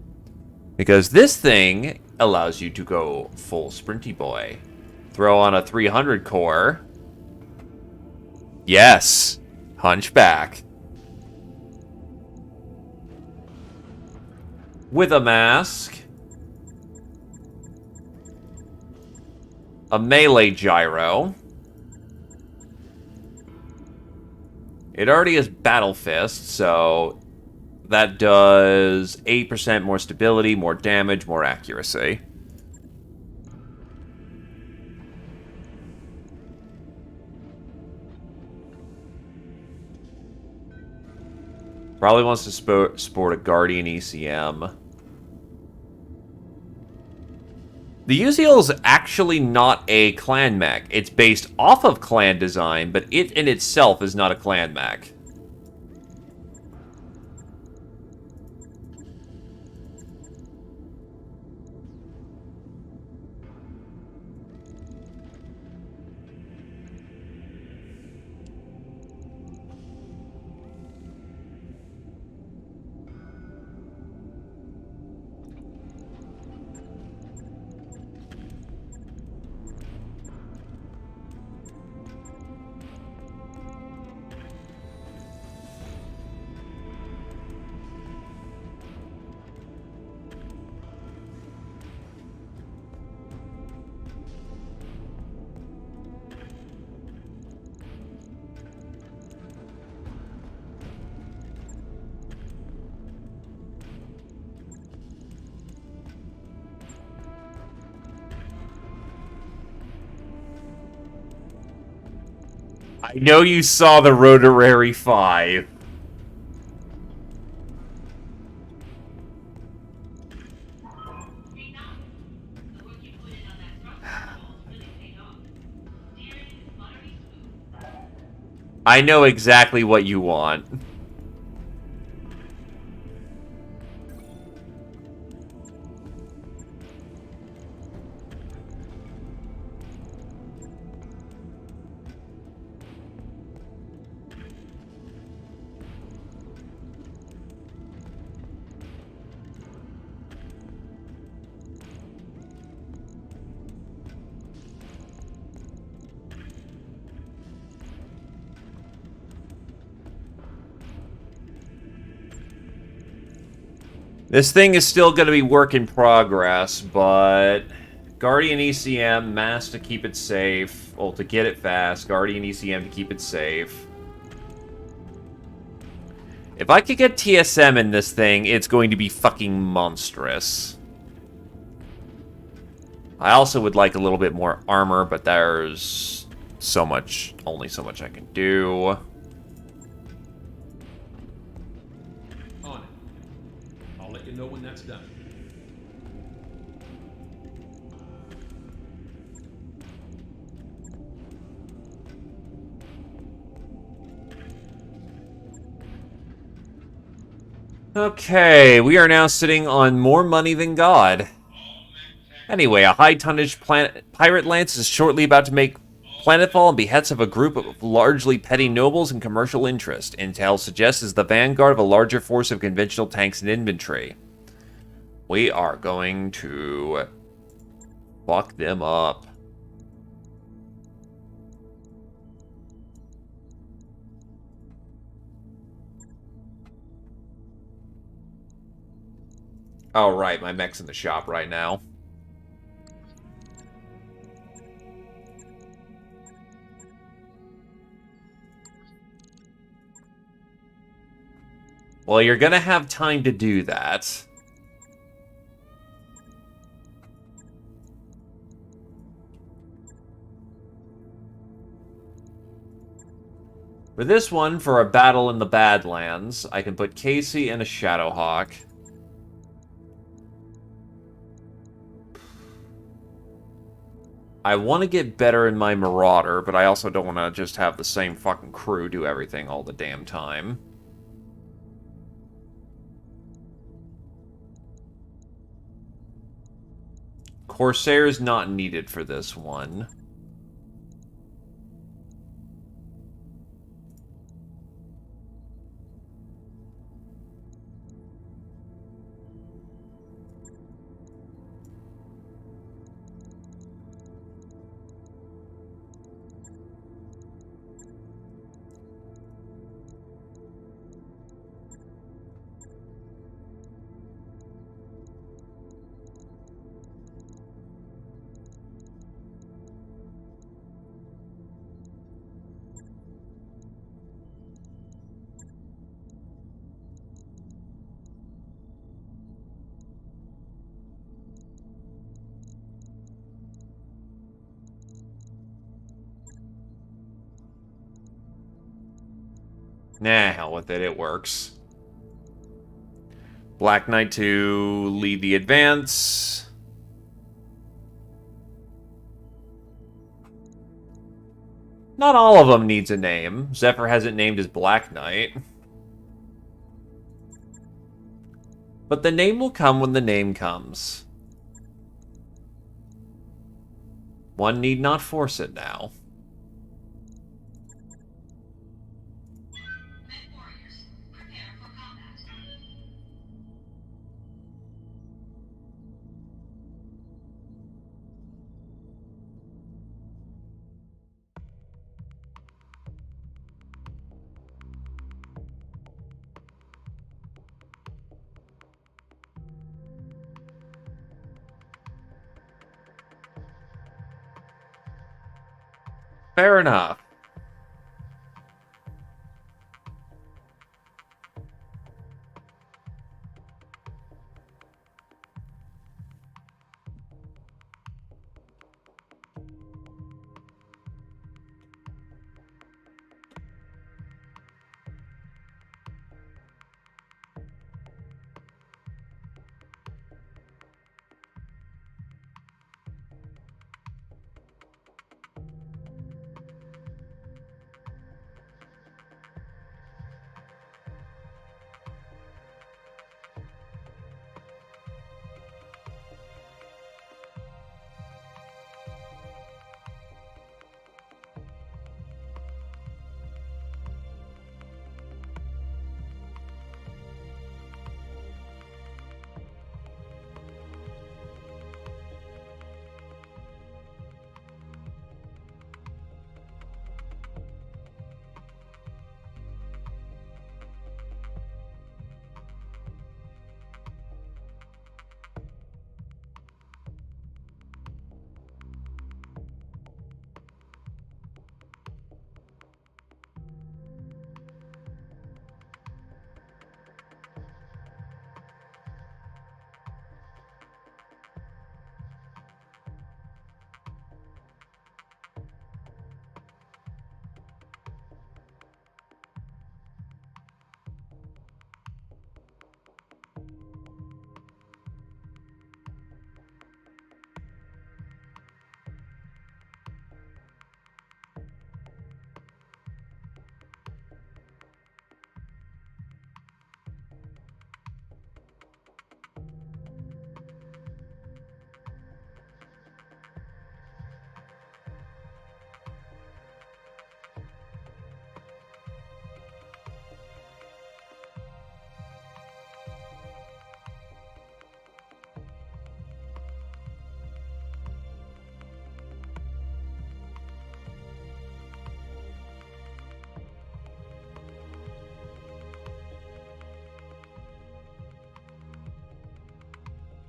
Because this thing allows you to go full sprinty boy. Throw on a 300 core. Yes! Hunchback. With a mask. A melee gyro. It already has Battle Fist, so that does 8% more stability, more damage, more accuracy. Probably wants to sport a Guardian ECM. The Uziel is actually not a clan mech. It's based off of clan design, but it in itself is not a clan mech. I know you saw the Rotary 5. I know exactly what you want. This thing is still going to be work in progress, but Guardian ECM, Mass to keep it safe. Well, to get it fast, Guardian ECM to keep it safe. If I could get TSM in this thing, it's going to be fucking monstrous. I also would like a little bit more armor, but there's so much, only so much I can do. On it. I'll let you know when that's done. Okay, we are now sitting on more money than God. Anyway, a high-tonnage pirate lance is shortly about to make planetfall and behest of a group of largely petty nobles and commercial interest. Intel suggests is the vanguard of a larger force of conventional tanks and infantry. We are going to fuck them up. Oh, right, my mech's in the shop right now. Well, you're gonna have time to do that. For this one, for a battle in the Badlands, I can put Casey and a Shadowhawk. I want to get better in my Marauder, but I also don't want to just have the same fucking crew do everything all the damn time. Corsair's not needed for this one. Nah, hell with it works. Black Knight to lead the advance. Not all of them needs a name. Zephyr hasn't named his Black Knight. But the name will come when the name comes. One need not force it now. Fair enough.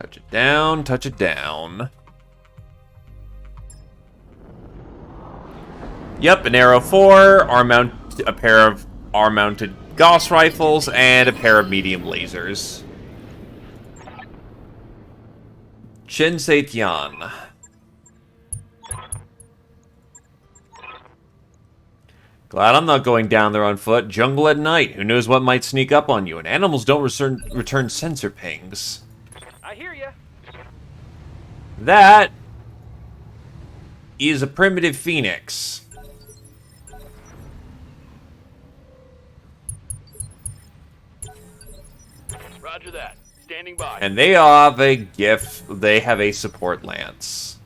Touch it down, touch it down. Yep, an arrow 4, a pair of arm-mounted Gauss rifles, and a pair of medium lasers. Shinsei Tian. Glad I'm not going down there on foot. Jungle at night. Who knows what might sneak up on you? And animals don't return sensor pings. I hear ya. That is a primitive phoenix. Roger that. Standing by. And they have a gift. They have a support lance.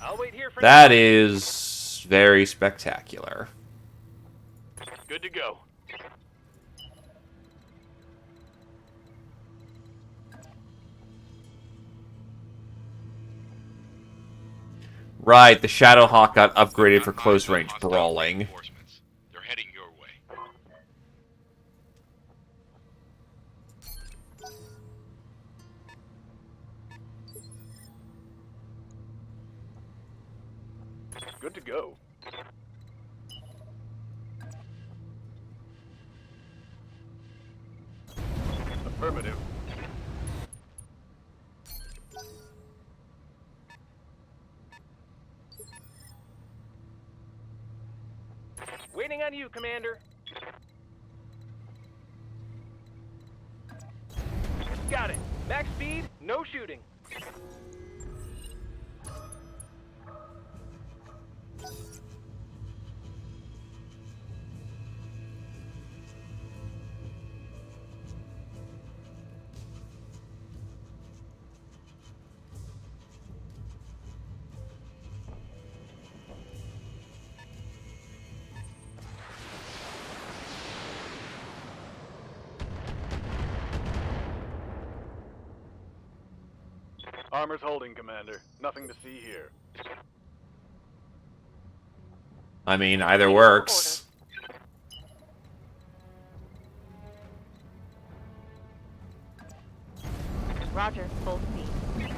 I'll wait here for That now. is very spectacular. Good to go. Right, the Shadowhawk got upgraded for close-range brawling. Reinforcements. They're heading your way. Good to go. Affirmative. Waiting on you, Commander. Got it. Max speed, no shooting. Armor's holding, Commander. Nothing to see here. I mean, either works. Roger, full speed.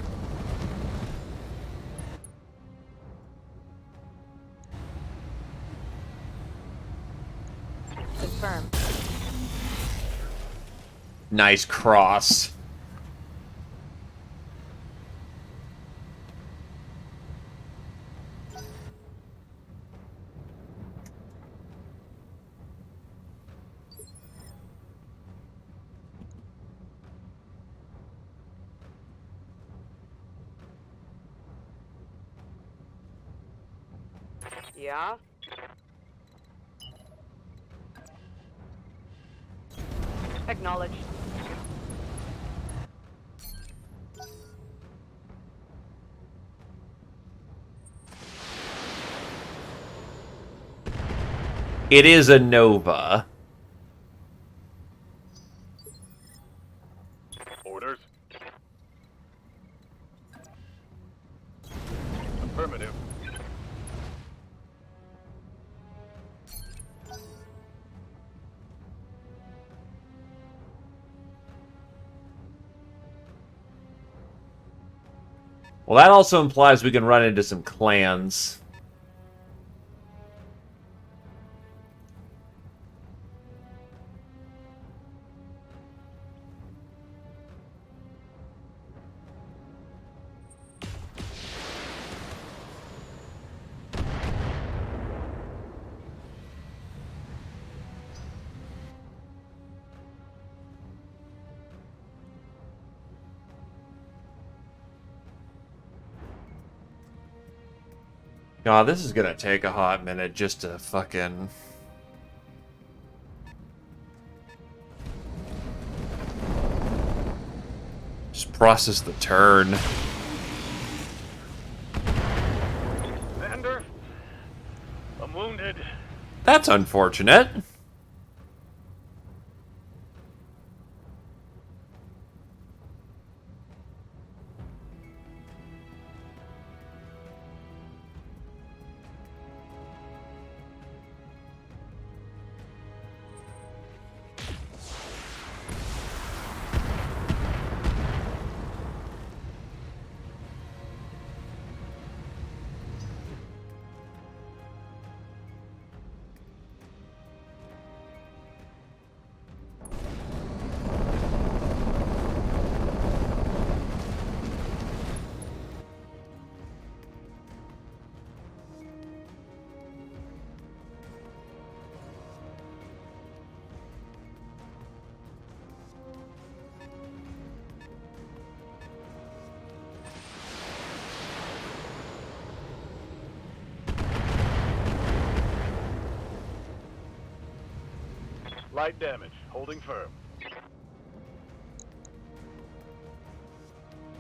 Confirmed. Nice cross. Yeah? Acknowledged. It is a Nova. Orders. Affirmative. Well, that also implies we can run into some clans. God, this is gonna take a hot minute just to fucking... just process the turn. Commander, I'm wounded. That's unfortunate. Light damage. Holding firm.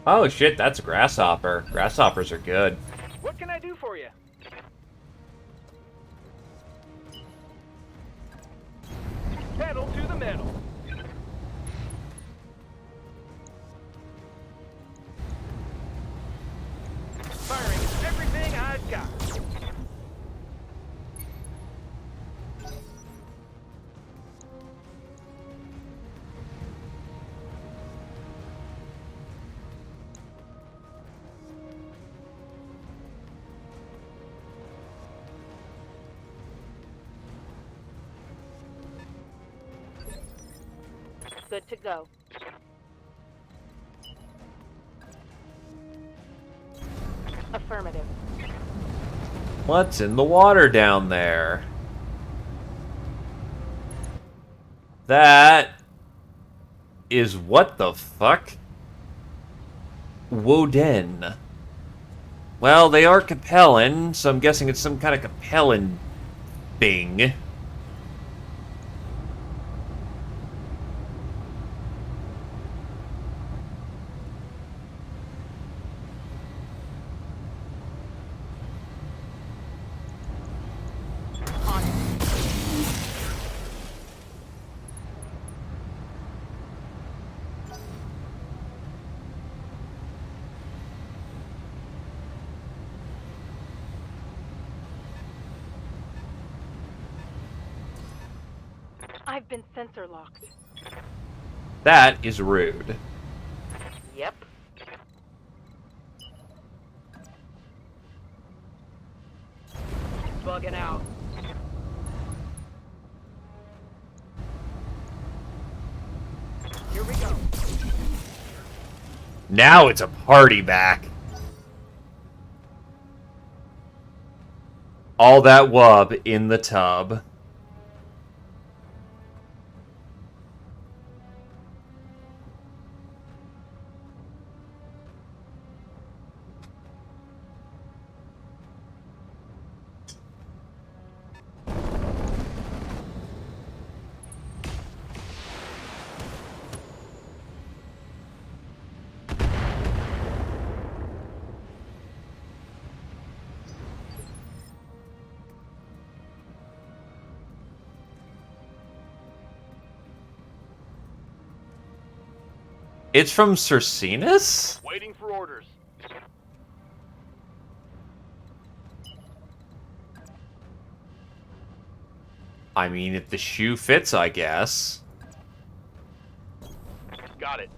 Oh shit, that's a grasshopper. Grasshoppers are good. What can I do for you? Pedal to the metal. Firing everything I've got. Good to go. Affirmative. What's in the water down there? That is what the fuck? Woden. Well, they are Capellan, so I'm guessing it's some kind of Capellan thing. I've been sensor locked. That is rude. Yep. Bugging out. Here we go. Now it's a party back. All that wub in the tub. It's from Cercinus? Waiting for orders. I mean, if the shoe fits, I guess. Got it.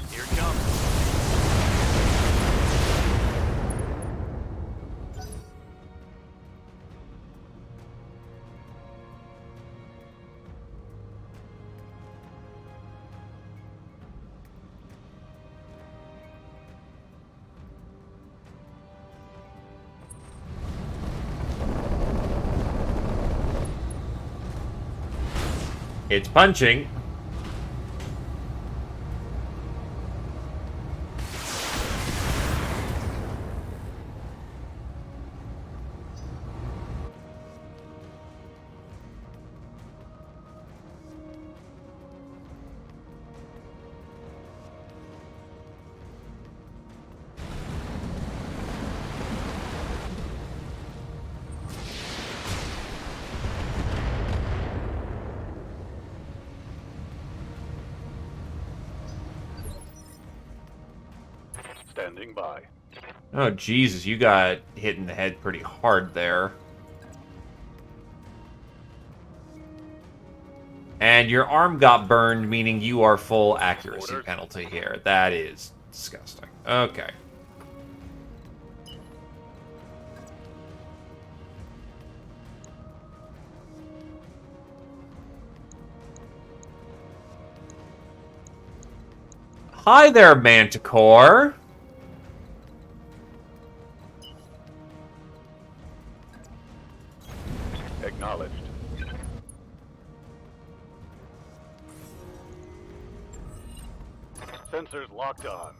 Here it comes. It's punching. Standing by. Oh, Jesus, you got hit in the head pretty hard there. And your arm got burned, meaning you are full accuracy penalty here. That is disgusting. Okay. Hi there, Manticore. Acknowledged. Sensors locked on.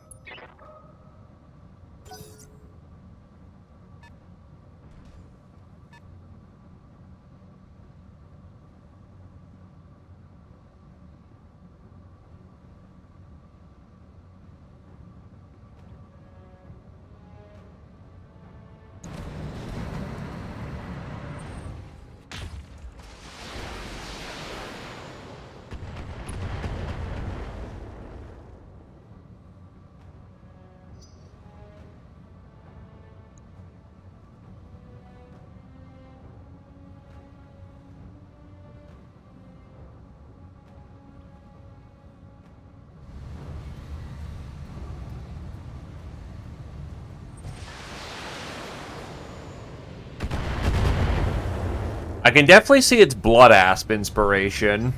I can definitely see its blood asp inspiration.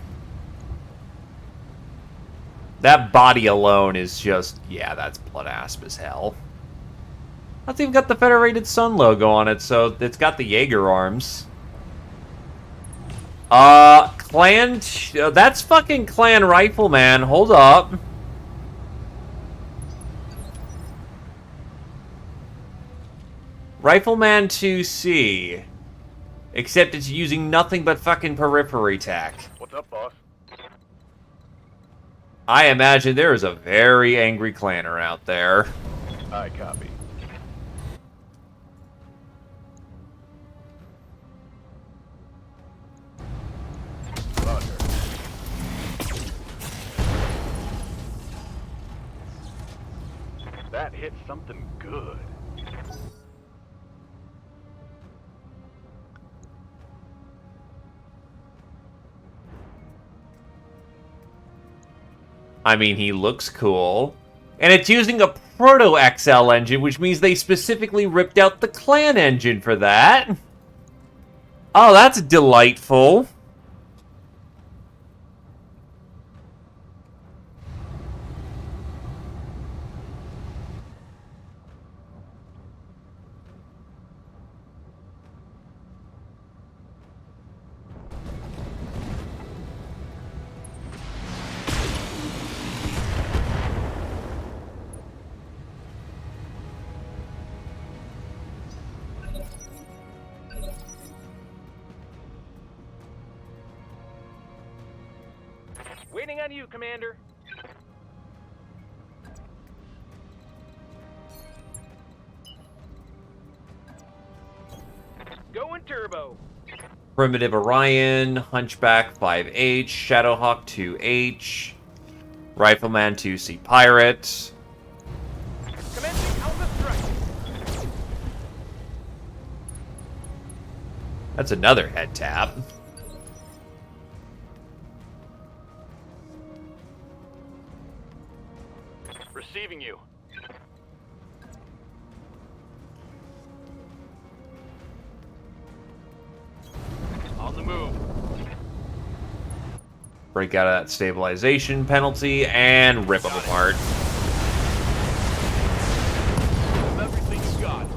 That body alone is just, yeah, that's blood asp as hell. That's even got the Federated Sun logo on it, so it's got the Jaeger arms. Clan, that's fucking Clan Rifleman. Hold up. Rifleman 2C. Except it's using nothing but fucking periphery tech. What's up, boss? I imagine there is a very angry clanner out there. I copy. Roger. That hit something good. I mean, he looks cool. And it's using a Proto-XL engine, which means they specifically ripped out the Clan engine for that. Oh, that's delightful. Waiting on you, Commander. Going turbo. Primitive Orion, Hunchback 5H, Shadowhawk 2H, Rifleman 2C Pirate. Commencing Alpha Strike. That's another head tap. Receiving you. On the move. Break out of that stabilization penalty and rip them apart. Give everything you got.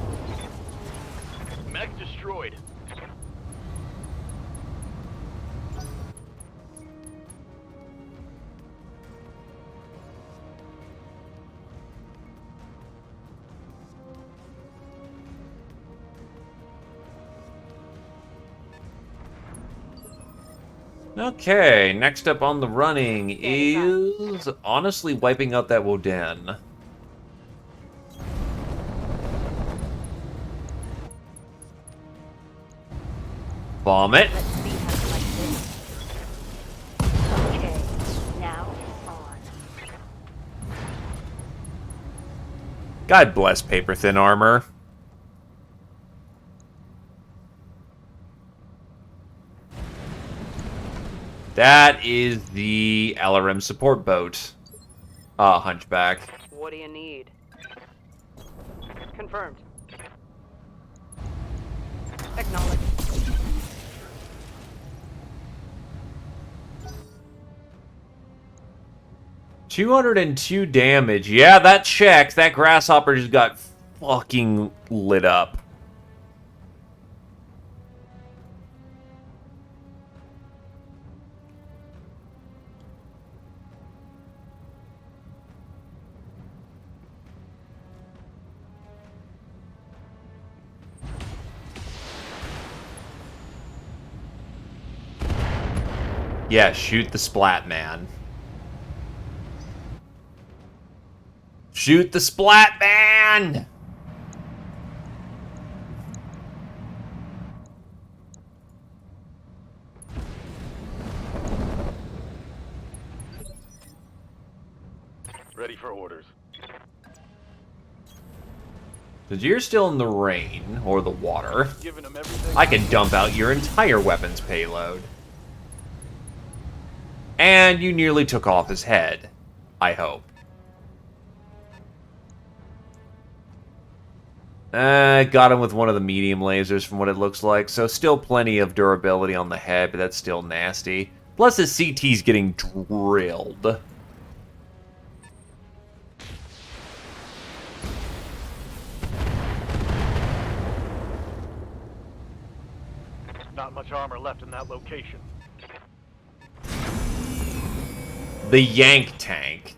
Mech destroyed. Okay, next up on the running is honestly wiping out that Woden. Vomit. Let's see how you like this. Okay, now on. God bless paper thin armor. That is the LRM support boat. Hunchback. What do you need? Confirmed. Acknowledged. 202 damage. Yeah, that checks. That grasshopper just got fucking lit up. Yeah, shoot the Splat Man. Shoot the Splat Man! Ready for orders. Because you're still in the rain, or the water. Giving them everything. I can dump out your entire weapons payload. And you nearly took off his head. I hope. Got him with one of the medium lasers from what it looks like, so still plenty of durability on the head, but that's still nasty. Plus his CT's getting drilled. Not much armor left in that location. The Yank Tank.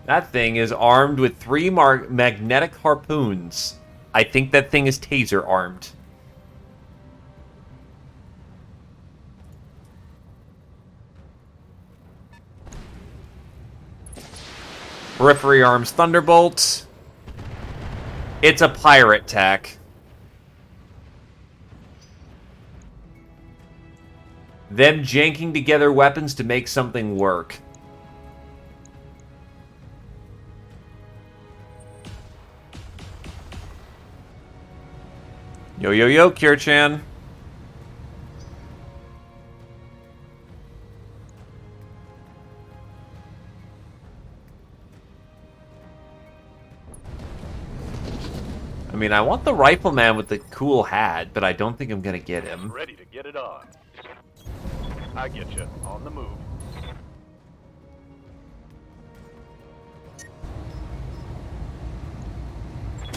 That thing is armed with 3 magnetic harpoons. I think that thing is taser armed. Periphery arms Thunderbolt. It's a pirate tech. Them janking together weapons to make something work. Yo, yo, yo, Kier-chan. I mean, I want the rifleman with the cool hat, but I don't think I'm gonna get him. Ready to get it on. I get you. On the move.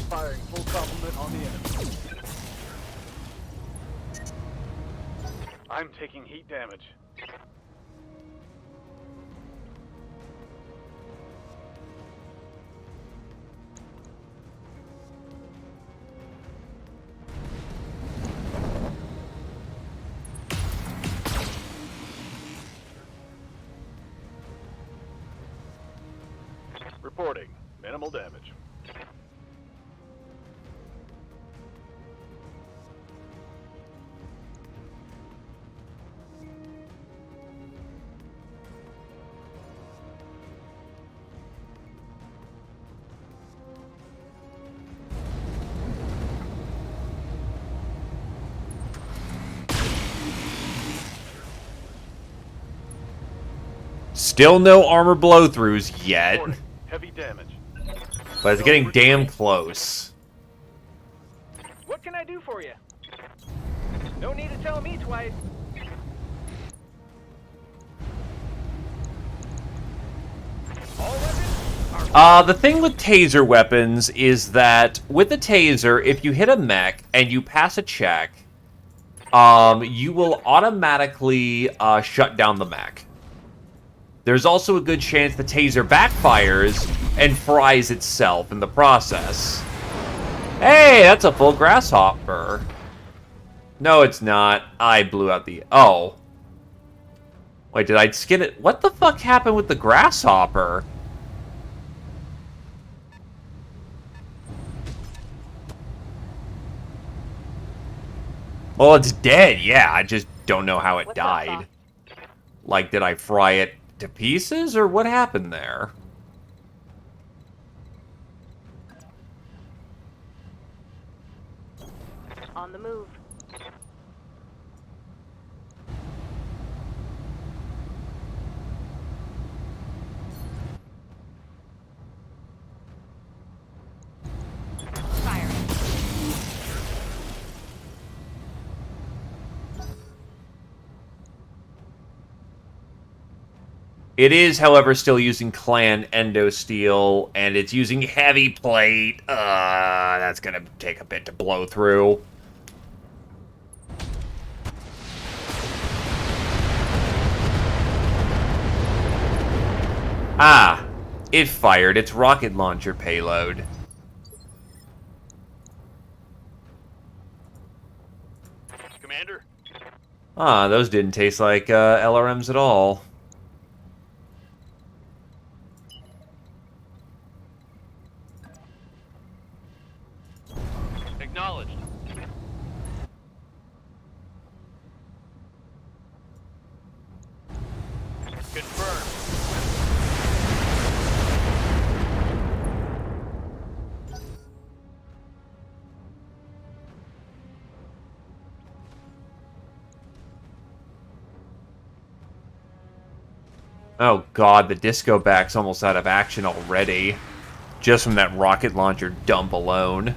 Firing full complement on the enemy. I'm taking heat damage. Reporting. Minimal damage. Still no armor blow-throughs yet. Reporting. Heavy damage. But it's getting damn close. What can I do for you? No need to tell me twice. All weapons are... The thing with taser weapons is that with a taser, if you hit a mech and you pass a check, you will automatically shut down the mech. There's also a good chance the taser backfires and fries itself in the process. Hey, that's a full grasshopper. No, it's not. I blew out the... Oh. Wait, did I skin it? What the fuck happened with the grasshopper? Well, it's dead, yeah. I just don't know how it died. Like, did I fry it to pieces, or what happened there? On the move. Firing. It is, however, still using Clan Endosteel, and it's using Heavy Plate. That's gonna take a bit to blow through. Ah, it fired its rocket launcher payload. Commander, Ah, those didn't taste like LRMs at all. Acknowledged. Confirmed. Oh god, the disco back's almost out of action already. Just from that rocket launcher dump alone.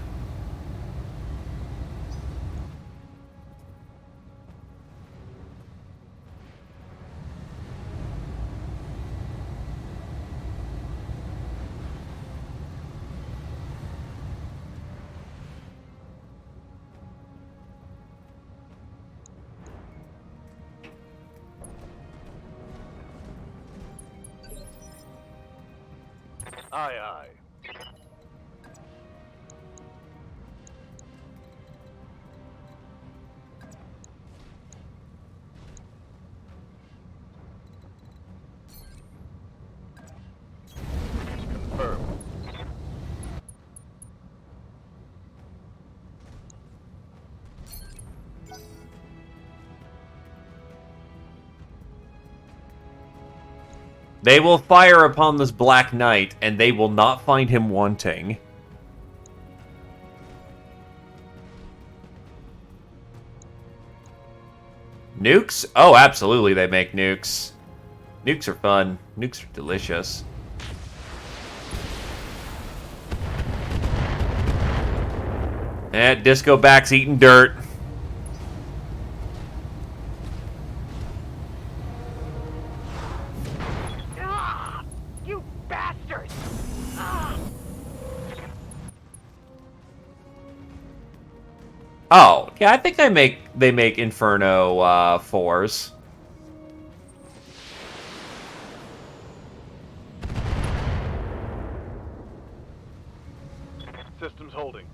Aye, aye. Confirmed. They will fire upon this Black Knight, and they will not find him wanting. Nukes? Oh, absolutely they make nukes. Nukes are fun. Nukes are delicious. Disco back's eating dirt. Ah, you bastard! Ah. Oh, yeah, I think they make Inferno 4s. Systems holding.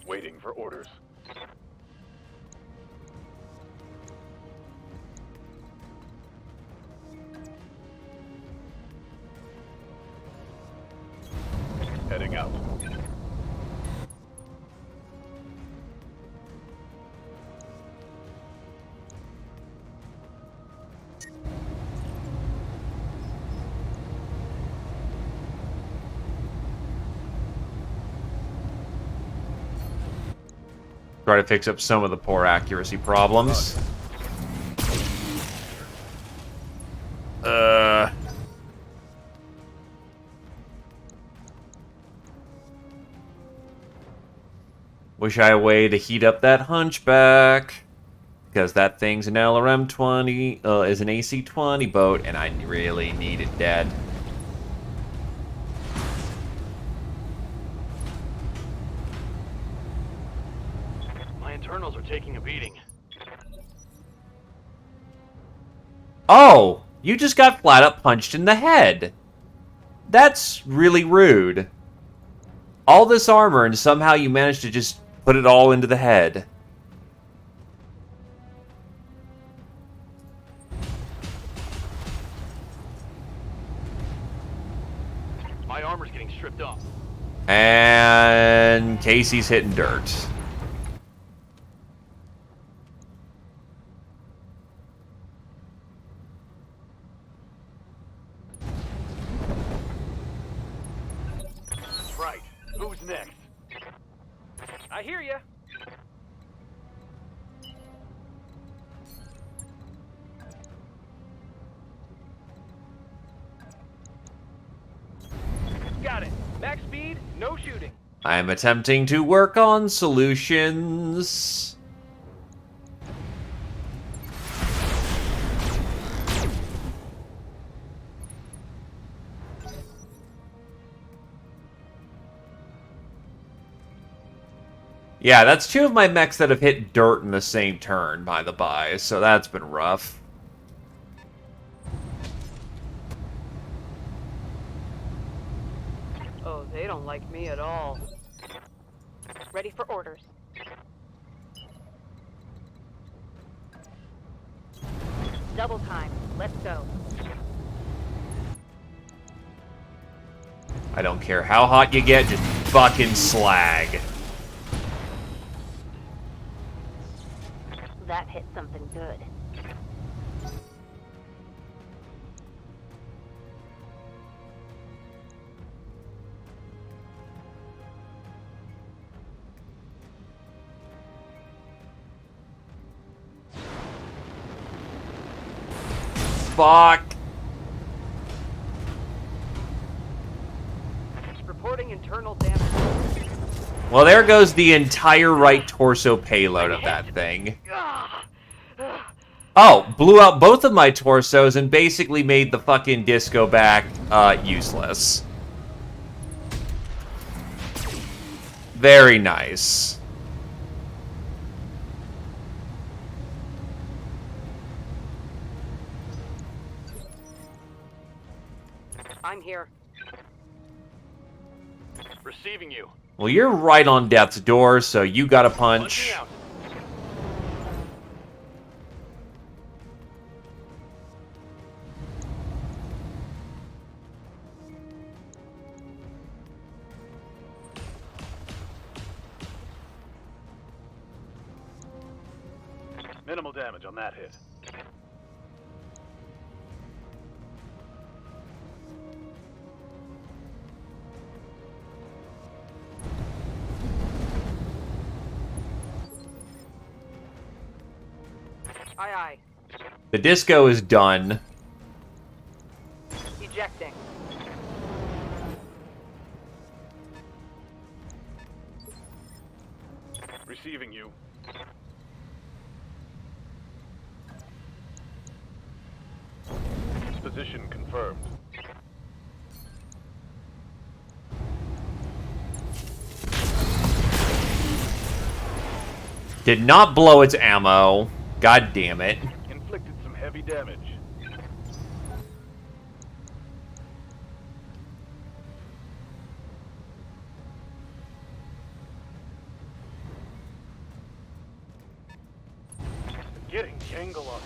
Waiting for orders. Heading out. Try to fix up some of the poor accuracy problems. Wish I had a way to heat up that Hunchback. Because that thing's an LRM-20, is an AC-20 boat, and I really need it dead. My internals are taking a beating. Oh! You just got flat up punched in the head! That's really rude. All this armor, and somehow you managed to just put it all into the head. My armor's getting stripped off. And Casey's hitting dirt. Right. Who's next? I hear ya. Got it. Max speed, no shooting. I am attempting to work on solutions. Yeah, that's two of my mechs that have hit dirt in the same turn, by the by, so that's been rough. They don't like me at all. Ready for orders. Double time. Let's go. I don't care how hot you get, just fucking slag. That hit something good. Fuck. Reporting internal damage. Well, there goes the entire right torso payload of that thing. Oh, blew out both of my torsos and basically made the fucking disco back useless. Very nice. I'm here. Receiving you. Well, you're right on death's door, so you got a punch. Punching out. Minimal damage on that hit. Aye, aye. The disco is done. Ejecting. Receiving you. Position confirmed. Did not blow its ammo. God damn it. Inflicted some heavy damage. Getting Jangle on.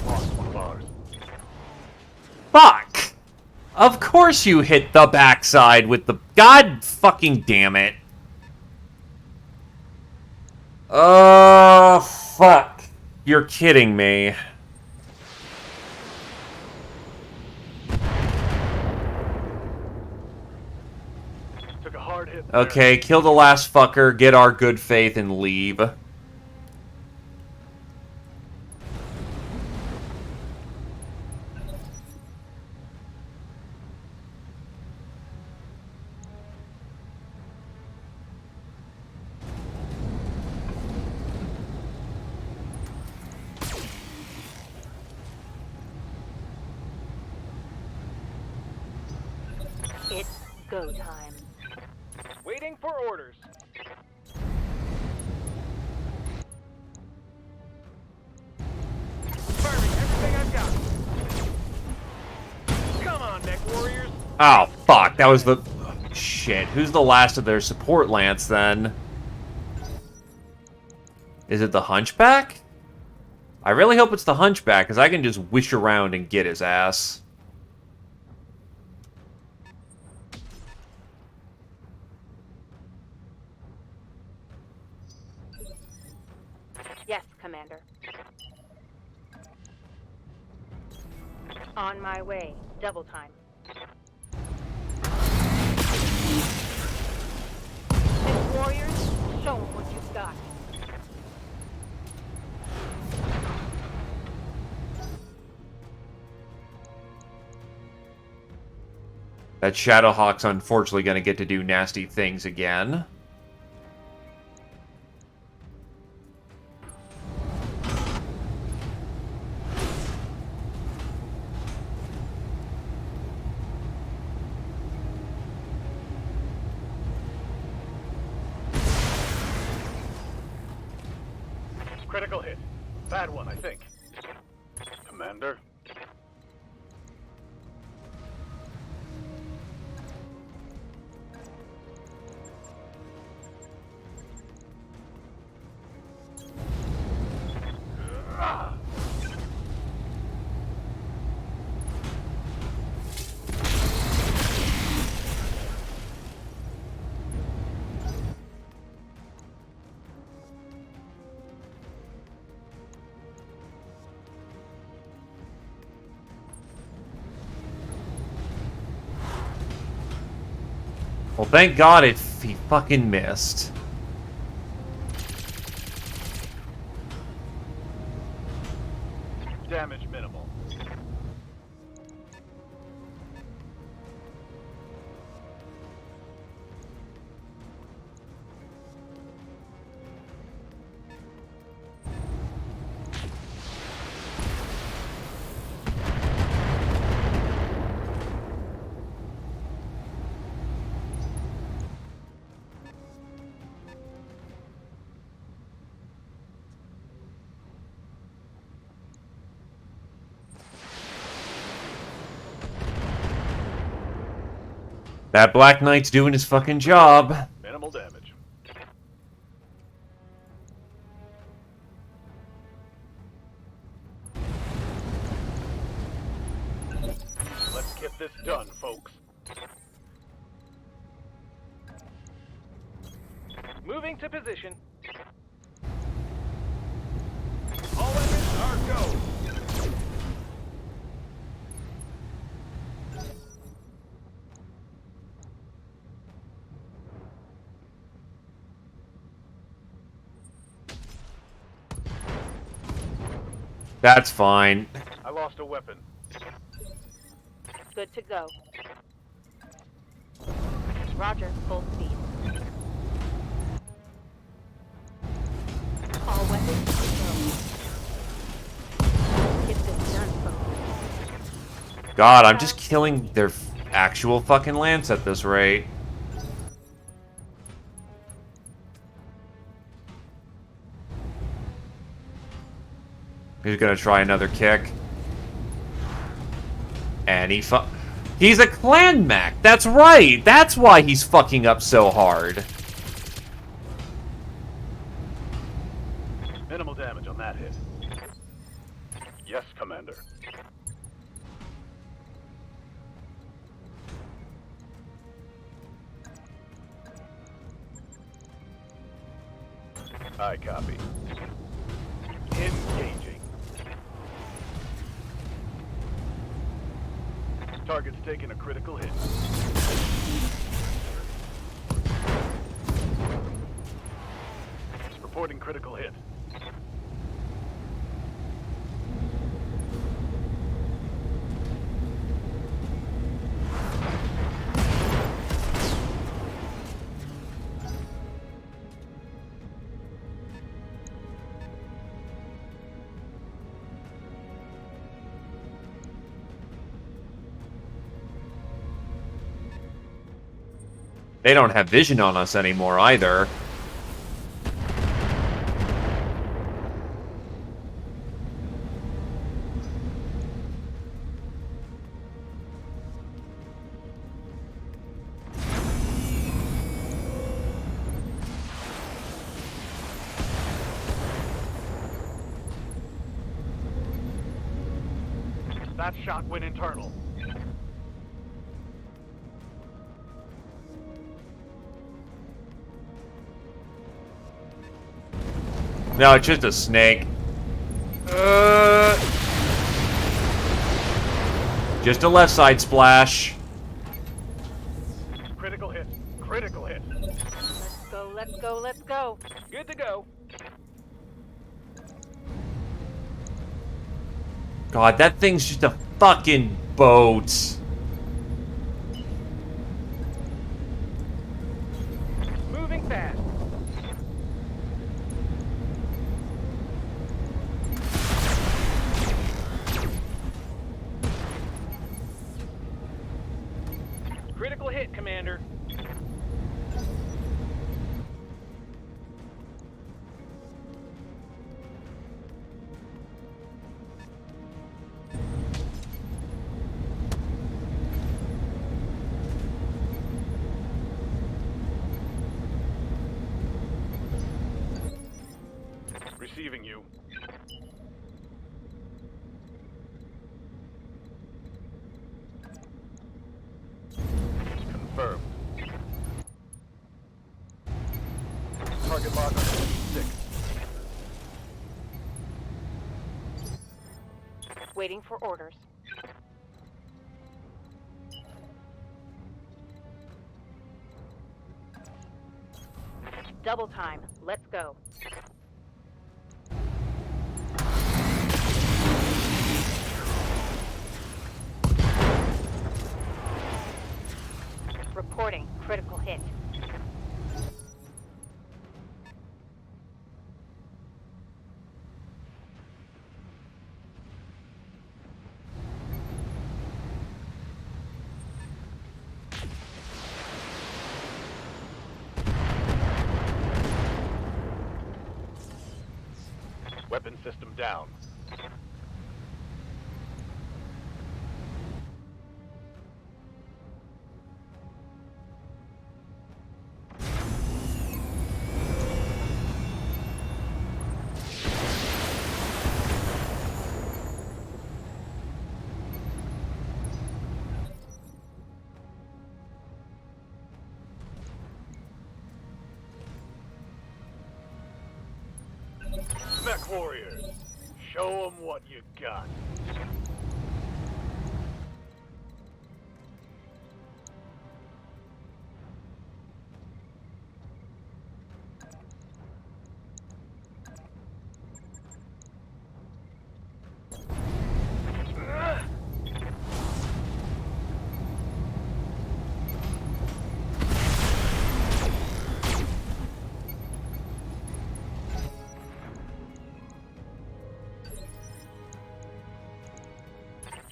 Lost one of ours. Fuck! Of course you hit the backside with the... God fucking damn it. Oh, fuck. You're kidding me. Took a hard hit there. Okay, kill the last fucker, get our good faith, and leave. It's go time. Waiting for orders. Confirming everything I've got. Come on, Mech Warriors. Oh, fuck. That was the... Shit. Who's the last of their support lance, then? Is it the Hunchback? I really hope it's the Hunchback, because I can just wish around and get his ass. Yes, Commander. On my way. Double time. Six warriors, show them what you've got. That Shadowhawk's unfortunately going to get to do nasty things again. Critical hit. Bad one, I think. Commander. Thank God he fucking missed. Damage minimal. That Black Knight's doing his fucking job. Minimal damage. Let's get this done, folks. Moving to position. All engines are go. That's fine. I lost a weapon. Good to go. Roger, full speed. All weapons to go. Get this done, folks. God, I'm just killing their actual fucking lance at this rate. He's gonna try another kick. And he's a clan mech! That's right! That's why he's fucking up so hard. Minimal damage on that hit. Yes, Commander. I copy. Engaging. Target's taking a critical hit. Reporting critical hit. They don't have vision on us anymore either. That shot went internal. No, it's just a snake. Just a left side splash. Critical hit. Critical hit. Let's go, let's go, let's go. Good to go. God, that thing's just a fucking boat. Moving fast. Critical hit, Commander. Receiving you. Confirmed. Target lock on 26. Waiting for orders. Double time. Let's go. Reporting. Critical hit. Weapon system down. Mech Warriors, show them what you got.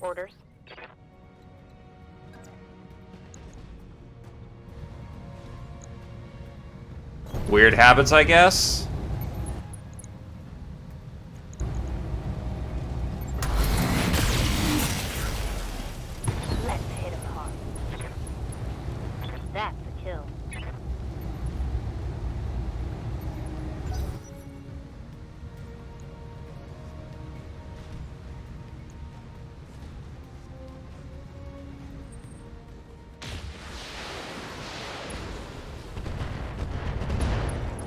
Orders. Weird habits, I guess? Let's hit him hard. That's a kill.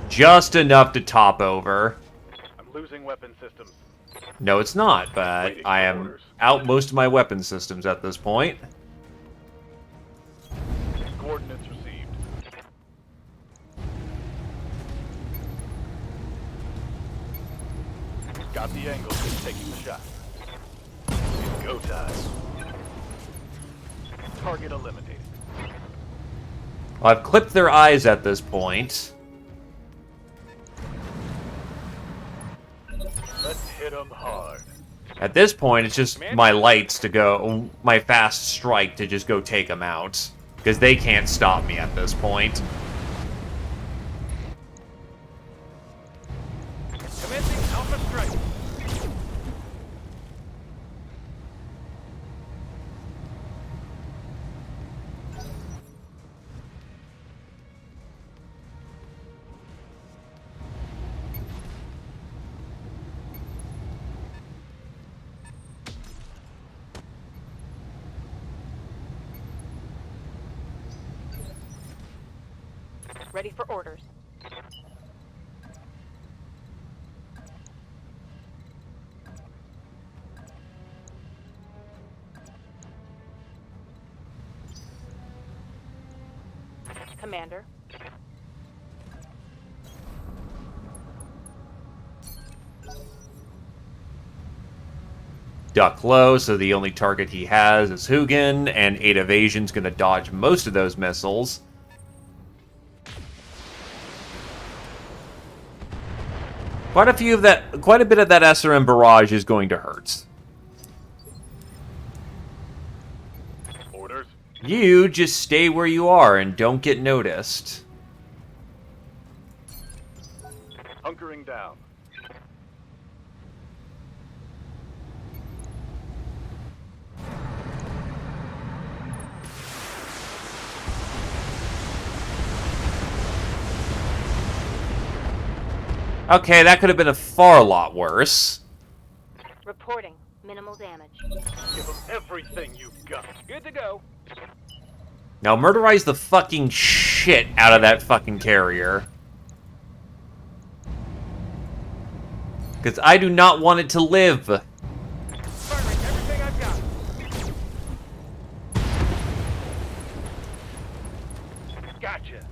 Just enough to top over. I'm losing weapon systems. No, it's not, but I am out most of my weapon systems at this point. Coordinates received. Got the angle, just taking the shot. It's go time. Target eliminated. Well, I've clipped their eyes at this point. Let's hit them hard. At this point, it's just my lights to go, my fast strike to just go take them out. Because they can't stop me at this point. Commencing Alpha Strike. Ready for orders. Commander. Duck low, so the only target he has is Hugin, and 8 evasion's gonna dodge most of those missiles. Quite a bit of that SRM barrage is going to hurt. Orders. You just stay where you are and don't get noticed. Hunkering down. Okay, that could have been a far lot worse. Reporting. Minimal damage. Give them everything you've got. Good to go. Now murderize the fucking shit out of that fucking carrier. Because I do not want it to live. Firing everything I've got. Gotcha.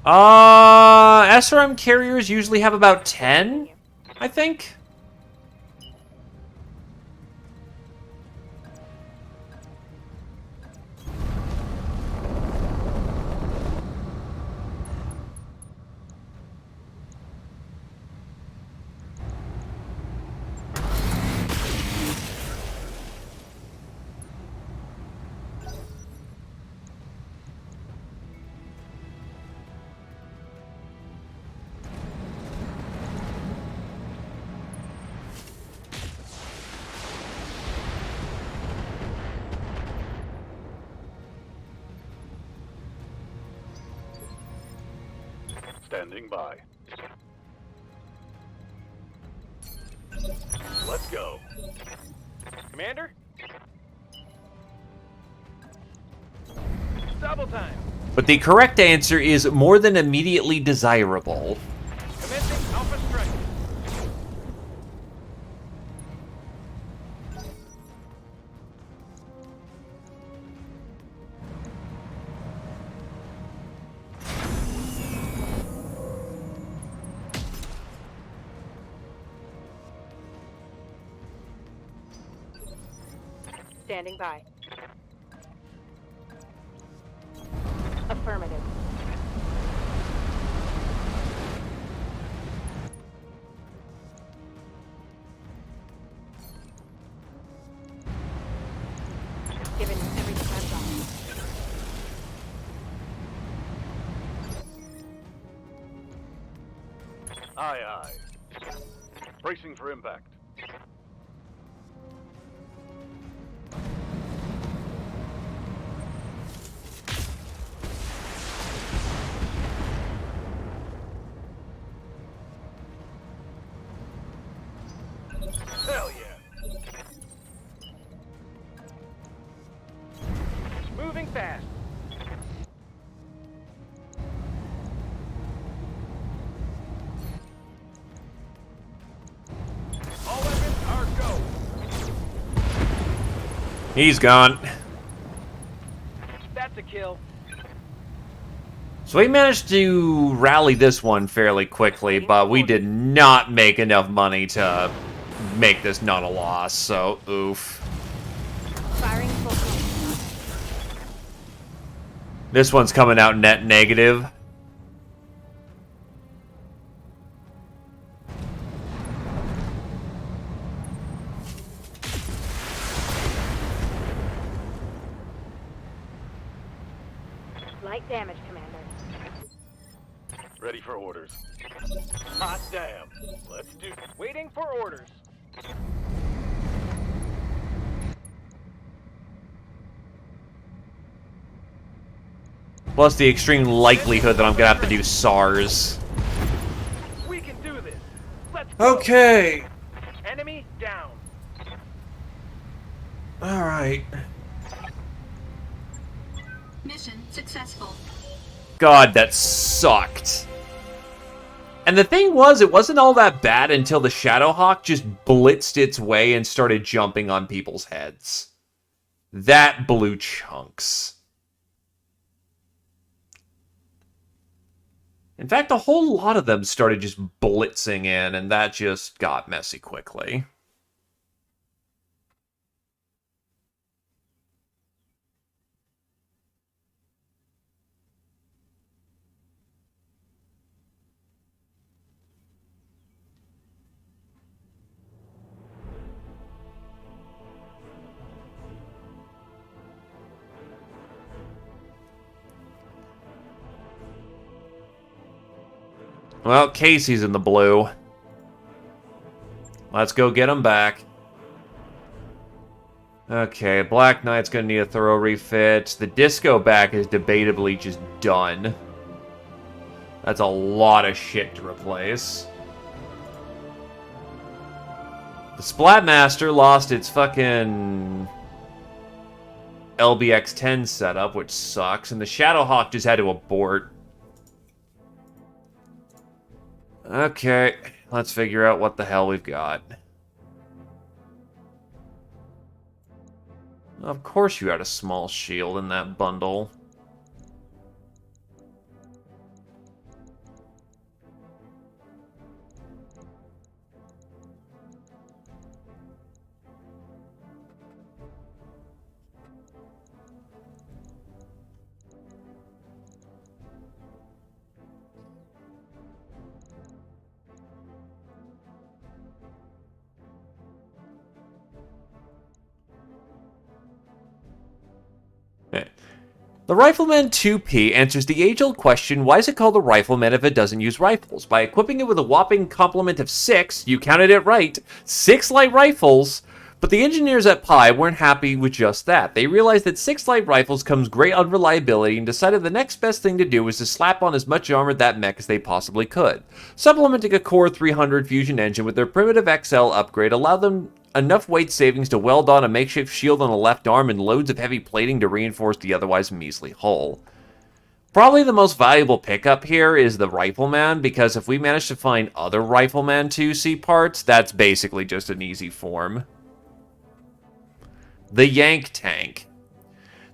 SRM carriers usually have about 10, I think. Standing by. Let's go. Commander? Double time. But the correct answer is more than immediately desirable. Commencing Alpha Strike. Standing by. Affirmative. Given everything I've got. Aye, aye. Bracing for impact. Hell yeah. Moving fast. All weapons are go. He's gone. That's a kill. So we managed to rally this one fairly quickly, but we did not make enough money to make this not a loss, so oof. Firing full point. This one's coming out net negative. Light damage, Commander. Ready for orders. Hot damn. Let's do. Waiting for orders. Plus the extreme likelihood that I'm gonna have to do SARS. We can do this. Let's go. Okay. Enemy down. Alright. Mission successful. God, that sucked. And the thing was, it wasn't all that bad until the Shadowhawk just blitzed its way and started jumping on people's heads. That blew chunks. In fact, a whole lot of them started just blitzing in, and that just got messy quickly. Well, Casey's in the blue. Let's go get him back. Okay, Black Knight's gonna need a thorough refit. The Disco back is debatably just done. That's a lot of shit to replace. The Splatmaster lost its fucking LBX-10 setup, which sucks, and the Shadowhawk just had to abort. Okay, let's figure out what the hell we've got. Of course you had a small shield in that bundle. The Rifleman 2P answers the age-old question, why is it called a Rifleman if it doesn't use rifles? By equipping it with a whopping complement of 6, you counted it right, 6 light rifles. But the engineers at Pi weren't happy with just that. They realized that 6 light rifles comes great unreliability and decided the next best thing to do was to slap on as much armor that mech as they possibly could. Supplementing a Core 300 fusion engine with their primitive XL upgrade allowed them enough weight savings to weld on a makeshift shield on the left arm and loads of heavy plating to reinforce the otherwise measly hull. Probably the most valuable pickup here is the Rifleman, because if we manage to find other Rifleman 2C parts, that's basically just an easy form. The Yank Tank.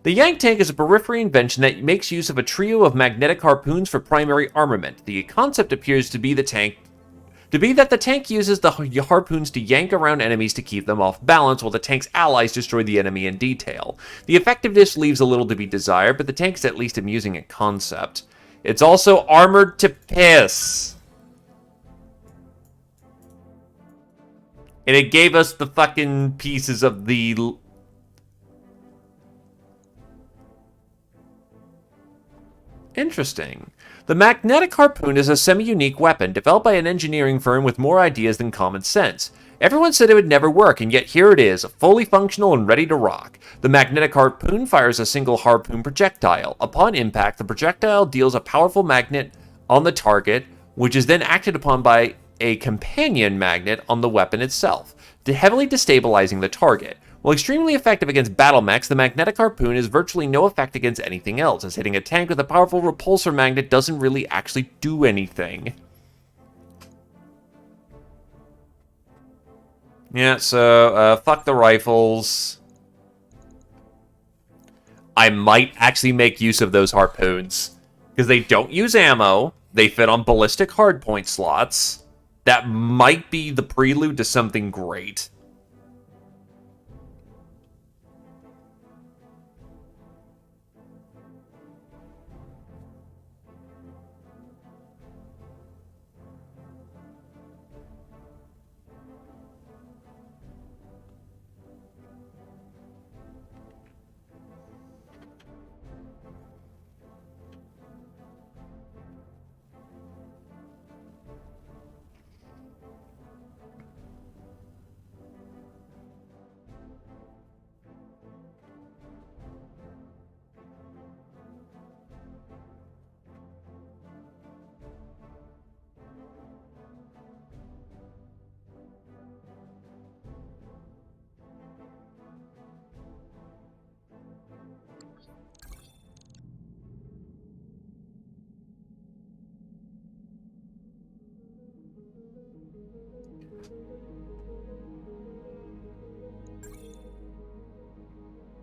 The Yank Tank is a periphery invention that makes use of a trio of magnetic harpoons for primary armament. The concept appears to be that the tank uses the harpoons to yank around enemies to keep them off balance, while the tank's allies destroy the enemy in detail. The effectiveness leaves a little to be desired, but the tank is at least amusing in concept. It's also armored to piss. And it gave us the fucking pieces of the... Interesting. The magnetic harpoon is a semi-unique weapon developed by an engineering firm with more ideas than common sense. Everyone said it would never work, and yet here it is, fully functional and ready to rock. The magnetic harpoon fires a single harpoon projectile. Upon impact, the projectile deals a powerful magnet on the target, which is then acted upon by a companion magnet on the weapon itself, heavily destabilizing the target. While extremely effective against battle mechs, the magnetic harpoon has virtually no effect against anything else, as hitting a tank with a powerful repulsor magnet doesn't really actually do anything. Yeah, so, fuck the rifles. I might actually make use of those harpoons, because they don't use ammo, they fit on ballistic hardpoint slots. That might be the prelude to something great.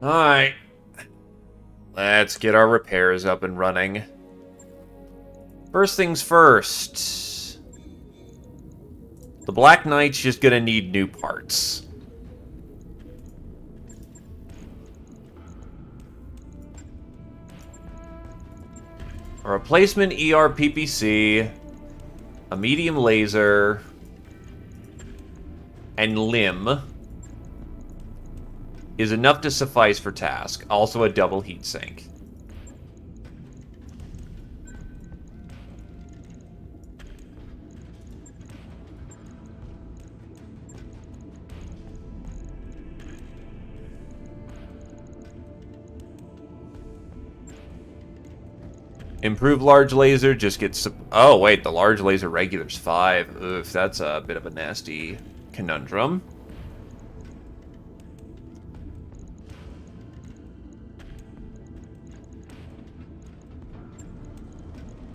Alright. Let's get our repairs up and running. First things first. The Black Knight's just gonna need new parts. A replacement ER PPC, a medium laser, and limb is enough to suffice for task. Also a double heatsink. Improved large laser just gets... Oh, wait, the large laser regular's 5. Oof, that's a bit of a nasty conundrum.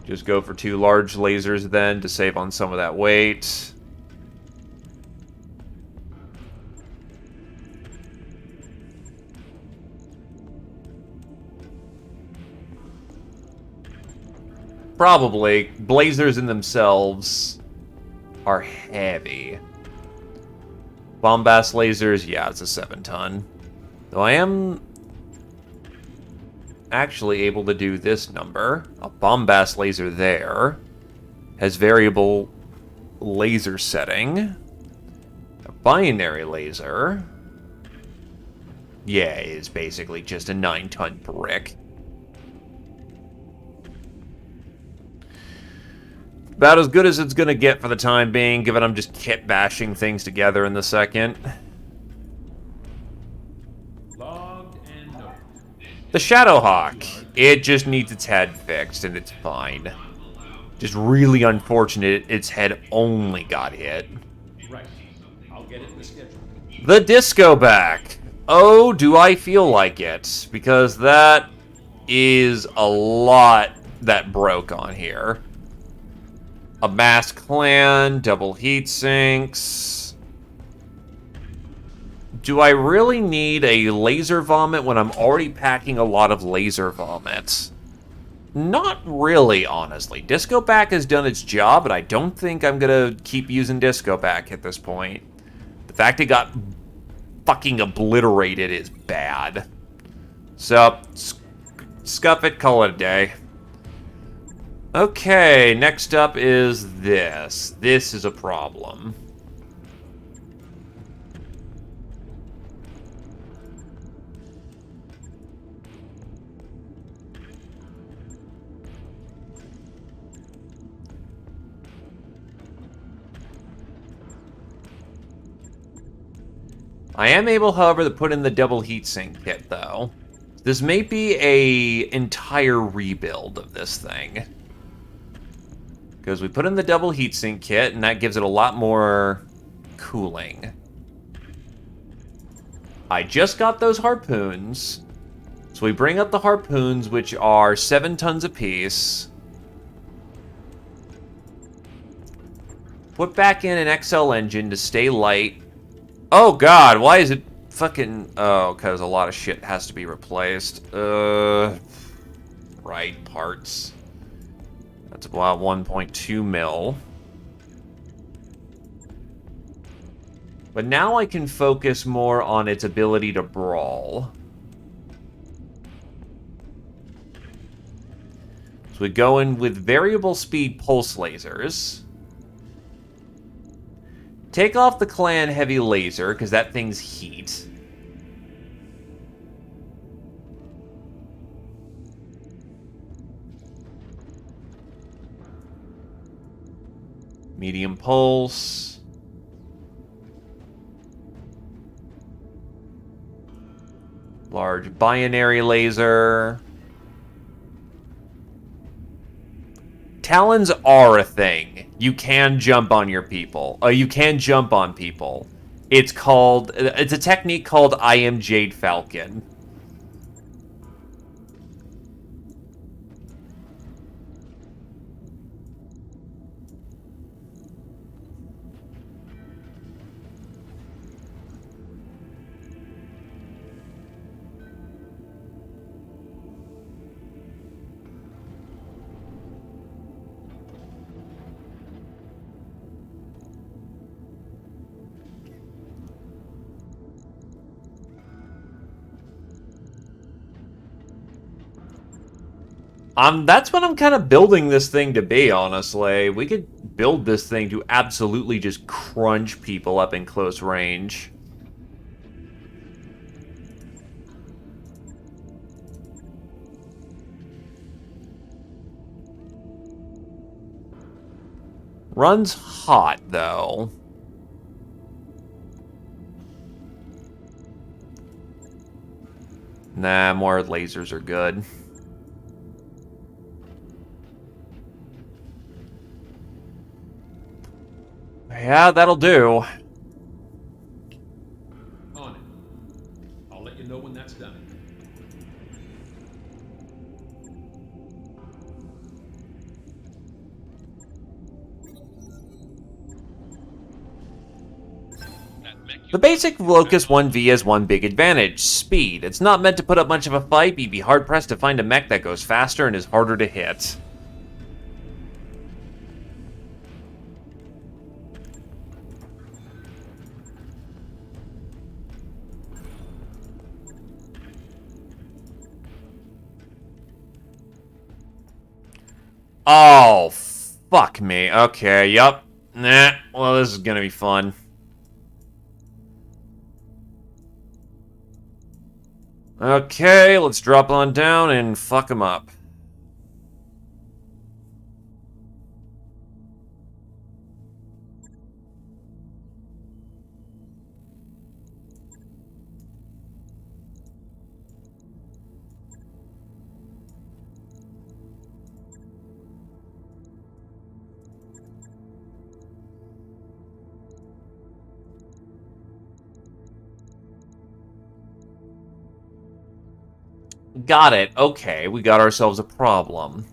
Just go for 2 large lasers then to save on some of that weight. Probably. Blazers in themselves are heavy. Bombast lasers, yeah, it's a 7-ton. Though I am actually able to do this number. A bombast laser there has variable laser setting. A binary laser, yeah, is basically just a 9-ton brick. About as good as it's gonna get for the time being, given I'm just kit bashing things together in the second. Logged and noted. The Shadowhawk. It just needs its head fixed, and it's fine. Just really unfortunate its head only got hit. Right. I'll get it in the schedule. The Disco back. Oh, do I feel like it? Because that is a lot that broke on here. A mass clan, double heat sinks. Do I really need a laser vomit when I'm already packing a lot of laser vomits? Not really, honestly. Disco back has done its job, but I don't think I'm gonna keep using Disco back at this point. The fact it got fucking obliterated is bad. So, scuff it, call it a day. Okay, next up is this. This is a problem. I am able, however, to put in the double heatsink kit, though. This may be a entire rebuild of this thing. Because we put in the double heatsink kit, and that gives it a lot more cooling. I just got those harpoons. So we bring up the harpoons, which are 7 tons apiece. Put back in an XL engine to stay light. Oh god, why is it fucking... Oh, because a lot of shit has to be replaced. Right, parts. That's about 1.2 mil. But now I can focus more on its ability to brawl. So we go in with variable speed pulse lasers. Take off the clan heavy laser, because that thing's heat. Medium pulse. Large binary laser. Talons are a thing. You can jump on your people. You can jump on people. It's a technique called I am Jade Falcon. That's what I'm kind of building this thing to be, honestly. We could build this thing to absolutely just crunch people up in close range. Runs hot, though. Nah, more lasers are good. Yeah, that'll do. On it. I'll let you know when that's done. The basic Locust 1V has one big advantage, speed. It's not meant to put up much of a fight, but you'd be hard-pressed to find a mech that goes faster and is harder to hit. Oh, fuck me. Okay, yup. Nah, well, this is gonna be fun. Okay, let's drop on down and fuck him up. Got it. Okay, we got ourselves a problem.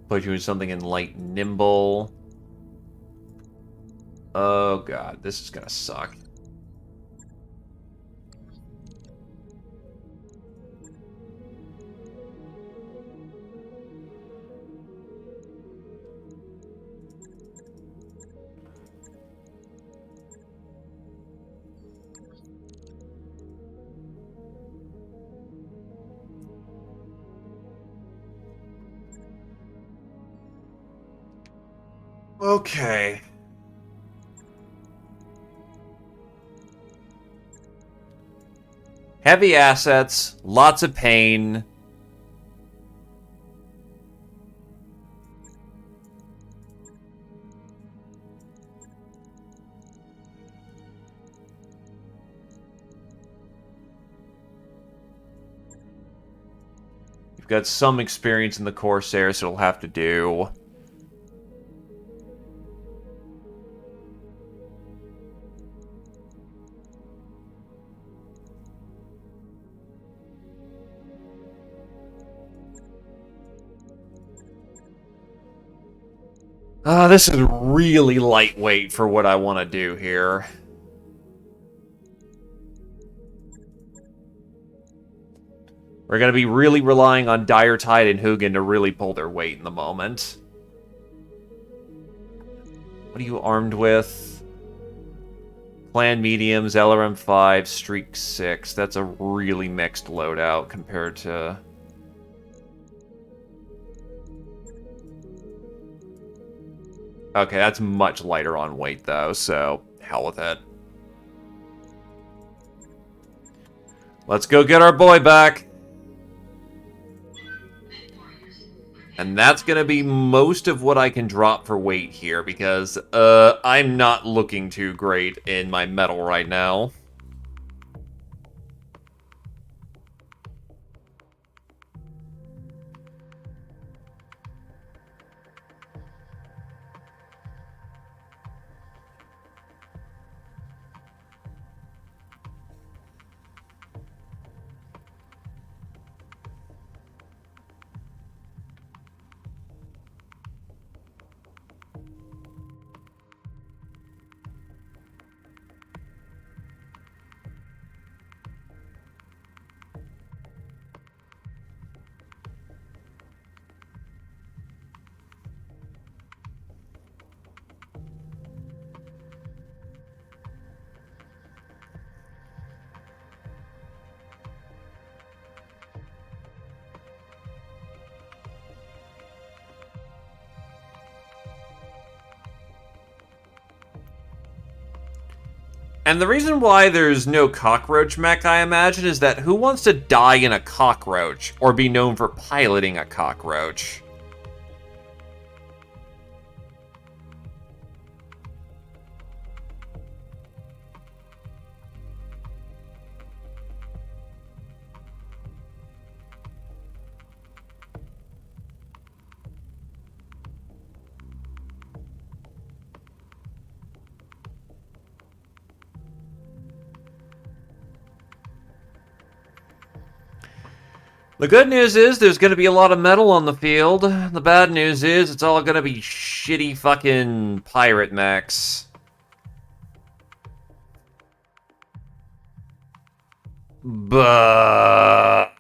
Put you in something in light nimble. Oh god, this is gonna suck. Okay. Heavy assets, lots of pain. You've got some experience in the Corsair, so it'll have to do. This is really lightweight for what I want to do here. We're going to be really relying on Dire Tide and Hugin to really pull their weight in the moment. What are you armed with? Clan Mediums, LRM 5, Streak 6. That's a really mixed loadout compared to... Okay, that's much lighter on weight, though, so hell with it. Let's go get our boy back. And that's going to be most of what I can drop for weight here, because I'm not looking too great in my metal right now. And the reason why there's no cockroach mech, I imagine, is that who wants to die in a cockroach or be known for piloting a cockroach? The good news is there's going to be a lot of metal on the field. The bad news is it's all going to be shitty fucking pirate mechs. But...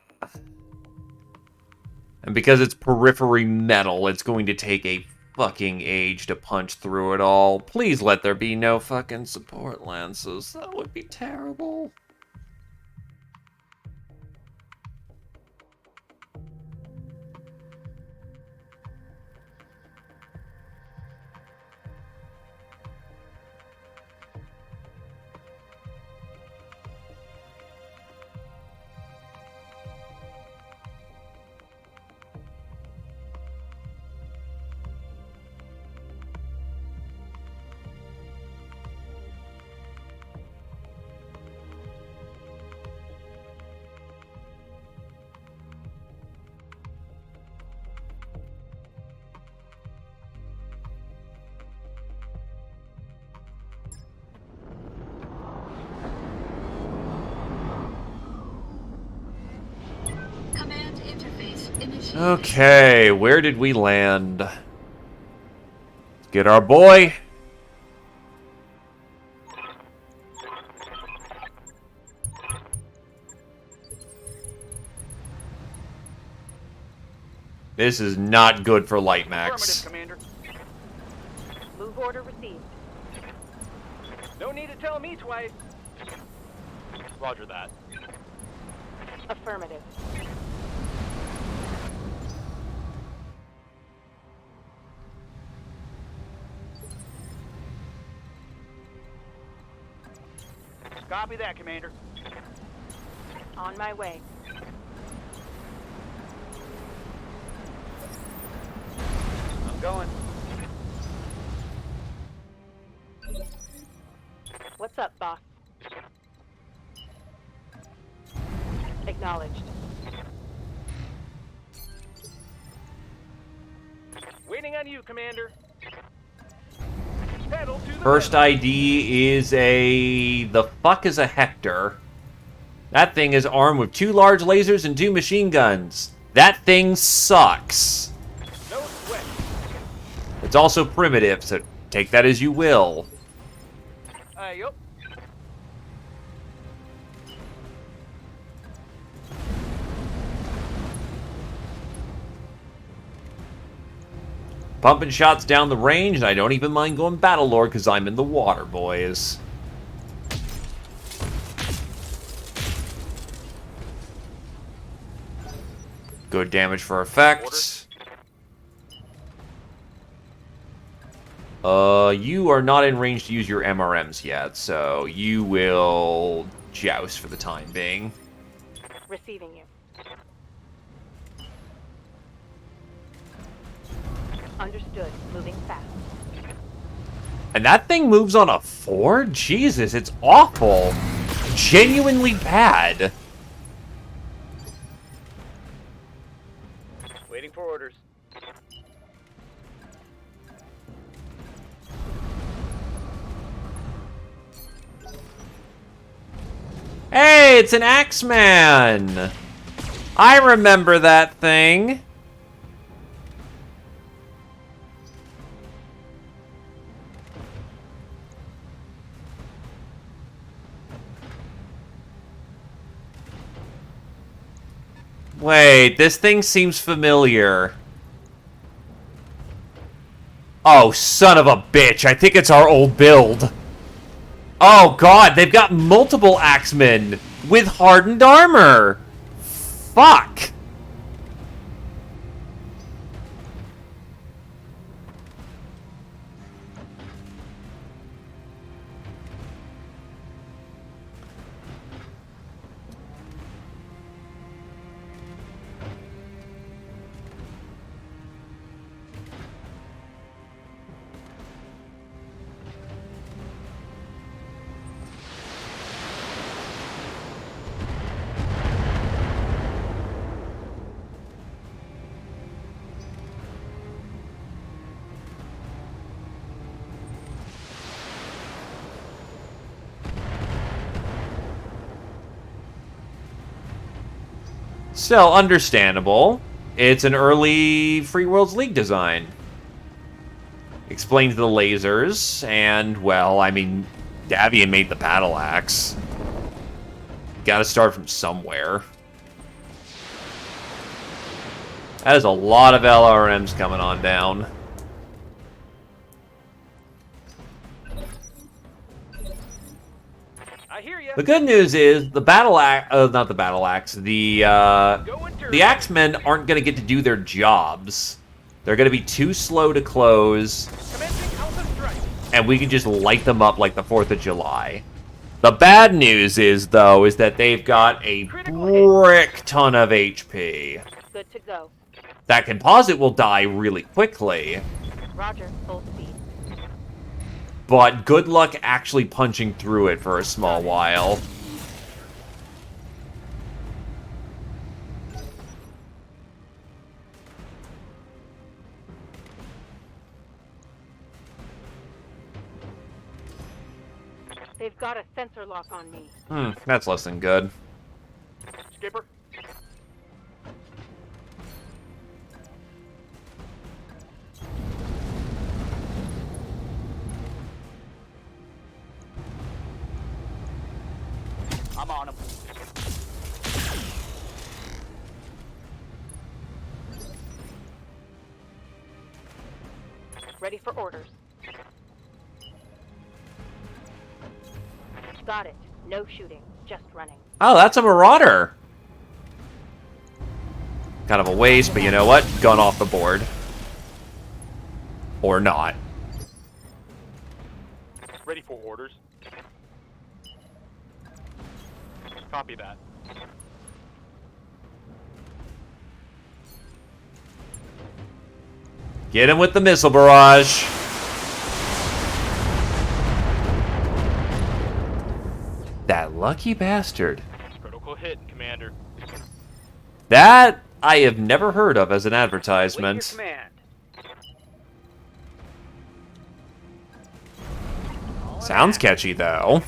And because it's periphery metal, it's going to take a fucking age to punch through it all. Please let there be no fucking support lances. That would be terrible. Okay, where did we land? Let's get our boy. This is not good for Light Max. Commander. Move order received. No need to tell me twice. Roger that. Affirmative. Copy that, Commander. On my way. I'm going. What's up, boss? Acknowledged. Waiting on you, Commander. Pedal to the First metal. ID is a... The fuck is a Hector? That thing is armed with 2 large lasers and 2 machine guns. That thing sucks. No sweat. It's also primitive, so take that as you will. Yup. Pumping shots down the range, and I don't even mind going Battlelord because I'm in the water, boys. Good damage for effect. You are not in range to use your MRMs yet, so you will joust for the time being. Receiving you. Understood. Moving fast. And that thing moves on a 4? Jesus, it's awful. Genuinely bad. Waiting for orders. Hey, it's an Axeman! I remember that thing. Wait, this thing seems familiar. Oh, son of a bitch. I think it's our old build. Oh, God. They've got multiple Axemen with hardened armor. Fuck. So, understandable. It's an early Free Worlds League design. Explains the lasers, and, well, I mean, Davian made the battle axe. Gotta start from somewhere. That is a lot of LRMs coming on down. I hear ya. The good news is the battle axe, not the battle axe, the Axemen aren't going to get to do their jobs. They're going to be too slow to close, and we can just light them up like the 4th of July. The bad news is, though, is that they've got a brick ton of HP. Good to go. That composite will die really quickly, Roger. Full speed. but good luck actually punching through it for a small while. They've got a sensor lock on me. That's less than good. Skipper. I'm on him. Ready for orders. Got it. No shooting, just running. Oh, that's a marauder. Kind of a waste, but you know what? Gun off the board. Or not. Ready for orders. Copy that. Get him with the missile barrage. That lucky bastard. Critical hit, Commander. That I have never heard of as an advertisement. Command. Sounds catchy, though.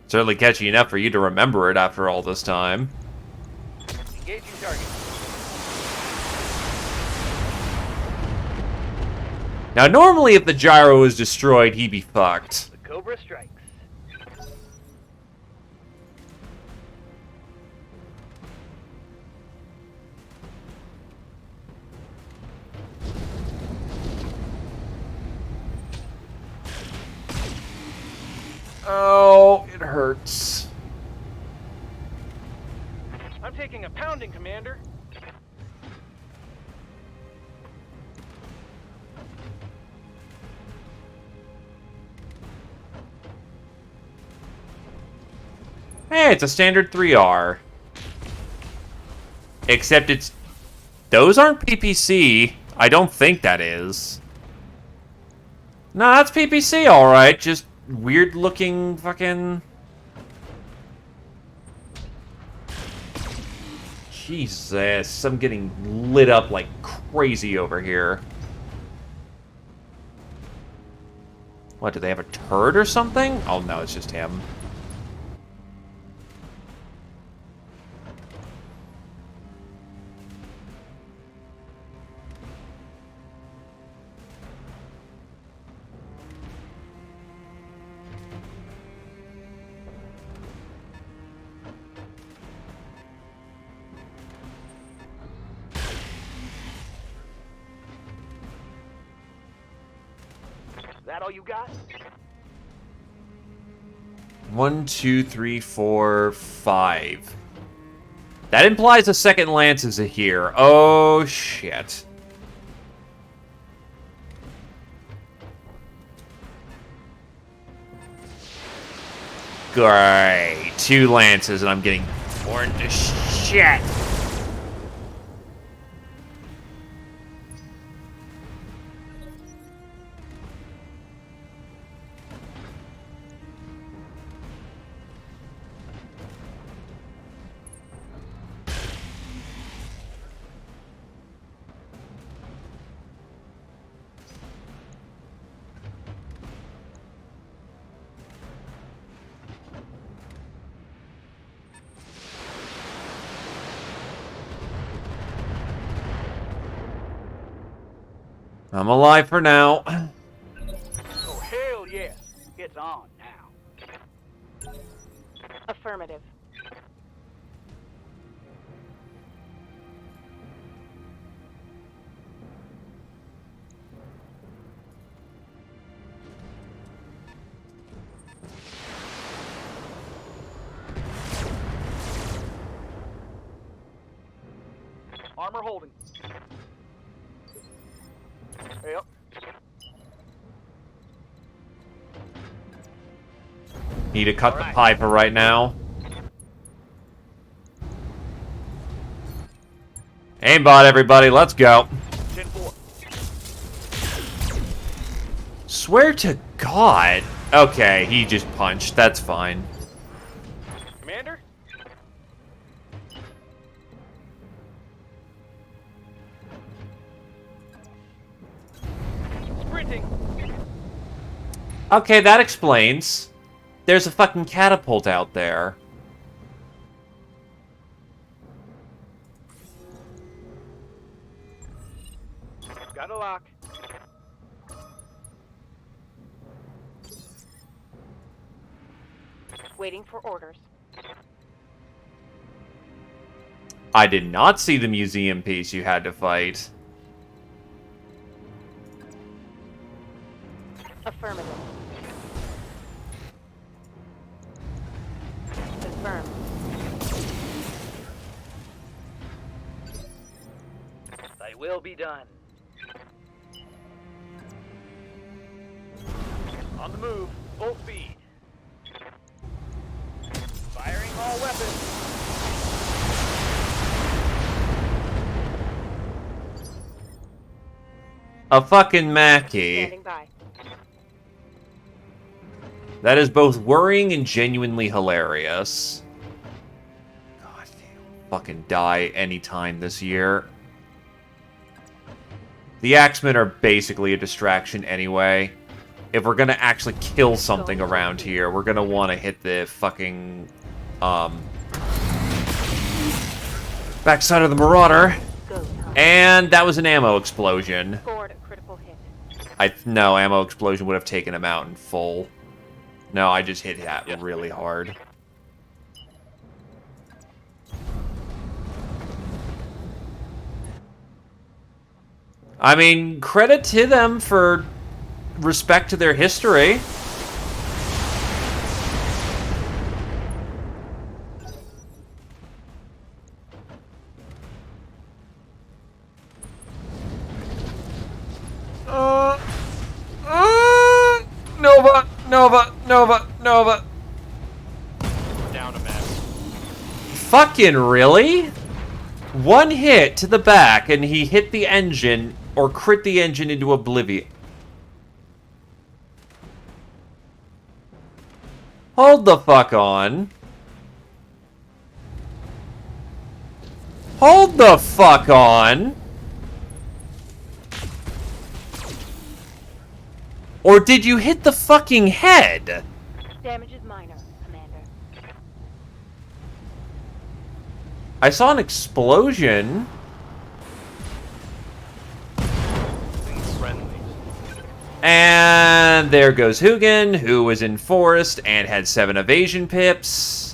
Certainly catchy enough for you to remember it after all this time. Engaging target. Now, normally if the gyro was destroyed, he'd be fucked. The Cobra strikes. Oh, it hurts. I'm taking a pounding, Commander. Hey, it's a standard 3R. Except it's... Those aren't PPC. I don't think that is. No, that's PPC, alright. Just weird-looking fucking... Jesus, I'm getting lit up like crazy over here. What, do they have a turret or something? Oh no, it's just him. That all you got? 1, 2, 3, 4, 5. That implies a second lance is here. Oh, shit. Great. 2 lances and I'm getting torn to shit. I'm alive for now. Oh, hell yeah. It's on now. Affirmative. Armor holding. Yep. Need to cut the pie for right now. Aimbot, everybody, let's go. 10-4. Swear to God. Okay, he just punched. That's fine. Commander? Sprinting. Okay, that explains. There's a fucking catapult out there. Got a lock. Waiting for orders. I did not see the museum piece you had to fight. Affirmative. Confirmed. They will be done. On the move, full speed. Firing all weapons. A fucking Mackie. Standing by. That is both worrying and genuinely hilarious. God damn. Fucking die anytime this year. The Axemen are basically a distraction anyway. If we're gonna actually kill something around here, we're gonna want to hit the fucking, backside of the Marauder. And that was an ammo explosion. Scored a critical hit. No, ammo explosion would have taken him out in full. No, I just hit that really hard. I mean, credit to them for respect to their history. Nova, Nova, Nova, Nova. Down a mess. Fucking really? One hit to the back and he hit the engine or crit the engine into oblivion. Hold the fuck on. Hold the fuck on. Or did you hit the fucking head? Damage is minor, Commander. I saw an explosion. Friendly. And there goes Hugin, who was in Forest and had 7 evasion pips.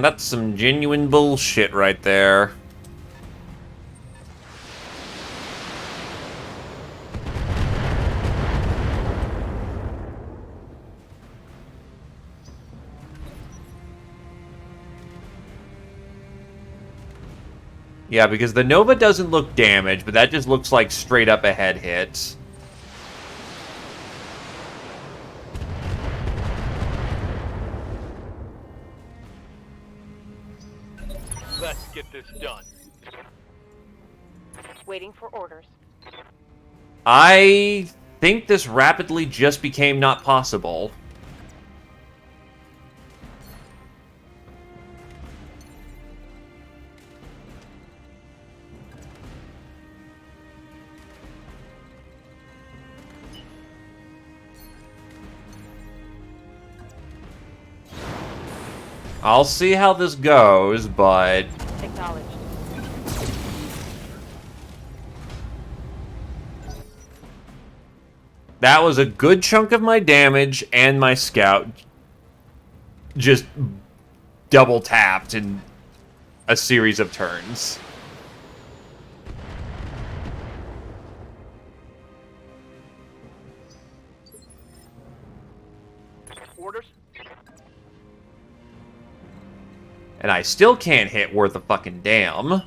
That's some genuine bullshit right there. Yeah, because the Nova doesn't look damaged, but that just looks like straight up a head hit. Let's get this done. Waiting for orders. I think this rapidly just became not possible. I'll see how this goes, but... Acknowledged. That was a good chunk of my damage, and my scout just double tapped in a series of turns. Orders? And I still can't hit worth a fucking damn.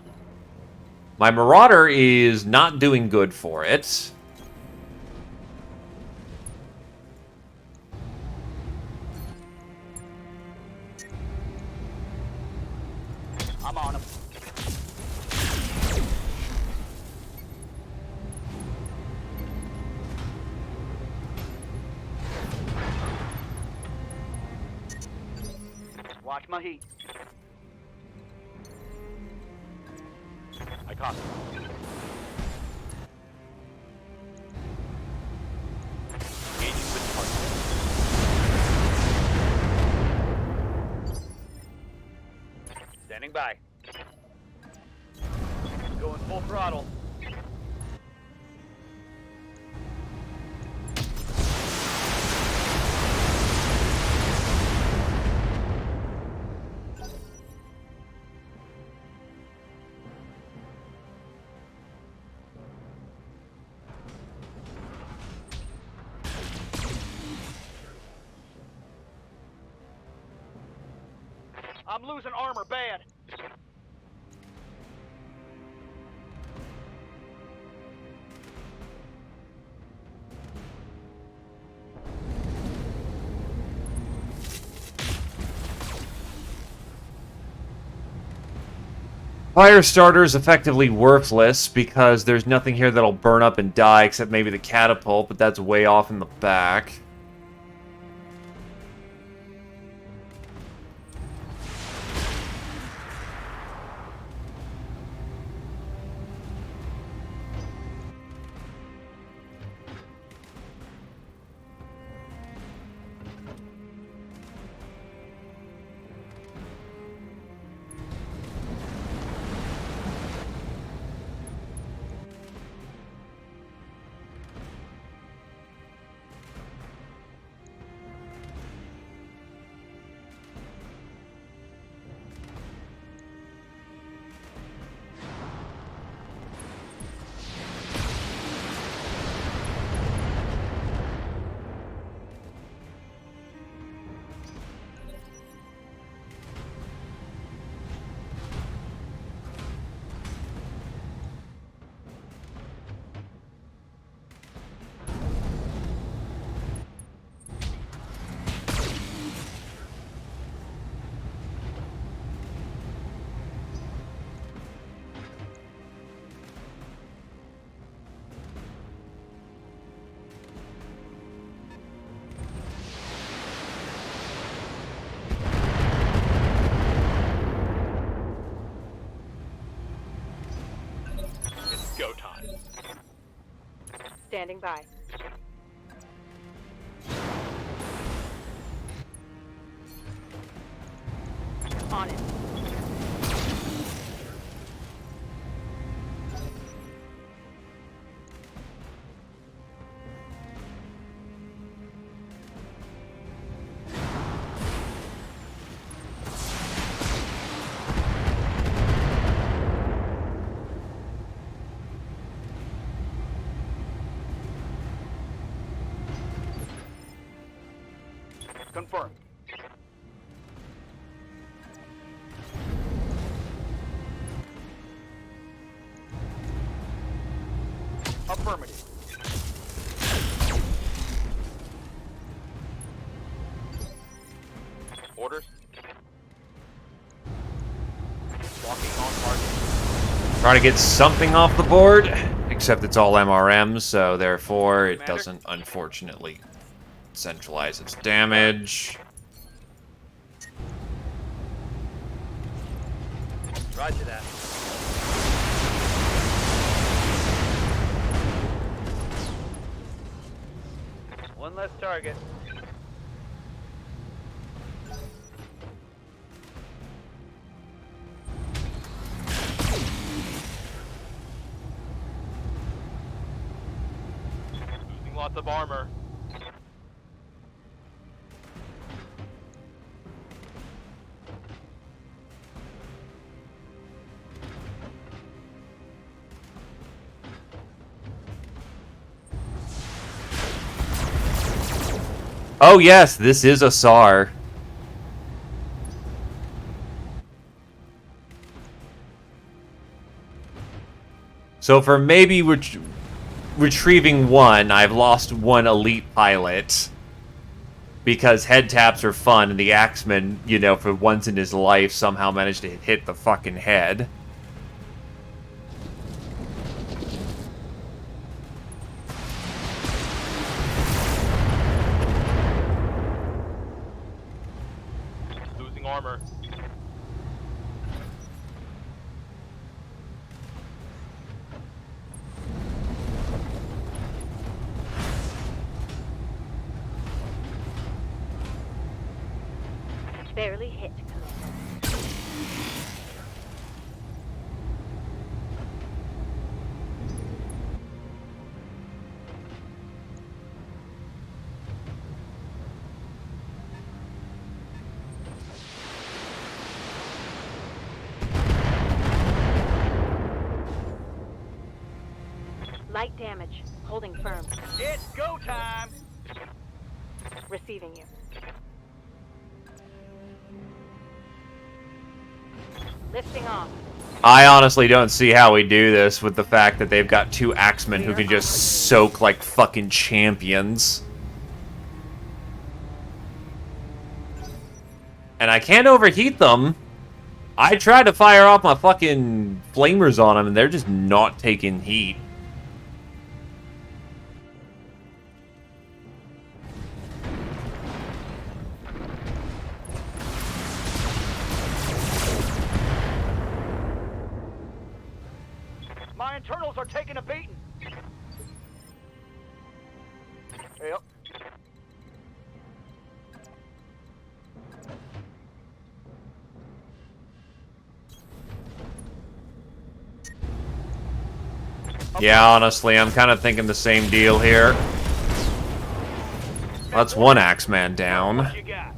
My Marauder is not doing good for it. I'm on him. Watch my heat. I copy. Engaging with target. Standing by. Going full throttle. I'm losing armor bad. Fire starter is effectively worthless because there's nothing here that'll burn up and die except maybe the catapult, but that's way off in the back. It's go time. Standing by. On it. Confirmed. Affirmative. Orders. Walking on target. Trying to get something off the board, except it's all MRMs, so therefore it doesn't, unfortunately, centralize its damage. Roger that. One less target. Losing lots of armor. Oh yes, this is a SAR. So for maybe retrieving one, I've lost one elite pilot. Because head taps are fun, and the Axeman, you know, for once in his life, somehow managed to hit the fucking head. Losing armor. Barely hit, Commander. Light damage. Holding firm. It's go time! Receiving you. Lifting off. I honestly don't see how we do this with the fact that they've got two axemen who can just soak like fucking champions. And I can't overheat them. I tried to fire off my fucking flamers on them, and they're just not taking heat. My internals are taking a beating. Yep. Yeah, honestly, I'm kind of thinking the same deal here. That's one axeman down. What you got?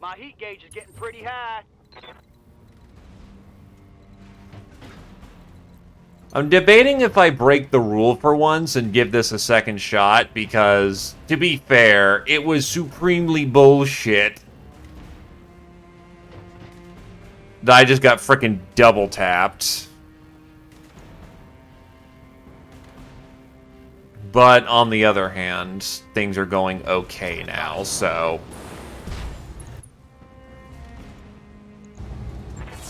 My heat gauge is getting pretty high. I'm debating if I break the rule for once and give this a second shot, because, to be fair, it was supremely bullshit that I just got frickin' double tapped. But, on the other hand, things are going okay now, so...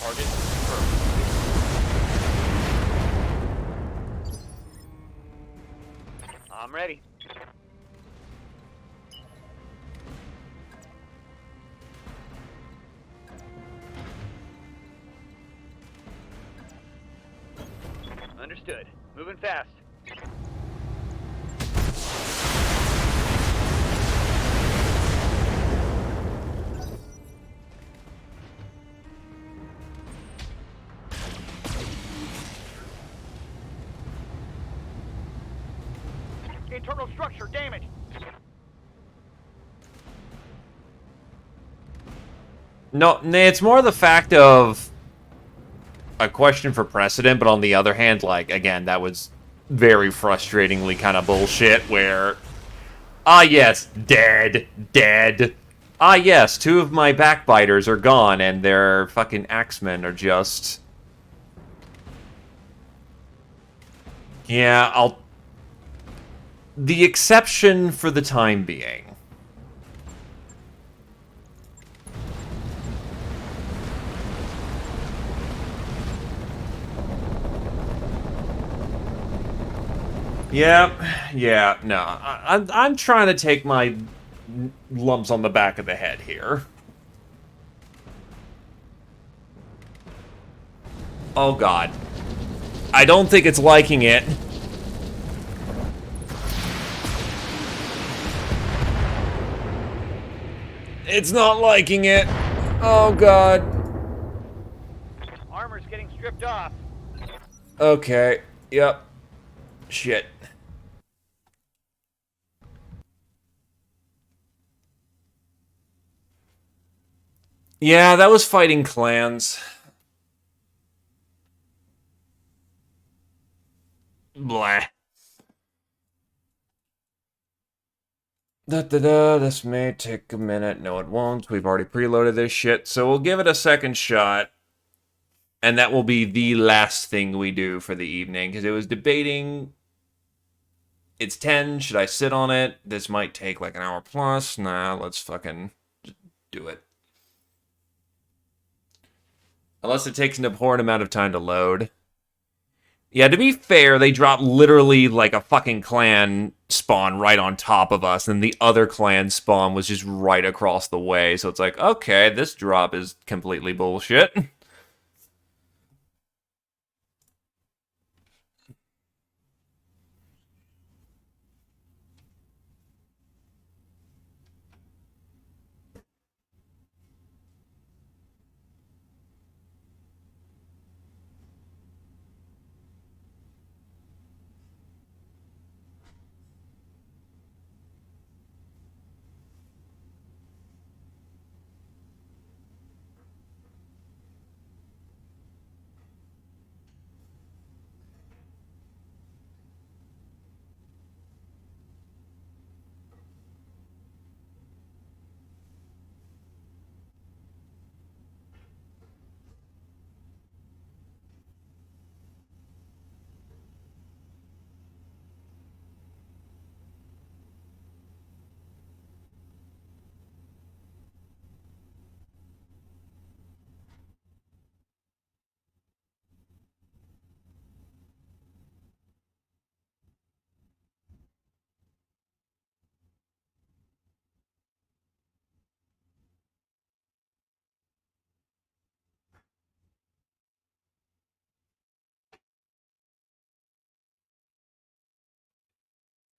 Target confirmed. I'm ready. Understood. Moving fast. Internal structure damaged. No, it's more the fact of a question for precedent, but on the other hand, like, again, that was very frustratingly kind of bullshit, where... Ah, yes, dead, dead. Ah, yes, two of my backbiters are gone, and their fucking axemen are just... Yeah, I'll... The exception for the time being. Yeah, no. I'm trying to take my lumps on the back of the head here. Oh, God. I don't think it's liking it. It's not liking it. Oh, God. Armor's getting stripped off. Okay. Yep. Shit. Yeah, that was fighting clans. Blah. This may take a minute. No, it won't. We've already preloaded this shit, so we'll give it a second shot. And that will be the last thing we do for the evening, because it was debating... It's 10, should I sit on it? This might take like an hour plus. Nah, let's fucking just do it. Unless it takes an abhorrent amount of time to load. Yeah, to be fair, they dropped literally like a fucking clan spawn right on top of us, and the other clan spawn was just right across the way, so it's like, okay, this drop is completely bullshit.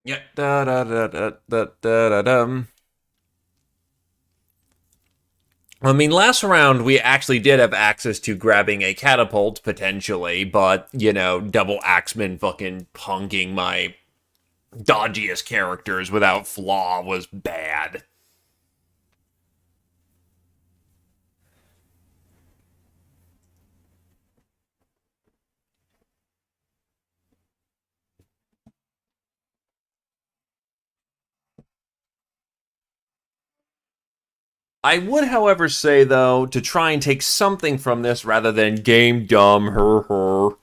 Yeah. Da da da da da da da dum. I mean, last round we actually did have access to grabbing a catapult potentially, but you know, double axeman fucking punking my dodgiest characters without flaw was bad. I would, however, say, though, to try and take something from this rather than game dumb,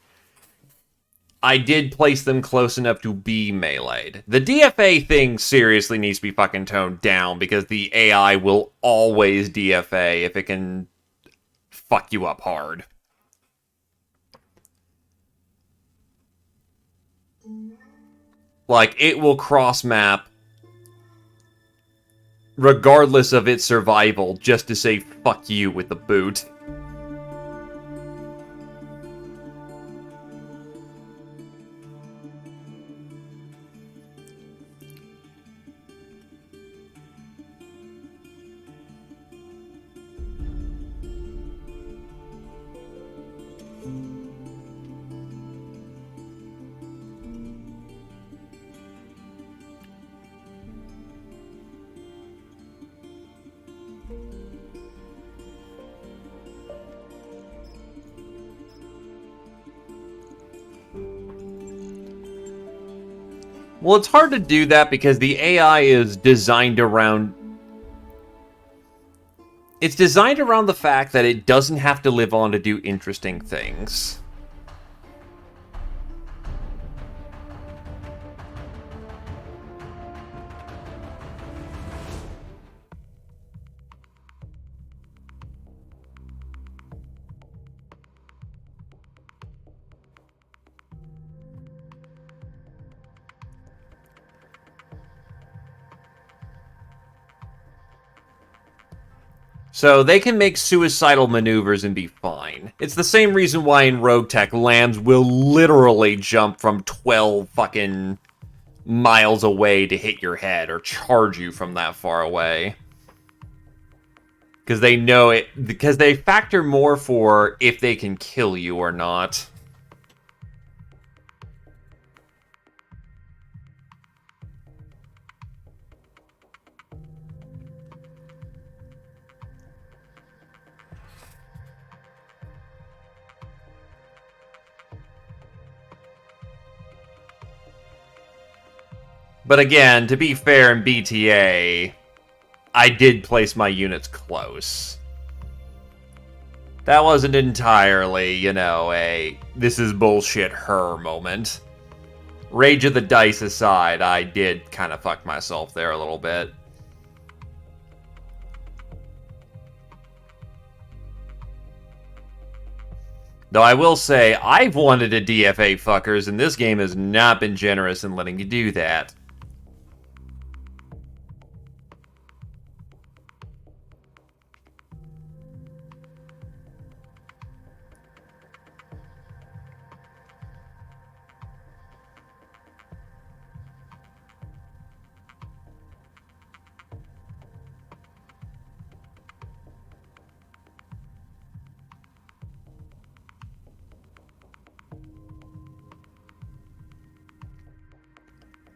I did place them close enough to be meleeed. The DFA thing seriously needs to be fucking toned down because the AI will always DFA if it can fuck you up hard. Like, it will cross map regardless of its survival just to say fuck you with the boot. Well, it's hard to do that because the AI is designed around... It's designed around the fact that it doesn't have to live on to do interesting things. So they can make suicidal maneuvers and be fine. It's the same reason why in Rogue Tech, lambs will literally jump from 12 fucking miles away to hit your head or charge you from that far away. Because they know it, because they factor more for if they can kill you or not. But again, to be fair, in BTA, I did place my units close. That wasn't entirely, you know, a this is bullshit her moment. Rage of the dice aside, I did kind of fuck myself there a little bit. Though I will say, I've wanted to DFA fuckers, and this game has not been generous in letting you do that.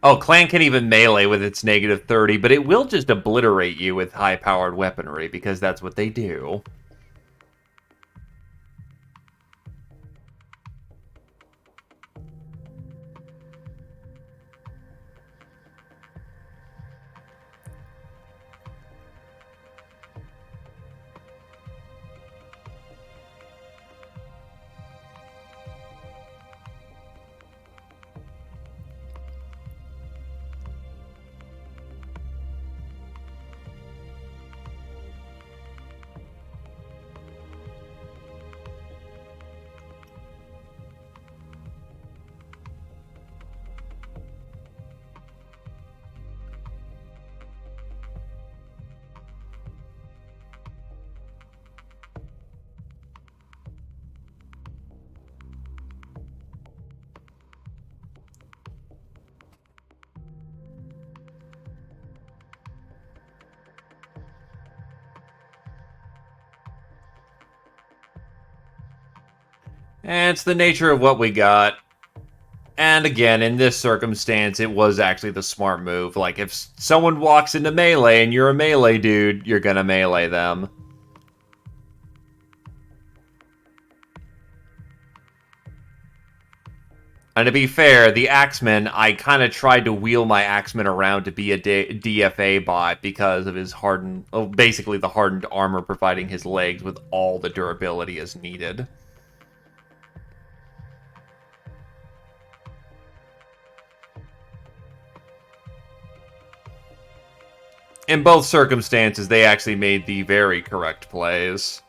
Oh, Clan can even melee with its negative 30, but it will just obliterate you with high-powered weaponry, because that's what they do. And it's the nature of what we got. And again, in this circumstance, it was actually the smart move. Like, if someone walks into melee and you're a melee dude, you're gonna melee them. And to be fair, the Axeman, I kind of tried to wheel my Axeman around to be a DFA bot because of his hardened, basically the hardened armor providing his legs with all the durability as needed. In both circumstances, they actually made the very correct plays.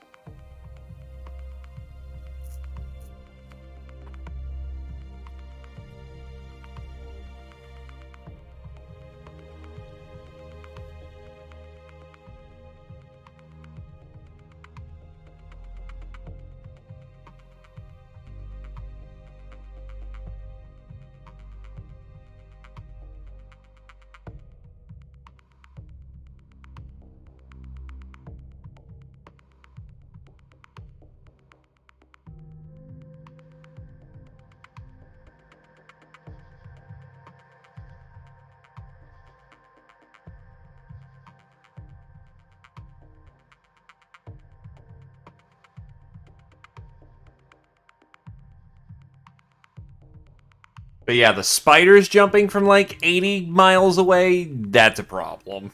But yeah, the spiders jumping from like 80 miles away, that's a problem.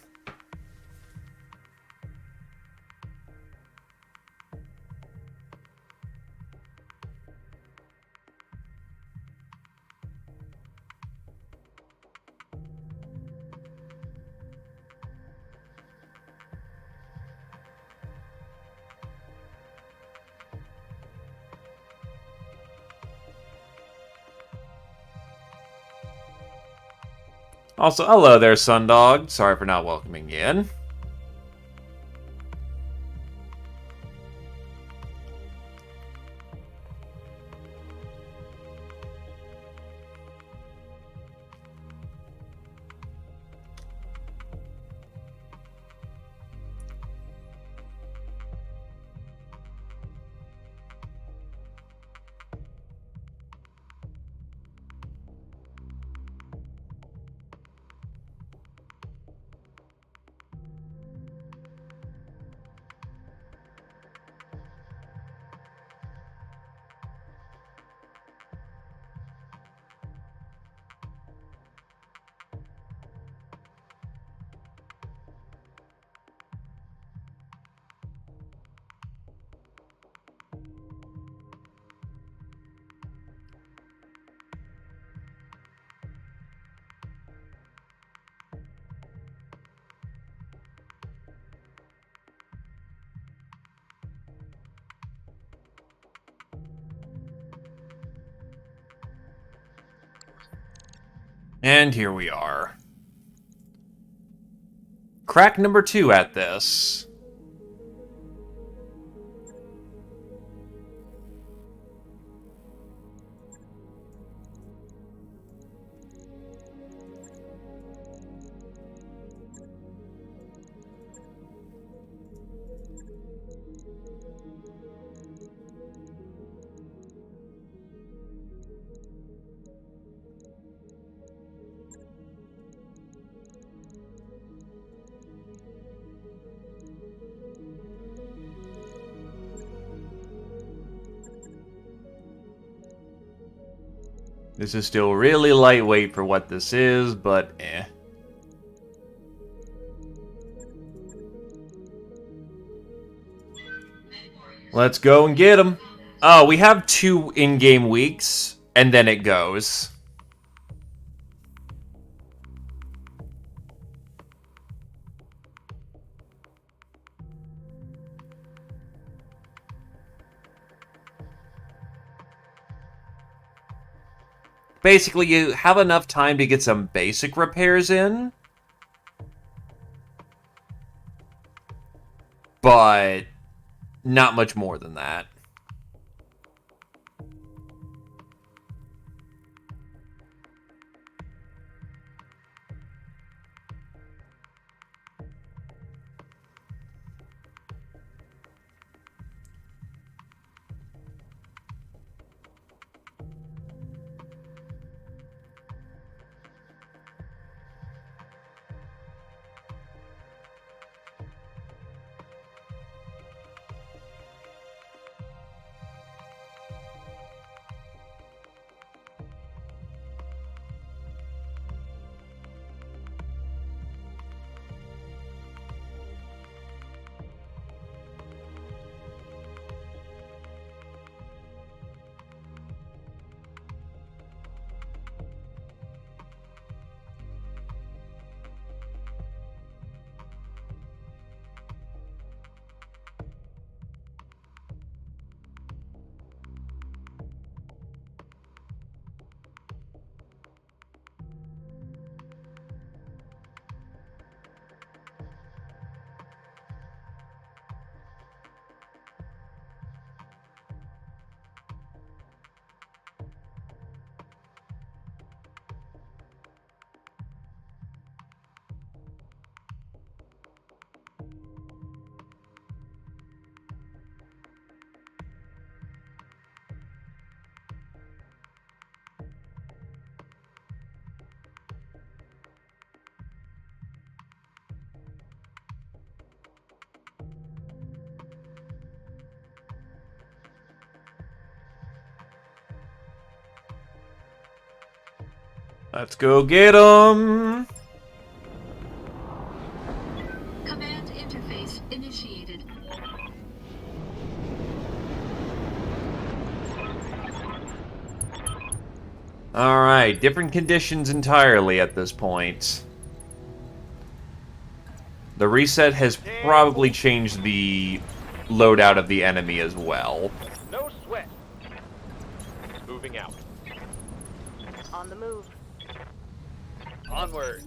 Also, hello there, Sundog. Sorry for not welcoming you in. And here we are. Crack number 2 at this. This is still really lightweight for what this is, but eh. Let's go and get them. Oh, we have 2 in-game weeks, and then it goes. Basically, you have enough time to get some basic repairs in, but not much more than that. Let's go get him. Command interface initiated. Alright, different conditions entirely at this point. The reset has probably changed the loadout of the enemy as well. No sweat. Moving out. On the move. Onward.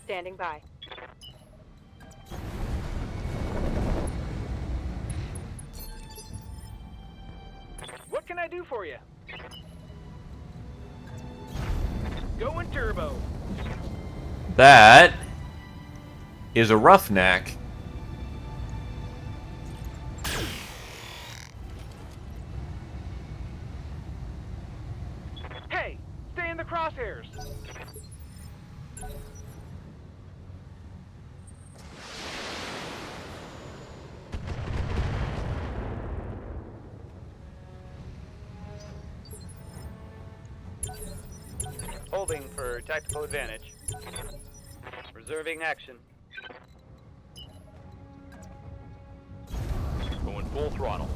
Standing by. What can I do for you? Going turbo. That is a roughneck. Hey, stay in the crosshairs. Holding for tactical advantage. Reserving action. Going full throttle.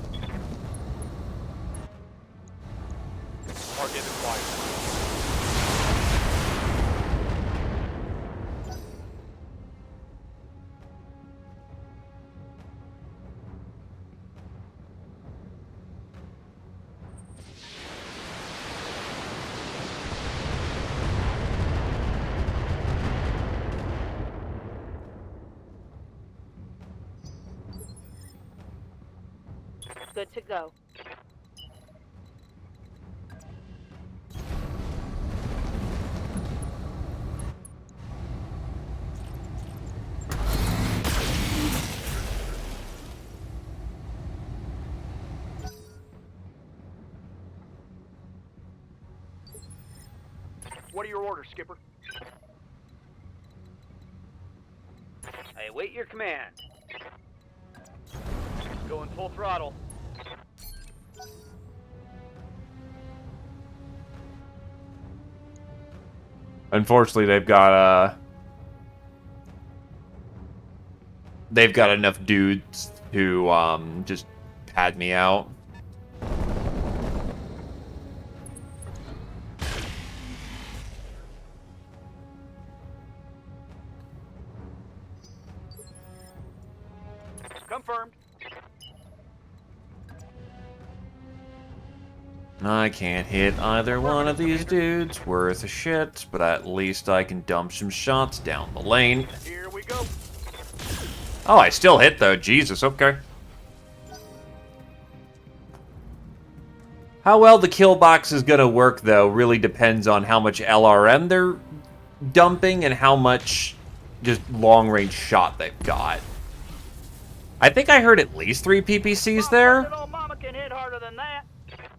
Target acquired. Good to go. What are your orders, Skipper? I await your command. Going full throttle. Unfortunately, they've got enough dudes to just pad me out. Confirmed. I can't hit either one of these dudes worth a shit, but at least I can dump some shots down the lane. Here we go. Oh, I still hit though. Jesus, okay. How well the kill box is gonna work though really depends on how much LRM they're dumping and how much just long-range shot they've got. I think I heard at least 3 PPCs there. Little mama can hit harder than that.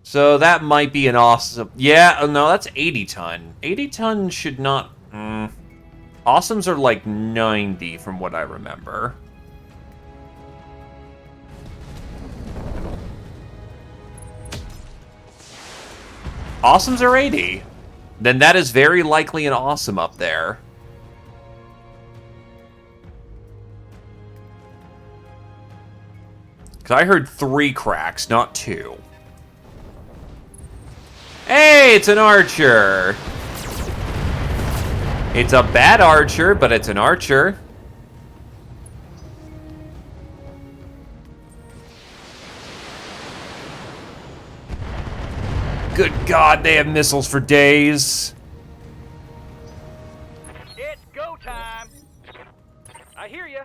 So that might be an awesome... Yeah, oh no, that's 80 ton. 80 ton should not... Awesomes are like 90 from what I remember. Awesomes are 80. Then that is very likely an awesome up there. Because I heard 3 cracks, not 2. Hey, it's an archer! It's a bad archer, but it's an archer. Good God, they have missiles for days. It's go time. I hear you.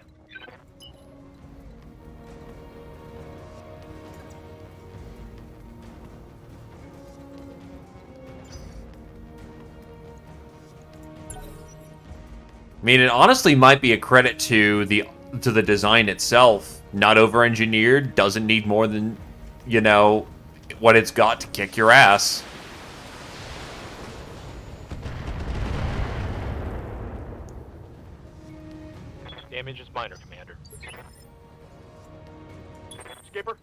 I mean, it honestly might be a credit to the design itself. Not over-engineered, doesn't need more than, you know, what it's got to kick your ass. Damage is minor, Commander. Skipper?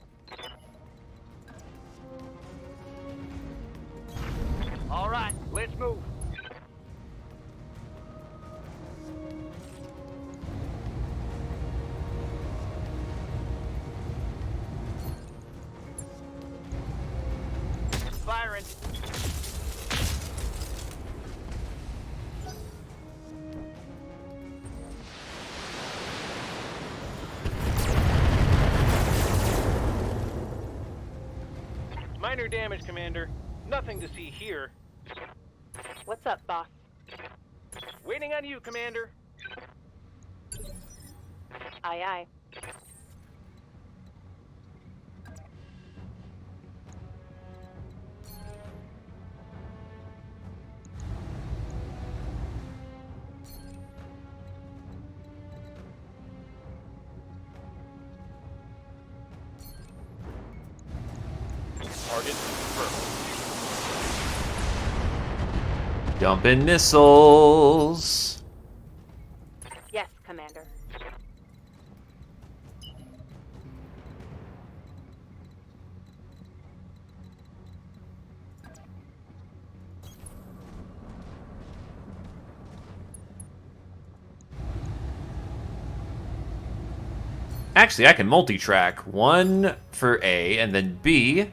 All right, let's move. current. Minor damage, Commander. Nothing to see here. What's up, boss? Waiting on you, Commander. Aye, aye. Target confirmed. Dumping missiles. Yes, Commander. Actually, I can multi-track. One for A, and then B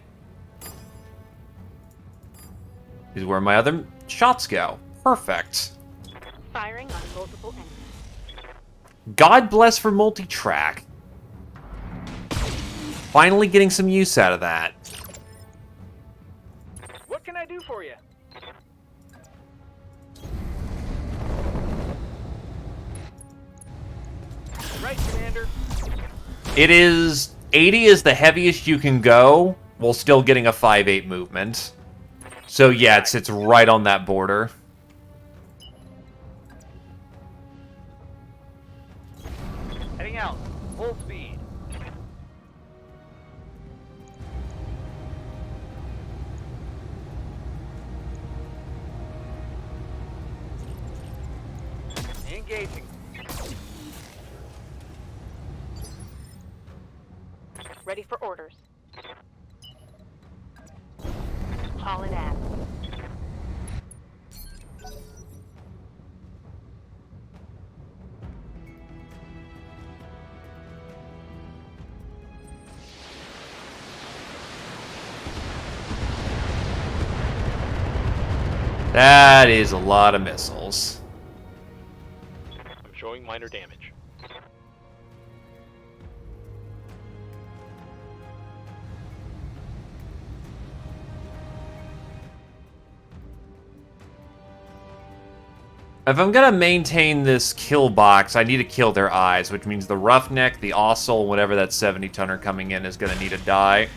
is where my other shots go. Perfect. Firing on multiple enemies. God bless for multi-track. Finally getting some use out of that. What can I do for you? Right, Commander. It is 80 is the heaviest you can go while still getting a 5/8 movement. So yeah, it sits right on that border. Heading out. Full speed. Engaging. Ready for orders. Hauling ass. That is a lot of missiles. I'm showing minor damage. If I'm gonna maintain this kill box, I need to kill their eyes, which means the Roughneck, the Ossel, whatever that 70-tonner coming in is gonna need to die.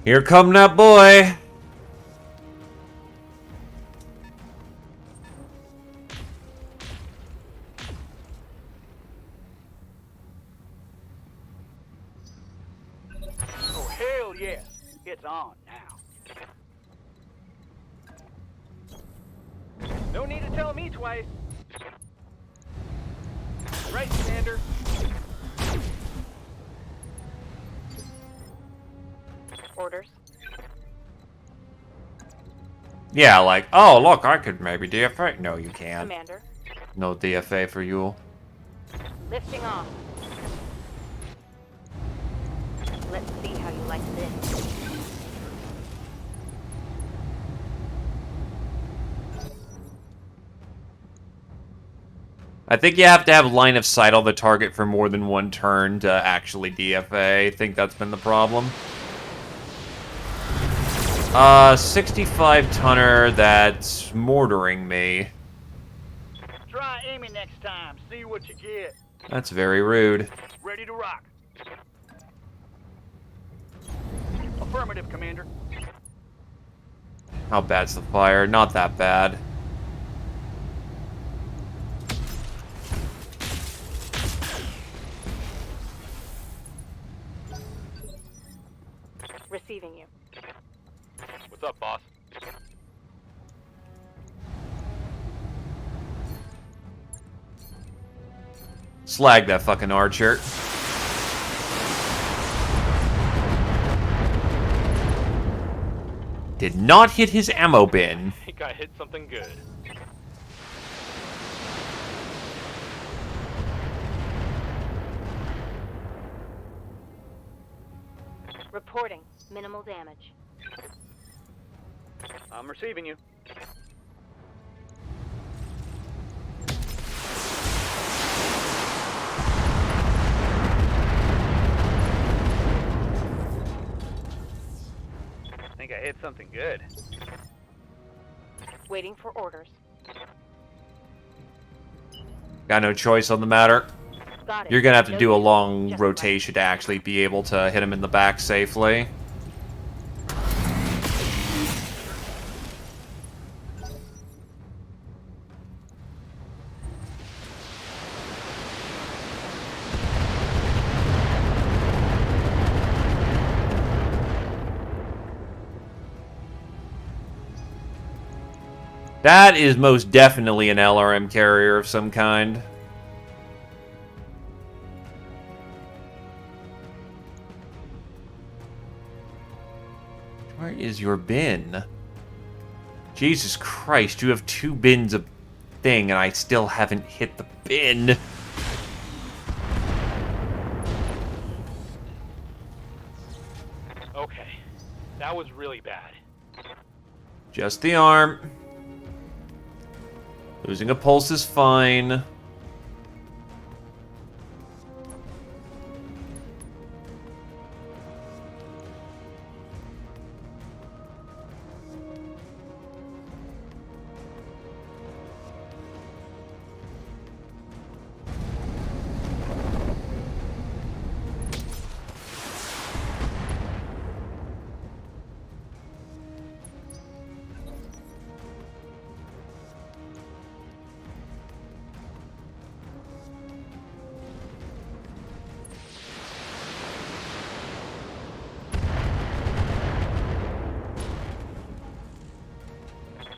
Here come that boy. Oh, hell yeah. It's on now. No need to tell me twice. Right, Commander. Orders. Yeah, like, oh, look, I could maybe DFA. No, you can't. Commander. No DFA for you. Lifting off. Let's see how you like this. I think you have to have line of sight on the target for more than one turn to actually DFA. I think that's been the problem. 65 tonner that's mortaring me. Try aiming next time. See what you get. That's very rude. Ready to rock. Affirmative, Commander. How bad's the fire? Not that bad. Receiving you. What's up, boss? Slag that fucking archer. Did not hit his ammo bin. I think I hit something good. Reporting. Minimal damage. I'm receiving you. I think I hit something good. Waiting for orders. Got no choice on the matter. Got it. You're gonna have to No do a use. long Just rotation to actually be able to hit him in the back safely. That is most definitely an LRM carrier of some kind. Where is your bin? Jesus Christ, you have 2 bins of thing and I still haven't hit the bin. Okay. That was really bad. Just the arm. Losing a pulse is fine.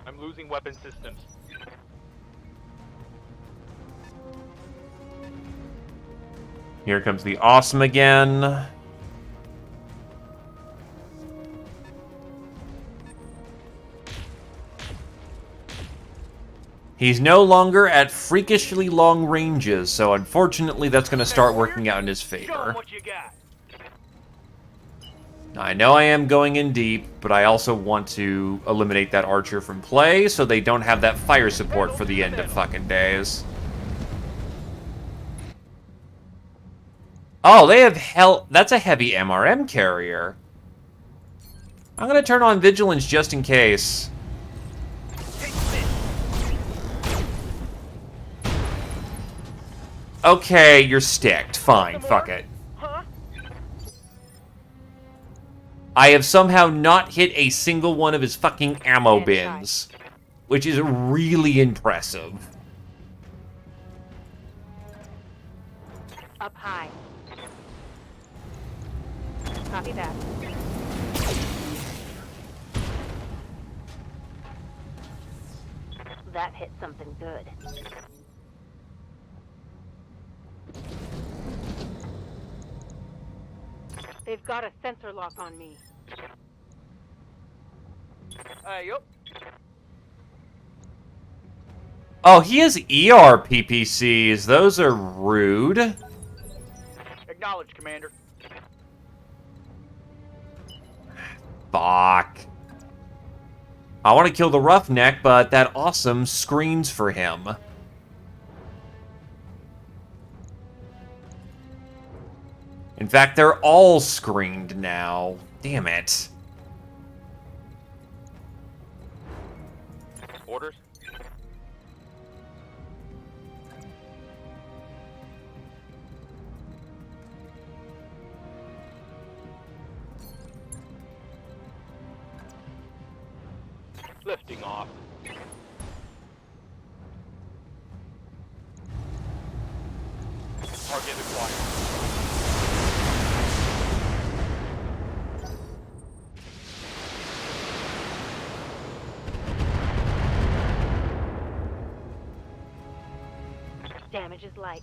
I'm losing weapon systems. Here comes the awesome again. He's no longer at freakishly long ranges, so unfortunately that's going to start working out in his favor. What you got? I know I am going in deep, but I also want to eliminate that archer from play so they don't have that fire support for the end of fucking days. Oh, they have hell. That's a heavy MRM carrier. I'm going to turn on vigilance just in case. Okay, you're sticked. Fine, fuck it. I have somehow not hit a single one of his fucking ammo bins, which is really impressive. Up high. Copy that. That hit something good. They've got a sensor lock on me. Yup. Oh, he has ER PPCs. Those are rude. Acknowledged, Commander. Fuck. I want to kill the roughneck, but that awesome screens for him. In fact, they're all screened now. Damn it. Orders? Lifting off. Target acquired. Damage is light.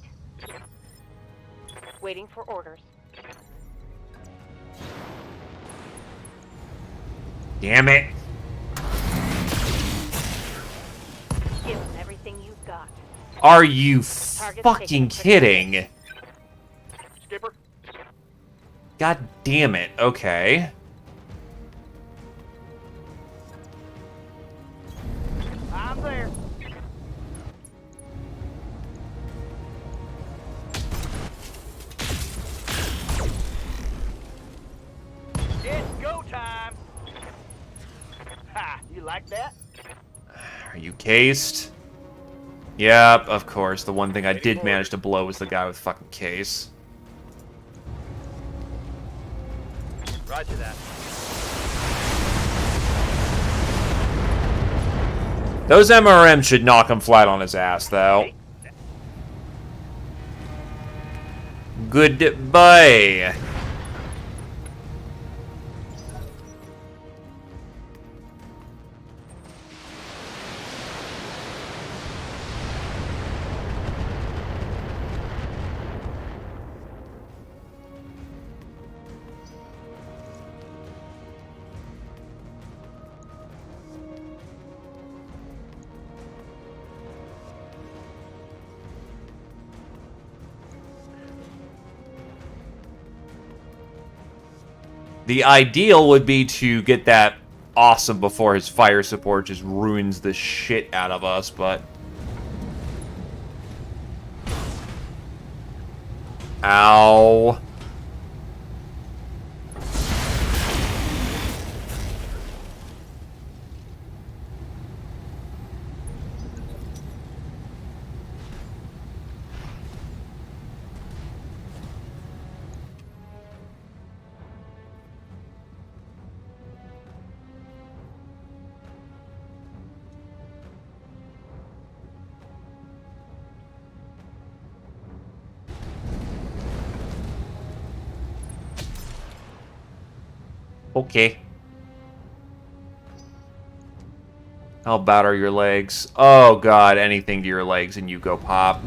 Waiting for orders. Damn it. Give them everything you've got. Are you fucking kidding? Skipper? God damn it. Okay. I'm there. It's go time. Ha! You like that? Are you cased? Yep, of course. The one thing I did manage to blow was the guy with fucking case. Roger that. Those MRMs should knock him flat on his ass, though. Goodbye. The ideal would be to get that awesome before his fire support just ruins the shit out of us, but... Ow. Okay. How bad are your legs? Oh god, anything to your legs and you go pop.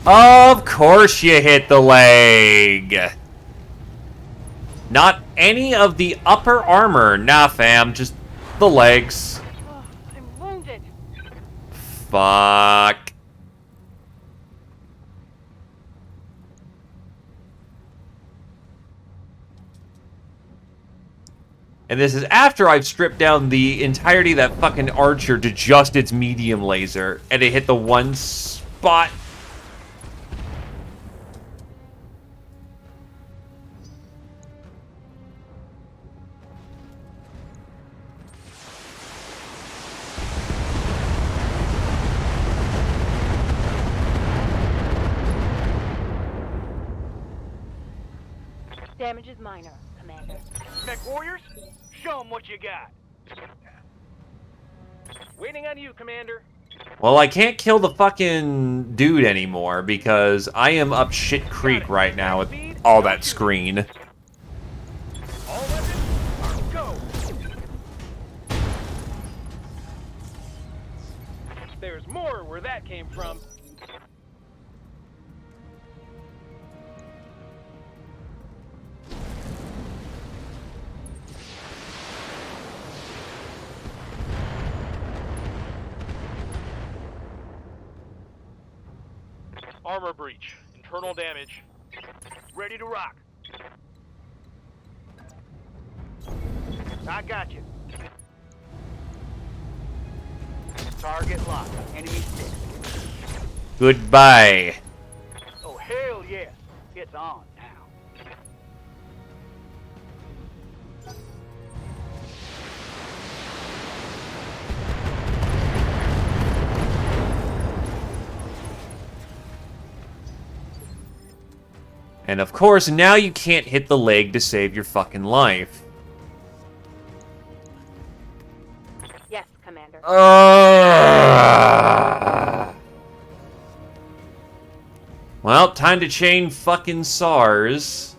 Of course you hit the leg! Not any of the upper armor. Nah, fam, just the legs. Oh, I'm wounded. Fuck. And this is after I've stripped down the entirety of that fucking archer to just its medium laser. And it hit the one spot. Damage is minor, Commander. Mech warriors, show them what you got. Waiting on you, Commander. Well, I can't kill the fucking dude anymore because I am up shit creek right now with all that screen. All weapons, go. There's more where that came from. Armor breach. Internal damage. Ready to rock. I got you. Target locked. Enemy stick. Goodbye. on now. And of course, now you can't hit the leg to save your fucking life. Yes, Commander. Well, time to chain fucking SARS.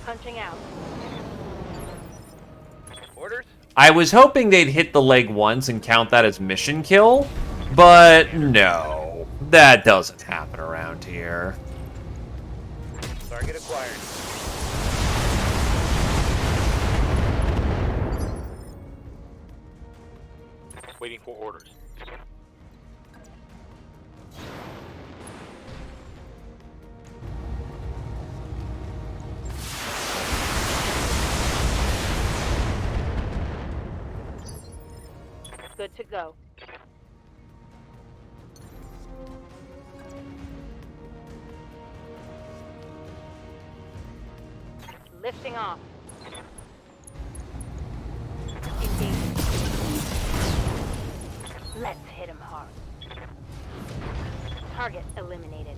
Punching out. Orders? I was hoping they'd hit the leg once and count that as mission kill, but no. That doesn't happen around here. Target acquired. Waiting for orders. Good to go. Lifting off. Engaging. Let's hit him hard. Target eliminated.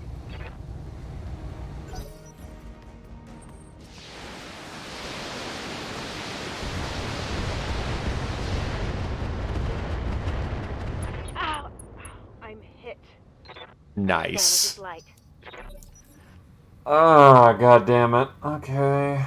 Ow! I'm hit. Nice. Damage is light. Oh, god damn it. Okay.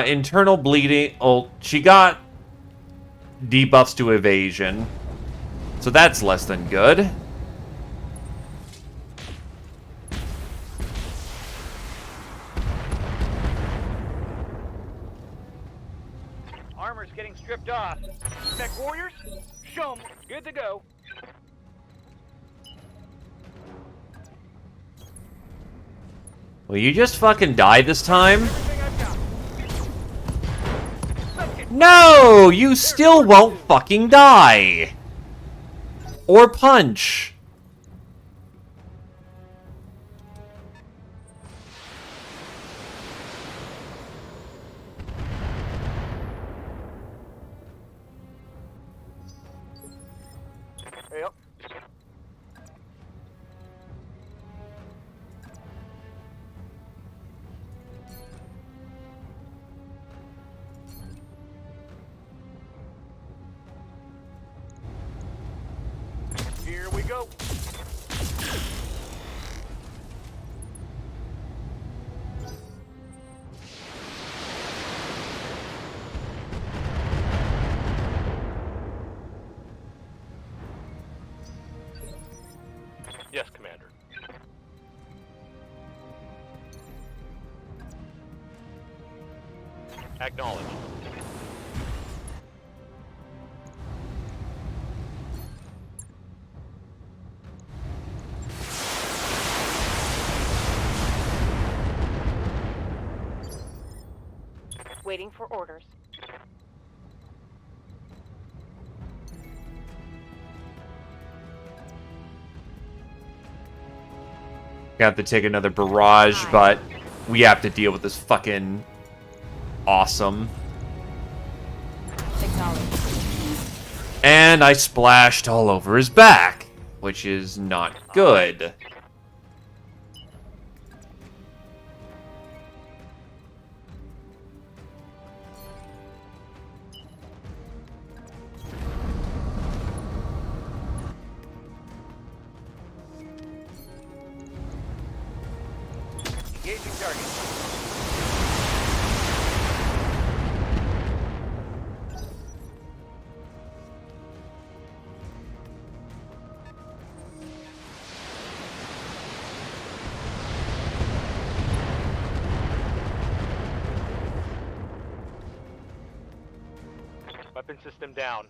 Internal bleeding. Oh, she got debuffs to evasion. So that's less than good. Armor's getting stripped off. Mech warriors? Show 'em. Good to go. Will you just fucking die this time? No! You still won't fucking die! Or punch. Yep. Here we go. Yes, Commander. Acknowledged. Waiting for orders. Got to take another barrage, but we have to deal with this fucking awesome. And I splashed all over his back, which is not good. Engaging target. weapon system down.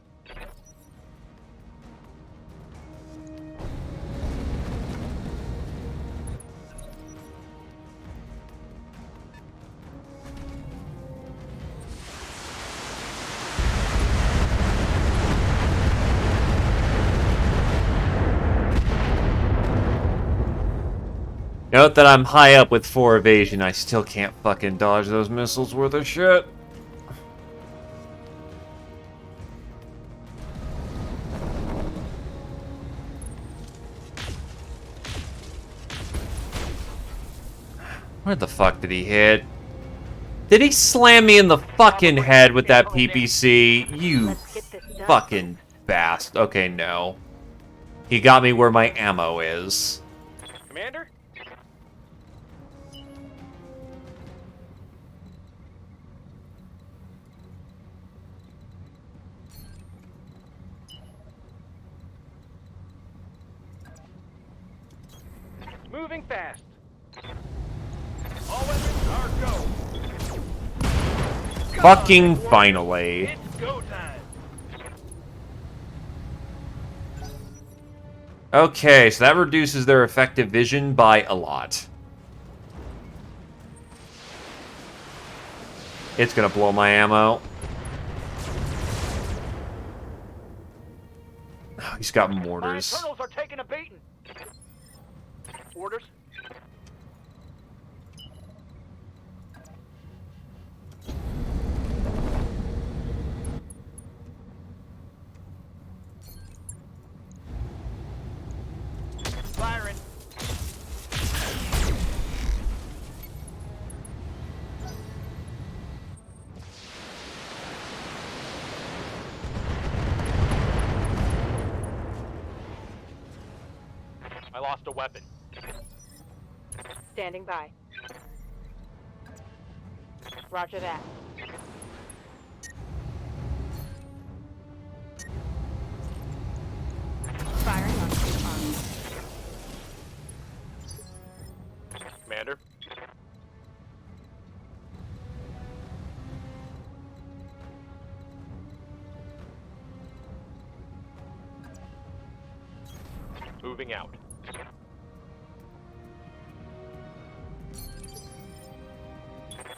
Note that I'm high up with 4 evasion. I still can't fucking dodge those missiles worth of shit. Where the fuck did he hit? Did he slam me in the fucking head with that PPC? You fucking bastard. Okay, no. He got me where my ammo is. Commander? Moving fast. All weapons are go. Fucking finally. It's go time. Okay, so that reduces their effective vision by a lot. It's gonna blow my ammo. Oh, he's got My mortars. internals are taking a beating. Orders. Firing. I lost a weapon. Standing by. Roger that. Firing on two arms. Commander. Moving out.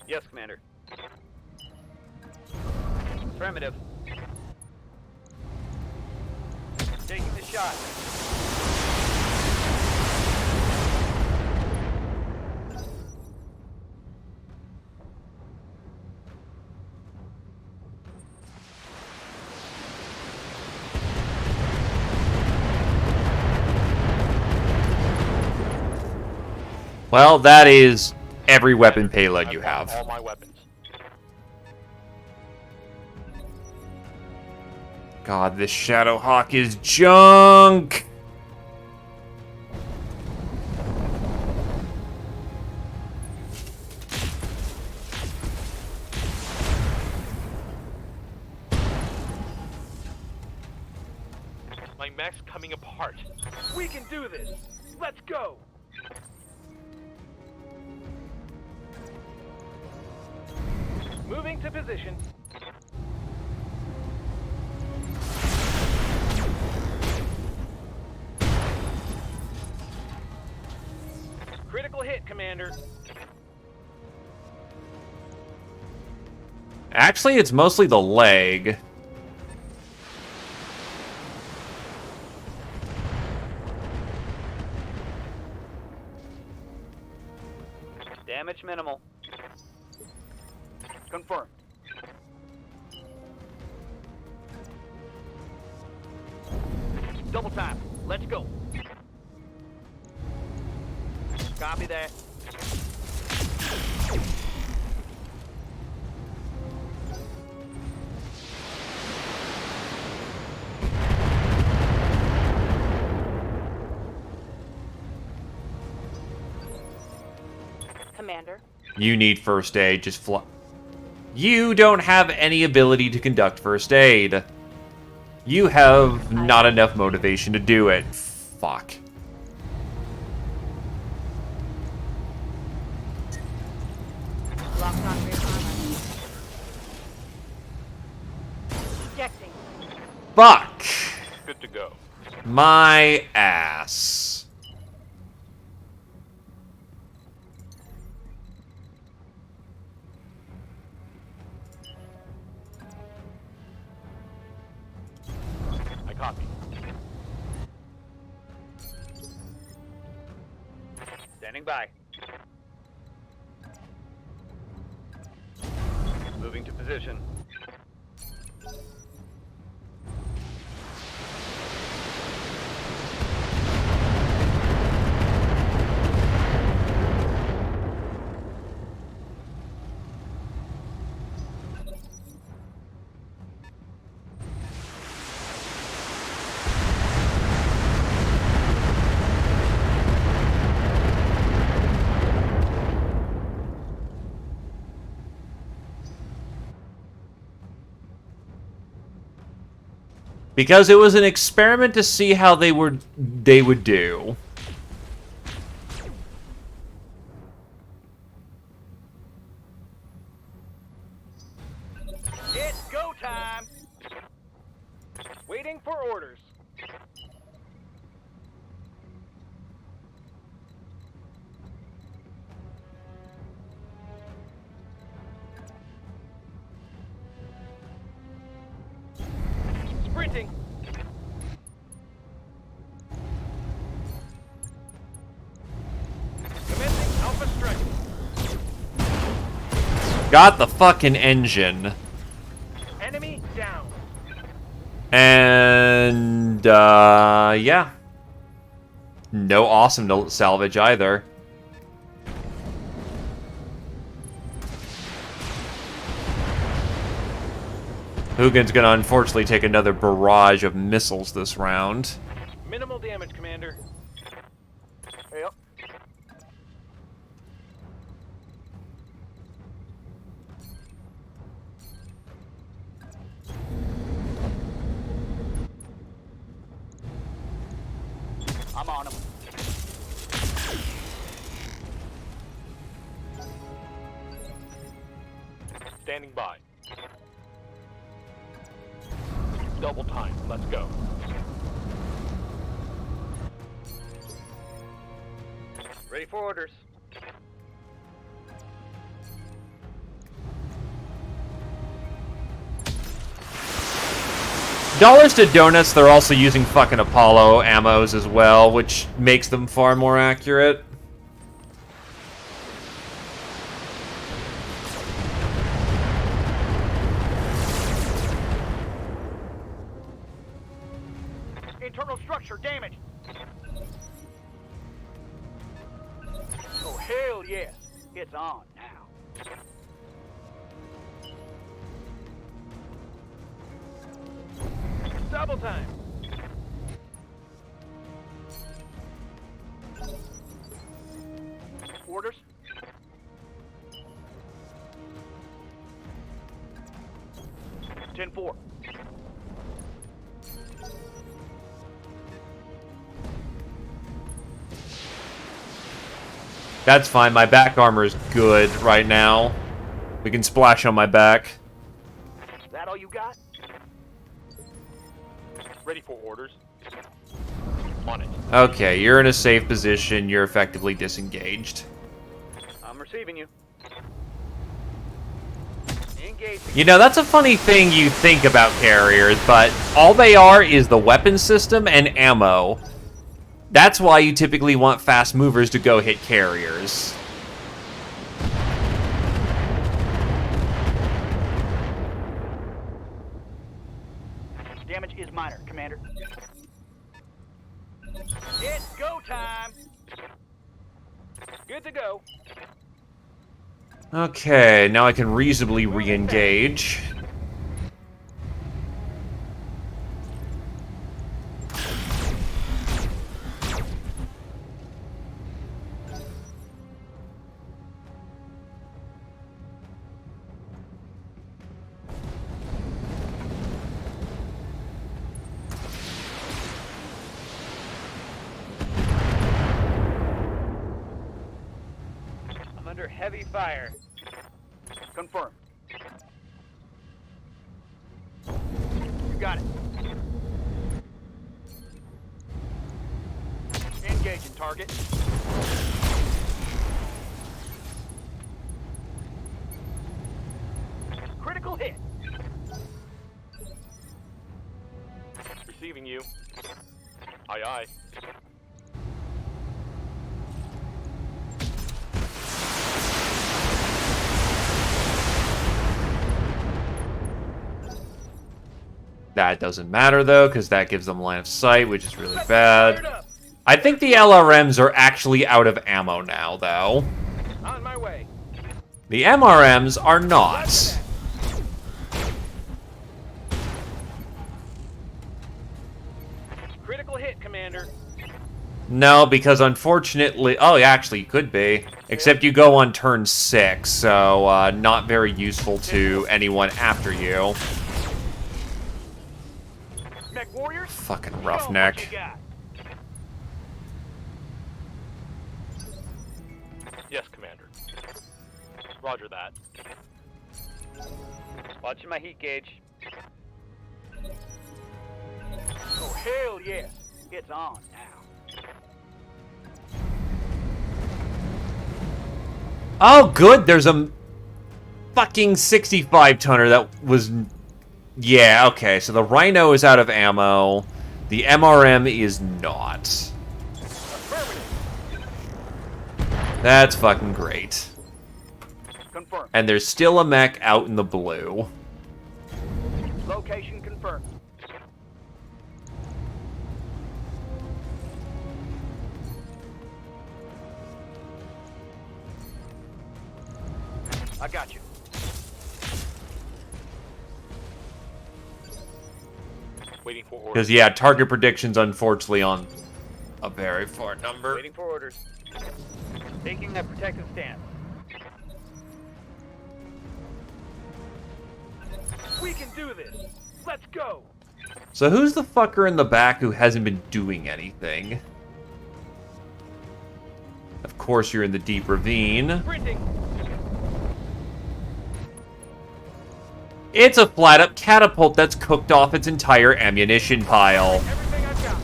Yes, Commander. Affirmative. Taking the shot. Well, that is every weapon payload you have. All my weapons. God, this Shadowhawk is junk! My mech's coming apart. We can do this. Let's go. Moving to position. Critical hit, Commander. Actually, it's mostly the leg. Damage minimal. Confirmed. Double time. Let's go. Copy that. Commander. You need first aid, just fly. You don't have any ability to conduct first aid. You have not enough motivation to do it. Fuck. Locked on rear armor. Ejected. Fuck. Good to go. My ass. I copy. Standing by. Moving to position. Because it was an experiment to see how they would do. It's go time! Waiting for orders. Sprinting. Commencing Alpha Strike. Got the fucking engine. Enemy down. And, yeah. No awesome to salvage either. Hugin's gonna unfortunately take another barrage of missiles this round. Minimal damage, Commander. Yep. I'm on him. Standing by. Double time. Let's go. Ready for orders. Dollars to donuts, they're also using fucking Apollo ammos as well, which makes them far more accurate. Internal structure damaged. Oh, hell yes. It's on now. Double time. Orders. Ten four. That's fine, my back armor is good right now. We can splash on my back. Is that all you got? Ready for orders. On it. Okay, you're in a safe position, you're effectively disengaged. I'm receiving you. Engage. You know, that's a funny thing you think about carriers, but all they are is the weapon system and ammo. That's why you typically want fast movers to go hit carriers. Damage is minor, Commander. It's go time. Good to go. Okay, now I can reasonably re-engage. I'm under heavy fire. Confirmed. You got it. target. Critical hit. Receiving you. Aye, aye. That doesn't matter, though, because that gives them line of sight, which is really bad. I think the LRMs are actually out of ammo now, though. On my way. The MRMs are not. Critical hit, Commander. No, because unfortunately... Oh, yeah, actually, you could be. Except you go on turn 6, so not very useful to anyone after you. Mech warriors. Fucking roughneck. Yes, Commander. Roger that. Watching my heat gauge. Oh, hell yes. It's on now. Oh, good. There's a fucking 65-tonner that was... Yeah, okay. So the Rhino is out of ammo. The MRM is not. That's fucking great. Confirmed. And there's still a mech out in the blue. Location confirmed. I got you. Waiting for orders. Because, yeah, target prediction's unfortunately on a very far number. Waiting for orders. Taking a protective stance. We can do this. Let's go. So who's the fucker in the back who hasn't been doing anything? Of course you're in the deep ravine. Sprinting. It's a flat-up catapult that's cooked off its entire ammunition pile. Everything I've got.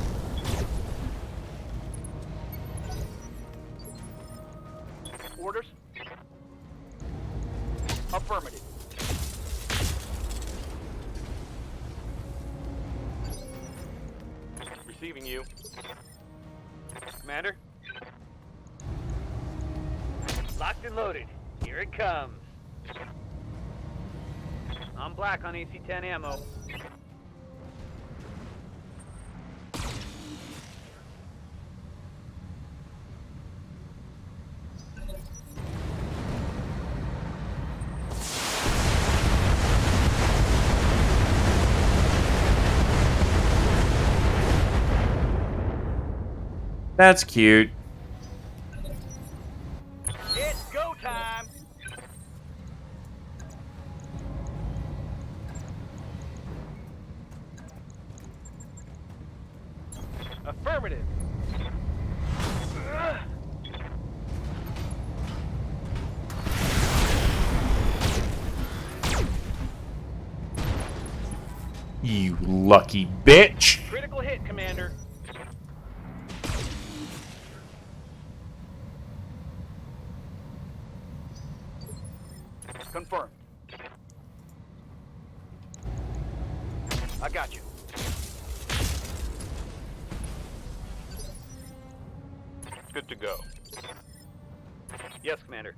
Orders. Affirmative. Receiving you. Commander. Locked and loaded. Here it comes. I'm black on AC-10 ammo. That's cute. It's go time. Affirmative. You lucky bitch. Critical hit, Commander. Confirmed. I got you. Good to go. Yes, Commander.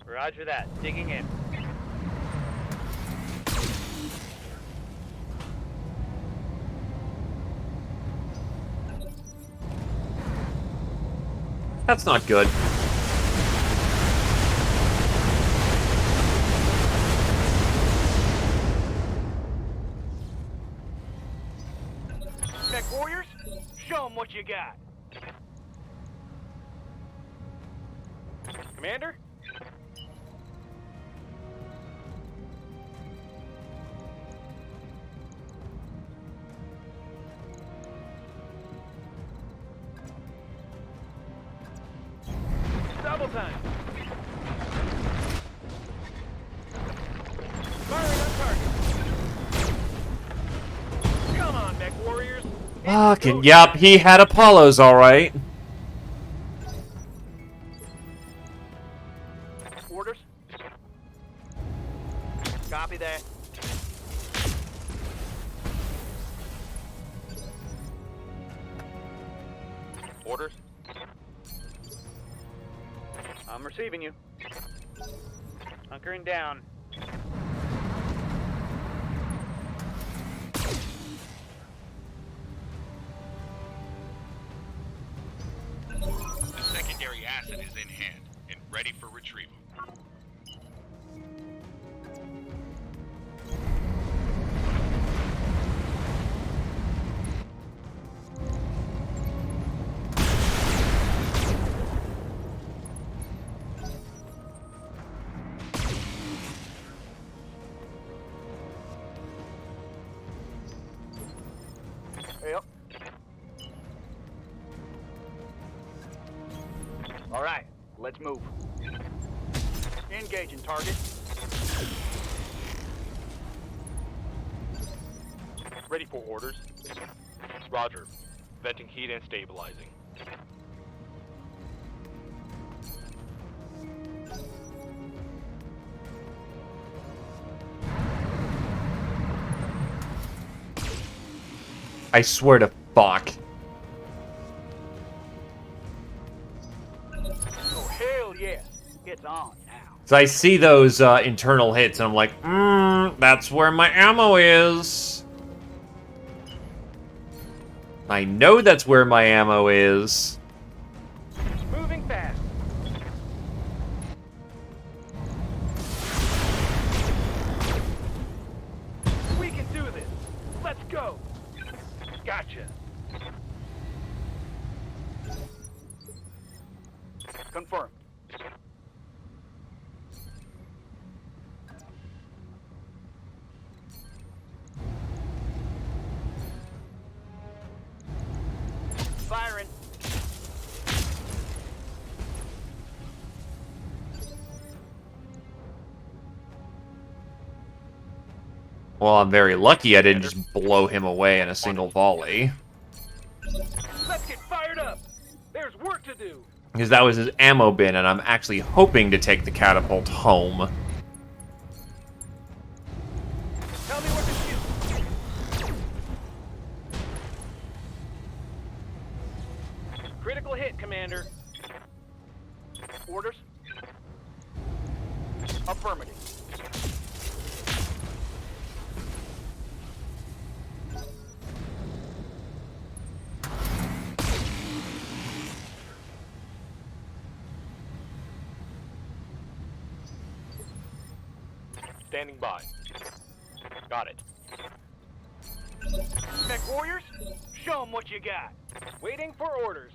Roger that. Digging in. That's not good. Mech warriors, show them what you got. Commander? Double time. Firing on target. Come on, mech warriors. Fucking, yup, he had Apollos, alright. Orders? Copy that. Orders? I'm receiving you. Hunkering down. The secondary asset is in hand and ready for retrieval. Yep. All right, let's move. Engaging target. Ready for orders. Roger. Venting heat and stabilizing. I swear to fuck. Oh, hell yeah. It's on now. So I see those internal hits, and I'm like, that's where my ammo is. I know that's where my ammo is. Moving fast. We can do this. Let's go. Gotcha. Confirmed. Firing. Well, I'm very lucky I didn't just blow him away in a single volley. Let's get fired up. There's work to do. Because that was his ammo bin, and I'm actually hoping to take the catapult home. Tell me what to shoot. Critical hit, Commander. Orders? Affirmative. Standing by. Got it. Mech warriors, show them what you got. Waiting for orders.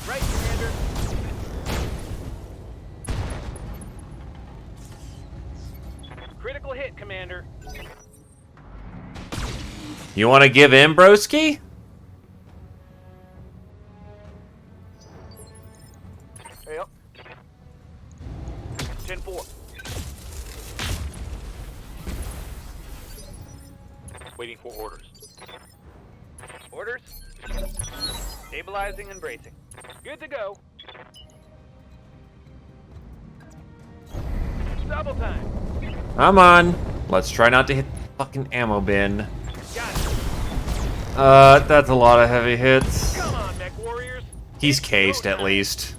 Right, Commander. Critical hit, Commander. You want to give in, broski? Yep. 10-4. Waiting for orders. Orders? Stabilizing and bracing. Good to go. Double time. Come on. Let's try not to hit the fucking ammo bin. Got it. That's a lot of heavy hits. Come on, mech warriors. He's cased at least.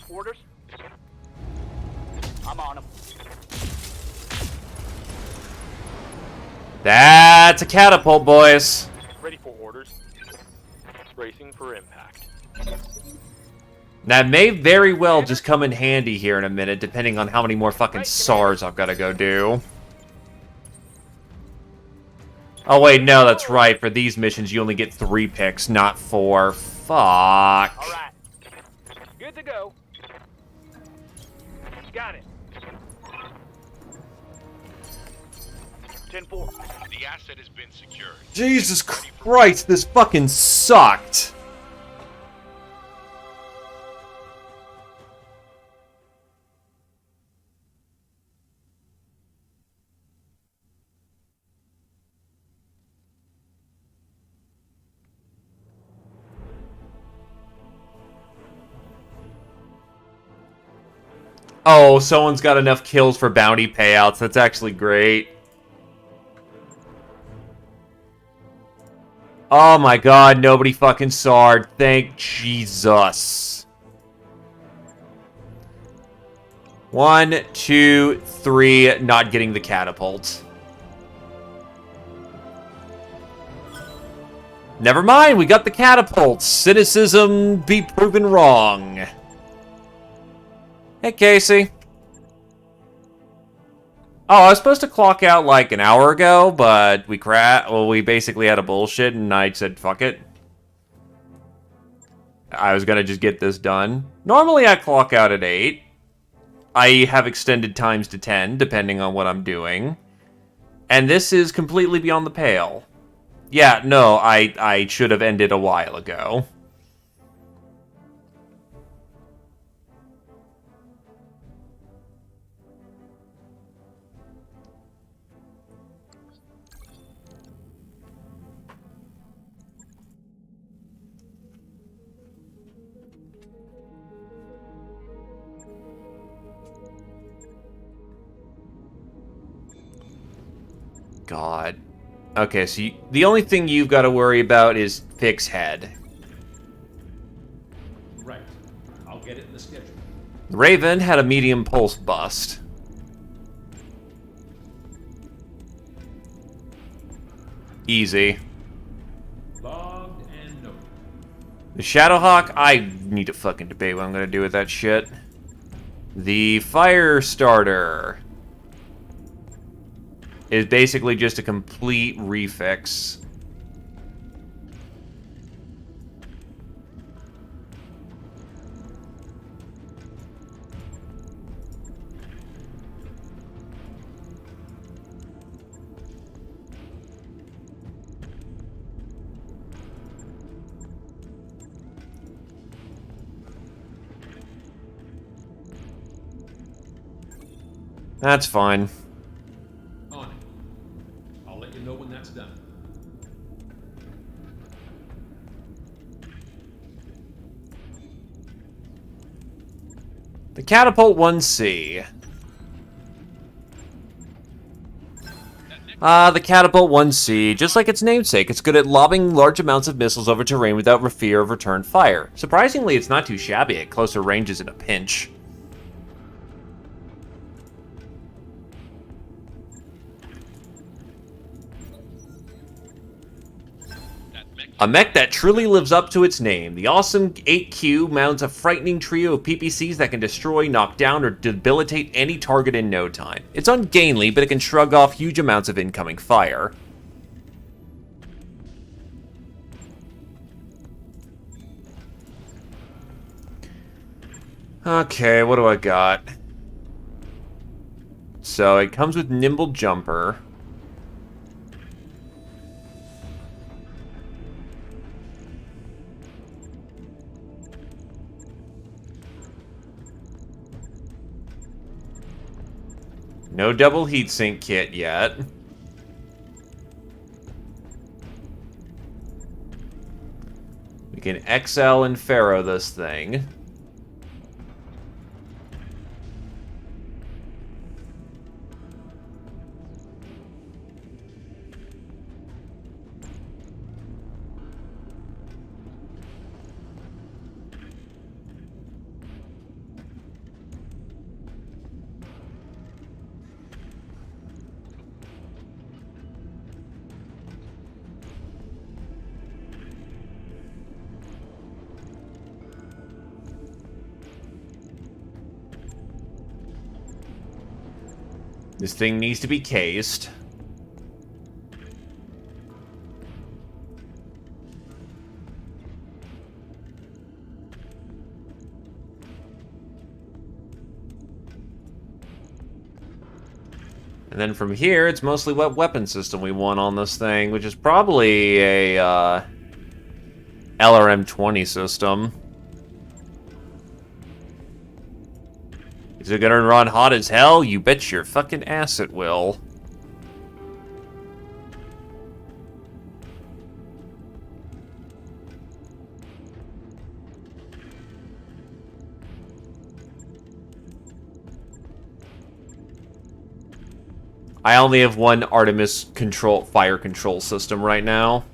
Orders? I'm on him. That's a catapult, boys. Ready for orders. Bracing for impact. That may very well just come in handy here in a minute, depending on how many more fucking SARs I've got to go do. Oh wait, no, that's right. For these missions, you only get 3 picks, not 4. Fuck. Alright. Good to go. Got it. 10-4. The asset has been secured. Jesus Christ, this fucking sucked. Oh, someone's got enough kills for bounty payouts. That's actually great. Oh my god, nobody fucking saw it. Thank Jesus. 1, 2, 3, not getting the catapult. Never mind, we got the catapult. Cynicism be proven wrong. Hey, Casey. Oh, I was supposed to clock out like an hour ago, but we basically had a bullshit, and I said, fuck it. I was gonna just get this done. Normally, I clock out at 8. I have extended times to 10, depending on what I'm doing. And this is completely beyond the pale. Yeah, no, I should have ended a while ago. God. Okay, so the only thing you've got to worry about is Fix Head. Right. I'll get it in the schedule. Raven had a medium pulse bust. Easy. Logged and noted. The Shadowhawk, I need to fucking debate what I'm gonna do with that shit. The Fire Starter is basically just a complete refix. That's fine. On it. I'll let you know when that's done. The Catapult 1C. The Catapult 1C, just like its namesake, it's good at lobbing large amounts of missiles over terrain without fear of return fire. Surprisingly, it's not too shabby at closer ranges in a pinch. A mech that truly lives up to its name. The awesome 8Q mounts a frightening trio of PPCs that can destroy, knock down, or debilitate any target in no time. It's ungainly, but it can shrug off huge amounts of incoming fire. Okay, what do I got? So, it comes with Nimble Jumper. No double heatsink kit yet. We can XL and Pharaoh this thing. This thing needs to be cased. And then from here, it's mostly what weapon system we want on this thing, which is probably a LRM-20 system. Is it gonna run hot as hell? You bet your fucking ass it will. I only have one Artemis fire control system right now.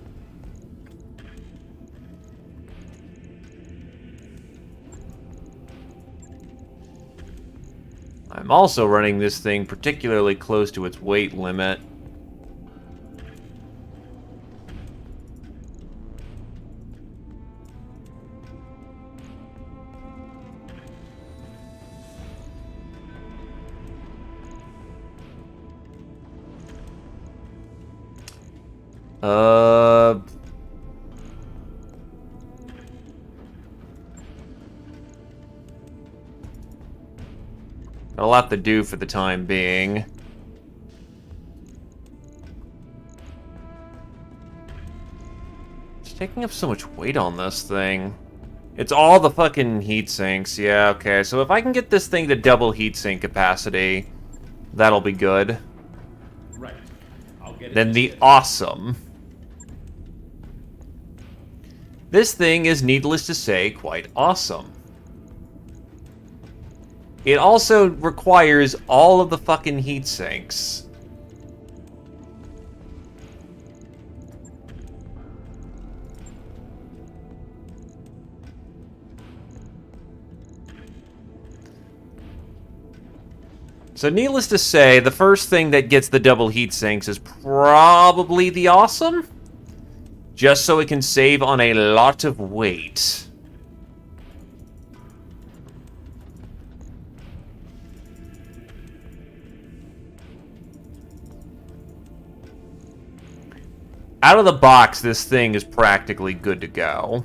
I'm also running this thing particularly close to its weight limit. A lot to do for the time being. It's taking up so much weight on this thing. It's all the fucking heat sinks. Yeah, okay. So if I can get this thing to double heat sink capacity, that'll be good. Right. I'll get it. Then the awesome. This thing is, needless to say, quite awesome. It also requires all of the fucking heat sinks. So needless to say, the first thing that gets the double heat sinks is probably the awesome. Just so it can save on a lot of weight. Out of the box, this thing is practically good to go.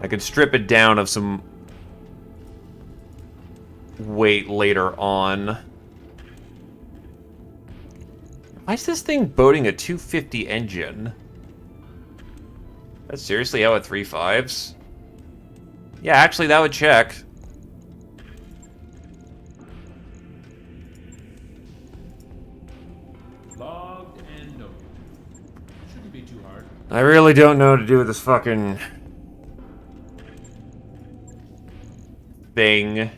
I could strip it down of some weight later on. Why is this thing boating a 250 engine? That's seriously how at 3.5s? Yeah, actually, that would check. Logged and noted. Shouldn't be too hard. I really don't know what to do with this fucking thing.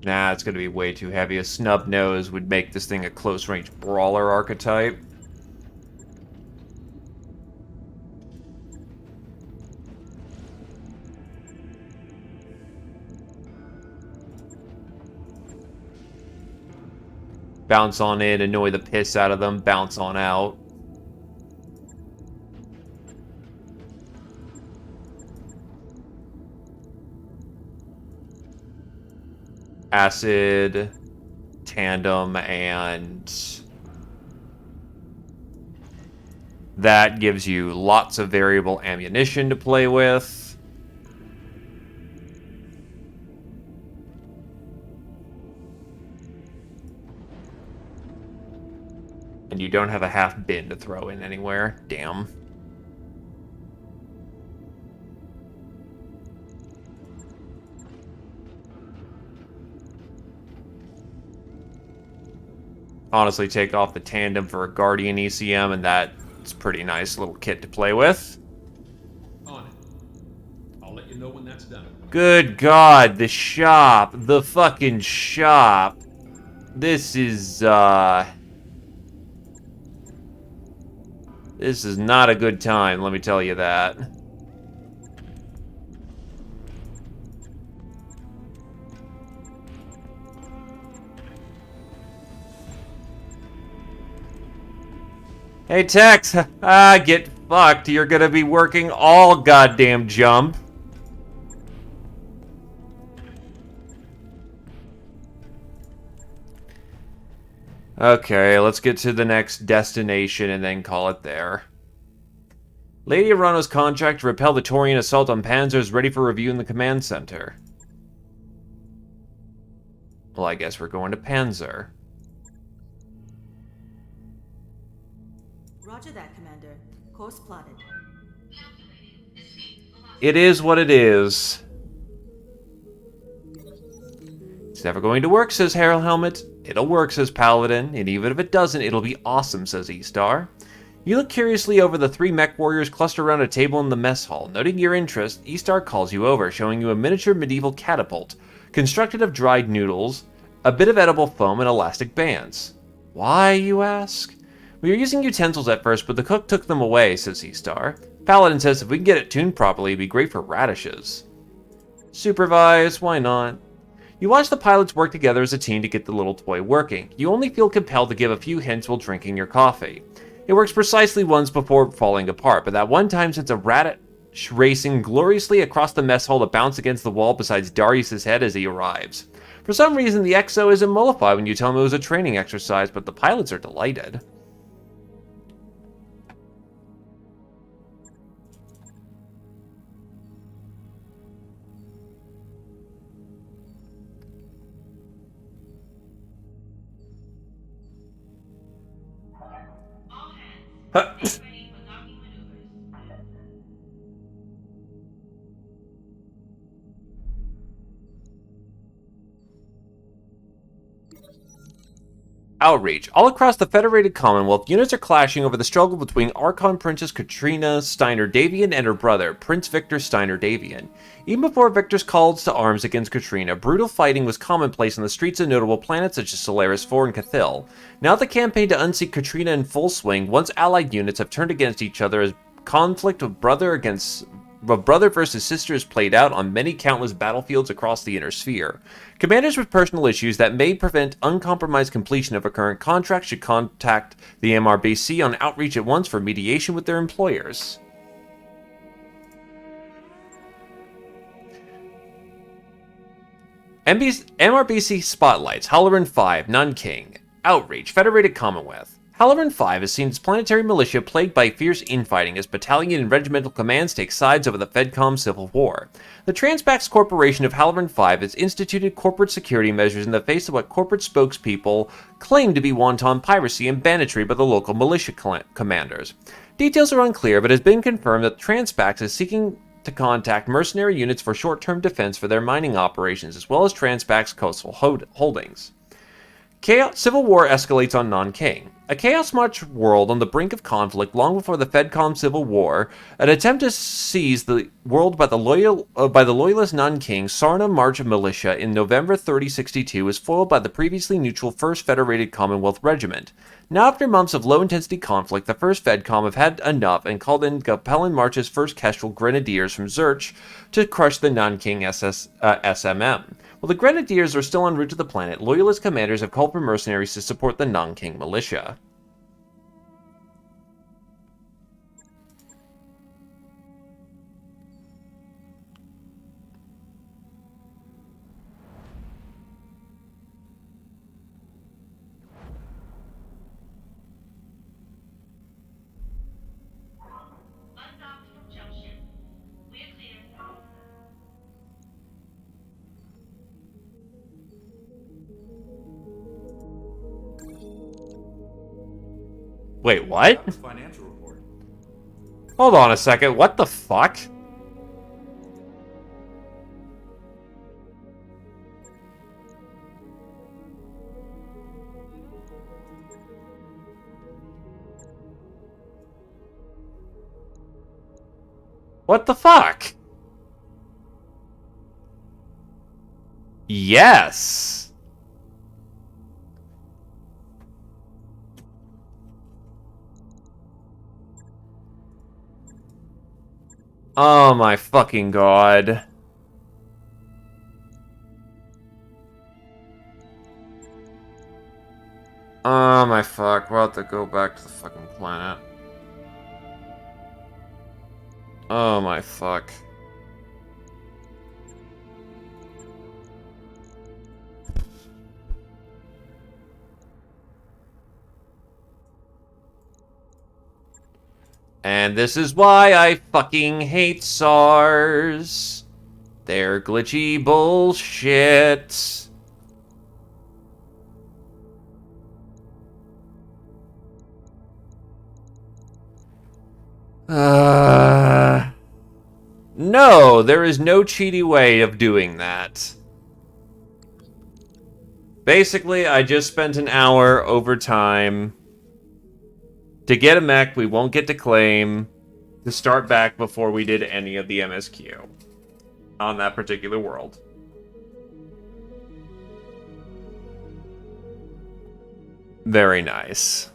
Nah, it's gonna be way too heavy. A snub nose would make this thing a close-range brawler archetype. Bounce on in, annoy the piss out of them, bounce on out. Acid, tandem, and that gives you lots of variable ammunition to play with. And you don't have a half bin to throw in anywhere. Damn. Honestly, take off the tandem for a Guardian ECM, and that's pretty nice little kit to play with. On it. I'll let you know when that's done. Good God, the shop. The fucking shop. This is, This is not a good time, let me tell you that. Hey, Tex! Get fucked. You're gonna be working all goddamn jump. Okay, let's get to the next destination and then call it there. Lady Arano's contract to repel the Taurian assault on Panzer is ready for review in the command center. Well, I guess we're going to Panzer. Roger that, Commander. Course plotted. It is what it is. It's never going to work, says Harold Helmet. It'll work, says Paladin, and even if it doesn't, it'll be awesome, says E-Star. You look curiously over the 3 mech warriors clustered around a table in the mess hall. Noting your interest, E-Star calls you over, showing you a miniature medieval catapult, constructed of dried noodles, a bit of edible foam, and elastic bands. Why, you ask? We were using utensils at first, but the cook took them away, says E-Star. Paladin says if we can get it tuned properly, it'd be great for radishes. Supervise, why not? You watch the pilots work together as a team to get the little toy working. You only feel compelled to give a few hints while drinking your coffee. It works precisely once before falling apart, but that one time sends a radish racing gloriously across the mess hall to bounce against the wall beside Darius' head as he arrives. For some reason, the XO isn't mollified when you tell him it was a training exercise, but the pilots are delighted. Outreach. All across the Federated Commonwealth, units are clashing over the struggle between Archon Princess Katrina Steiner-Davian and her brother, Prince Victor Steiner-Davian. Even before Victor's calls to arms against Katrina, brutal fighting was commonplace on the streets of notable planets such as Solaris 4 and Cathil. Now the campaign to unseat Katrina in full swing, once allied units have turned against each other as conflict of brother versus sister is played out on many countless battlefields across the inner sphere. Commanders with personal issues that may prevent uncompromised completion of a current contract should contact the MRBC on outreach at once for mediation with their employers. MRBC Spotlights, Halloran 5, Nanking. Outreach, Federated Commonwealth. Halloran 5 has seen its planetary militia plagued by fierce infighting as battalion and regimental commands take sides over the FedCom civil war. The Transpax Corporation of Halloran 5 has instituted corporate security measures in the face of what corporate spokespeople claim to be wanton piracy and banditry by the local militia commanders. Details are unclear, but it has been confirmed that Transpax is seeking to contact mercenary units for short-term defense for their mining operations, as well as Transpax coastal holdings. Civil war escalates on Nanking. A chaos-march world on the brink of conflict long before the FedCom Civil War, an attempt to seize the world by the loyalist Nanking Sarna March militia in November 3062 was foiled by the previously neutral 1st Federated Commonwealth Regiment. Now after months of low-intensity conflict, the 1st FedCom have had enough and called in Gapelin March's 1st Kestrel Grenadiers from Zurich to crush the Nanking SMM. While the Grenadiers are still en route to the planet, loyalist commanders have called for mercenaries to support the Nanking militia. Undocked from junction. We're clear. Wait, what? Financial report. Hold on a second, what the fuck? What the fuck? Yes. Oh my fucking god. Oh my fuck, we'll have to go back to the fucking planet. Oh my fuck. And this is why I fucking hate SARS. They're glitchy bullshit. No, there is no cheaty way of doing that. Basically, I just spent an hour overtime to get a mech we won't get to claim to start back before we did any of the MSQ on that particular world. Very nice.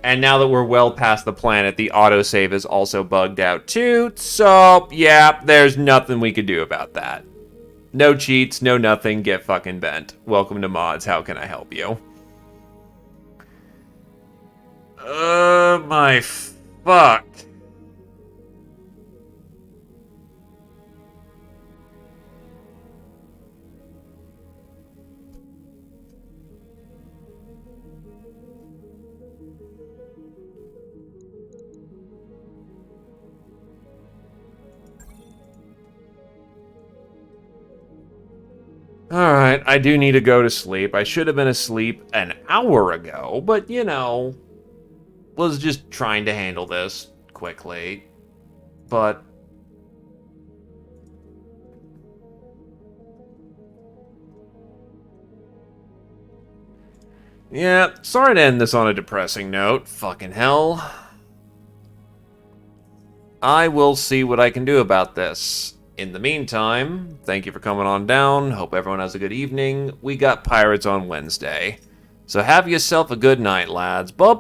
And now that we're well past the planet, the autosave is also bugged out too. So, yeah, there's nothing we could do about that. No cheats, no nothing, get fucking bent. Welcome to mods, how can I help you? My fuck. Alright, I do need to go to sleep. I should have been asleep an hour ago, but you know, was just trying to handle this quickly. But yeah, sorry to end this on a depressing note. Fucking hell. I will see what I can do about this. In the meantime, thank you for coming on down. Hope everyone has a good evening. We got Pirates on Wednesday. So have yourself a good night, lads. Boy.